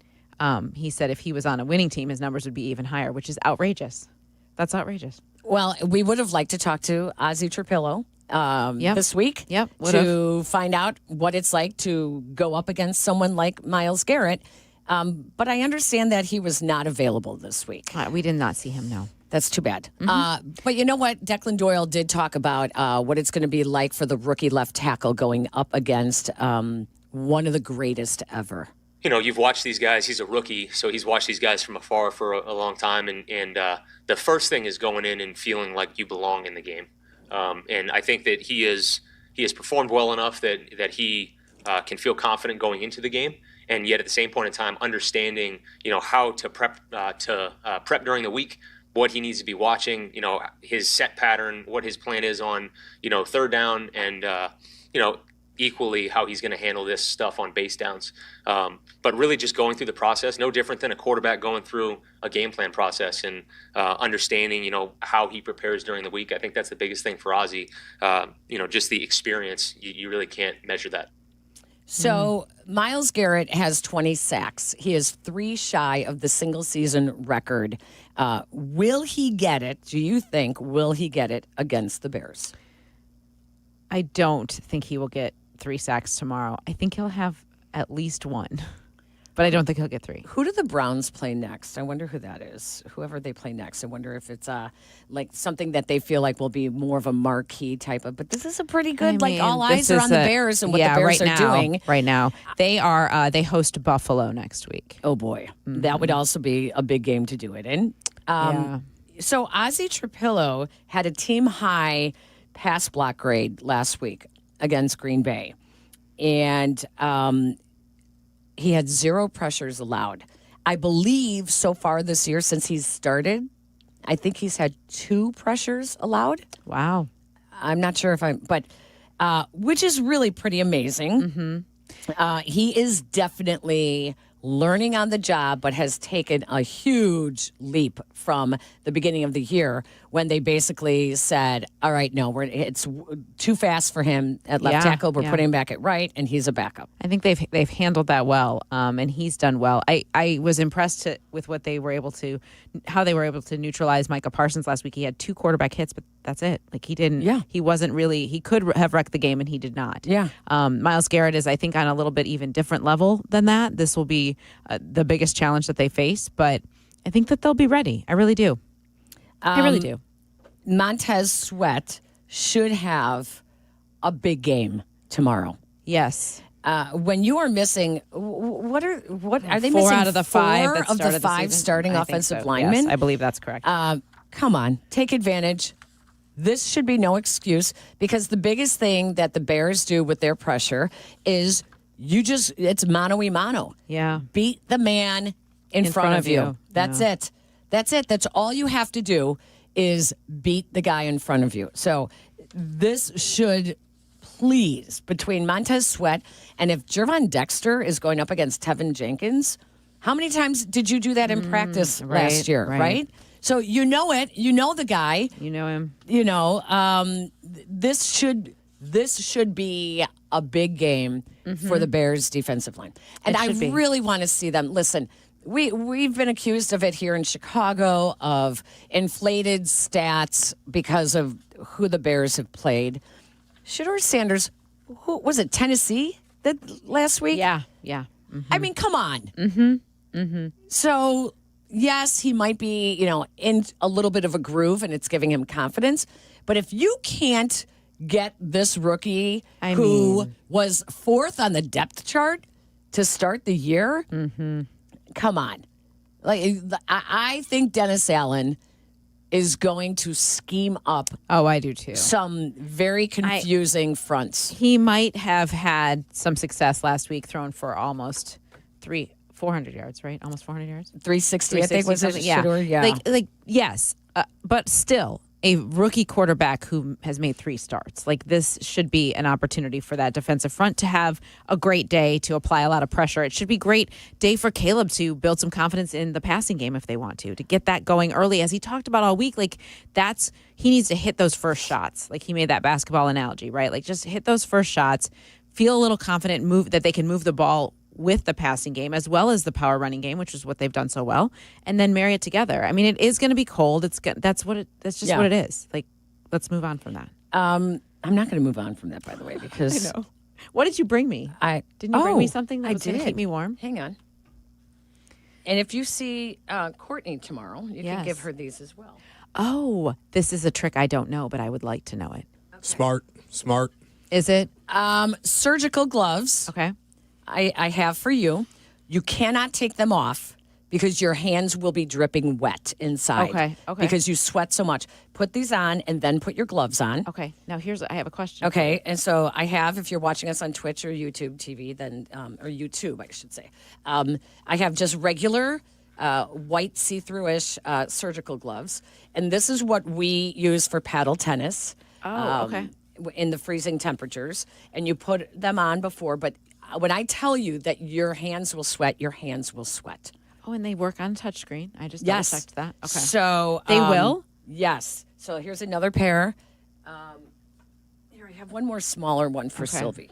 he said if he was on a winning team, his numbers would be even higher, which is outrageous. That's outrageous. Well, we would have liked to talk to Ozzie Trapillo this week to find out what it's like to go up against someone like Myles Garrett. But I understand that he was not available this week. We did not see him, no. That's too bad. But you know what? Declan Doyle did talk about what it's going to be like for the rookie left tackle going up against one of the greatest ever. You know, you've watched these guys. He's a rookie, so he's watched these guys from afar for a long time. And the first thing is going in and feeling like you belong in the game. And I think that he has performed well enough that he can feel confident going into the game, and yet at the same point in time, understanding how to prep during the week, what he needs to be watching, his set pattern, what his plan is on third down, and equally how he's going to handle this stuff on base downs. But really just going through the process, no different than a quarterback going through a game plan process and understanding, how he prepares during the week. I think that's the biggest thing for Ozzie. Just the experience. You really can't measure that. So Myles Garrett has 20 sacks. He is 3 shy of the single season record. Will he get it? Do you think, will he get it against the Bears? I don't think he will get 3 sacks tomorrow. I think he'll have at least 1, but I don't think he'll get 3. Who do the Browns play next? I wonder who that is. Whoever they play next. I wonder if it's like something that they feel like will be more of a marquee type of. But this is a pretty good. All eyes are on the Bears and what the Bears are doing right now. They are. They host Buffalo next week. Oh boy, that would also be a big game to do it in. So Ozzie Trapillo had a team high pass block grade last week against Green Bay. And he had 0 pressures allowed. I believe so far this year, since he's started, I think he's had 2 pressures allowed. Wow. I'm not sure but which is really pretty amazing. He is definitely learning on the job, but has taken a huge leap from the beginning of the year when they basically said, all right, no, it's too fast for him at left tackle. We're putting him back at right, and he's a backup. I think they've handled that well, and he's done well. I was impressed with how they were able to neutralize Micah Parsons last week. He had 2 quarterback hits, but that's it. Like he wasn't really, he could have wrecked the game, and he did not. Yeah. Myles Garrett is, I think, on a little bit even different level than that. This will be the biggest challenge that they face, but I think that they'll be ready. I really do. I really do. Montez Sweat should have a big game tomorrow. Yes. When you are missing, what are they 4 missing? out of the 5 4 of the 5 starting offensive linemen. Yes, I believe that's correct. Come on, take advantage. This should be no excuse, because the biggest thing that the Bears do with their pressure is it's mano-y-mano. Yeah. Beat the man in front of you. That's it. That's it. That's all you have to do is beat the guy in front of you. So this should please, between Montez Sweat and if Jervon Dexter is going up against Tevin Jenkins, how many times did you do that in practice last year, right? So you know it. You know the guy. You know him. This should be a big game for the Bears defensive line. And I really want to see them. Listen, we've been accused of it here in Chicago, of inflated stats because of who the Bears have played. Shedeur Sanders, who was it, Tennessee that last week? Yeah. I mean, come on. So, yes, he might be, in a little bit of a groove, and it's giving him confidence. But if you can't get this rookie who was 4th on the depth chart to start the year, come on. I think Dennis Allen is going to scheme up. Oh, I do too. Some very confusing fronts. He might have had some success last week, thrown for almost 400 yards, right? Almost 400 yards. 360, I think was it. Yeah. Yeah. Like yes. but still, a rookie quarterback who has made 3 starts. Like, this should be an opportunity for that defensive front to have a great day, to apply a lot of pressure. It should be a great day for Caleb to build some confidence in the passing game if they want to get that going early. As he talked about all week, like, he needs to hit those first shots. Like, he made that basketball analogy, right? Like, just hit those first shots, feel a little confident, that they can move the ball with the passing game as well as the power running game, which is what they've done so well, and then marry it together. I mean, it is going to be cold. That's just what it is. Like, let's move on from that. I'm not going to move on from that, by the way, because I know. What did you bring me? Didn't you bring me something that was going to keep me warm? Hang on. And if you see Courtney tomorrow, you can give her these as well. Oh, this is a trick I don't know, but I would like to know it. Okay. Smart. Is it? Surgical gloves. Okay. I have for you. You cannot take them off because your hands will be dripping wet inside. Okay. Because you sweat so much. Put these on and then put your gloves on. Okay. Now I have a question. Okay. And so I have, if you're watching us on Twitch or YouTube TV, then or YouTube, I should say, I have just regular white see-through-ish surgical gloves, and this is what we use for paddle tennis. Oh, okay. In the freezing temperatures, and you put them on before, but when I tell you that your hands will sweat, your hands will sweat. Oh, and they work on touchscreen. I just checked that. Okay. So they will? Yes. So here's another pair. Here, I have one more smaller one for Sylvie.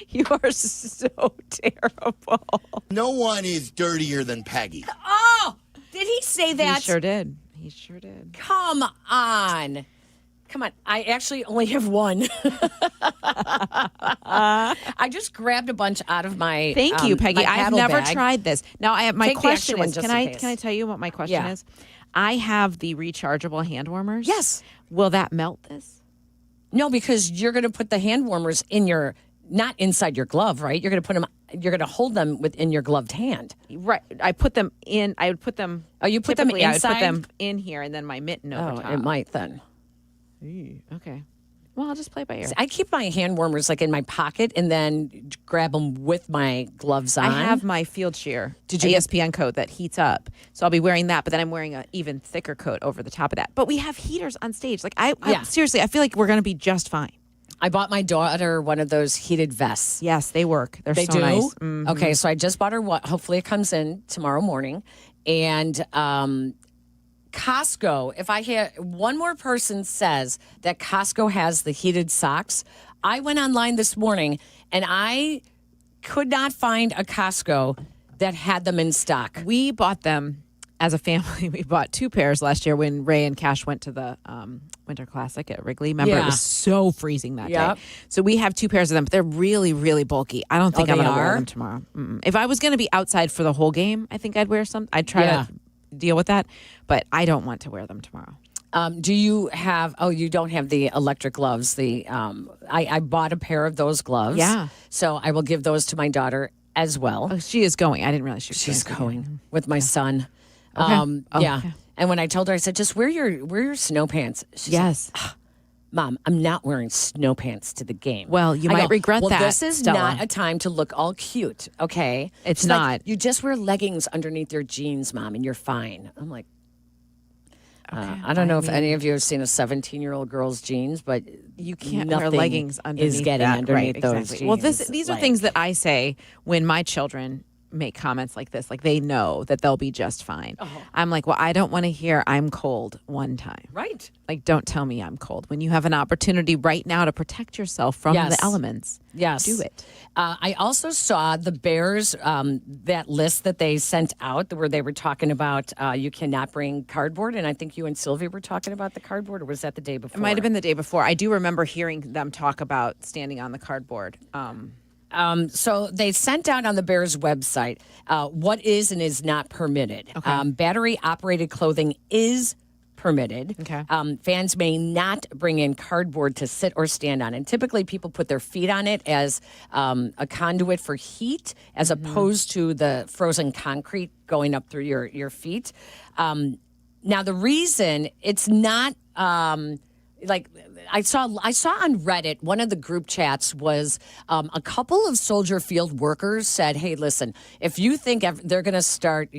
You are so terrible. No one is dirtier than Peggy. Oh, did he say that? He sure did. Come on. I actually only have one. I just grabbed a bunch out of my Thank you, Peggy. my I've paddle never bag. tried this. Now, my question is, just can in I case. tell you what my question is? I have the rechargeable hand warmers. Yes. Will that melt this? No, because you're going to put the hand warmers not inside your glove, right? You're going to hold them within your gloved hand. Right. I put them in. I would put them. Oh, you put them inside? I would put them in here and then my mitten over top. It might then. Okay. Well, I'll just play by ear. I keep my hand warmers in my pocket and then grab them with my gloves on. I have my field shear Did you ESPN coat that heats up, so I'll be wearing that. But then I'm wearing an even thicker coat over the top of that. But we have heaters on stage. Like seriously, I feel like we're going to be just fine. I bought my daughter one of those heated vests. Yes, they work. They do? nice. Mm-hmm. Okay, so I just bought her one. Hopefully it comes in tomorrow morning. And Costco, if I hear one more person says that Costco has the heated socks, I went online this morning and I could not find a Costco that had them in stock. We bought them as a family. We bought 2 pairs last year when Ray and Cash went to the Winter Classic at Wrigley. Remember, it was so freezing that day. So we have 2 pairs of them, but they're really, really bulky. I don't think I'm going to wear them tomorrow. If I was going to be outside for the whole game, I think I'd wear some. I'd try to deal with that, but I don't want to wear them tomorrow. Do you have? Oh, you don't have the electric gloves. I bought a pair of those gloves. Yeah. So I will give those to my daughter as well. Oh, she is going. I didn't realize she's going with my son. Okay. Okay. And when I told her, I said, just wear your snow pants. She said, Mom, I'm not wearing snow pants to the game. Well, you might regret that. This is Stella. not a time to look all cute, okay? It's She's not. Like, you just wear leggings underneath your jeans, Mom, and you're fine. I'm like, I don't know if any of you have seen a 17-year-old girl's jeans, but you can't wear leggings underneath is getting that. underneath Right, those exactly. jeans. Well, these are things that I say when my children make comments like this. Like, they know that they'll be just fine. I'm like, well, I don't want to hear I'm cold one time. Right. Like, don't tell me I'm cold when you have an opportunity right now to protect yourself from the elements. Yes. Do it. I also saw the Bears, that list that they sent out where they were talking about you cannot bring cardboard. And I think you and Sylvie were talking about the cardboard, or was that the day before? It might have been the day before. I do remember hearing them talk about standing on the cardboard. So they sent out on the Bears website what is and is not permitted. Okay. Battery-operated clothing is permitted. Okay. Fans may not bring in cardboard to sit or stand on. And typically people put their feet on it as a conduit for heat as opposed to the frozen concrete going up through your feet. Now, the reason it's not like I saw on Reddit, one of the group chats was a couple of Soldier Field workers said, hey, listen, if you think they're going to start,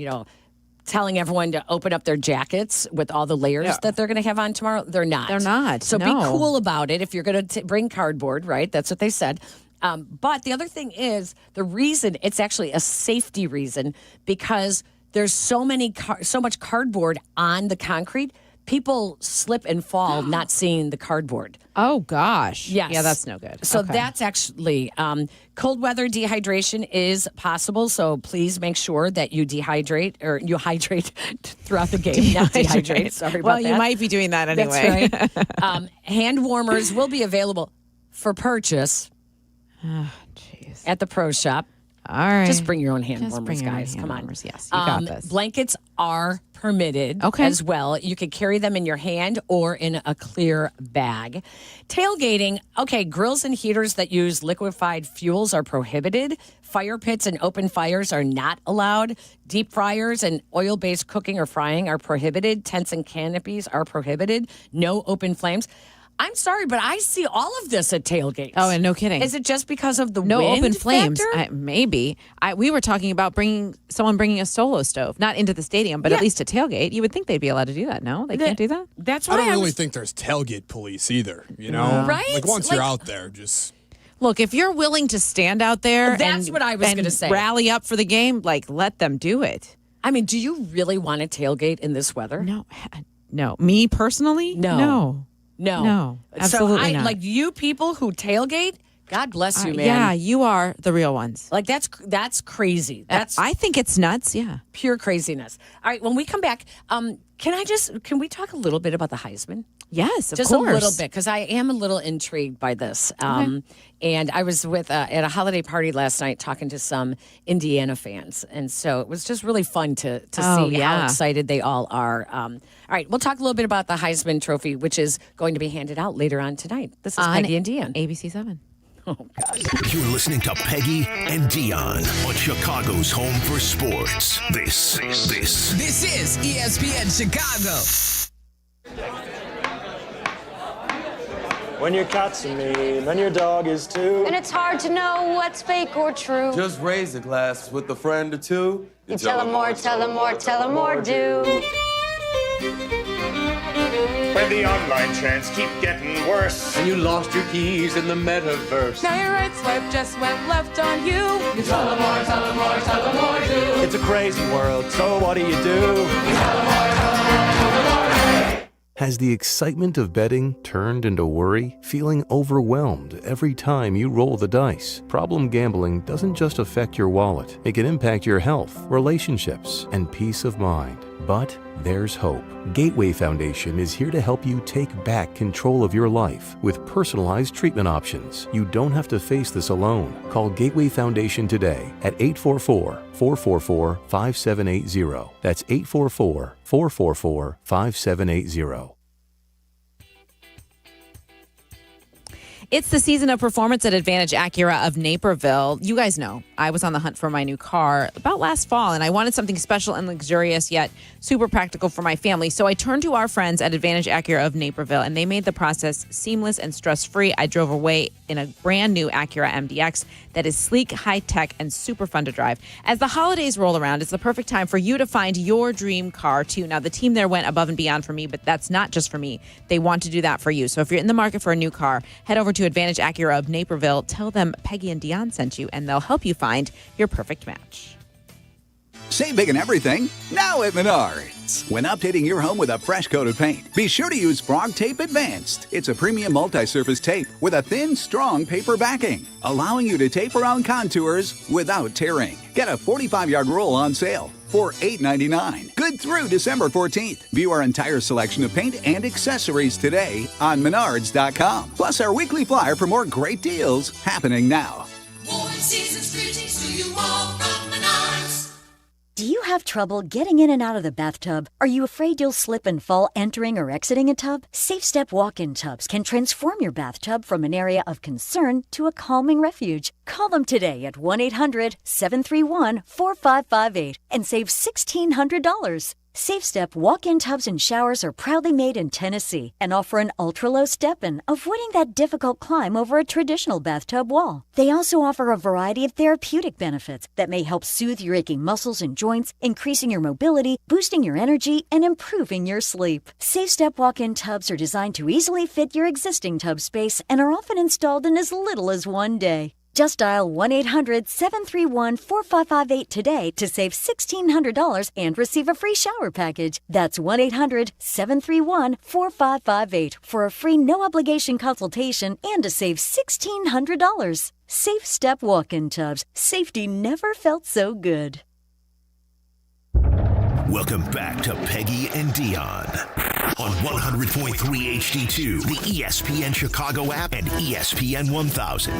telling everyone to open up their jackets with all the layers that they're going to have on tomorrow, they're not. They're not. So no. be cool about it if you're going to bring cardboard, right? That's what they said. But the other thing is the reason, it's actually a safety reason because there's so much cardboard on the concrete. People slip and fall not seeing the cardboard. Oh, gosh. Yes. Yeah, that's no good. So Okay. that's actually cold weather dehydration is possible. So please make sure that you dehydrate or you hydrate throughout the game, not dehydrate. Sorry about that. Well, you might be doing that anyway. That's right. Hand warmers will be available for purchase at the pro shop. All right. Just bring your own hand Just warmers, bring your own guys. hand Come on. warmers. Yes, you got this. Blankets are permitted Okay. as well. You can carry them in your hand or in a clear bag. Tailgating, okay, grills and heaters that use liquefied fuels are prohibited. Fire pits and open fires are not allowed. Deep fryers and oil-based cooking or frying are prohibited. Tents and canopies are prohibited. No open flames. I'm sorry, but I see all of this at tailgates. Oh, and no kidding. Is it just because of the No wind open flames. factor? Maybe. We were talking about bringing a solo stove, not into the stadium, but at least to tailgate. You would think they'd be allowed to do that. No, they can't do that. That's I why don't really think there's tailgate police either. Right? Like once you're out there, just. Look, if you're willing to stand out there, That's what I was going to say. Rally up for the game, let them do it. I mean, do you really want to tailgate in this weather? No. Me personally? No. No, absolutely so not. Like you people who tailgate, God bless you, man. Yeah, you are the real ones. Like that's crazy. That's I think it's nuts. Yeah, pure craziness. All right, when we come back, can we talk a little bit about the Heisman? Yes, of just course. a little bit because I am a little intrigued by this. And I was at a holiday party last night talking to some Indiana fans, and so it was just really fun to see how excited they all are. All right, we'll talk a little bit about the Heisman Trophy, which is going to be handed out later on tonight. This is Peggy and Dionne, ABC 7. Oh God! You're listening to Peggy and Dionne on Chicago's home for sports. This is ESPN Chicago. When your cat's a meme and your dog is too. And it's hard to know what's fake or true. Just raise a glass with a friend or two. You tell them more, tell them more, tell them more, do. When the online trends keep getting worse. And you lost your keys in the metaverse. Now your right swipe just went left on you. You tell them more, tell them more, tell them more, do. It's a crazy world, so what do? You tell them more, tell them more, tell them more, hey. Has the excitement of betting turned into worry? Feeling overwhelmed every time you roll the dice? Problem gambling doesn't just affect your wallet. It can impact your health, relationships, and peace of mind. But there's hope. Gateway Foundation is here to help you take back control of your life with personalized treatment options. You don't have to face this alone. Call Gateway Foundation today at 844-444-5780. That's 844-444-5780. It's the season of performance at Advantage Acura of Naperville. You guys know I was on the hunt for my new car about last fall, and I wanted something special and luxurious yet super practical for my family. So I turned to our friends at Advantage Acura of Naperville, and they made the process seamless and stress-free. I drove away in a brand new Acura MDX that is sleek, high-tech, and super fun to drive. As the holidays roll around, it's the perfect time for you to find your dream car, too. Now, the team there went above and beyond for me, but that's not just for me. They want to do that for you. So if you're in the market for a new car, head over to Advantage Acura of Naperville. Tell them Peggy and Dionne sent you, and they'll help you find your perfect match. Save big on everything, now at Menards. When updating your home with a fresh coat of paint, be sure to use Frog Tape Advanced. It's a premium multi-surface tape with a thin, strong paper backing, allowing you to tape around contours without tearing. Get a 45-yard roll on sale for $8.99. Good through December 14th. View our entire selection of paint and accessories today on Menards.com. Plus our weekly flyer for more great deals happening now. Warm season's greetings to you all from Menards. Do you have trouble getting in and out of the bathtub? Are you afraid you'll slip and fall entering or exiting a tub? Safe Step walk-in tubs can transform your bathtub from an area of concern to a calming refuge. Call them today at 1-800-731-4558 and save $1,600. Safe Step walk-in tubs and showers are proudly made in Tennessee and offer an ultra-low step-in, avoiding that difficult climb over a traditional bathtub wall. They also offer a variety of therapeutic benefits that may help soothe your aching muscles and joints, increasing your mobility, boosting your energy, and improving your sleep. Safe Step walk-in tubs are designed to easily fit your existing tub space and are often installed in as little as one day. Just dial 1-800-731-4558 today to save $1,600 and receive a free shower package. That's 1-800-731-4558 for a free no-obligation consultation and to save $1,600. Safe Step walk-in tubs. Safety never felt so good. Welcome back to Peggy and Dionne on 100.3 HD2, the ESPN Chicago app, and ESPN 1000.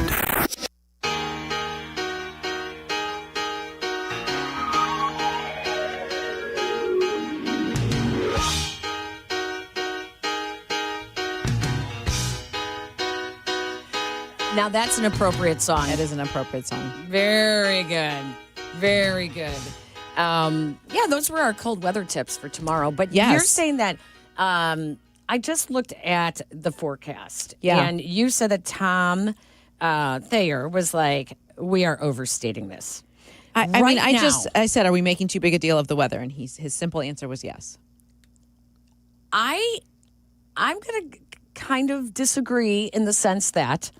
Now that's an appropriate song. It is an appropriate song. Very good. Very good. Yeah, those were our cold weather tips for tomorrow. But Yes. you're saying that I just looked at the forecast. Yeah. And you said that Tom Thayer was like, we are overstating this. I Right mean, now. I said, are we making too big a deal of the weather? And his simple answer was yes. I'm going to kind of disagree in the sense that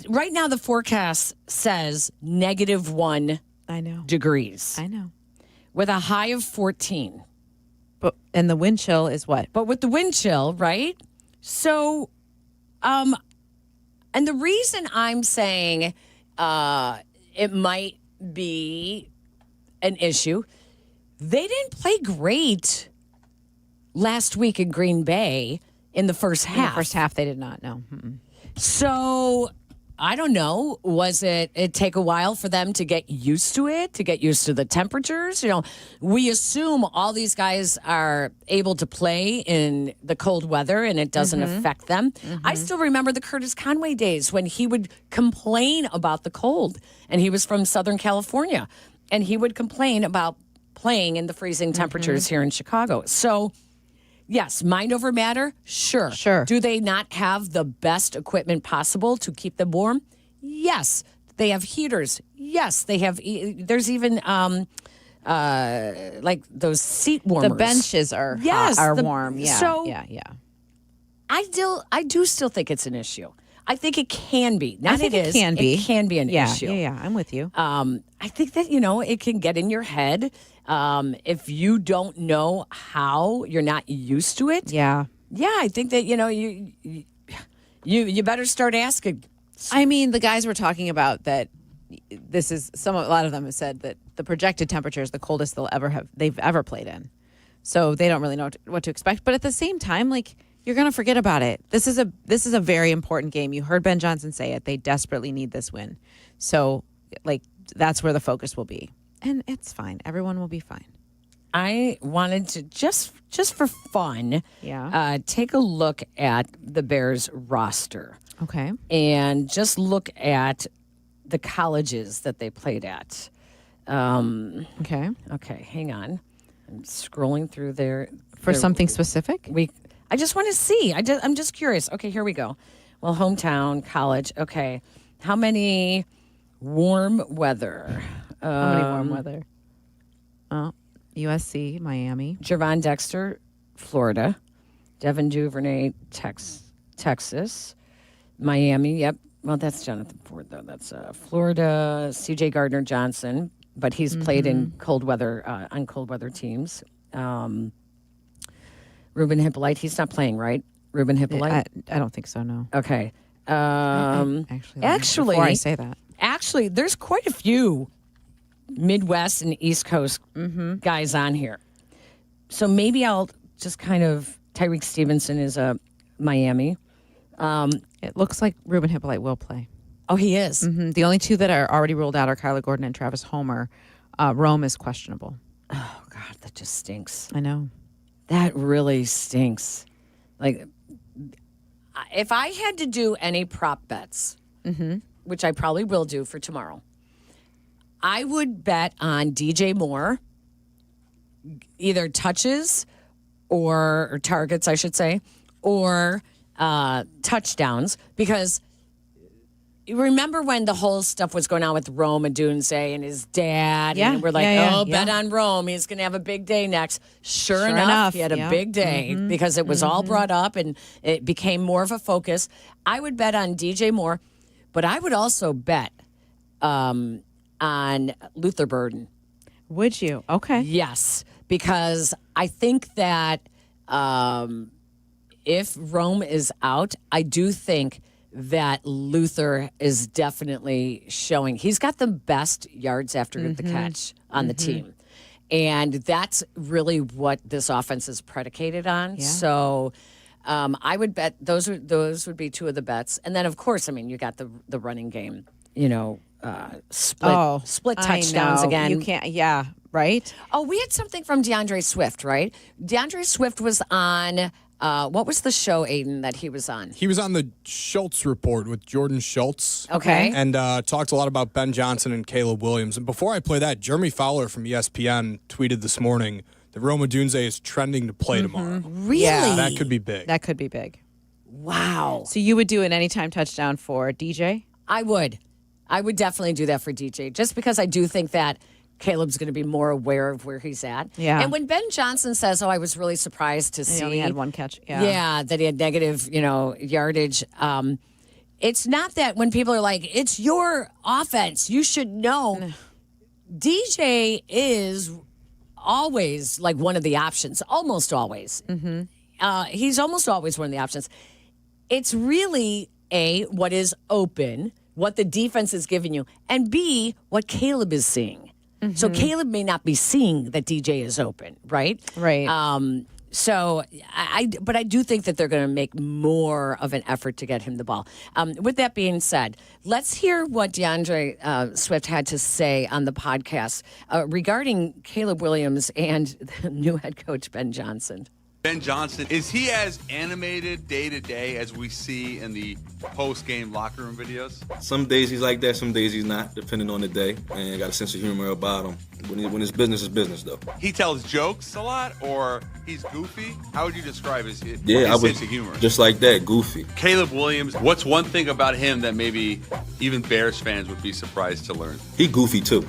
right now the forecast says -1 I know. degrees. I know. With a high of 14. And the wind chill is what? But with the wind chill, right? So, and the reason I'm saying it might be an issue, they didn't play great last week in Green Bay in the first half. In the first half, they did not, no. So, I don't know. Was it take a while for them to get used to it, to get used to the temperatures? You know, we assume all these guys are able to play in the cold weather and it doesn't affect them. I still remember the Curtis Conway days when he would complain about the cold, and he was from Southern California, and he would complain about playing in the freezing temperatures here in Chicago. So, yes, mind over matter? Sure. Do they not have the best equipment possible to keep them warm? Yes. They have heaters. Yes. They have, there's even like those seat warmers. The benches are warm. Yeah. So yeah. I do still think it's an issue. I think it can be. Not I think it it is. can be. It can be an Yeah, issue. yeah, I'm with you. I think that, it can get in your head. If you don't know how, you're not used to it. Yeah. Yeah, I think that, you better start asking. I mean, the guys were talking about that this is a lot of them have said that the projected temperature is the coldest they've ever played in. So they don't really know what to expect. But at the same time, like, you're going to forget about it. This is a very important game. You heard Ben Johnson say it. They desperately need this win. So, like, that's where the focus will be. And it's fine. Everyone will be fine. I wanted to just for fun, take a look at the Bears roster. Okay. And just look at the colleges that they played at. Okay. Okay, hang on. I'm scrolling through there. For something specific? I just want to see. I'm just curious. Okay, here we go. Well, hometown, college. Okay. How many warm weather? How many warm weather? USC, Miami. Javon Dexter, Florida. Devin Duvernay, Texas. Miami, yep. Well, that's Jonathan Ford, though. That's Florida. C.J. Gardner-Johnson, but he's played in cold weather on cold weather teams. Ruben Hippolyte, he's not playing, right? Ruben Hippolyte? I don't think so, no. Okay. Actually, before I say that. Actually, there's quite a few Midwest and East Coast guys on here. So maybe I'll just kind of, Tyreek Stevenson is a Miami. It looks like Ruben Hippolyte will play. Oh, he is? The only two that are already ruled out are Kyler Gordon and Travis Homer. Rome is questionable. Oh, God, that just stinks. I know. That really stinks. Like, if I had to do any prop bets, which I probably will do for tomorrow, I would bet on DJ Moore either touches or targets, I should say, or touchdowns, because you remember when the whole stuff was going on with Rome Odunze and his dad, and we're like, bet on Rome. He's going to have a big day next. Sure enough, he had a big day because it was all brought up and it became more of a focus. I would bet on DJ Moore, but I would also bet on Luther Burden. Would you? Okay. Yes, because I think that if Rome is out, I do think that Luther is definitely showing. He's got the best yards after the catch on the team. And that's really what this offense is predicated on. Yeah. So I would bet those would be two of the bets. And then, of course, I mean, you got the running game, split touchdowns again. You can't, right? Oh, we had something from DeAndre Swift, right? DeAndre Swift was on... what was the show, Aiden, that he was on? He was on the Schultz Report with Jordan Schultz. Okay. And talked a lot about Ben Johnson and Caleb Williams. And before I play that, Jeremy Fowler from ESPN tweeted this morning that Rome Odunze is trending to play tomorrow. Really? Yeah. That could be big. That could be big. Wow. So you would do an anytime touchdown for DJ? I would. I would definitely do that for DJ, just because I do think that Caleb's going to be more aware of where he's at. Yeah. And when Ben Johnson says, I was really surprised to see. He only had one catch. Yeah, that he had negative, yardage. It's not that when people are like, it's your offense, you should know. DJ is always like one of the options, almost always. He's almost always one of the options. It's really A, what is open, what the defense is giving you, and B, what Caleb is seeing. So Caleb may not be seeing that DJ is open, right? Right. But I do think that they're going to make more of an effort to get him the ball. With that being said, let's hear what DeAndre Swift had to say on the podcast regarding Caleb Williams and the new head coach, Ben Johnson. Ben Johnson, is he as animated day to day as we see in the post-game locker room videos? Some days he's like that, some days he's not, depending on the day. And got a sense of humor about him. When it's business, it's business, though. He tells jokes a lot, or he's goofy? How would you describe his sense of humor? Just like that, goofy. Caleb Williams, what's one thing about him that maybe even Bears fans would be surprised to learn? He goofy, too.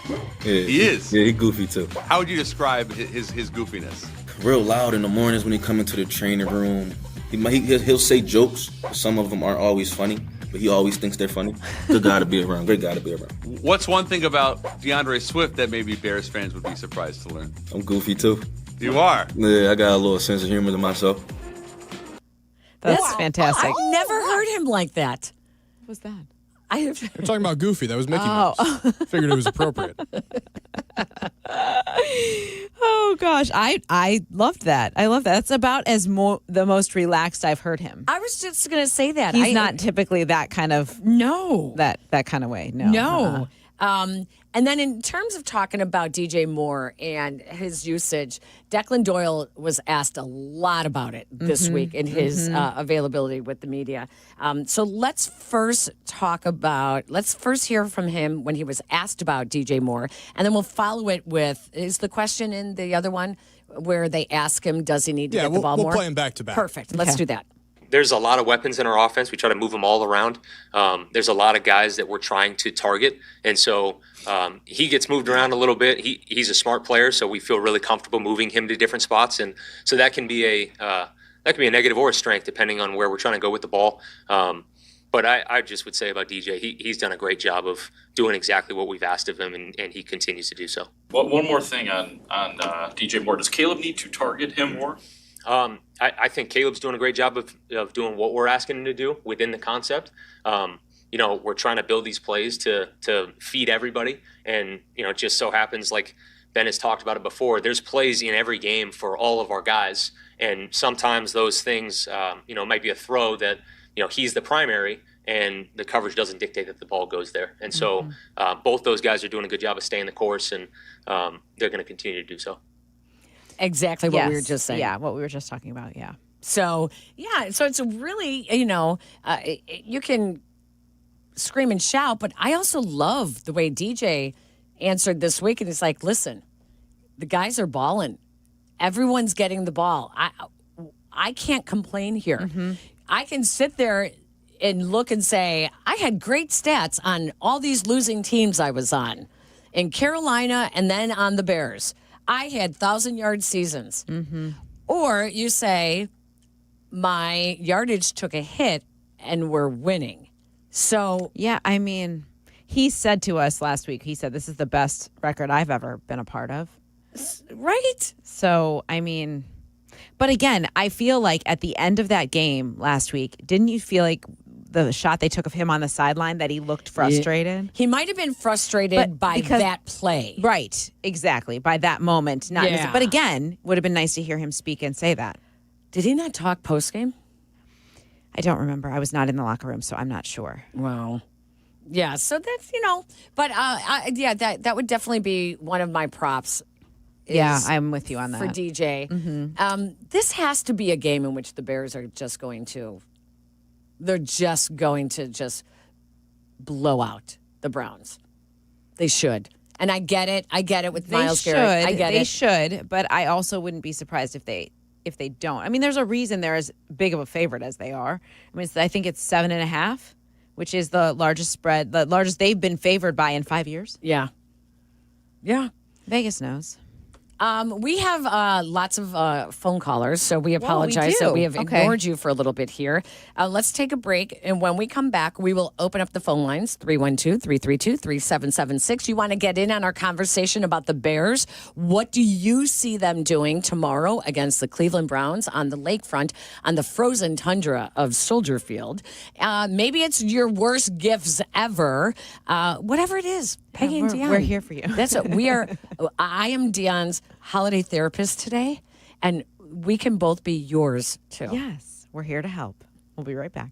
Yeah, he is? Yeah, he goofy, too. How would you describe his goofiness? Real loud in the mornings when he come into the training room. He'll say jokes. Some of them aren't always funny, but he always thinks they're funny. Good guy to be around. Great guy to be around. What's one thing about DeAndre Swift that maybe Bears fans would be surprised to learn? I'm goofy, too. You are? Yeah, I got a little sense of humor to myself. That's fantastic. I've never heard him like that. What was that? We're talking about Goofy. That was Mickey Mouse. Figured it was appropriate. Oh gosh, I loved that. I love that. That's about as the most relaxed I've heard him. I was just going to say that. He's not typically that kind of that kind of way. No. And then in terms of talking about DJ Moore and his usage, Declan Doyle was asked a lot about it this week in his availability with the media. So let's first hear from him when he was asked about DJ Moore, and then we'll follow it with, is the question in the other one where they ask him, does he need to get the ball more? We'll play him back to back. Perfect. Let's do that. There's a lot of weapons in our offense. We try to move them all around. There's a lot of guys that we're trying to target. And so he gets moved around a little bit. He's a smart player, so we feel really comfortable moving him to different spots. And so that can be a negative or a strength depending on where we're trying to go with the ball. But I just would say about DJ, he's done a great job of doing exactly what we've asked of him, and he continues to do so. Well, one more thing on DJ Moore. Does Caleb need to target him more? I think Caleb's doing a great job of doing what we're asking him to do within the concept. We're trying to build these plays to feed everybody. And, it just so happens, like Ben has talked about it before, there's plays in every game for all of our guys. And sometimes those things, might be a throw that, he's the primary and the coverage doesn't dictate that the ball goes there. And so both those guys are doing a good job of staying the course, and they're going to continue to do so. Exactly what we were just saying. Yeah, what we were just talking about, yeah. So it's a really, you can scream and shout, but I also love the way DJ answered this week. And he's like, listen, the guys are balling. Everyone's getting the ball. I can't complain here. Mm-hmm. I can sit there and look and say, I had great stats on all these losing teams I was on in Carolina and then on the Bears. I had 1,000-yard seasons. Mm-hmm. Or you say, my yardage took a hit and we're winning. So, yeah, I mean, he said to us last week, he said, this is the best record I've ever been a part of. Right? So, I mean, but again, I feel like at the end of that game last week, didn't you feel like the shot they took of him on the sideline that he looked frustrated? He might have been frustrated by that play. Right, exactly, by that moment. But again, would have been nice to hear him speak and say that. Did he not talk post-game? I don't remember. I was not in the locker room, so I'm not sure. Wow. Yeah, so that's, but that would definitely be one of my props. Yeah, I'm with you on that. For DJ. Mm-hmm. This has to be a game in which the Bears are just going to blow out the Browns. They should. And I get it with Myles Garrett. I get it. They should, but I also wouldn't be surprised if they don't. I mean, there's a reason they're as big of a favorite as they are. I mean, I think it's 7.5, which is the largest spread, the largest they've been favored by in 5 years. Yeah. Yeah. Vegas knows. We have lots of phone callers, so we apologize that we have ignored you for a little bit here. Let's take a break, and when we come back, we will open up the phone lines, 312-332-3776. You want to get in on our conversation about the Bears? What do you see them doing tomorrow against the Cleveland Browns on the lakefront, on the frozen tundra of Soldier Field? Maybe it's your worst gifts ever. Whatever it is, Peggy and Dionne. We're here for you. That's what we are. I am Dionne's holiday therapist today, and we can both be yours too. Yes, we're here to help. We'll be right back.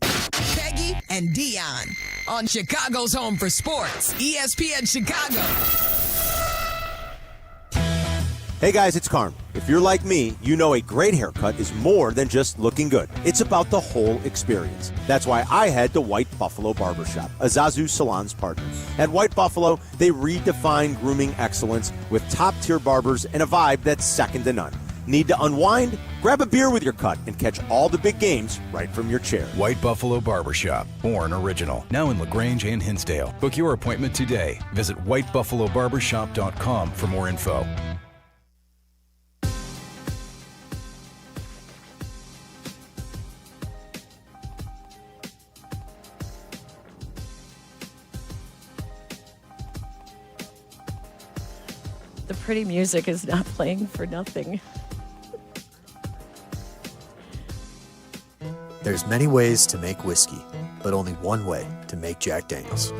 Peggy and Dionne on Chicago's Home for Sports, ESPN Chicago. Hey guys, it's Carm. If you're like me, you know a great haircut is more than just looking good. It's about the whole experience. That's why I head to White Buffalo Barbershop, a Zazu Salon's partner. At White Buffalo, they redefine grooming excellence with top-tier barbers and a vibe that's second to none. Need to unwind? Grab a beer with your cut and catch all the big games right from your chair. White Buffalo Barbershop, born original. Now in LaGrange and Hinsdale. Book your appointment today. Visit whitebuffalobarbershop.com for more info. The pretty music is not playing for nothing. There's many ways to make whiskey, but only one way to make Jack Daniels.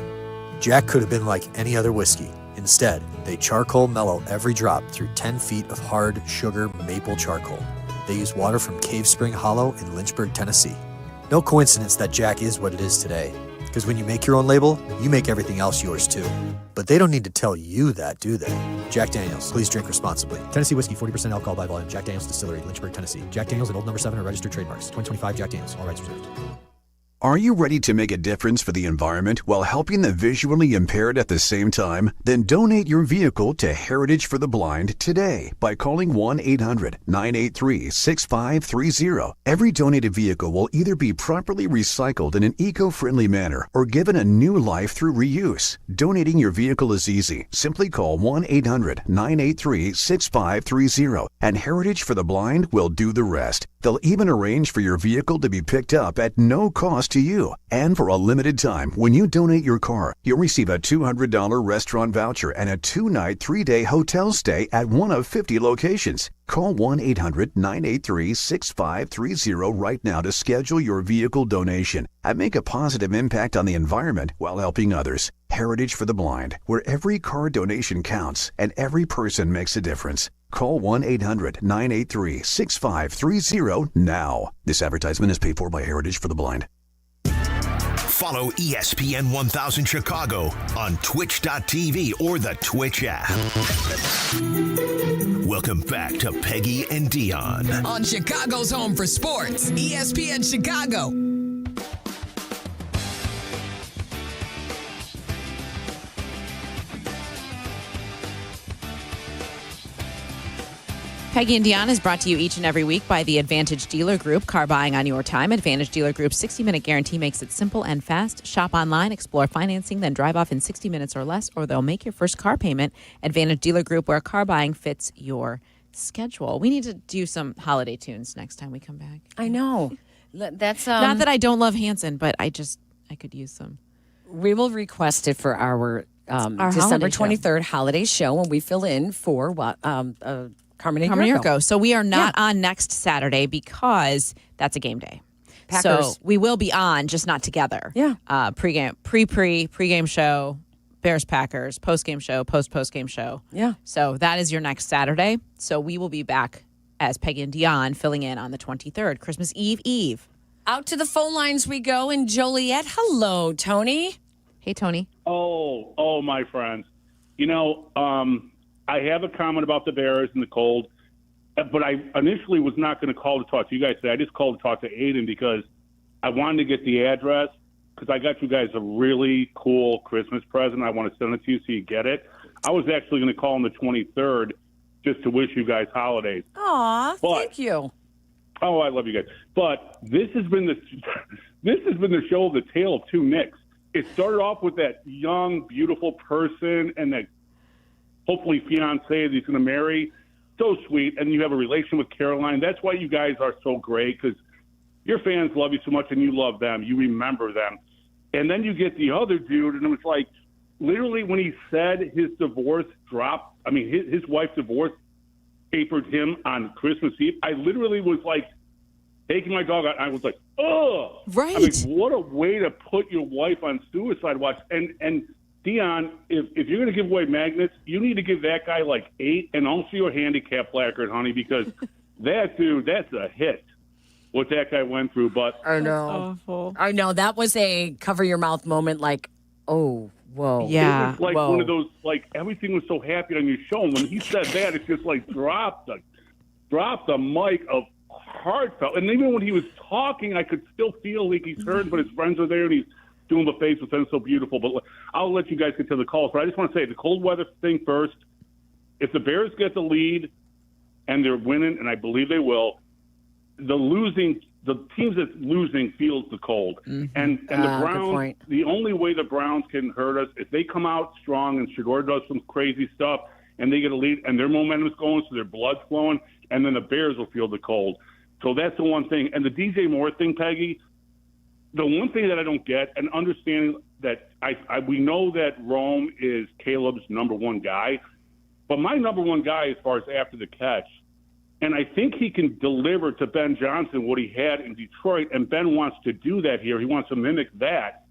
Jack could have been like any other whiskey. Instead, they charcoal mellow every drop through 10 feet of hard sugar maple charcoal. They use water from Cave Spring Hollow in Lynchburg, Tennessee. No coincidence that Jack is what it is today. Because when you make your own label, you make everything else yours too. But they don't need to tell you that, do they? Jack Daniels, please drink responsibly. Tennessee whiskey, 40% alcohol by volume. Jack Daniels Distillery, Lynchburg, Tennessee. Jack Daniels and Old No. 7 are registered trademarks. 2025 Jack Daniels, all rights reserved. Are you ready to make a difference for the environment while helping the visually impaired at the same time? Then donate your vehicle to Heritage for the Blind today by calling 1-800-983-6530. Every donated vehicle will either be properly recycled in an eco-friendly manner or given a new life through reuse. Donating your vehicle is easy. Simply call 1-800-983-6530 and Heritage for the Blind will do the rest. They'll even arrange for your vehicle to be picked up at no cost to you. And for a limited time, when you donate your car, you'll receive a $200 restaurant voucher and a 2-night, 3-day hotel stay at one of 50 locations. Call 1-800-983-6530 right now to schedule your vehicle donation and make a positive impact on the environment while helping others. Heritage for the Blind, where every car donation counts and every person makes a difference. Call 1-800-983-6530 now. This advertisement is paid for by Heritage for the Blind. Follow ESPN 1000 Chicago on twitch.tv or the Twitch app. Welcome back to Peggy and Dionne. On Chicago's Home for Sports, ESPN Chicago. Peggy and Dionne is brought to you each and every week by the Advantage Dealer Group. Car buying on your time. Advantage Dealer Group's 60-minute guarantee makes it simple and fast. Shop online, explore financing, then drive off in 60 minutes or less, or they'll make your first car payment. Advantage Dealer Group, where car buying fits your schedule. We need to do some holiday tunes next time we come back. I know. That's not that I don't love Hanson, but I could use some. We will request it for our Our December holiday 23rd holiday show when we fill in for Carmen and Yurko. So we are not on next Saturday because that's a game day. Packers. So we will be on, just not together. Yeah. Pregame show, Bears Packers, postgame show, postgame show. Yeah. So that is your next Saturday. So we will be back as Peggy and Dionne filling in on the 23rd, Christmas Eve. Out to the phone lines we go in Joliet. Hello, Tony. Hey, Tony. Oh, my friends. I have a comment about the Bears and the cold, but I initially was not going to call to talk to you guys today. I just called to talk to Aiden because I wanted to get the address because I got you guys a really cool Christmas present. I want to send it to you so you get it. I was actually going to call on the 23rd just to wish you guys holidays. Aw, thank you. Oh, I love you guys. But this has been the show of the tale of two Nicks. It started off with that young, beautiful person and that hopefully fiance that he's going to marry. So sweet. And you have a relation with Caroline. That's why you guys are so great, because your fans love you so much and you love them. You remember them. And then you get the other dude, and it was like, literally when he said his divorce dropped, his wife's divorce papered him on Christmas Eve, I literally was like taking my dog out. I was like, oh. Right. What a way to put your wife on suicide watch. And Dionne, if you're going to give away magnets, you need to give that guy like 8 and also your handicap placard, honey, because that dude, that's a hit, what that guy went through. But I know. Awful. I know. That was a cover your mouth moment like, oh, whoa. Yeah. It was like one of those, like, everything was so happy on your show. And when he said that, it's just like dropped the mic of heartfelt. And even when he was talking, I could still feel like he's heard, but his friends are there and he's doing the face with them so beautiful. But I'll let you guys get to the calls. But I just want to say the cold weather thing first. If the Bears get the lead and they're winning, and I believe they will, the teams that's losing feels the cold. Mm-hmm. And the Browns, the only way the Browns can hurt us, if they come out strong and Shedeur does some crazy stuff and they get a lead and their momentum's going, so their blood's flowing, and then the Bears will feel the cold. So that's the one thing. And the DJ Moore thing, Peggy, the one thing that I don't get, and understanding that we know that Rome is Caleb's number one guy, but my number one guy as far as after the catch, and I think he can deliver to Ben Johnson what he had in Detroit, and Ben wants to do that here. He wants to mimic that.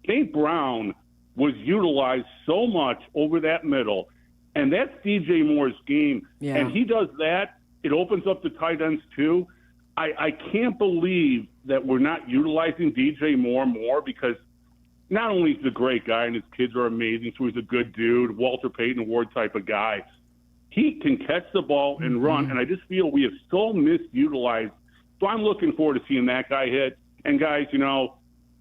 St. Brown was utilized so much over that middle, and that's DJ Moore's game. Yeah. And he does that. It opens up the tight ends too. I can't believe that we're not utilizing DJ Moore more, because not only is he a great guy and his kids are amazing, so he's a good dude, Walter Payton Award type of guy. He can catch the ball and run, and I just feel we have so misutilized. So I'm looking forward to seeing that guy hit. And, guys,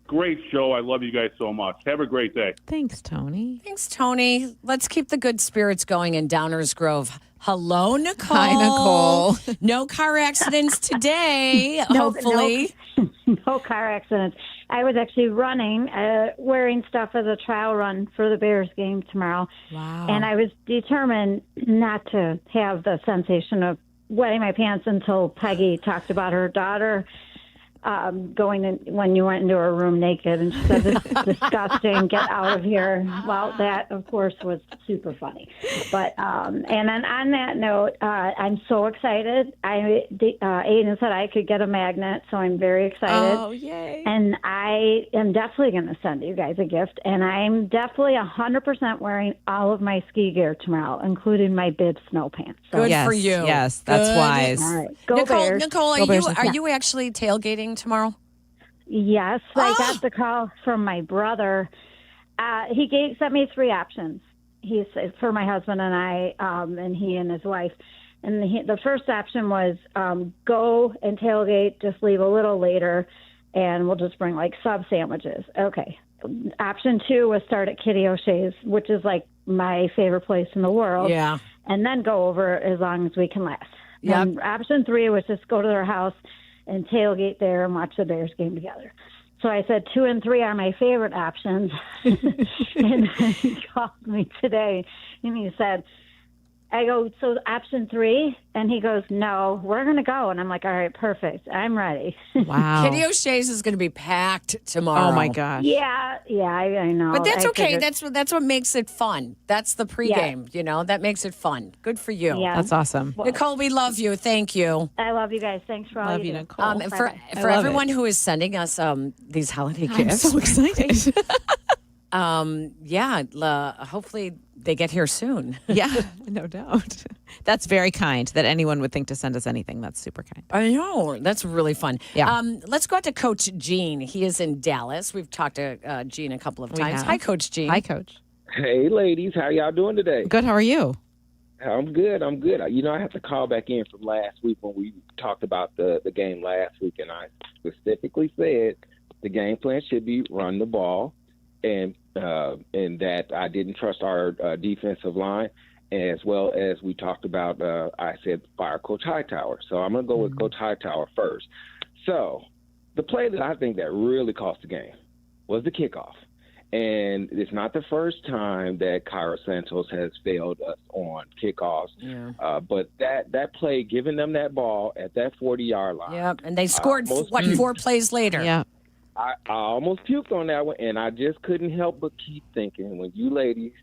great show. I love you guys so much. Have a great day. Thanks, Tony. Thanks, Tony. Let's keep the good spirits going in Downers Grove. Hello, Nicole. Hi, Nicole. No car accidents today, hopefully. No car accidents. I was actually running, wearing stuff as a trial run for the Bears game tomorrow. Wow. And I was determined not to have the sensation of wetting my pants until Peggy talked about her daughter going in when you went into her room naked, and she said, "This is disgusting. Get out of here." Well, that of course was super funny. But and then on that note, I'm so excited. Aiden said I could get a magnet, so I'm very excited. Oh, yay! And I am definitely going to send you guys a gift, and I'm definitely 100% wearing all of my ski gear tomorrow, including my bib snow pants. So. Good yes, for you. Yes, that's Good. wise. All right, go Nicole, Bears. Nicole, Go Bears. are you actually tailgating tomorrow? Yes, I got the call from my brother. He sent me 3 options. He said for my husband and I, and he and his wife. And the first option was go and tailgate, just leave a little later, and we'll just bring like sub sandwiches. Okay. Option 2 was start at Kitty O'Shea's, which is like my favorite place in the world. Yeah. And then go over as long as we can last. Yep. And option 3 was just go to their house and tailgate there and watch the Bears game together. So I said 2 and 3 are my favorite options. And he called me today and he said, I go, so option 3? And he goes, no, we're going to go. And I'm like, all right, perfect. I'm ready. Wow. Kenny O'Shea's is going to be packed tomorrow. Oh, my gosh. Yeah, I know. But that's I okay. figured- That's what makes it fun. That's the pregame, that makes it fun. Good for you. Yeah. That's awesome. Nicole, we love you. Thank you. I love you guys. Thanks for all Love you you, do. Nicole. For I love everyone it. who is sending us these holiday I'm gifts. so excited. Hopefully they get here soon. Yeah, no doubt. That's very kind that anyone would think to send us anything. That's super kind. I know. That's really fun. Yeah. Let's go out to Coach Gene. He is in Dallas. We've talked to Gene a couple of times. have. Hi, Coach Gene. Hi, Coach. Hey, ladies. How y'all doing today? Good. How are you? I'm good. I have to call back in from last week when we talked about the game last week, and I specifically said the game plan should be run the ball, and that I didn't trust our defensive line, as well as we talked about, I said fire Coach Hightower. So I'm going to go with Coach Hightower first. So the play that I think that really cost the game was the kickoff. And it's not the first time that Cairo Santos has failed us on kickoffs. Yeah. But that play, giving them that ball at that 40-yard line. Yep. And they scored, 4 plays later? Yeah. I almost puked on that one, and I just couldn't help but keep thinking, when you ladies,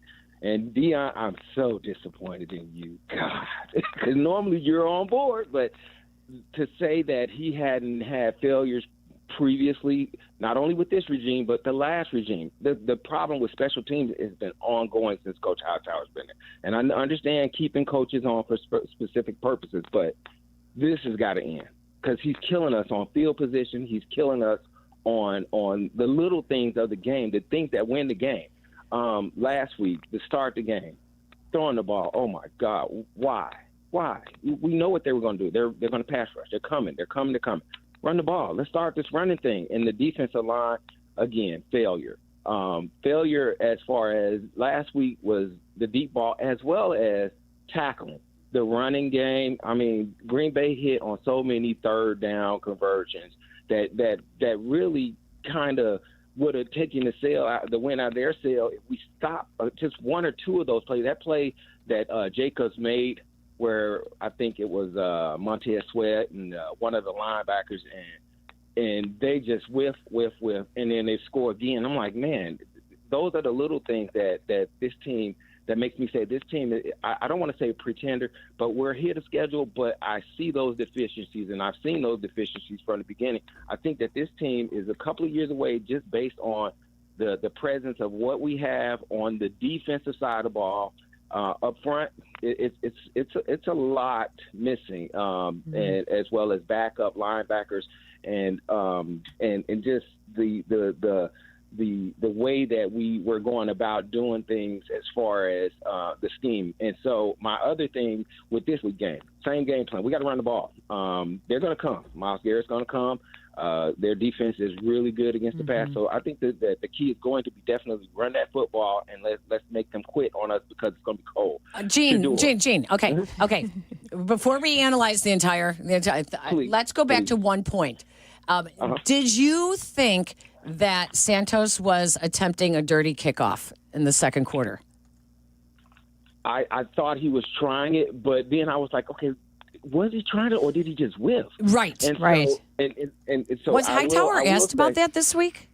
and Dionne, I'm so disappointed in you. God, because normally you're on board, but to say that he hadn't had failures previously, not only with this regime, but the last regime. The problem with special teams has been ongoing since Coach Hightower's been there. And I understand keeping coaches on for specific purposes, but this has got to end because he's killing us on field position. He's killing us on the little things of the game, the things that win the game. Last week, to start the game, throwing the ball. Oh, my God. Why? We know what they were going to do. They're going to pass rush. They're coming. Run the ball. Let's start this running thing. And the defensive line, again, failure. Failure as far as last week was the deep ball as well as tackling. The running game, I mean, Green Bay hit on so many third down conversions that really kind of would have taken the win out of their sail if we stopped just one or two of those plays. That play that Jacobs made where I think it was Montez Sweat and one of the linebackers, and they just whiff, and then they score again. I'm like, man, those are the little things that this team – that makes me say this team, I don't want to say pretender, but we're here to schedule, but I see those deficiencies, and I've seen those deficiencies from the beginning. I think that this team is a couple of years away just based on the presence of what we have on the defensive side of the ball. Up front, it's a lot missing, and as well as backup linebackers, and just the way that we were going about doing things as far as the scheme. And so my other thing with this week game, same game plan. We got to run the ball. They're going to come. Myles Garrett's going to come. Their defense is really good against the pass. So I think that the key is going to be definitely run that football and let's make them quit on us because it's going to be cold. Gene. Okay. Before we analyze the entire let's go back to one point. Did you think that Santos was attempting a dirty kickoff in the second quarter? I thought he was trying it, but then I was like, okay, was he trying it or did he just whiff? Right, and right. So, and so was Hightower asked about that this week?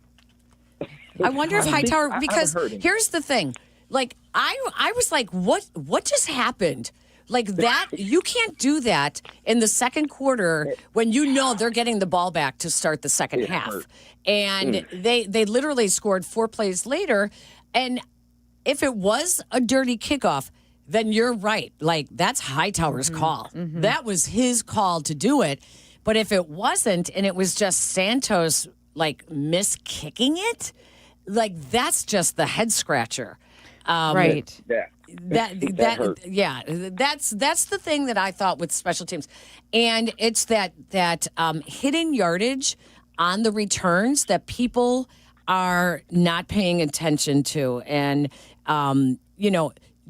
I wonder if Hightower, because here's the thing. Like, I was like, what just happened? Like that, you can't do that in the second quarter when you know they're getting the ball back to start the second half. And they literally scored 4 plays later. And if it was a dirty kickoff, then you're right. Like, that's Hightower's call. That was his call to do it. But if it wasn't, and it was just Santos, like, miskicking it, like, that's just the head scratcher. Right. Yeah. That's the thing that I thought with special teams, and it's that hidden yardage on the returns that people are not paying attention to, and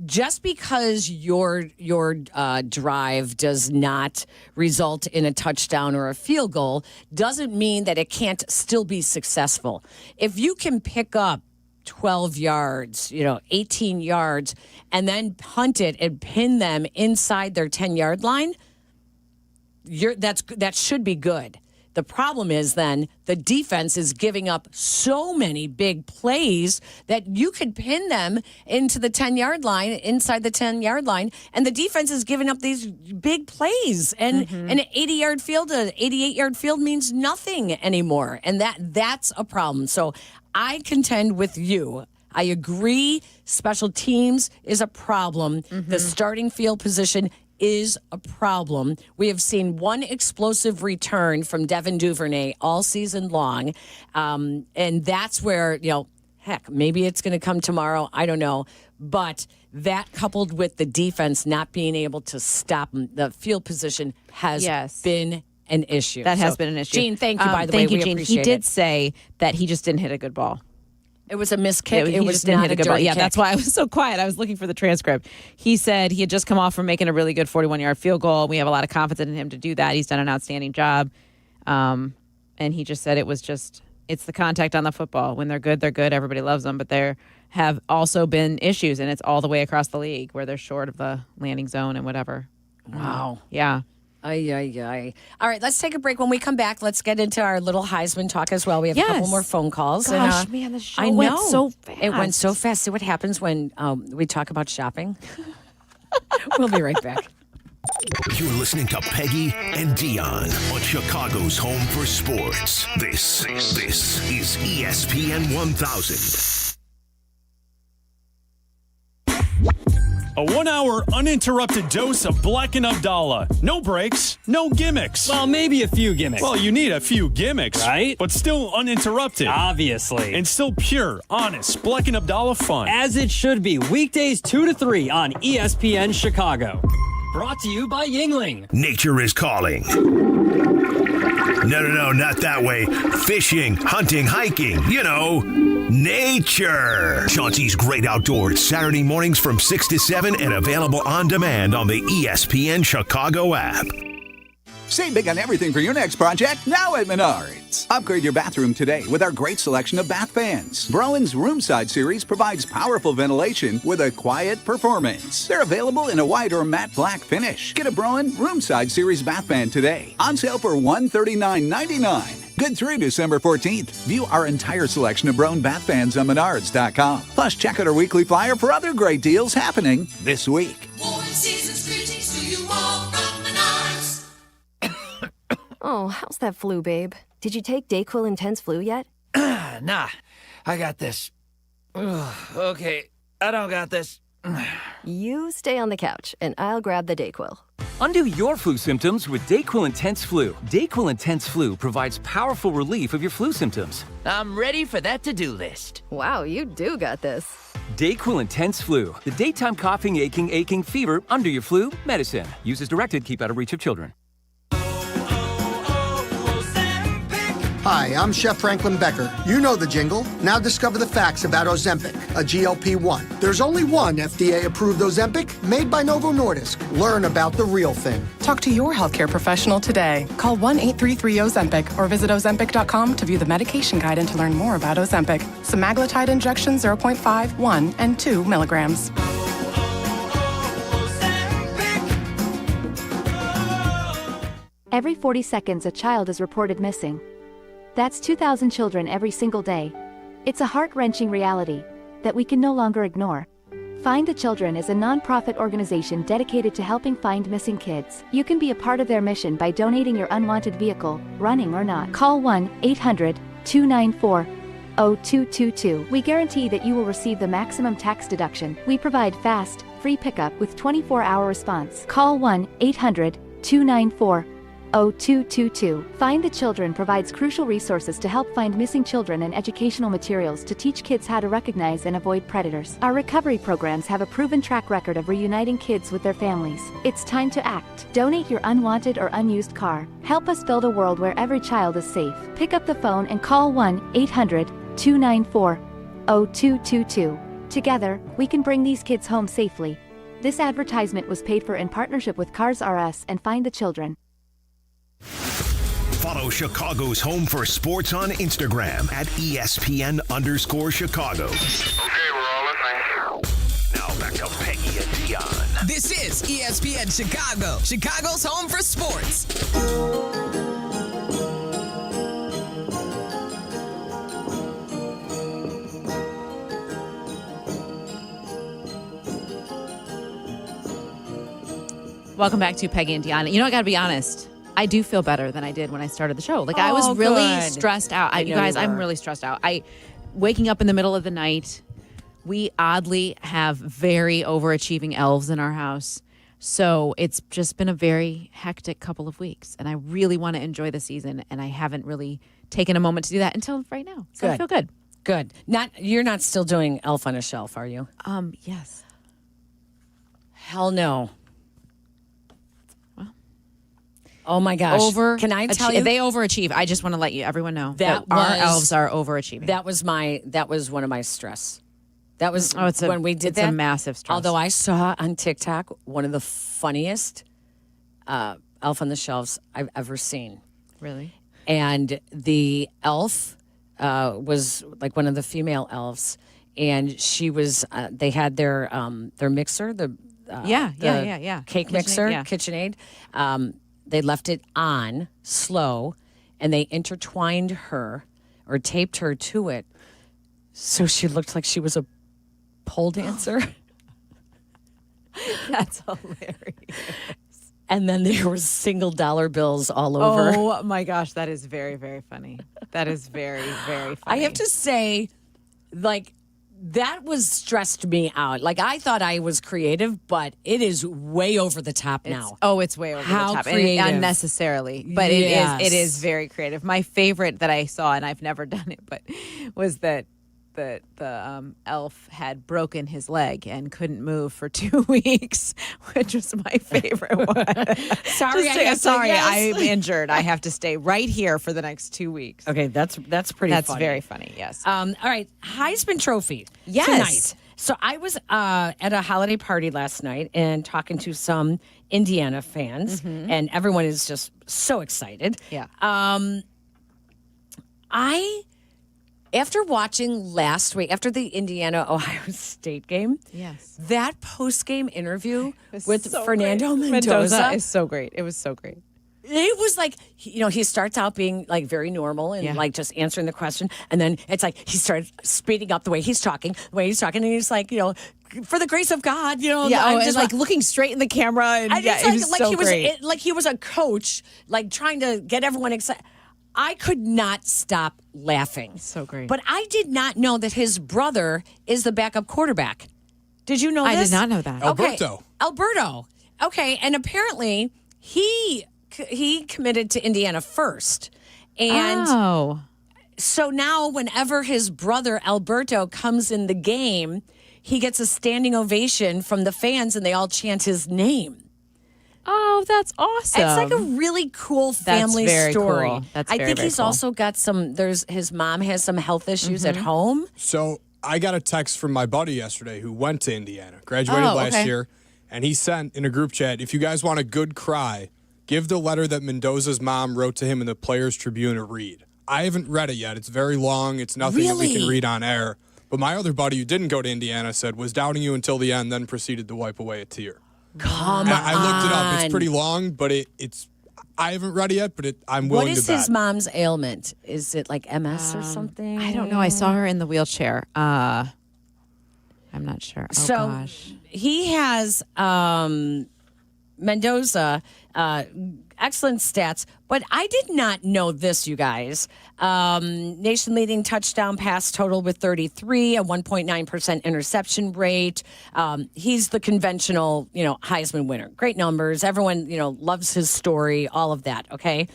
just because your drive does not result in a touchdown or a field goal doesn't mean that it can't still be successful. If you can pick up 12 yards, 18 yards, and then punt it and pin them inside their 10-yard line, that should be good. The problem is then the defense is giving up so many big plays that you could pin them into the 10-yard line, inside the 10-yard line, and the defense is giving up these big plays. And an 80-yard field, an 88-yard field means nothing anymore. And that's a problem. So I contend with you. I agree special teams is a problem. The starting field position is a problem. We have seen one explosive return from Devin Duvernay all season long. And that's where, heck, maybe it's going to come tomorrow. I don't know. But that coupled with the defense not being able to stop him, the field position has been an issue. That has been an issue. Gene, thank you, by the way. Thank you, Gene. He did say that he just didn't hit a good ball. It was a missed kick. It was not a good ball. Yeah, that's why I was so quiet. I was looking for the transcript. He said he had just come off from making a really good 41-yard field goal. We have a lot of confidence in him to do that. He's done an outstanding job. And he just said it's the contact on the football. When they're good, they're good. Everybody loves them. But there have also been issues, and it's all the way across the league where they're short of the landing zone and whatever. Wow. Yeah. Ay. All right, let's take a break. When we come back, let's get into our little Heisman talk as well. We have a couple more phone calls. Gosh, man, the show went so fast. It went so fast. See what happens when we talk about shopping? We'll be right back. You're listening to Peggy and Dionne on Chicago's home for sports. This is ESPN 1000. A 1 hour uninterrupted dose of Black and Abdallah. No breaks, no gimmicks. Well, maybe a few gimmicks. Well, you need a few gimmicks, right? But still uninterrupted. Obviously. And still pure, honest, Black and Abdallah fun. As it should be. Weekdays 2 to 3 on ESPN Chicago. Brought to you by Yingling. Nature is calling. No, not that way. Fishing, hunting, hiking, nature. Chauncey's Great Outdoors, Saturday mornings from 6 to 7 and available on demand on the ESPN Chicago app. Save big on everything for your next project now at Menards. Upgrade your bathroom today with our great selection of bath fans. Browen's Roomside series provides powerful ventilation with a quiet performance. They're available in a white or matte black finish. Get a Browen Roomside series bath fan today. On sale for $139.99. Good through December 14th. View our entire selection of Browen bath fans on Menards.com. Plus, check out our weekly flyer for other great deals happening this week. Warm season's greetings to you all from Menards. Oh, how's that flu, babe? Did you take DayQuil Intense Flu yet? Nah, I got this. Ugh, okay, I don't got this. You stay on the couch, and I'll grab the DayQuil. Undo your flu symptoms with DayQuil Intense Flu. DayQuil Intense Flu provides powerful relief of your flu symptoms. I'm ready for that to-do list. Wow, you do got this. DayQuil Intense Flu. The daytime coughing, aching, fever, under your flu, medicine. Use as directed, keep out of reach of children. Hi, I'm Chef Franklin Becker. You know the jingle. Now discover the facts about Ozempic, a GLP-1. There's only one FDA-approved Ozempic made by Novo Nordisk. Learn about the real thing. Talk to your healthcare professional today. Call 1-833-OZEMPIC or visit Ozempic.com to view the medication guide and to learn more about Ozempic. Semaglutide injection 0.5, 1, and 2 milligrams. Every 40 seconds, a child is reported missing. That's 2,000 children every single day. It's a heart-wrenching reality that we can no longer ignore. Find the Children is a non-profit organization dedicated to helping find missing kids. You can be a part of their mission by donating your unwanted vehicle, running or not. Call 1-800-294-0222. We guarantee that you will receive the maximum tax deduction. We provide fast, free pickup with 24-hour response. Call 1-800-294-0222. Find the Children provides crucial resources to help find missing children and educational materials to teach kids how to recognize and avoid predators. Our recovery programs have a proven track record of reuniting kids with their families. It's time to act. Donate your unwanted or unused car. Help us build a world where every child is safe. Pick up the phone and call 1-800-294-0222. Together, we can bring these kids home safely. This advertisement was paid for in partnership with Cars R Us and Find the Children. Follow Chicago's Home for Sports on Instagram at ESPN_Chicago. Okay, we're all listening. Now back to Peggy and Dionne. This is ESPN Chicago, Chicago's home for sports. Welcome back to Peggy and Dionne. You know, I got to be honest. I do feel better than I did when I started the show. Like, I was really stressed out. You guys, I'm really stressed out. Waking up in the middle of the night. We oddly have very overachieving elves in our house. So it's just been a very hectic couple of weeks. And I really want to enjoy the season. And I haven't really taken a moment to do that until right now. So I feel good. Good. You're not still doing Elf on a Shelf, are you? Yes. Hell no. Oh my gosh! Can I tell you? They overachieve. I just want to let everyone know that our elves are overachieving. That was one of my stress. That was when we did it's that. A massive stress. Although I saw on TikTok one of the funniest Elf on the Shelves I've ever seen. Really? And the elf was like one of the female elves, and she was. They had their mixer, the cake mixer, KitchenAid. They left it on slow, and they intertwined her or taped her to it, so she looked like she was a pole dancer. That's hilarious. And then there were $1 bills all over. Oh my gosh, that is very, very funny. That is very, very funny. I have to say, like, that was stressed me out. Like, I thought I was creative, but it is way over the top now. It's way over the top. Creative. And unnecessarily. But it is very creative. My favorite that I saw, and I've never done it, but was that the elf had broken his leg and couldn't move for 2 weeks, which was my favorite one. Sorry, I'm injured. I have to stay right here for the next 2 weeks. Okay, that's pretty That's funny. very funny, yes. All right, Heisman Trophy Yes. tonight. So I was at a holiday party last night and talking to some Indiana fans, and everyone is just so excited. Yeah. After watching last week, after the Indiana-Ohio State game, yes, that post-game interview with so Fernando great. Mendoza is so great. It was so great. It was like, he starts out being like very normal and like just answering the question. And then it's like he started speeding up the way he's talking, and he's like, for the grace of God, Yeah, and like looking straight in the camera. And it's it was like so he was great. like he was a coach, like trying to get everyone excited. I could not stop laughing. So great. But I did not know that his brother is the backup quarterback. Did you know this? I did not know that. Alberto. Okay, and apparently he committed to Indiana first. And so now whenever his brother Alberto comes in the game, he gets a standing ovation from the fans and they all chant his name. Oh, that's awesome. It's like a really cool family very story. Cool. That's I very, think very he's cool. also got his mom has some health issues at home. So I got a text from my buddy yesterday who went to Indiana, graduated last year, and he sent in a group chat, if you guys want a good cry, give the letter that Mendoza's mom wrote to him in the Players Tribune a read. I haven't read it yet. It's very long. It's nothing that we can read on air. But my other buddy who didn't go to Indiana said, was doubting you until the end, then proceeded to wipe away a tear. Come on. I looked it up. It's pretty long, but it's. I haven't read it yet, but I'm willing to bet. What is his mom's ailment? Is it like MS or something? I don't know. I saw her in the wheelchair. I'm not sure. Oh, so gosh. He has Mendoza, excellent stats, but I did not know this, you guys. Nation leading touchdown pass total with 33, a 1.9% interception rate. He's the conventional, Heisman winner. Great numbers. Everyone, loves his story, all of that. Okay.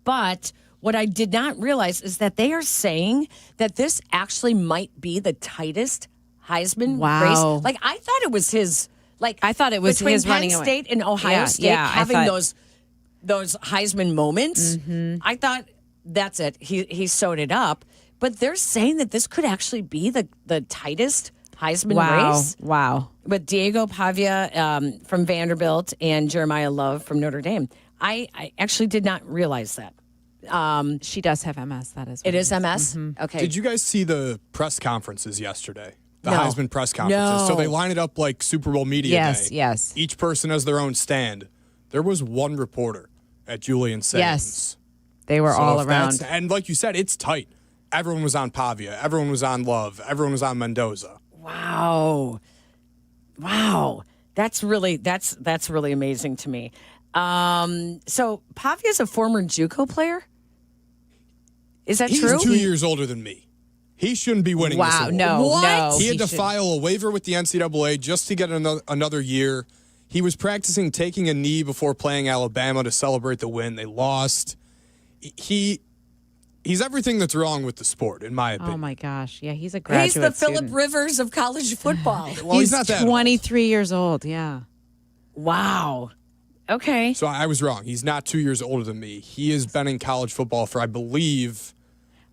But what I did not realize is that they are saying that this actually might be the tightest Heisman race. Like, I thought it was his. Like, I thought it was between his Penn running away. State and Ohio State having those Heisman moments. I thought that's it. He sewed it up. But they're saying that this could actually be the tightest Heisman race. Wow. With Diego Pavia from Vanderbilt and Jeremiah Love from Notre Dame. I actually did not realize that. She does have MS. That is. It is MS? Okay. Did you guys see the press conferences yesterday? The No. Heisman press conferences. No. So they line it up like Super Bowl media Yes, day. yes. Each person has their own stand. There was one reporter at Julian Saint's. Yes. They were So all if around. that's- And like you said, it's tight. Everyone was on Pavia. Everyone was on Love. Everyone was on Mendoza. Wow. That's really amazing to me. So Pavia's a former JUCO player? Is that He's true? 2 years older than me. He shouldn't be winning this Wow, award. no, What? no. He had to should- file a waiver with the NCAA just to get another year. He was practicing taking a knee before playing Alabama to celebrate the win. They lost. He's everything that's wrong with the sport, in my opinion. Oh my gosh! Yeah, he's a graduate. He's the student. Phillip Rivers of college football. Well, he's not that old. 23 years old. Yeah. Wow. Okay. So I was wrong. He's not 2 years older than me. He has been in college football for, I believe,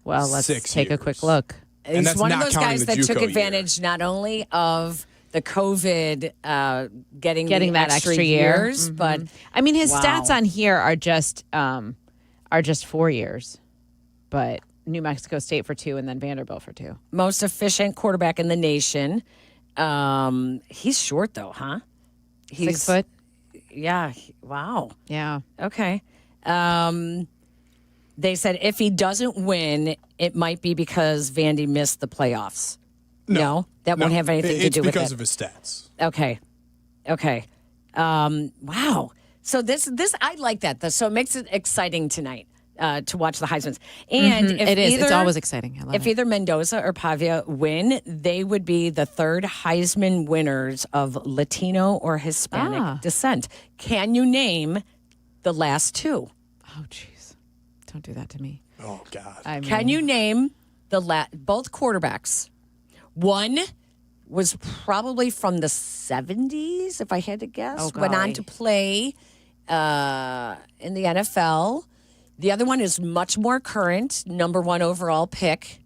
Well, let's 6 take a years. quick look. And He's that's one of not those counting guys the that took JUCO year. advantage not only of the COVID getting Getting the that extra year, years, but I mean, his Wow. stats on here are just 4 years, but New Mexico State for 2 and then Vanderbilt for 2. most efficient quarterback in the nation. He's short though, huh? He's 6 foot. Yeah. Wow. Yeah. Okay. They said if he doesn't win, it might be because Vandy missed the playoffs. No, that won't have anything to do with it. It's because of his stats. Okay. Wow. So this I like that. So it makes it exciting tonight to watch the Heismans. And if It is. It's either- always exciting. I love If it. either Mendoza or Pavia win, they would be the third Heisman winners of Latino or Hispanic descent. Can you name the last two? Oh, jeez. Don't do that to me. Oh, God. I mean, Can you name both quarterbacks? One was probably from the 70s, if I had to guess. Oh, Went on golly. to play in the NFL. The other one is much more current, number 1 overall pick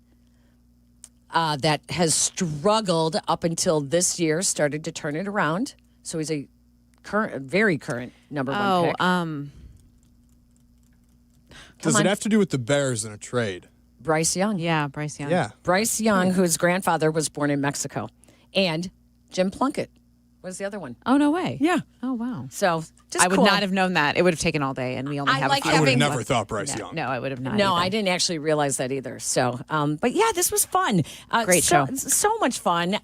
that has struggled up until this year, started to turn it around. So he's a very current number 1 pick. Does it have to do with the Bears in a trade? Bryce Young. Yeah, Bryce Young. Yeah. Bryce Young, whose grandfather was born in Mexico. And Jim Plunkett was the other one. Oh, no way. Yeah. Oh, wow. So just I would cool. not have known that. It would have taken all day, and we only I have like a few. I would have having- never thought Bryce Young. No, I would have not. No, either. I didn't actually realize that either. So, but yeah, this was fun. Great so, show. So much fun.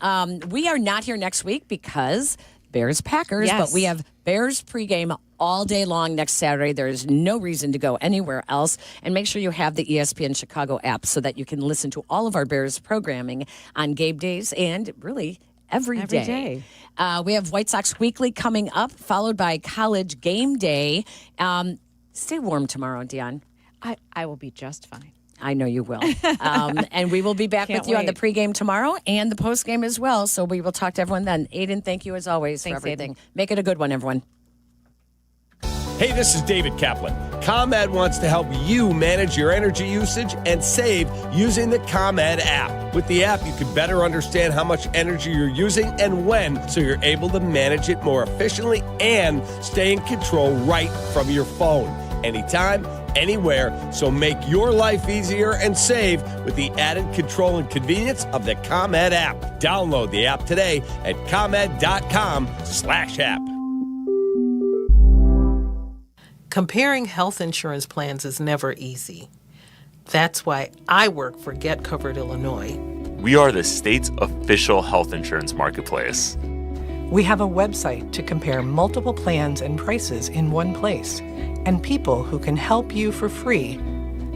We are not here next week because Bears Packers, Yes. but we have Bears pregame all day long next Saturday. There is no reason to go anywhere else. And make sure you have the ESPN Chicago app so that you can listen to all of our Bears programming on game days and really every day. We have White Sox Weekly coming up, followed by College Game Day. Stay warm tomorrow, Dionne. I will be just fine. I know you will. And we will be back Can't with you on the wait. pregame tomorrow and the postgame as well. So we will talk to everyone then. Aiden, thank you as always Thanks, for everything. Make it a good one, everyone. Hey, this is David Kaplan. ComEd wants to help you manage your energy usage and save using the ComEd app. With the app, you can better understand how much energy you're using and when, so you're able to manage it more efficiently and stay in control right from your phone. Anytime, anywhere, so make your life easier and save with the added control and convenience of the ComEd app. Download the app today at ComEd.com/app. Comparing health insurance plans is never easy. That's why I work for Get Covered Illinois. We are the state's official health insurance marketplace. We have a website to compare multiple plans and prices in one place, and people who can help you for free.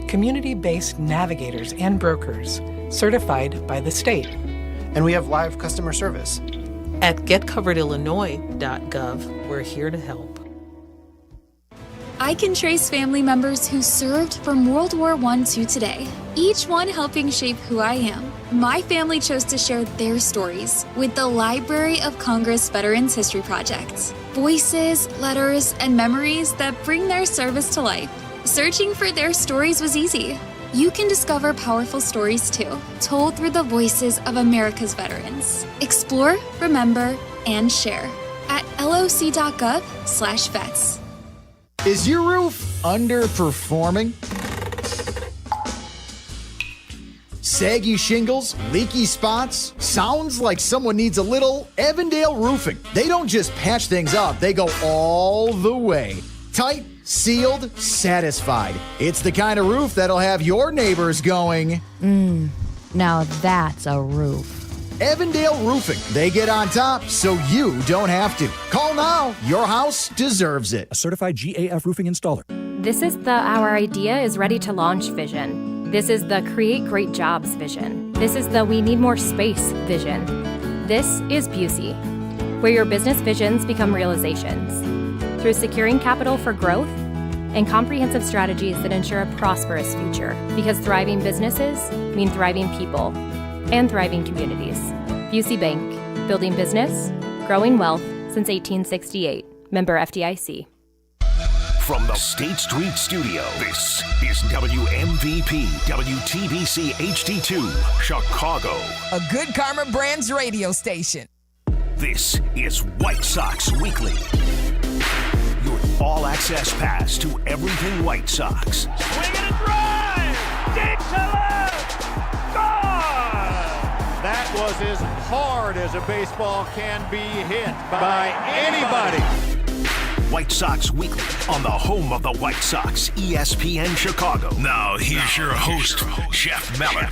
Community-based navigators and brokers, certified by the state. And we have live customer service. At getcoveredillinois.gov, we're here to help. I can trace family members who served from World War I to today, each one helping shape who I am. My family chose to share their stories with the Library of Congress Veterans History Project. Voices, letters, and memories that bring their service to life. Searching for their stories was easy. You can discover powerful stories too, told through the voices of America's veterans. Explore, remember, and share at loc.gov/vets. Is your roof underperforming? Saggy shingles, leaky spots? Sounds like someone needs a little Evandale Roofing. They don't just patch things up, they go all the way. Tight, sealed, satisfied. It's the kind of roof that'll have your neighbors going, now that's a roof. Evandale Roofing. They get on top so you don't have to. Call now. Your house deserves it. A certified GAF roofing installer. This is the Our Idea is Ready to Launch vision. This is the Create Great Jobs vision. This is the We Need More Space vision. This is Busey, where your business visions become realizations. Through securing capital for growth and comprehensive strategies that ensure a prosperous future. Because thriving businesses mean thriving people and thriving communities. Busey Bank, building business, growing wealth since 1868. Member FDIC. From the State Street Studio, this is WMVP WTBC HD2, Chicago. A Good Karma Brands radio station. This is White Sox Weekly. Your all-access pass to everything White Sox. Swing and a drive! Deep to left! Gone! That was as hard as a baseball can be hit by anybody. White Sox Weekly on the home of the White Sox, ESPN Chicago. Now, here's your host, Chef Meller.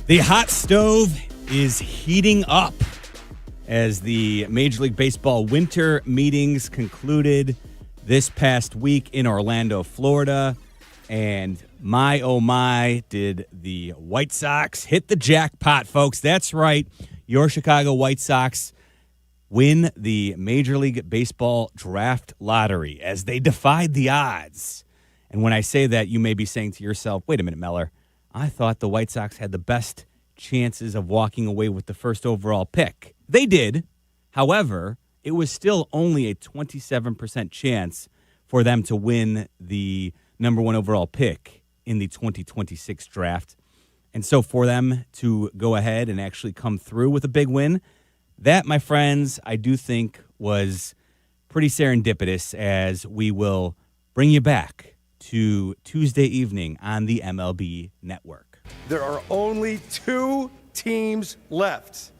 The hot stove is heating up as the Major League Baseball winter meetings concluded this past week in Orlando, Florida. And my, oh my, did the White Sox hit the jackpot, folks. That's right. Your Chicago White Sox win the Major League Baseball draft lottery as they defied the odds. And when I say that, you may be saying to yourself, wait a minute, Meller, I thought the White Sox had the best chances of walking away with the first overall pick. They did. However, it was still only a 27% chance for them to win the number one overall pick in the 2026 draft. And so for them to go ahead and actually come through with a big win, that, my friends, I do think was pretty serendipitous, as we will bring you back to Tuesday evening on the MLB Network. There are only 2 teams left.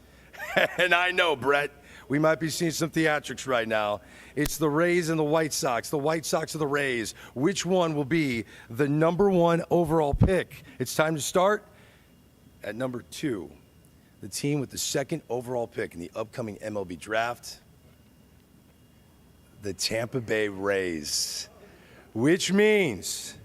And I know, Brett, we might be seeing some theatrics right now. It's the Rays and the White Sox. The White Sox or the Rays. Which one will be the number one overall pick? It's time to start at number 2. The team with the second overall pick in the upcoming MLB draft, the Tampa Bay Rays, which means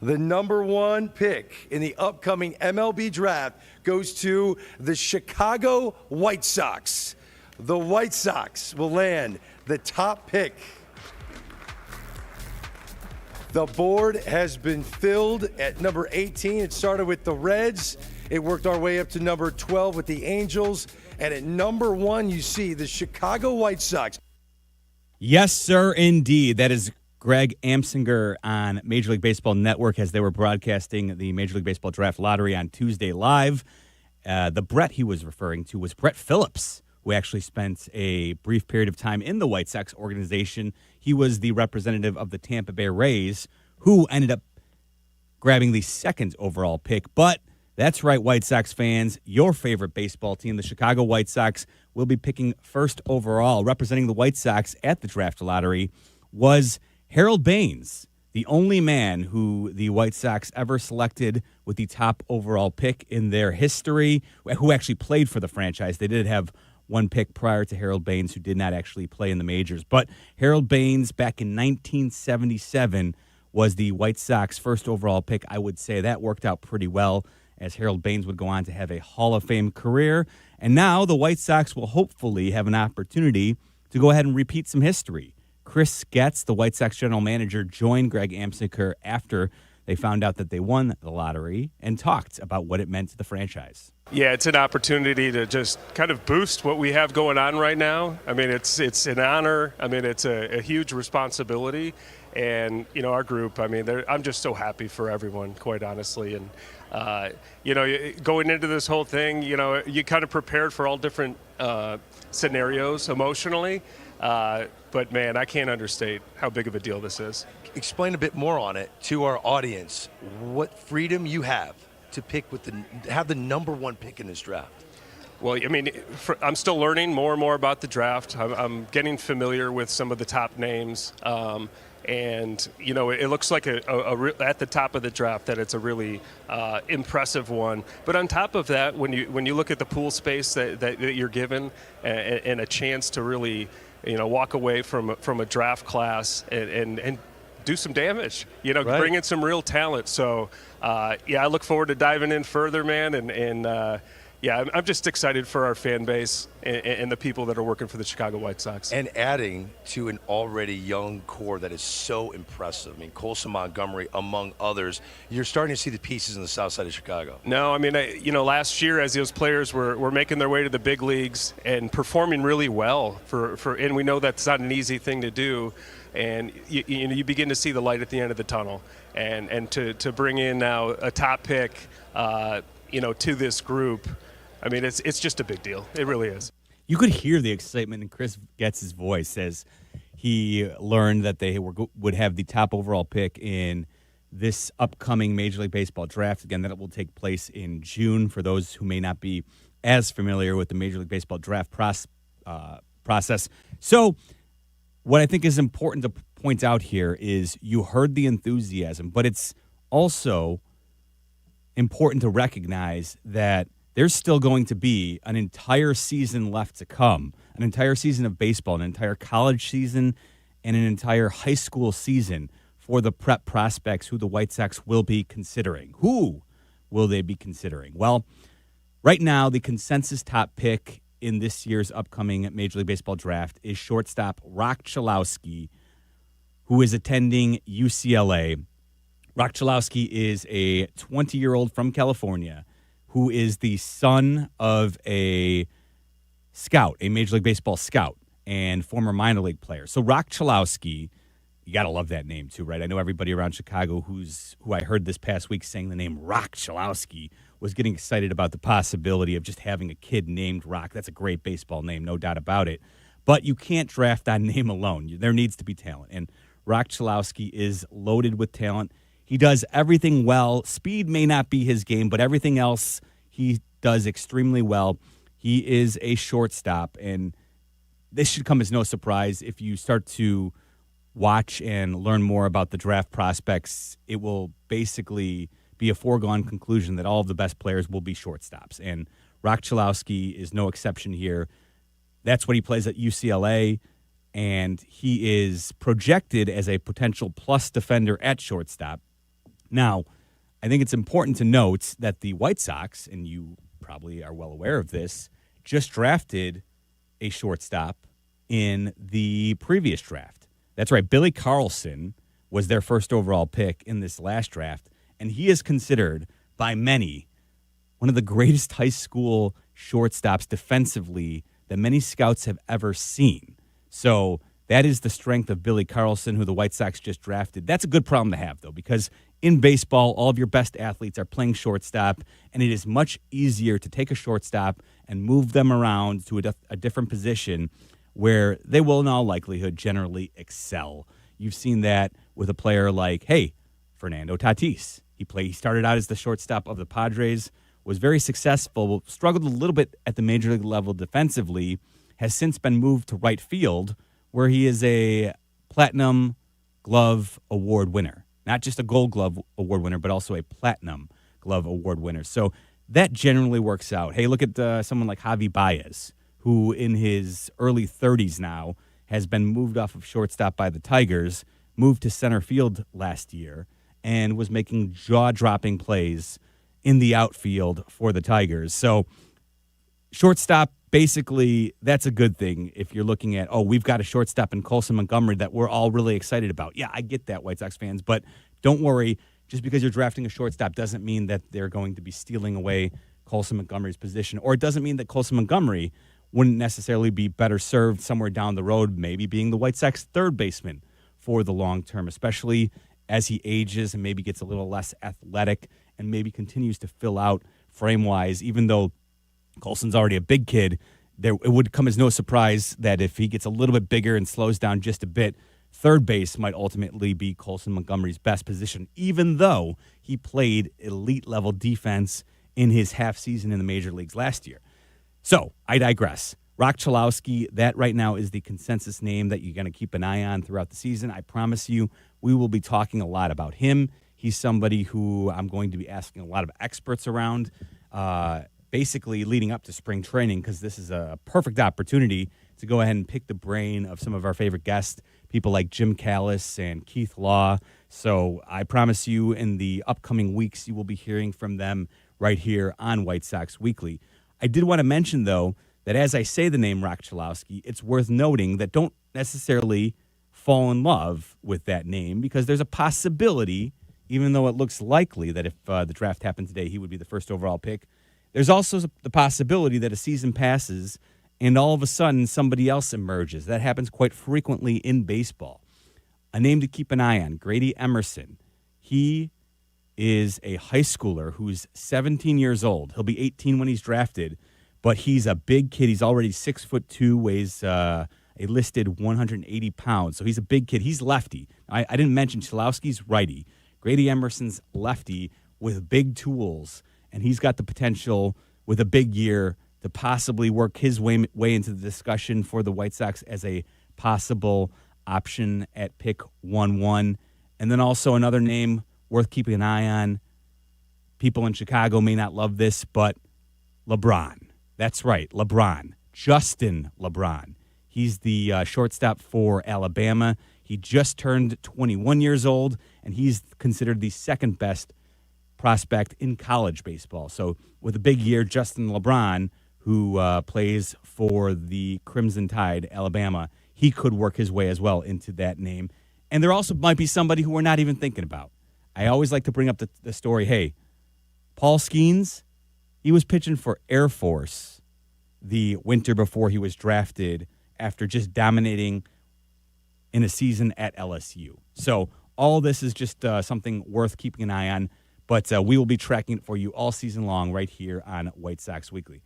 the number 1 pick in the upcoming MLB draft goes to the Chicago White Sox. The White Sox will land the top pick. The board has been filled at number 18. It started with the Reds. It worked our way up to number 12 with the Angels. And at number 1, you see the Chicago White Sox. Yes, sir, indeed. That is Greg Amsinger on Major League Baseball Network as they were broadcasting the Major League Baseball Draft Lottery on Tuesday Live. The Brett he was referring to was Brett Phillips, who actually spent a brief period of time in the White Sox organization. He was the representative of the Tampa Bay Rays, who ended up grabbing the second overall pick. But that's right, White Sox fans, your favorite baseball team, the Chicago White Sox, will be picking first overall. Representing the White Sox at the draft lottery was Harold Baines, the only man who the White Sox ever selected with the top overall pick in their history, who actually played for the franchise. They did have one pick prior to Harold Baines who did not actually play in the majors. But Harold Baines back in 1977 was the White Sox first overall pick. I would say that worked out pretty well, as Harold Baines would go on to have a Hall of Fame career. And now the White Sox will hopefully have an opportunity to go ahead and repeat some history. Chris Getz, the White Sox general manager, joined Greg Amsinger after they found out that they won the lottery and talked about what it meant to the franchise. Yeah, it's an opportunity to just kind of boost what we have going on right now. I mean, it's an honor. I mean, it's a huge responsibility. and our group. I mean, I'm just so happy for everyone, quite honestly. And going into this whole thing, you kind of prepared for all different scenarios emotionally. But man, I can't understate how big of a deal this is. Explain a bit more on it to our audience. What freedom you have to pick have the number one pick in this draft. Well, I mean, I'm still learning more and more about the draft. I'm getting familiar with some of the top names. And, it looks like at the top of the draft that it's a really impressive one. But on top of that, when you look at the pool space that you're given and a chance to really, walk away from a draft class and do some damage, right. Bring in some real talent. So, I look forward to diving in further, man. And I'm just excited for our fan base and the people that are working for the Chicago White Sox. And adding to an already young core that is so impressive. I mean, Colson Montgomery, among others. You're starting to see the pieces in the south side of Chicago. No, I mean, last year as those players were making their way to the big leagues and performing really well, and we know that's not an easy thing to do. And you begin to see the light at the end of the tunnel. And to bring in now a top pick, to this group, I mean, it's just a big deal. It really is. You could hear the excitement in Chris Getz's voice as he learned that they would have the top overall pick in this upcoming Major League Baseball draft. Again, that it will take place in June. For those who may not be as familiar with the Major League Baseball draft process. So what I think is important to point out here is you heard the enthusiasm, but it's also important to recognize that there's still going to be an entire season left to come, an entire season of baseball, an entire college season, and an entire high school season for the prep prospects who the White Sox will be considering. Who will they be considering? Well, right now, the consensus top pick in this year's upcoming Major League Baseball draft is shortstop Rock Chalowski, who is attending UCLA. Rock Chalowski is a 20-year-old from California who is the son of a scout, a Major League Baseball scout, and former minor league player. So Rock Chalowski, you got to love that name too, right? I know everybody around Chicago who I heard this past week saying the name Rock Chalowski was getting excited about the possibility of just having a kid named Rock. That's a great baseball name, no doubt about it. But you can't draft on name alone. There needs to be talent. And Rock Chalowski is loaded with talent. He does everything well. Speed may not be his game, but everything else he does extremely well. He is a shortstop, and this should come as no surprise. If you start to watch and learn more about the draft prospects, it will basically be a foregone conclusion that all of the best players will be shortstops. And Rock Chalowski is no exception here. That's what he plays at UCLA, and he is projected as a potential plus defender at shortstop. Now, I think it's important to note that the White Sox, and you probably are well aware of this, just drafted a shortstop in the previous draft. That's right. Billy Carlson was their first overall pick in this last draft, and he is considered by many one of the greatest high school shortstops defensively that many scouts have ever seen. So that is the strength of Billy Carlson, who the White Sox just drafted. That's a good problem to have, though, because in baseball, all of your best athletes are playing shortstop, and it is much easier to take a shortstop and move them around to a different position where they will in all likelihood generally excel. You've seen that with a player like, Fernando Tatis. He started out as the shortstop of the Padres, was very successful, struggled a little bit at the major league level defensively, has since been moved to right field, where he is a Platinum Glove Award winner. Not just a Gold Glove Award winner, but also a Platinum Glove Award winner. So that generally works out. Hey, look at someone like Javi Baez, who in his early 30s now has been moved off of shortstop by the Tigers, moved to center field last year, and was making jaw-dropping plays in the outfield for the Tigers. So shortstop, basically, that's a good thing if you're looking at, we've got a shortstop in Colson Montgomery that we're all really excited about. Yeah, I get that, White Sox fans, but don't worry. Just because you're drafting a shortstop doesn't mean that they're going to be stealing away Colson Montgomery's position, or it doesn't mean that Colson Montgomery wouldn't necessarily be better served somewhere down the road, maybe being the White Sox third baseman for the long term, especially as he ages and maybe gets a little less athletic and maybe continues to fill out frame-wise. Even though Colson's already a big kid, it would come as no surprise that if he gets a little bit bigger and slows down just a bit, third base might ultimately be Colson Montgomery's best position, even though he played elite-level defense in his half season in the major leagues last year. So, I digress. Rock Chalowski, that right now is the consensus name that you're going to keep an eye on throughout the season. I promise you, we will be talking a lot about him. He's somebody who I'm going to be asking a lot of experts around, basically leading up to spring training, because this is a perfect opportunity to go ahead and pick the brain of some of our favorite guests, people like Jim Callis and Keith Law. So I promise you in the upcoming weeks, you will be hearing from them right here on White Sox Weekly. I did want to mention, though, that as I say the name Rock Chalowski, it's worth noting that don't necessarily fall in love with that name, because there's a possibility, even though it looks likely that if the draft happened today, he would be the first overall pick, there's also the possibility that a season passes and all of a sudden somebody else emerges. That happens quite frequently in baseball. A name to keep an eye on, Grady Emerson. He is a high schooler who's 17 years old. He'll be 18 when he's drafted, but he's a big kid. He's already 6'2", weighs a listed 180 pounds. So he's a big kid. He's lefty. I didn't mention Chalowski's righty. Grady Emerson's lefty with big tools, and he's got the potential with a big year to possibly work his way into the discussion for the White Sox as a possible option at pick 1-1. And then also another name worth keeping an eye on. People in Chicago may not love this, but LeBron. That's right, LeBron. Justin LeBron. He's the shortstop for Alabama. He just turned 21 years old, and he's considered the second best prospect in college baseball. So with a big year, Justin LeBron, who plays for the Crimson Tide, Alabama, he could work his way as well into that name. And there also might be somebody who we're not even thinking about. I always like to bring up the story, hey, Paul Skeens, he was pitching for Air Force the winter before he was drafted after just dominating in a season at LSU. So all this is just something worth keeping an eye on, but we will be tracking it for you all season long right here on White Sox Weekly.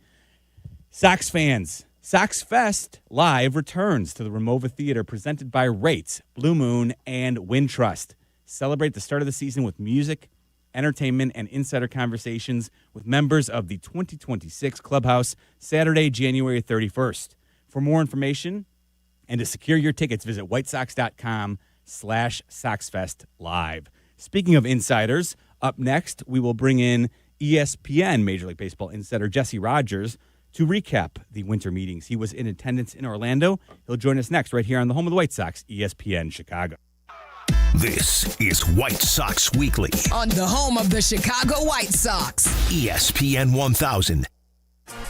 Sox fans, Sox Fest Live returns to the Ramova Theater presented by Rates, Blue Moon, and Wintrust. Celebrate the start of the season with music, entertainment, and insider conversations with members of the 2026 Clubhouse, Saturday, January 31st. For more information and to secure your tickets, visit whitesox.com/SoxFestLive. Speaking of insiders, up next, we will bring in ESPN Major League Baseball insider Jesse Rogers to recap the winter meetings. He was in attendance in Orlando. He'll join us next right here on the home of the White Sox, ESPN Chicago. This is White Sox Weekly on the home of the Chicago White Sox, ESPN 1000.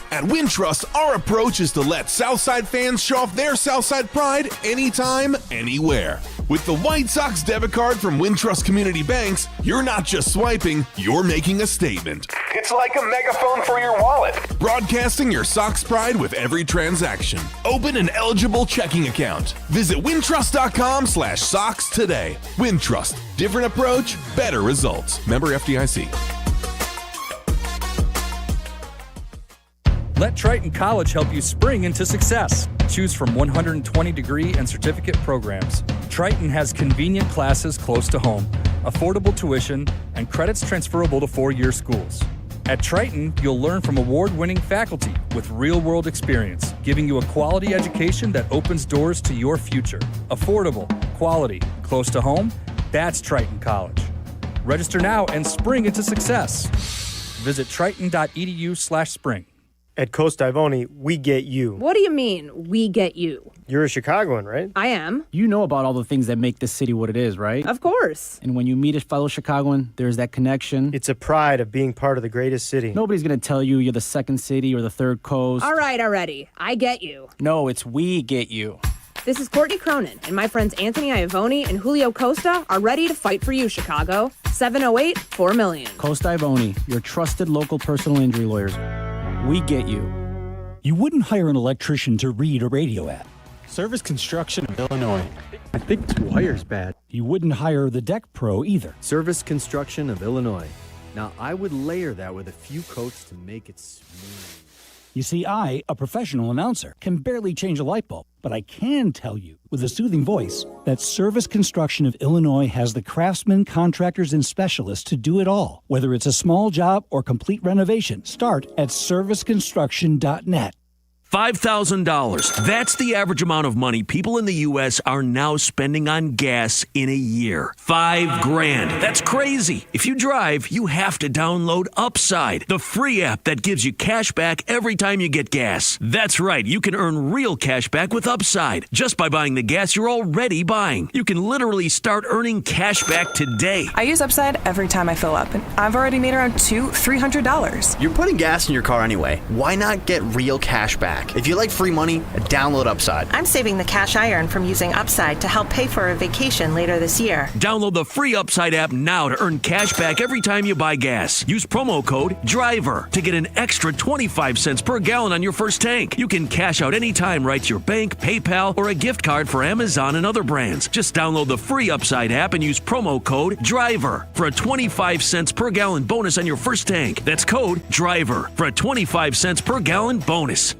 At Wintrust, our approach is to let Southside fans show off their Southside pride anytime, anywhere. With the White Sox debit card from Wintrust Community Banks, you're not just swiping, you're making a statement. It's like a megaphone for your wallet. Broadcasting your Sox pride with every transaction. Open an eligible checking account. Visit wintrust.com/Sox today. Wintrust. Different approach, better results. Member FDIC. Let Triton College help you spring into success. Choose from 120 degree and certificate programs. Triton has convenient classes close to home, affordable tuition, and credits transferable to four-year schools. At Triton, you'll learn from award-winning faculty with real-world experience, giving you a quality education that opens doors to your future. Affordable, quality, close to home, that's Triton College. Register now and spring into success. Visit triton.edu/spring. At Coast Ivoni, we get you. What do you mean, we get you? You're a Chicagoan, right? I am. You know about all the things that make this city what it is, right? Of course. And when you meet a fellow Chicagoan, there's that connection. It's a pride of being part of the greatest city. Nobody's going to tell you you're the second city or the third coast. All right, already. I get you. No, it's we get you. This is Courtney Cronin, and my friends Anthony Iavoni and Julio Costa are ready to fight for you, Chicago. 708-4million. Coast Ivoni, your trusted local personal injury lawyers. We get you. You wouldn't hire an electrician to read a radio ad. Service Construction of Illinois. I think this wire's bad. You wouldn't hire the deck pro either. Service Construction of Illinois. Now, I would layer that with a few coats to make it smooth. You see, I, a professional announcer, can barely change a light bulb, but I can tell you with a soothing voice that Service Construction of Illinois has the craftsmen, contractors, and specialists to do it all. Whether it's a small job or complete renovation, start at serviceconstruction.net. $5,000. That's the average amount of money people in the U.S. are now spending on gas in a year. $5,000. That's crazy. If you drive, you have to download Upside, the free app that gives you cash back every time you get gas. That's right. You can earn real cash back with Upside just by buying the gas you're already buying. You can literally start earning cash back today. I use Upside every time I fill up, and I've already made around $300. You're putting gas in your car anyway. Why not get real cash back? If you like free money, download Upside. I'm saving the cash I earn from using Upside to help pay for a vacation later this year. Download the free Upside app now to earn cash back every time you buy gas. Use promo code DRIVER to get an extra 25 cents per gallon on your first tank. You can cash out anytime right to your bank, PayPal, or a gift card for Amazon and other brands. Just download the free Upside app and use promo code DRIVER for a 25 cents per gallon bonus on your first tank. That's code DRIVER for a 25 cents per gallon bonus.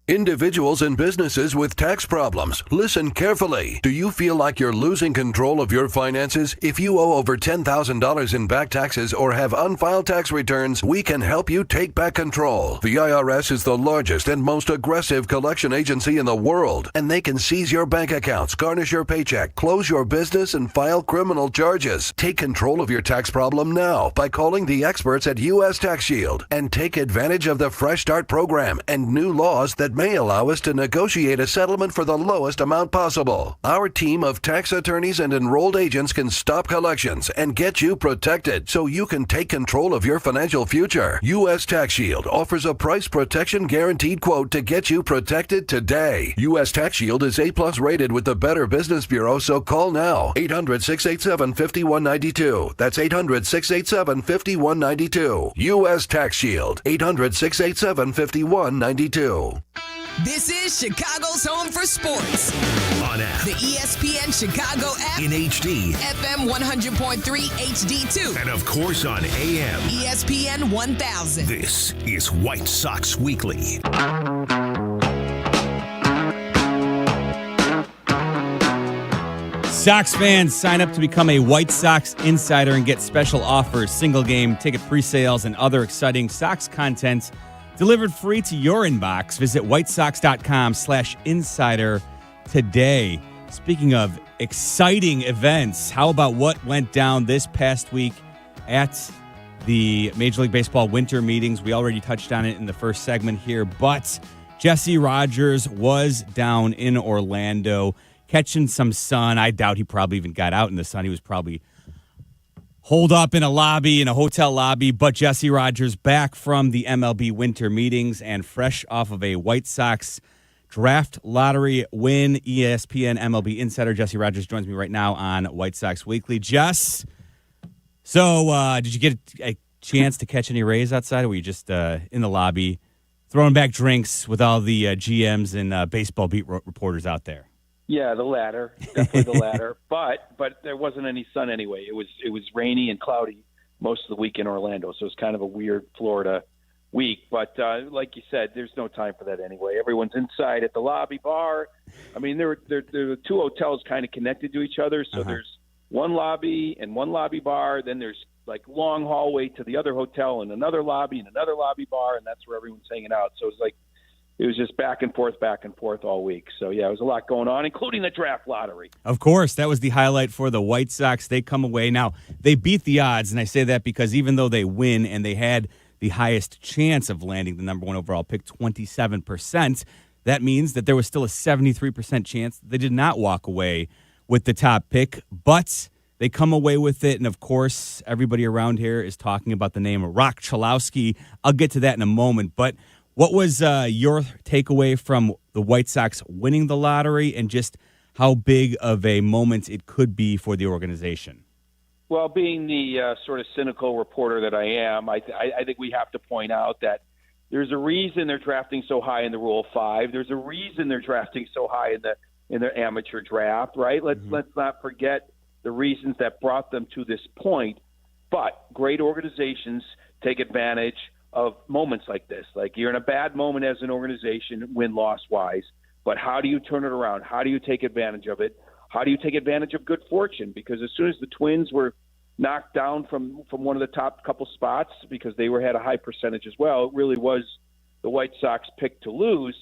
Individuals and businesses with tax problems, listen carefully. Do you feel like you're losing control of your finances? If you owe over $10,000 in back taxes or have unfiled tax returns, we can help you take back control. The IRS is the largest and most aggressive collection agency in the world, and they can seize your bank accounts, garnish your paycheck, close your business, and file criminal charges. Take control of your tax problem now by calling the experts at U.S. Tax Shield and take advantage of the Fresh Start program and new laws that may allow us to negotiate a settlement for the lowest amount possible. Our team of tax attorneys and enrolled agents can stop collections and get you protected so you can take control of your financial future. U.S. Tax Shield offers a price protection guaranteed quote to get you protected today. U.S. Tax Shield is A+ rated with the Better Business Bureau, so call now. 800-687-5192. That's 800-687-5192. U.S. Tax Shield. 800-687-5192. This is Chicago's home for sports. On app. The ESPN Chicago app. In HD. FM 100.3 HD2. And of course on AM. ESPN 1000. This is White Sox Weekly. Sox fans, sign up to become a White Sox insider and get special offers, single game ticket pre-sales, and other exciting Sox content delivered free to your inbox. Visit whitesox.com/insider today. Speaking of exciting events, how about what went down this past week at the Major League Baseball winter meetings? We already touched on it in the first segment here, but Jesse Rogers was down in Orlando catching some sun. I doubt he probably even got out in the sun. He was probably holed up in a hotel lobby. But Jesse Rogers back from the MLB winter meetings and fresh off of a White Sox draft lottery win. ESPN MLB insider Jesse Rogers joins me right now on White Sox Weekly. Jess, so did you get a chance to catch any rays outside, or were you just in the lobby throwing back drinks with all the GMs and baseball beat reporters out there? Yeah, the latter, definitely the latter. But there wasn't any sun anyway. It was rainy and cloudy most of the week in Orlando, so it's kind of a weird Florida week. But like you said, there's no time for that anyway. Everyone's inside at the lobby bar. I mean, there were two hotels kind of connected to each other, so there's one lobby and one lobby bar. Then there's like long hallway to the other hotel and another lobby bar, and that's where everyone's hanging out. So it's like it was just back and forth all week. So, yeah, it was a lot going on, including the draft lottery. Of course, that was the highlight for the White Sox. They come away. Now, they beat the odds, and I say that because even though they win and they had the highest chance of landing the number one overall pick, 27%, that means that there was still a 73% chance that they did not walk away with the top pick. But they come away with it, and of course, everybody around here is talking about the name of Rock Chalowski. I'll get to that in a moment, but what was your takeaway from the White Sox winning the lottery and just how big of a moment it could be for the organization? Well, being the sort of cynical reporter that I am, I think we have to point out that, There's a reason they're drafting so high in the Rule of 5. There's a reason they're drafting so high in the amateur draft, right? Let's not forget the reasons that brought them to this point. But great organizations take advantage of moments like this. Like, you're in a bad moment as an organization, win-loss wise, but how do you turn it around? How do you take advantage of it? How do you take advantage of good fortune? Because as soon as the Twins were knocked down from one of the top couple spots, because they had a high percentage as well, it really was the White Sox pick to lose,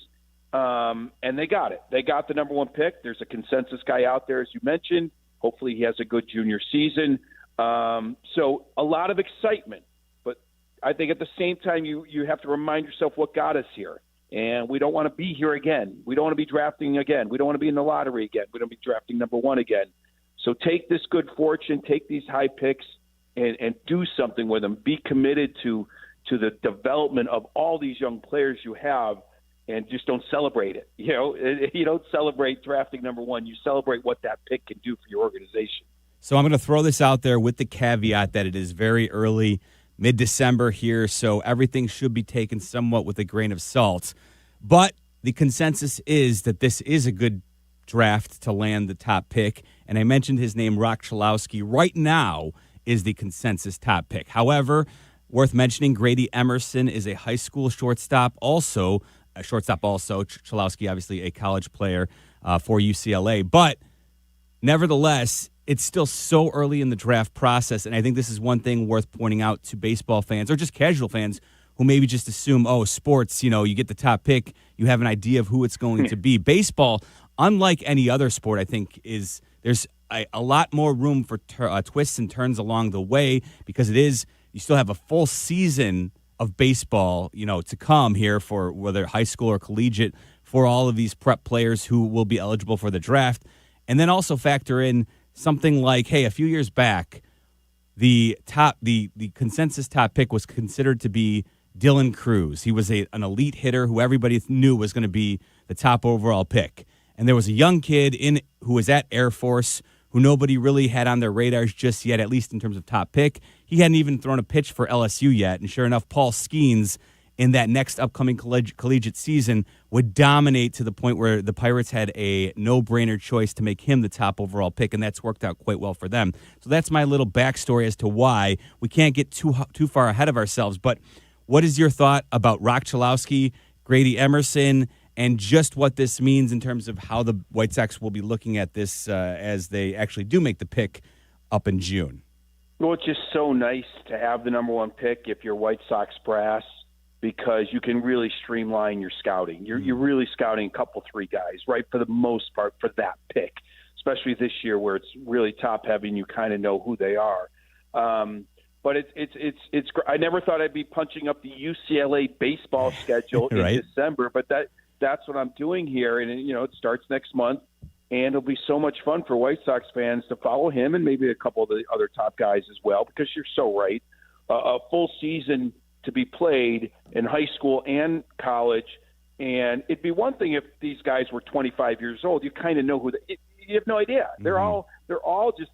and they got it. They got the number one pick. There's a consensus guy out there, as you mentioned. Hopefully he has a good junior season. So a lot of excitement. But I think at the same time, you have to remind yourself what got us here. And we don't want to be here again. We don't want to be drafting again. We don't want to be in the lottery again. We don't want to be drafting number one again. So take this good fortune, take these high picks, and do something with them. Be committed to the development of all these young players you have, and just don't celebrate it. You don't celebrate drafting number one. You celebrate what that pick can do for your organization. So I'm going to throw this out there with the caveat that it is very early, mid-December here, so everything should be taken somewhat with a grain of salt. But the consensus is that this is a good draft to land the top pick. And I mentioned his name, Rock Chalowski, right now is the consensus top pick. However, worth mentioning, Grady Emerson is a high school shortstop also. Chalowski, obviously a college player for UCLA. But nevertheless, it's still so early in the draft process, and I think this is one thing worth pointing out to baseball fans or just casual fans who maybe just assume, sports, you get the top pick, you have an idea of who it's going to be. Baseball, unlike any other sport, I think, there's a lot more room for twists and turns along the way, because you still have a full season of baseball, to come here for whether high school or collegiate, for all of these prep players who will be eligible for the draft. And then also factor in something like, hey, a few years back, the consensus top pick was considered to be Dylan Cruz. He was an elite hitter who everybody knew was going to be the top overall pick. And there was a young kid who was at Air Force who nobody really had on their radars just yet, at least in terms of top pick. He hadn't even thrown a pitch for LSU yet. And sure enough, Paul Skeens in that next upcoming collegiate season would dominate to the point where the Pirates had a no-brainer choice to make him the top overall pick, and that's worked out quite well for them. So that's my little backstory as to why we can't get too far ahead of ourselves. But what is your thought about Rock Chalowski, Grady Emerson, and just what this means in terms of how the White Sox will be looking at this as they actually do make the pick up in June? Well, it's just so nice to have the number one pick if you're White Sox brass, because you can really streamline your scouting. You're really scouting a couple, three guys, right, for the most part, for that pick, especially this year where it's really top-heavy and you kind of know who they are. But it's I never thought I'd be punching up the UCLA baseball schedule right. in December, but that's what I'm doing here, and it starts next month, and it'll be so much fun for White Sox fans to follow him and maybe a couple of the other top guys as well, because you're so right. A full season to be played in high school and college, and it'd be one thing if these guys were 25 years old. You kind of know who you have no idea. They're all just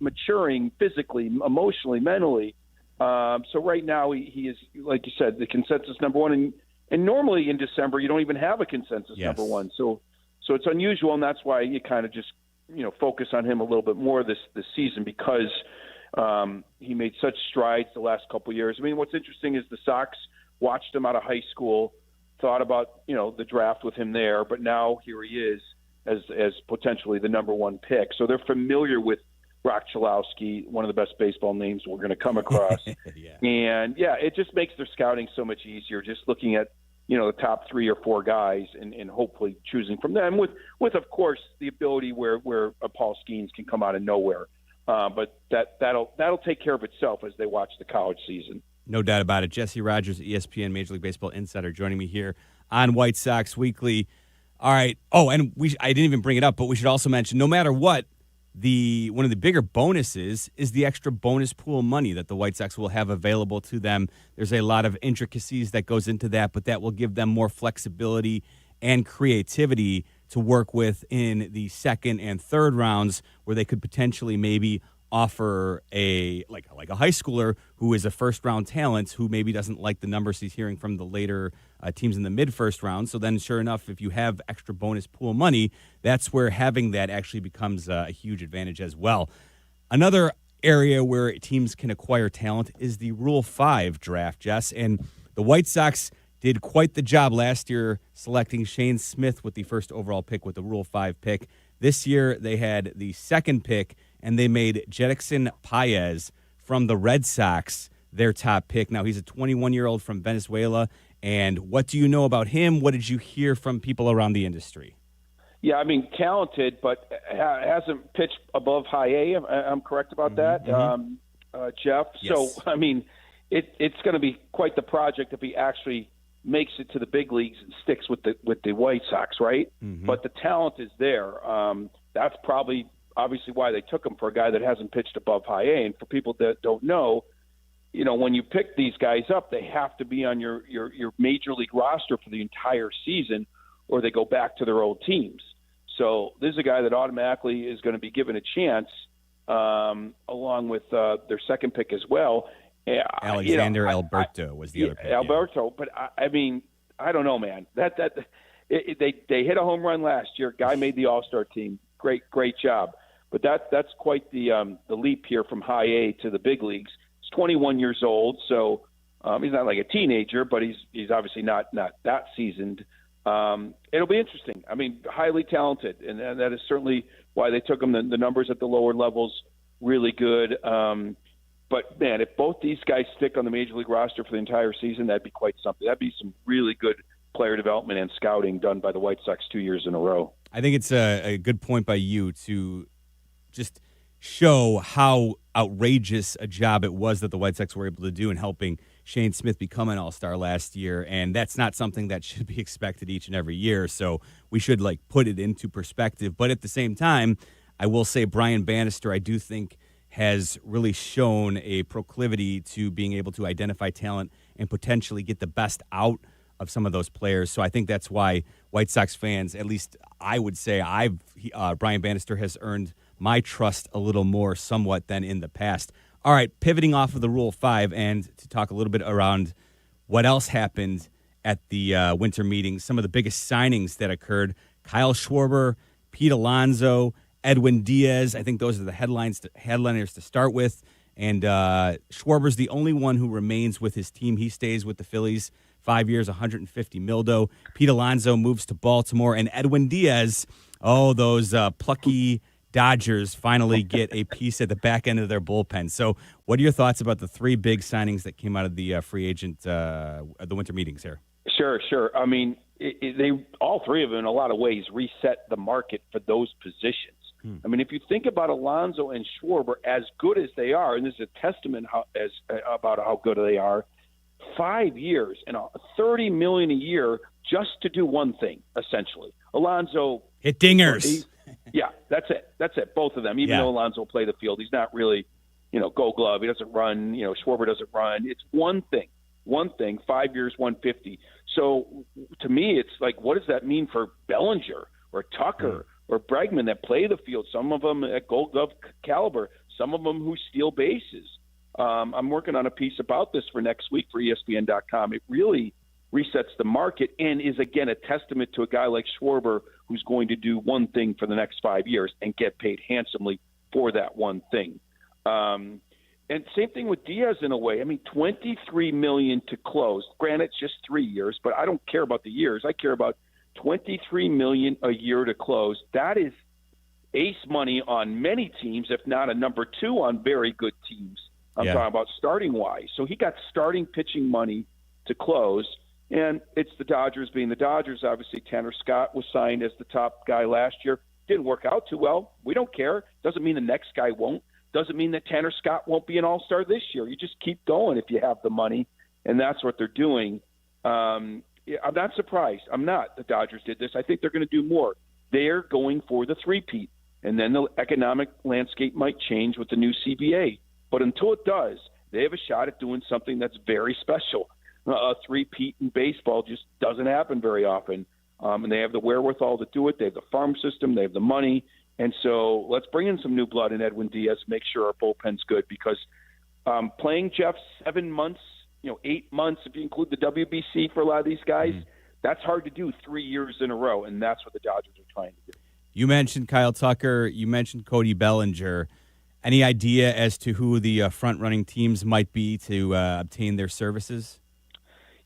maturing physically, emotionally, mentally. So right now he is, like you said, the consensus number one, and normally in December you don't even have a consensus number one. So it's unusual, and that's why you kind of just focus on him a little bit more this season, because he made such strides the last couple of years. I mean, what's interesting is the Sox watched him out of high school, thought about the draft with him there, but now here he is as potentially the number one pick. So they're familiar with Rock Chalowski, one of the best baseball names we're going to come across. And it just makes their scouting so much easier, just looking at the top 3 or 4 guys and hopefully choosing from them with of course the ability where a Paul Skeens can come out of nowhere. But that'll take care of itself as they watch the college season. No doubt about it. Jesse Rogers, ESPN Major League Baseball insider, joining me here on White Sox Weekly. All right. Oh, and I didn't even bring it up, but we should also mention, no matter what, one of the bigger bonuses is the extra bonus pool money that the White Sox will have available to them. There's a lot of intricacies that goes into that, but that will give them more flexibility and creativity to work with in the second and third rounds, where they could potentially maybe offer a high schooler who is a first-round talent who maybe doesn't like the numbers he's hearing from the later teams in the mid-first round. So then, sure enough, if you have extra bonus pool money, that's where having that actually becomes a huge advantage as well. Another area where teams can acquire talent is the Rule 5 draft, Jess. And the White Sox did quite the job last year selecting Shane Smith with the first overall pick with the Rule 5 pick. This year, they had the second pick, and they made Jerickson Paez from the Red Sox their top pick. Now, he's a 21-year-old from Venezuela. And what do you know about him? What did you hear from people around the industry? Yeah, I mean, talented, but hasn't pitched above high A. I'm correct about that, Jeff? Yes. So, I mean, it's going to be quite the project if he actually makes it to the big leagues and sticks with the White Sox, right? But the talent is there. That's probably obviously why they took him, for a guy that hasn't pitched above high A. And for people that don't know, when you pick these guys up, they have to be on your major league roster for the entire season, or they go back to their old teams. So this is a guy that automatically is going to be given a chance, along with their second pick as well. Alexander Alberto was the other pick. Alberto, but I mean, I don't know, man. They hit a home run last year. Guy made the All-Star team. Great job. But that's quite the leap here from high A to the big leagues. He's 21 years old, so he's not like a teenager, but he's obviously not that seasoned. It'll be interesting. I mean, highly talented, and that is certainly why they took him. The numbers at the lower levels really good. But, man, if both these guys stick on the major league roster for the entire season, that'd be quite something. That'd be some really good player development and scouting done by the White Sox 2 years in a row. I think it's a good point by you to just show how outrageous a job it was that the White Sox were able to do in helping Shane Smith become an all-star last year, and that's not something that should be expected each and every year, so we should put it into perspective. But at the same time, I will say Brian Bannister, I do think, has really shown a proclivity to being able to identify talent and potentially get the best out of some of those players. So I think that's why White Sox fans, at least I would say, Brian Bannister has earned my trust a little more somewhat than in the past. All right, pivoting off of the Rule 5 and to talk a little bit around what else happened at the winter meetings, some of the biggest signings that occurred: Kyle Schwarber, Pete Alonso, Edwin Diaz. I think those are the headliners to start with. And Schwarber's the only one who remains with his team. He stays with the Phillies 5 years, $150 million. Pete Alonso moves to Baltimore. And Edwin Diaz, those plucky Dodgers finally get a piece at the back end of their bullpen. So what are your thoughts about the three big signings that came out of the free agent, the winter meetings here? Sure. I mean, they all three of them in a lot of ways reset the market for those positions. I mean, if you think about Alonso and Schwarber, as good as they are, and this is a testament about how good they are, 5 years and $30 million a year just to do one thing, essentially. Alonso hit dingers. Yeah, that's it. Both of them. Even though Alonso play the field, he's not really, Gold Glove. He doesn't run. Schwarber doesn't run. It's one thing. 5 years, 150. So to me, it's like, what does that mean for Bellinger or Tucker or Bregman that play the field? Some of them at Gold Glove caliber. Some of them who steal bases. I'm working on a piece about this for next week for ESPN.com. It really resets the market and is, again, a testament to a guy like Schwarber who's going to do one thing for the next 5 years and get paid handsomely for that one thing. And same thing with Diaz in a way. I mean, $23 million to close. Granted, it's just 3 years, but I don't care about the years. I care about $23 million a year to close. That is ace money on many teams, if not a number two on very good teams. I'm talking about starting-wise. So he got starting pitching money to close, and it's the Dodgers being the Dodgers. Obviously, Tanner Scott was signed as the top guy last year. Didn't work out too well. We don't care. Doesn't mean the next guy won't. Doesn't mean that Tanner Scott won't be an all-star this year. You just keep going if you have the money, and that's what they're doing. I'm not surprised. I'm not. The Dodgers did this. I think they're going to do more. They're going for the three-peat, and then the economic landscape might change with the new CBA. But until it does, they have a shot at doing something that's very special. A three-peat in baseball just doesn't happen very often, and they have the wherewithal to do it. They have the farm system. They have the money. And so let's bring in some new blood in Edwin Diaz, make sure our bullpen's good, because playing Jeff 7 months, 8 months, if you include the WBC for a lot of these guys, that's hard to do 3 years in a row, and that's what the Dodgers are trying to do. You mentioned Kyle Tucker. You mentioned Cody Bellinger. Any idea as to who the front-running teams might be to obtain their services?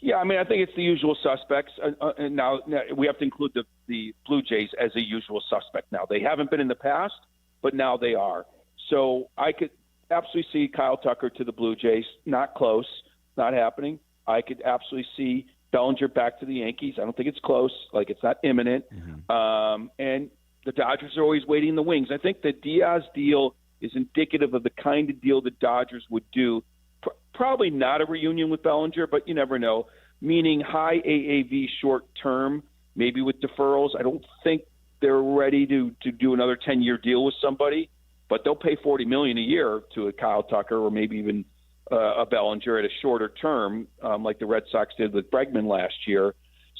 Yeah, I mean, I think it's the usual suspects. And now we have to include the Blue Jays as a usual suspect now. They haven't been in the past, but now they are. So I could absolutely see Kyle Tucker to the Blue Jays. Not close, not happening. I could absolutely see Bellinger back to the Yankees. I don't think it's close, like it's not imminent. And the Dodgers are always waiting in the wings. I think the Diaz deal is indicative of the kind of deal the Dodgers would do. Probably not a reunion with Bellinger, but you never know. Meaning high AAV short term, maybe with deferrals. I don't think they're ready to do another 10-year deal with somebody, but they'll pay $40 million a year to a Kyle Tucker or maybe even a Bellinger at a shorter term, like the Red Sox did with Bregman last year.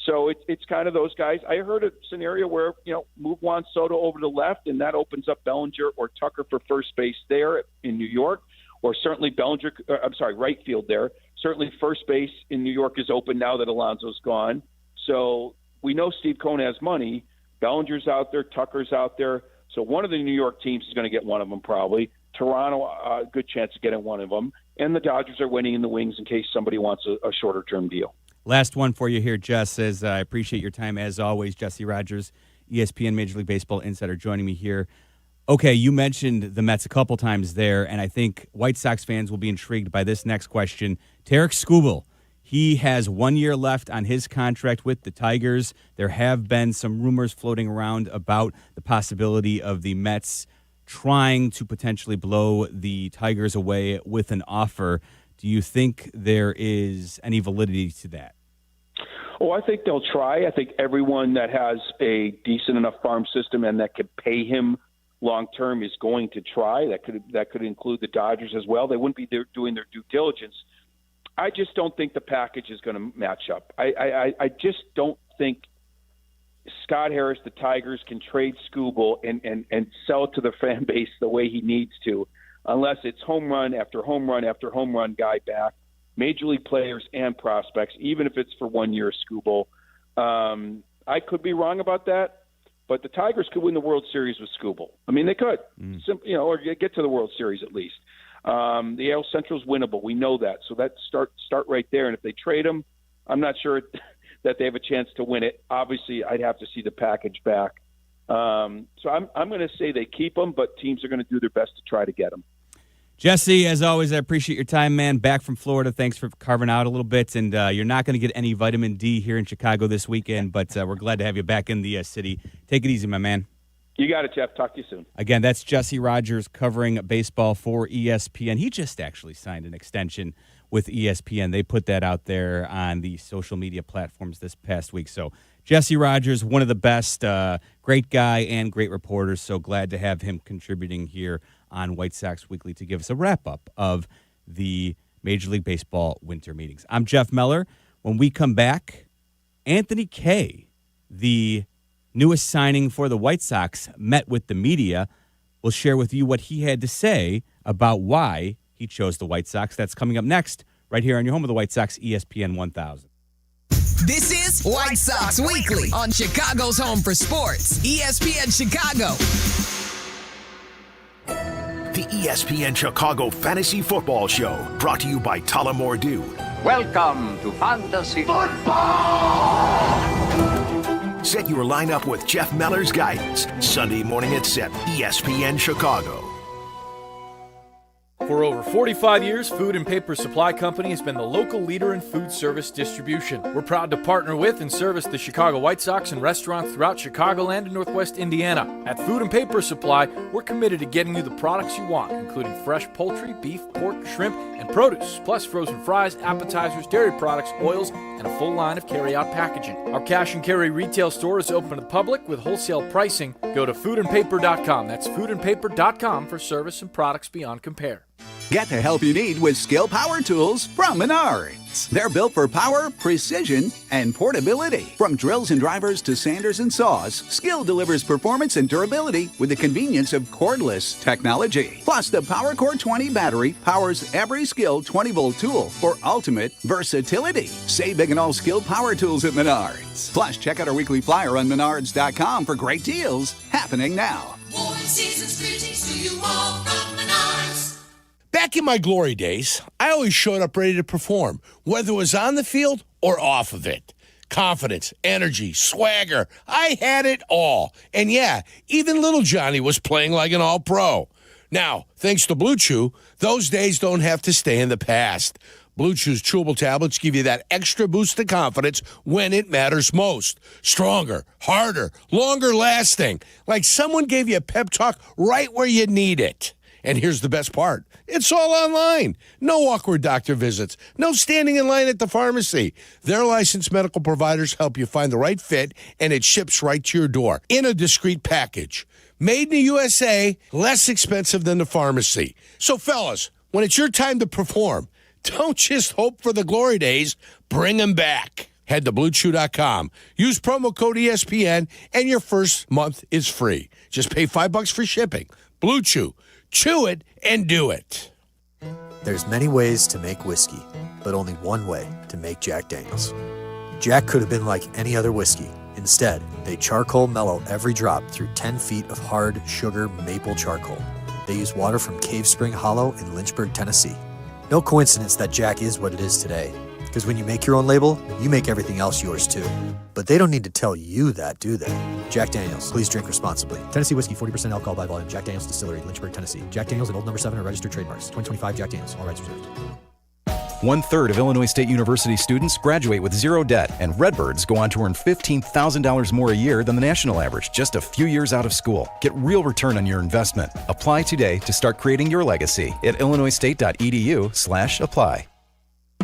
So it's kind of those guys. I heard a scenario where, move Juan Soto over to left, and that opens up Bellinger or Tucker for first base there in New York. Or certainly right field there. Certainly first base in New York is open now that Alonso's gone. So we know Steve Cohen has money. Bellinger's out there. Tucker's out there. So one of the New York teams is going to get one of them probably. Toronto, good chance of getting one of them. And the Dodgers are waiting in the wings in case somebody wants a shorter-term deal. Last one for you here, Jess. Says, I appreciate your time as always. Jesse Rogers, ESPN Major League Baseball insider, joining me here. Okay, you mentioned the Mets a couple times there, and I think White Sox fans will be intrigued by this next question. Tarek Skubal, he has 1 year left on his contract with the Tigers. There have been some rumors floating around about the possibility of the Mets trying to potentially blow the Tigers away with an offer. Do you think there is any validity to that? Oh, I think they'll try. I think everyone that has a decent enough farm system and that could pay him long-term is going to try. That could include the Dodgers as well. They wouldn't be doing their due diligence. I just don't think the package is going to match up. I just don't think Scott Harris, the Tigers, can trade Skubal and sell it to the fan base the way he needs to, unless it's home run after home run after home run guy back, major league players and prospects, even if it's for 1 year Skubal. I could be wrong about that. But the Tigers could win the World Series with Skubal. I mean, they could, or get to the World Series at least. The AL Central's winnable. We know that. So that start right there. And if they trade him, I'm not sure that they have a chance to win it. Obviously, I'd have to see the package back. So I'm going to say they keep him, but teams are going to do their best to try to get him. Jesse, as always, I appreciate your time, man. Back from Florida. Thanks for carving out a little bit. And you're not going to get any vitamin D here in Chicago this weekend, but we're glad to have you back in the city. Take it easy, my man. You got it, Jeff. Talk to you soon. Again, that's Jesse Rogers covering baseball for ESPN. He just actually signed an extension with ESPN. They put that out there on the social media platforms this past week. So Jesse Rogers, one of the best, great guy and great reporters. So glad to have him contributing here on White Sox Weekly to give us a wrap-up of the Major League Baseball winter meetings. I'm Jeff Meller. When we come back, Anthony Kay, the newest signing for the White Sox, met with the media. We'll share with you what he had to say about why he chose the White Sox. That's coming up next, right here on your home of the White Sox, ESPN 1000. This is White Sox Weekly on Chicago's home for sports, ESPN Chicago. The ESPN Chicago Fantasy Football Show, brought to you by Tullamore Dew. Welcome to Fantasy Football! Set your lineup with Jeff Meller's guidance, Sunday morning at 7, ESPN Chicago. For over 45 years, Food and Paper Supply Company has been the local leader in food service distribution. We're proud to partner with and service the Chicago White Sox and restaurants throughout Chicagoland and Northwest Indiana. At Food and Paper Supply, we're committed to getting you the products you want, including fresh poultry, beef, pork, shrimp, and produce, plus frozen fries, appetizers, dairy products, oils, and a full line of carry-out packaging. Our cash and carry retail store is open to the public with wholesale pricing. Go to foodandpaper.com. That's foodandpaper.com for service and products beyond compare. Get the help you need with Skill Power Tools from Menards. They're built for power, precision, and portability. From drills and drivers to sanders and saws, Skill delivers performance and durability with the convenience of cordless technology. Plus, the PowerCore 20 battery powers every Skill 20-volt tool for ultimate versatility. Save big on all Skill Power Tools at Menards. Plus, check out our weekly flyer on menards.com for great deals happening now. Warm season's greetings to you all from Menards. Back in my glory days, I always showed up ready to perform, whether it was on the field or off of it. Confidence, energy, swagger, I had it all. And yeah, even little Johnny was playing like an all-pro. Now, thanks to Blue Chew, those days don't have to stay in the past. Blue Chew's chewable tablets give you that extra boost of confidence when it matters most. Stronger, harder, longer lasting. Like someone gave you a pep talk right where you need it. And here's the best part. It's all online. No awkward doctor visits. No standing in line at the pharmacy. Their licensed medical providers help you find the right fit, and it ships right to your door in a discreet package. Made in the USA, less expensive than the pharmacy. So, fellas, when it's your time to perform, don't just hope for the glory days. Bring them back. Head to BlueChew.com. Use promo code ESPN, and your first month is free. Just pay $5 for shipping. Blue Chew. Chew it and do it. There's many ways to make whiskey, but only one way to make Jack Daniels. Jack could have been like any other whiskey. Instead, they charcoal mellow every drop through 10 feet of hard sugar maple charcoal. They use water from Cave Spring Hollow in Lynchburg, Tennessee. No coincidence that Jack is what it is today. Because when you make your own label, you make everything else yours too. But they don't need to tell you that, do they? Jack Daniels, please drink responsibly. Tennessee whiskey, 40% alcohol by volume. Jack Daniels Distillery, Lynchburg, Tennessee. Jack Daniels and Old No. 7 are registered trademarks. 2025 Jack Daniels, all rights reserved. 1/3 of Illinois State University students graduate with zero debt, and Redbirds go on to earn $15,000 more a year than the national average just a few years out of school. Get real return on your investment. Apply today to start creating your legacy at illinoisstate.edu/apply.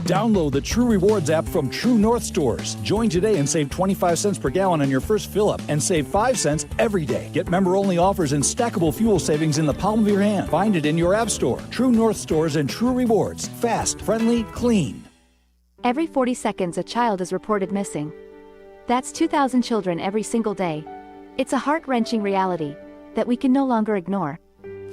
Download the True Rewards app from True North Stores. Join today and save 25 cents per gallon on your first fill-up and save 5 cents every day. Get member-only offers and stackable fuel savings in the palm of your hand. Find it in your app store. True North Stores and True Rewards. Fast, friendly, clean. Every 40 seconds, a child is reported missing. That's 2,000 children every single day. It's a heart-wrenching reality that we can no longer ignore.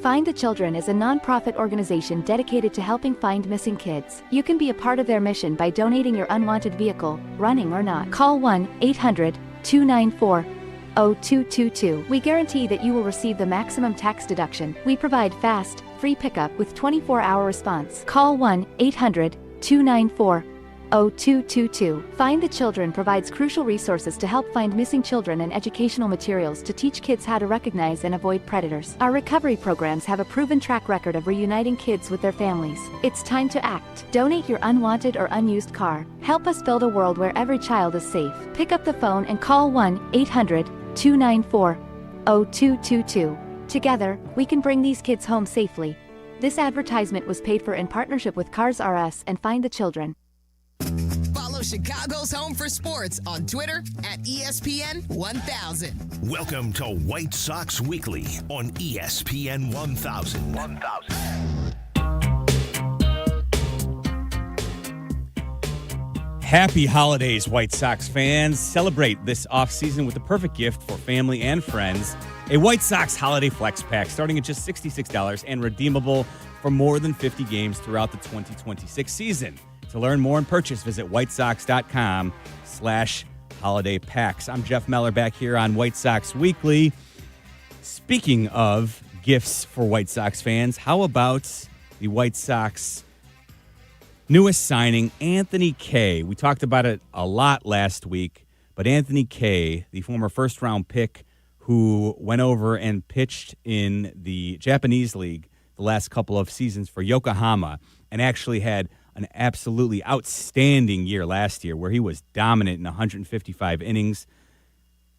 Find the Children is a non-profit organization dedicated to helping find missing kids. You can be a part of their mission by donating your unwanted vehicle, running or not. Call 1-800-294-0222. We guarantee that you will receive the maximum tax deduction. We provide fast, free pickup with 24-hour response. Call 1-800-294-0222. Find the Children provides crucial resources to help find missing children and educational materials to teach kids how to recognize and avoid predators. Our recovery programs have a proven track record of reuniting kids with their families. It's time to act. Donate your unwanted or unused car. Help us build a world where every child is safe. Pick up the phone and call 1-800-294-0222. Together, we can bring these kids home safely. This advertisement was paid for in partnership with Cars R Us and Find the Children. Follow Chicago's Home for Sports on Twitter at ESPN 1000. Welcome to White Sox Weekly on ESPN 1000. Happy holidays, White Sox fans. Celebrate this offseason with the perfect gift for family and friends. A White Sox Holiday Flex Pack starting at just $66 and redeemable for more than 50 games throughout the 2026 season. To learn more and purchase, visit whitesox.com/holiday packs. I'm Jeff Meller back here on White Sox Weekly. Speaking of gifts for White Sox fans, how about the White Sox newest signing, Anthony Kay? We talked about it a lot last week, but Anthony Kay, the former first-round pick who went over and pitched in the Japanese League the last couple of seasons for Yokohama and actually had an absolutely outstanding year last year where he was dominant in 155 innings.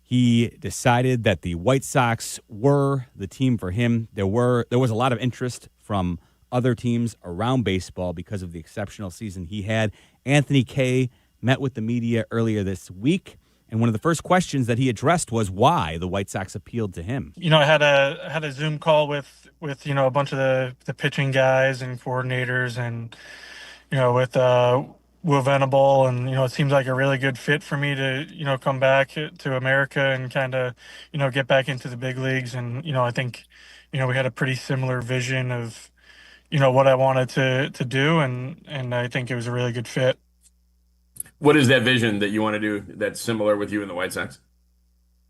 He decided that the White Sox were the team for him. There was a lot of interest from other teams around baseball because of the exceptional season he had. Anthony Kay met with the media earlier this week And one of the first questions that he addressed was why the White Sox appealed to him. I had a Zoom call with a bunch of the pitching guys and coordinators, and with Will Venable, and it seems like a really good fit for me to come back to America and kind of get back into the big leagues. And I think we had a pretty similar vision of what I wanted to do, and I think it was a really good fit. What is that vision that you want to do that's similar with you and the White Sox?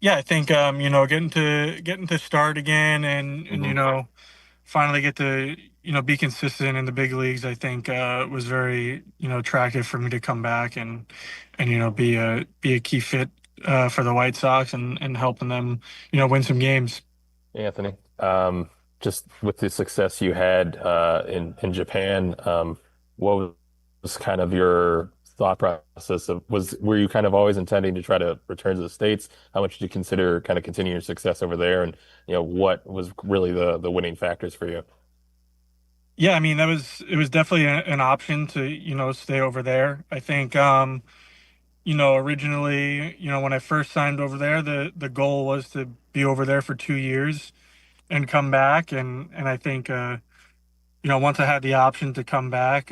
Yeah, I think getting to start again, and finally get to be consistent in the big leagues. I think was very attractive for me to come back and be a key fit for the White Sox and helping them win some games. Anthony, just with the success you had in Japan, what was kind of your thought process were you kind of always intending to try to return to the States? How much did you consider kind of continuing your success over there? And, what was really the winning factors for you? Yeah, I mean, it was definitely an option to, stay over there. I think, originally, when I first signed over there, the goal was to be over there for 2 years and come back. And I think, once I had the option to come back,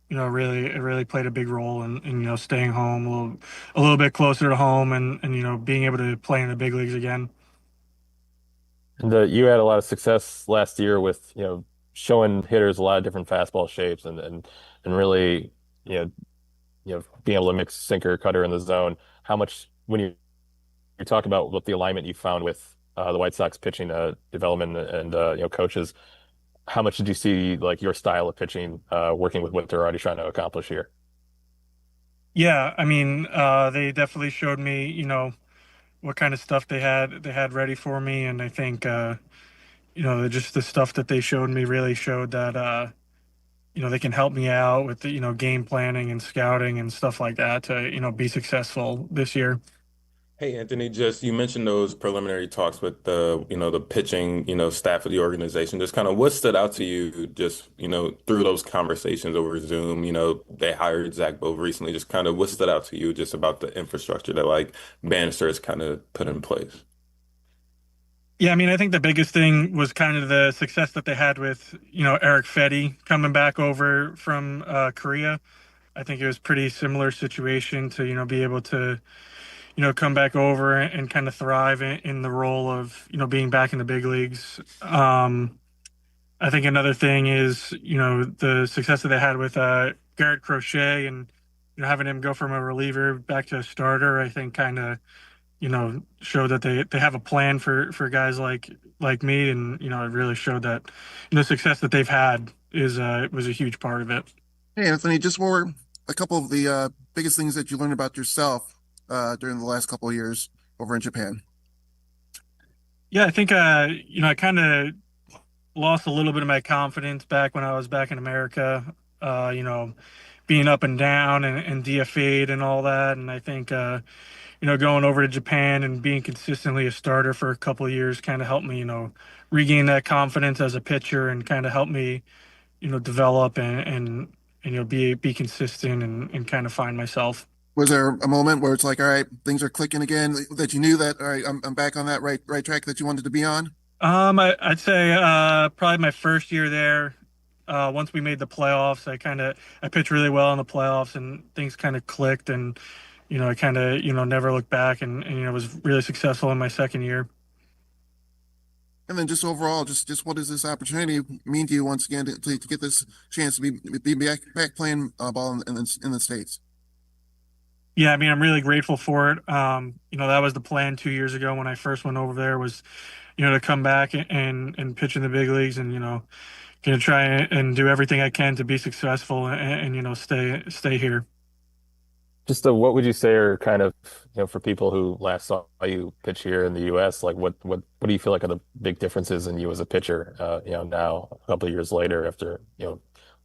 it really played a big role in staying home a little bit closer to home and being able to play in the big leagues again. And you had a lot of success last year with, showing hitters a lot of different fastball shapes and really, being able to mix sinker, cutter in the zone. How much, when you talk about what the alignment you found with the White Sox pitching development and coaches, how much did you see like your style of pitching working with what they're already trying to accomplish here? Yeah, I mean, they definitely showed me, what kind of stuff they had ready for me, and I think, just the stuff that they showed me really showed that, they can help me out with the, game planning and scouting and stuff like that to, be successful this year. Hey, Anthony, just you mentioned those preliminary talks with the pitching, staff of the organization. Just kind of what stood out to you just, through those conversations over Zoom, they hired Zach Bove recently. Just kind of what stood out to you just about the infrastructure that like Bannister has kind of put in place? Yeah, I mean, I think the biggest thing was kind of the success that they had with, Eric Fetty coming back over from Korea. I think it was pretty similar situation to, be able to come back over and kind of thrive in the role of, being back in the big leagues. I think another thing is, the success that they had with Garrett Crochet and, having him go from a reliever back to a starter, I think kind of, showed that they have a plan for guys like me. And, it really showed that, the success that they've had was a huge part of it. Hey, Anthony, just more a couple of the biggest things that you learned about yourself during the last couple of years over in Japan. Yeah, I think, I kind of lost a little bit of my confidence back when I was back in America, being up and down and DFA'd and all that. And I think, going over to Japan and being consistently a starter for a couple of years kind of helped me, regain that confidence as a pitcher and kind of help me, develop and be consistent and kind of find myself. Was there a moment where it's like, all right, things are clicking again, that you knew that, all right, I'm back on that right track that you wanted to be on? I'd say probably my first year there. Once we made the playoffs, I pitched really well in the playoffs and things kind of clicked, and I kind of never looked back and was really successful in my second year. And then just overall, just what does this opportunity mean to you once again to get this chance to be back playing ball in the States? Yeah, I mean, I'm really grateful for it. That was the plan 2 years ago when I first went over there was, to come back and pitch in the big leagues and, gonna try and do everything I can to be successful and stay here. Just what would you say are kind of, for people who last saw you pitch here in the U.S., like what do you feel like are the big differences in you as a pitcher, now a couple of years later after,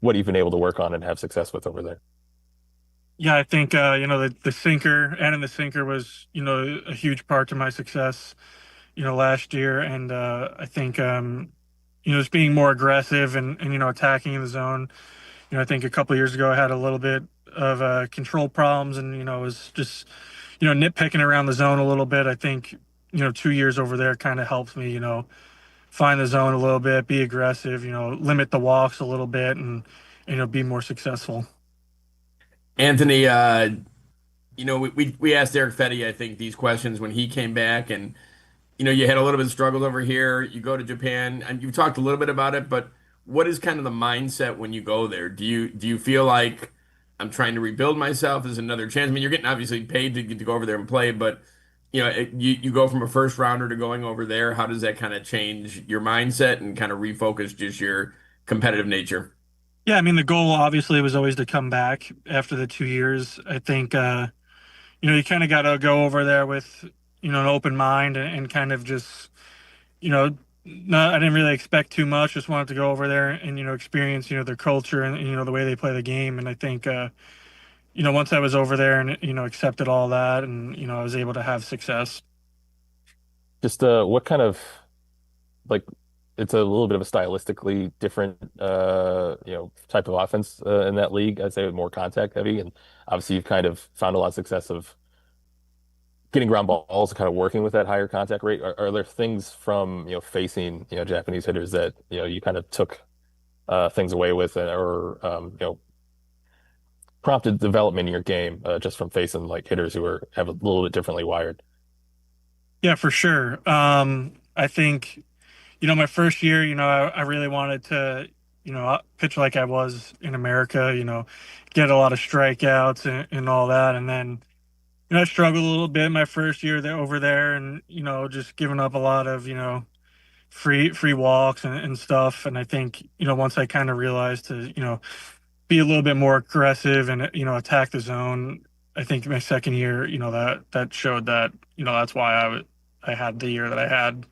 what you've been able to work on and have success with over there? Yeah, I think, the sinker, adding the sinker was, a huge part to my success, last year. And I think, just being more aggressive and attacking in the zone. I think a couple of years ago I had a little bit of control problems and, was just, nitpicking around the zone a little bit. I think, 2 years over there kind of helps me, find the zone a little bit, be aggressive, limit the walks a little bit, and, be more successful. Anthony, we asked Eric Fetty, I think, these questions when he came back, and you had a little bit of struggles over here. You go to Japan, and you've talked a little bit about it, but what is kind of the mindset when you go there? Do you feel like I'm trying to rebuild myself as another chance? I mean, you're getting obviously paid to go over there and play, but you go from a first rounder to going over there. How does that kind of change your mindset and kind of refocus just your competitive nature? Yeah, I mean, the goal obviously was always to come back after the 2 years. I think, you kind of got to go over there with, an open mind and kind of just, I didn't really expect too much. Just wanted to go over there and, experience, their culture and, the way they play the game. And I think, once I was over there and, accepted all that and, I was able to have success. Just what kind of, like, it's a little bit of a stylistically different, type of offense in that league. I'd say more contact heavy. And obviously you've kind of found a lot of success of getting ground balls and kind of working with that higher contact rate. Are there things from, facing, Japanese hitters that, you kind of took things away with or, prompted development in your game just from facing like hitters who have a little bit differently wired? Yeah, for sure. I think, my first year, I really wanted to, pitch like I was in America, get a lot of strikeouts and all that. And then, I struggled a little bit my first year over there and, just giving up a lot of, free walks and stuff. And I think, once I kind of realized to, be a little bit more aggressive and, attack the zone, I think my second year, that showed that, that's why I had the year that I had.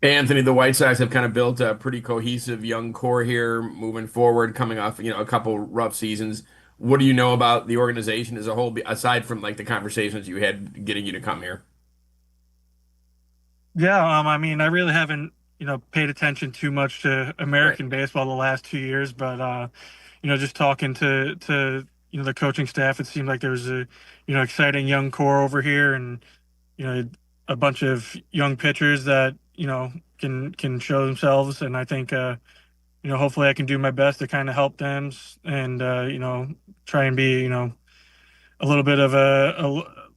Hey, Anthony, the White Sox have kind of built a pretty cohesive young core here moving forward, coming off, a couple rough seasons. What do you know about the organization as a whole, aside from like the conversations you had getting you to come here? Yeah, I mean, I really haven't, paid attention too much to American baseball the last 2 years, but, just talking to the coaching staff, it seemed like there was a, exciting young core over here and, a bunch of young pitchers that, can show themselves. And I think, hopefully I can do my best to kind of help them and, try and be, a little bit of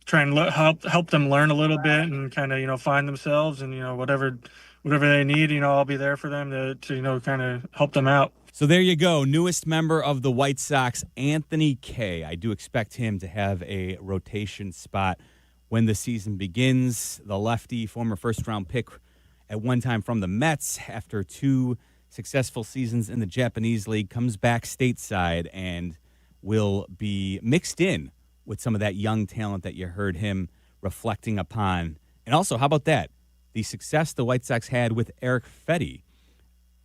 try and help them learn a little bit and kind of, find themselves and, whatever they need, I'll be there for them to kind of help them out. So there you go. Newest member of the White Sox, Anthony Kay. I do expect him to have a rotation spot when the season begins. The lefty, former first-round pick at one time from the Mets, after 2 successful seasons in the Japanese League, comes back stateside and will be mixed in with some of that young talent that you heard him reflecting upon. And also, how about that? The success the White Sox had with Eric Fetty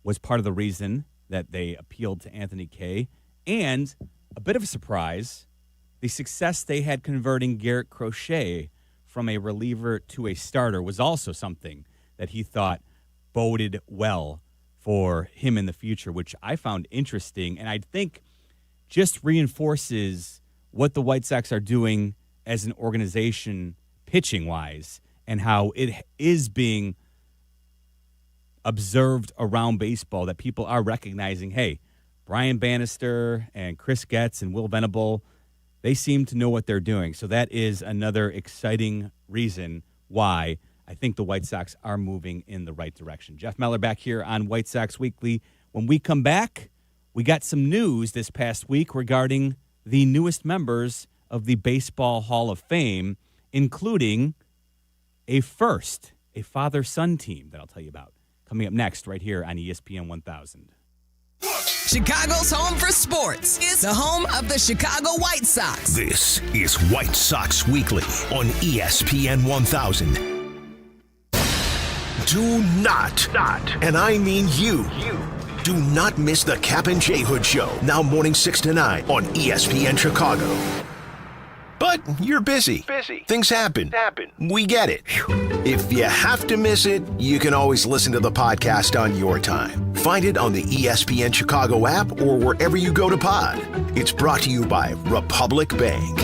was part of the reason that they appealed to Anthony Kay. And a bit of a surprise, the success they had converting Garrett Crochet from a reliever to a starter was also something that he thought boded well for him in the future, which I found interesting. And I think just reinforces what the White Sox are doing as an organization pitching-wise and how it is being observed around baseball, that people are recognizing, hey, Brian Bannister and Chris Getz and Will Venable, they seem to know what they're doing. So that is another exciting reason why I think the White Sox are moving in the right direction. Jeff Meller back here on White Sox Weekly. When we come back, we got some news this past week regarding the newest members of the Baseball Hall of Fame, including a father-son team that I'll tell you about. Coming up next right here on ESPN 1000. Chicago's home for sports is the home of the Chicago White Sox. This is White Sox Weekly on ESPN 1000. Do not, and I mean you, do not miss the Cap and J Hood Show, now morning 6 to 9 on ESPN Chicago. But you're busy. Things happen. We get it. If you have to miss it, you can always listen to the podcast on your time. Find it on the ESPN Chicago app or wherever you go to pod. It's brought to you by Republic Bank.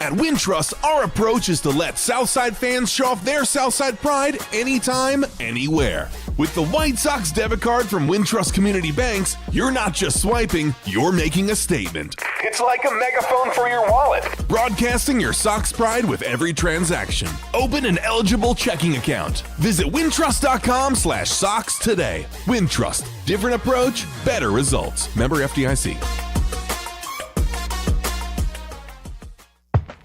At Wintrust, our approach is to let Southside fans show off their Southside pride anytime, anywhere. With the White Sox debit card from Wintrust Community Banks, you're not just swiping, you're making a statement. It's like a megaphone for your wallet. Broadcasting your Sox pride with every transaction. Open an eligible checking account. Visit wintrust.com/Sox today. Wintrust. Different approach, better results. Member FDIC.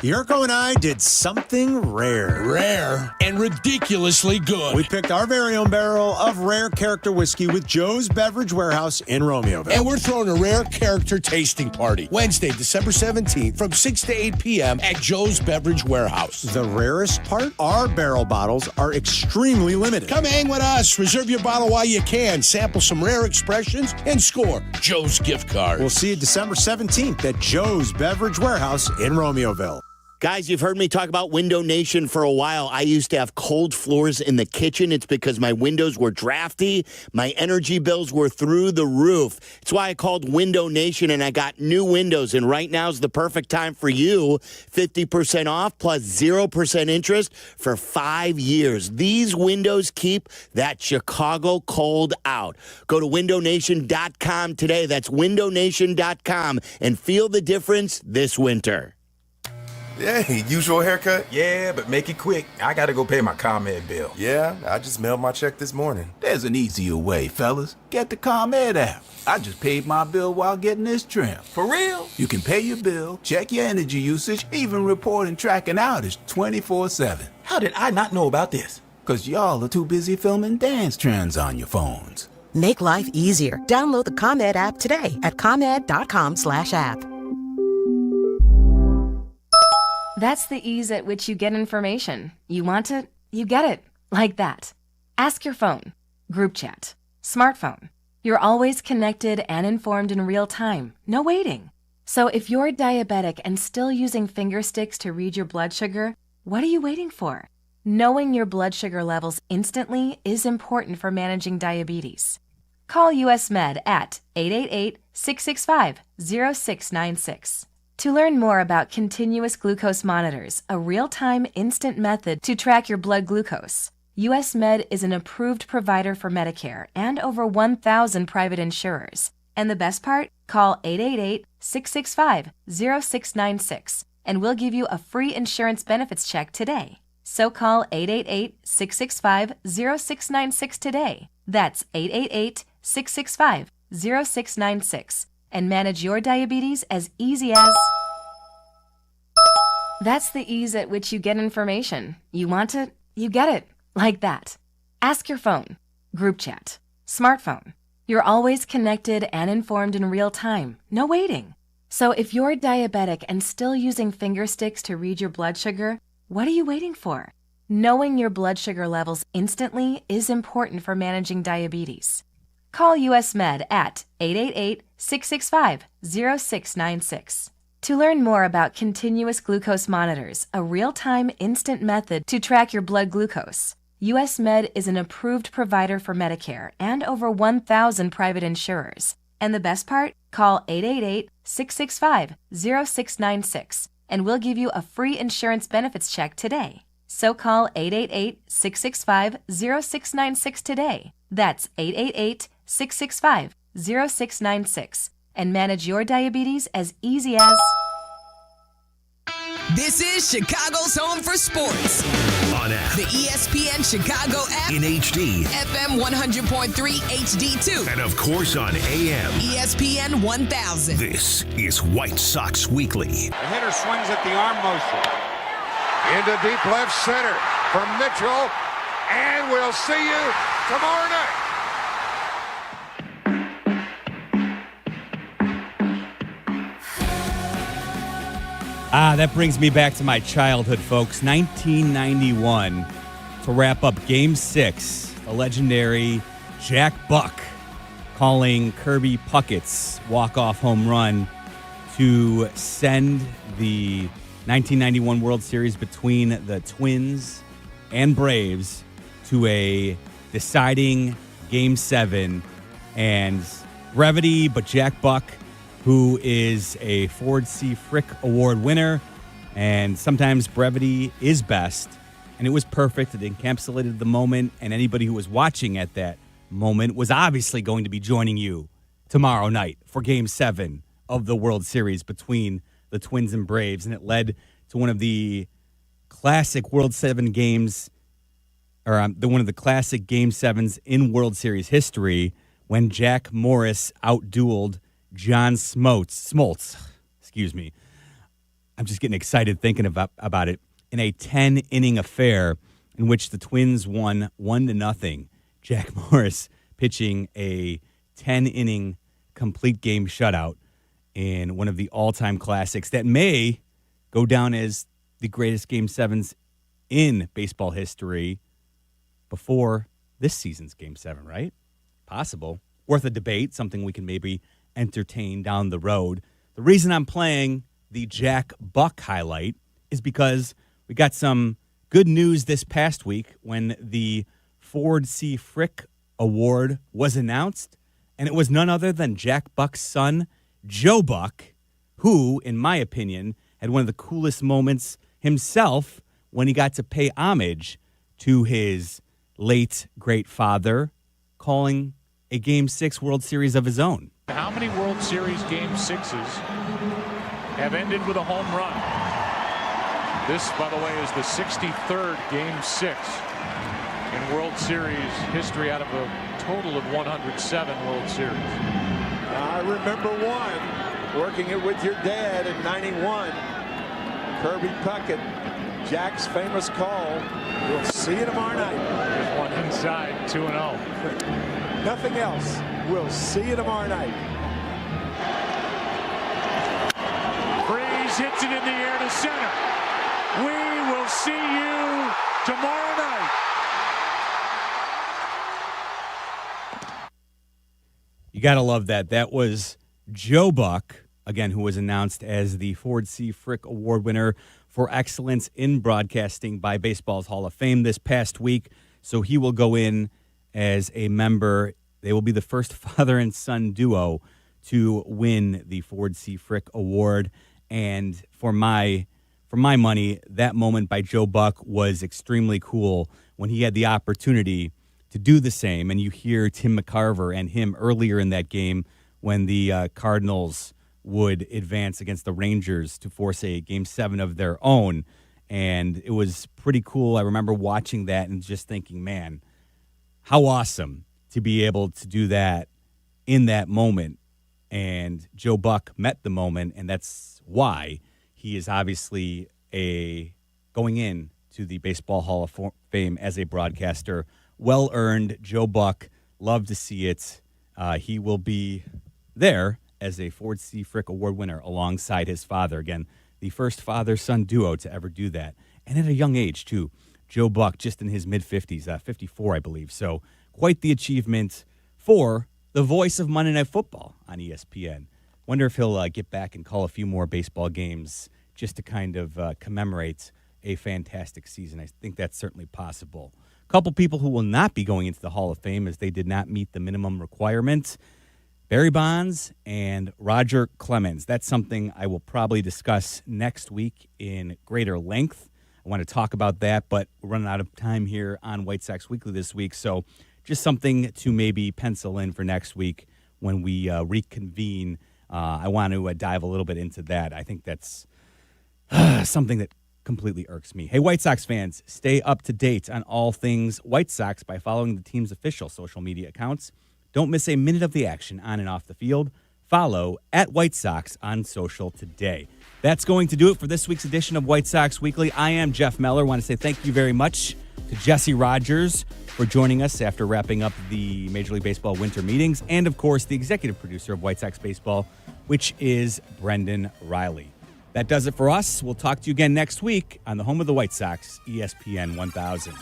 Yurko and I did something rare. Rare and ridiculously good. We picked our very own barrel of rare character whiskey with Joe's Beverage Warehouse in Romeoville. And we're throwing a rare character tasting party Wednesday, December 17th from 6 to 8 p.m. at Joe's Beverage Warehouse. The rarest part? Our barrel bottles are extremely limited. Come hang with us. Reserve your bottle while you can. Sample some rare expressions and score Joe's gift card. We'll see you December 17th at Joe's Beverage Warehouse in Romeoville. Guys, you've heard me talk about Window Nation for a while. I used to have cold floors in the kitchen. It's because my windows were drafty. My energy bills were through the roof. It's why I called Window Nation, and I got new windows. And right now is the perfect time for you. 50% off plus 0% interest for 5 years. These windows keep that Chicago cold out. Go to windownation.com today. That's windownation.com and feel the difference this winter. Hey, usual haircut? Yeah, but make it quick. I gotta go pay my ComEd bill. Yeah, I just mailed my check this morning. There's an easier way, fellas. Get the ComEd app. I just paid my bill while getting this trim. For real? You can pay your bill, check your energy usage, even report and track an outage 24/7. How did I not know about this? 'Cause y'all are too busy filming dance trends on your phones. Make life easier. Download the ComEd app today at ComEd.com/app. That's the ease at which you get information. You want it, you get it. Like that. Ask your phone. Group chat. Smartphone. You're always connected and informed in real time. No waiting. So if you're diabetic and still using finger sticks to read your blood sugar, what are you waiting for? Knowing your blood sugar levels instantly is important for managing diabetes. Call US Med at 888-665-0696. To learn more about continuous glucose monitors, a real-time instant method to track your blood glucose, US Med is an approved provider for Medicare and over 1,000 private insurers. And the best part? Call 888-665-0696 and we'll give you a free insurance benefits check today. So call 888-665-0696 today. That's 888-665-0696. And manage your diabetes as easy as... That's the ease at which you get information. You want it, you get it. Like that. Ask your phone. Group chat. Smartphone. You're always connected and informed in real time. No waiting. So if you're diabetic and still using finger sticks to read your blood sugar, what are you waiting for? Knowing your blood sugar levels instantly is important for managing diabetes. Call US Med at 888-665-0696. To learn more about continuous glucose monitors, a real-time instant method to track your blood glucose, US Med is an approved provider for Medicare and over 1,000 private insurers. And the best part? Call 888-665-0696 and we'll give you a free insurance benefits check today. So call 888-665-0696 today. That's 888-665-0696 and manage your diabetes as easy as... This is Chicago's home for sports. On app. The ESPN Chicago app. In HD. FM 100.3 HD2. And of course on AM. ESPN 1000. This is White Sox Weekly. The hitter swings at the arm motion. Into deep left center for Mitchell. And we'll see you tomorrow night. That brings me back to my childhood, folks. 1991, to wrap up Game 6, the legendary Jack Buck calling Kirby Puckett's walk-off home run to send the 1991 World Series between the Twins and Braves to a deciding Game 7. And brevity, but Jack Buck, who is a Ford C. Frick Award winner And sometimes brevity is best. And it was perfect. It encapsulated the moment. And anybody who was watching at that moment was obviously going to be joining you tomorrow night for Game 7 of the World Series between the Twins and Braves. And it led to one of the classic World 7 games, or one of the classic Game 7s in World Series history when Jack Morris outdueled John Smoltz. Excuse me. I'm just getting excited thinking about it. In a 10-inning affair in which the Twins won 1-0. Jack Morris pitching a 10-inning complete game shutout in one of the all-time classics that may go down as the greatest Game 7s in baseball history before this season's Game 7, right? Possible. Worth a debate, something we can maybe entertain down the road. The reason I'm playing the Jack Buck highlight is because we got some good news this past week when the Ford C. Frick Award was announced, and it was none other than Jack Buck's son, Joe Buck, who, in my opinion, had one of the coolest moments himself when he got to pay homage to his late great father, calling a Game 6 World Series of his own. How many World Series Game 6s have ended with a home run? This, by the way, is the 63rd Game 6 in World Series history out of a total of 107 World Series. I remember one, working it with your dad in '91. Kirby Puckett, Jack's famous call. We'll see you tomorrow night. There's one inside, 2-0. Nothing else. We'll see you tomorrow night. Freeze hits it in the air to center. We will see you tomorrow night. You got to love that. That was Joe Buck, again, who was announced as the Ford C. Frick Award winner for excellence in broadcasting by Baseball's Hall of Fame this past week. So he will go in as a member. They will be the first father and son duo to win the Ford C. Frick Award. And for my money, that moment by Joe Buck was extremely cool when he had the opportunity to do the same. And you hear Tim McCarver and him earlier in that game when the Cardinals would advance against the Rangers to force a Game 7 of their own. And it was pretty cool. I remember watching that and just thinking, man, how awesome to be able to do that in that moment. And Joe Buck met the moment, and that's why he is obviously going in to the Baseball Hall of Fame as a broadcaster. Well-earned. Joe Buck, love to see it. He will be there as a Ford C. Frick Award winner alongside his father. Again, the first father-son duo to ever do that. And at a young age, too. Joe Buck, just in his mid-50s, 54, I believe. So quite the achievement for the voice of Monday Night Football on ESPN. Wonder if he'll get back and call a few more baseball games just to kind of commemorate a fantastic season. I think that's certainly possible. A couple people who will not be going into the Hall of Fame as they did not meet the minimum requirement: Barry Bonds and Roger Clemens. That's something I will probably discuss next week in greater length. I want to talk about that, but we're running out of time here on White Sox Weekly this week, so just something to maybe pencil in for next week when we reconvene. I want to dive a little bit into that. I think that's something that completely irks me. Hey, White Sox fans, stay up to date on all things White Sox by following the team's official social media accounts. Don't miss a minute of the action on and off the field. Follow at White Sox on social today. That's going to do it for this week's edition of White Sox Weekly. I am Jeff Meller. I want to say thank you very much to Jesse Rogers for joining us after wrapping up the Major League Baseball winter meetings, and, of course, the executive producer of White Sox Baseball, which is Brendan Riley. That does it for us. We'll talk to you again next week on the home of the White Sox, ESPN 1000.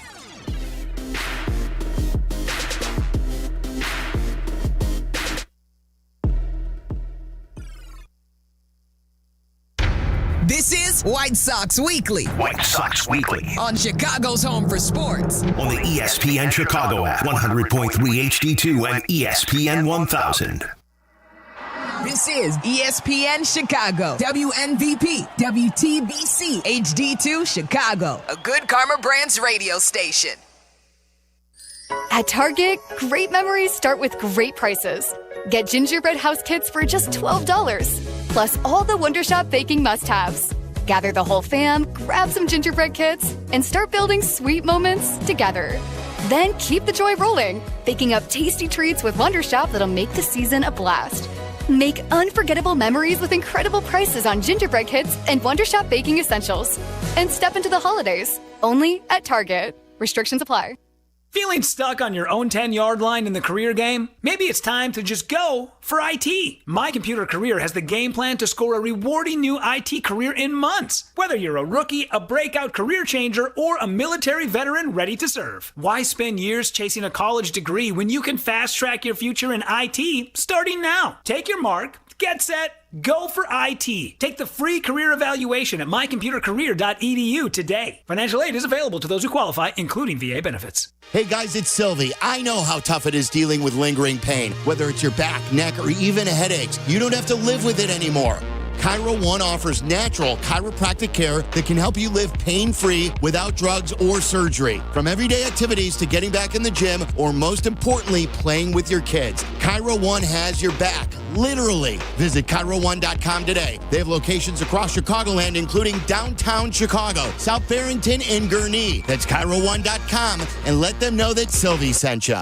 This is White Sox Weekly. White Sox Weekly. On Chicago's home for sports. On the ESPN Chicago app, 100.3 HD2 and ESPN 1000. This is ESPN Chicago, WNVP, WTBC, HD2 Chicago, a Good Karma Brands radio station. At Target, great memories start with great prices. Get gingerbread house kits for just $12, plus all the Wonder Shop baking must-haves. Gather the whole fam, grab some gingerbread kits, and start building sweet moments together. Then keep the joy rolling, baking up tasty treats with Wonder Shop that'll make the season a blast. Make unforgettable memories with incredible prices on gingerbread kits and Wonder Shop baking essentials. And step into the holidays, only at Target. Restrictions apply. Feeling stuck on your own 10-yard line in the career game? Maybe it's time to just go for IT. My Computer Career has the game plan to score a rewarding new IT career in months. Whether you're a rookie, a breakout career changer, or a military veteran ready to serve. Why spend years chasing a college degree when you can fast-track your future in IT starting now? Take your mark, get set, go for IT. Take the free career evaluation at mycomputercareer.edu today. Financial aid is available to those who qualify, including VA benefits. Hey guys, it's Sylvie. I know how tough it is dealing with lingering pain, whether it's your back, neck, or even headaches. You don't have to live with it anymore. Chiro One offers natural chiropractic care that can help you live pain-free without drugs or surgery. From everyday activities to getting back in the gym, or most importantly, playing with your kids. Chiro One has your back, literally. Visit ChiroOne.com today. They have locations across Chicagoland, including downtown Chicago, South Barrington, and Gurnee. That's ChiroOne.com, and let them know that Sylvie sent you.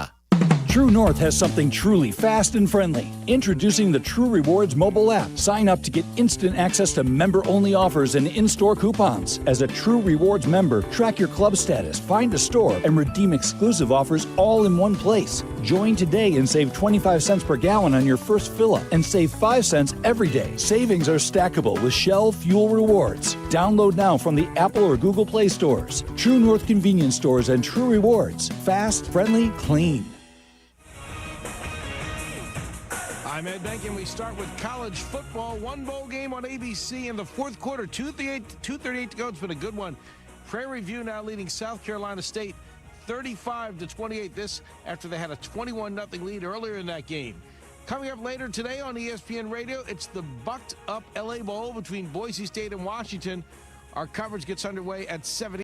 True North has something truly fast and friendly. Introducing the True Rewards mobile app. Sign up to get instant access to member-only offers and in-store coupons. As a True Rewards member, track your club status, find a store, and redeem exclusive offers all in one place. Join today and save 25 cents per gallon on your first fill-up and save 5 cents every day. Savings are stackable with Shell Fuel Rewards. Download now from the Apple or Google Play stores. True North convenience stores and True Rewards. Fast, friendly, clean. I'm Ed Bank, and we start with college football. One bowl game on ABC in the fourth quarter. 2:38 to go. It's been a good one. Prairie View now leading South Carolina State 35-28. This after they had a 21-0 lead earlier in that game. Coming up later today on ESPN Radio, it's the bucked up LA Bowl between Boise State and Washington. Our coverage gets underway at 7.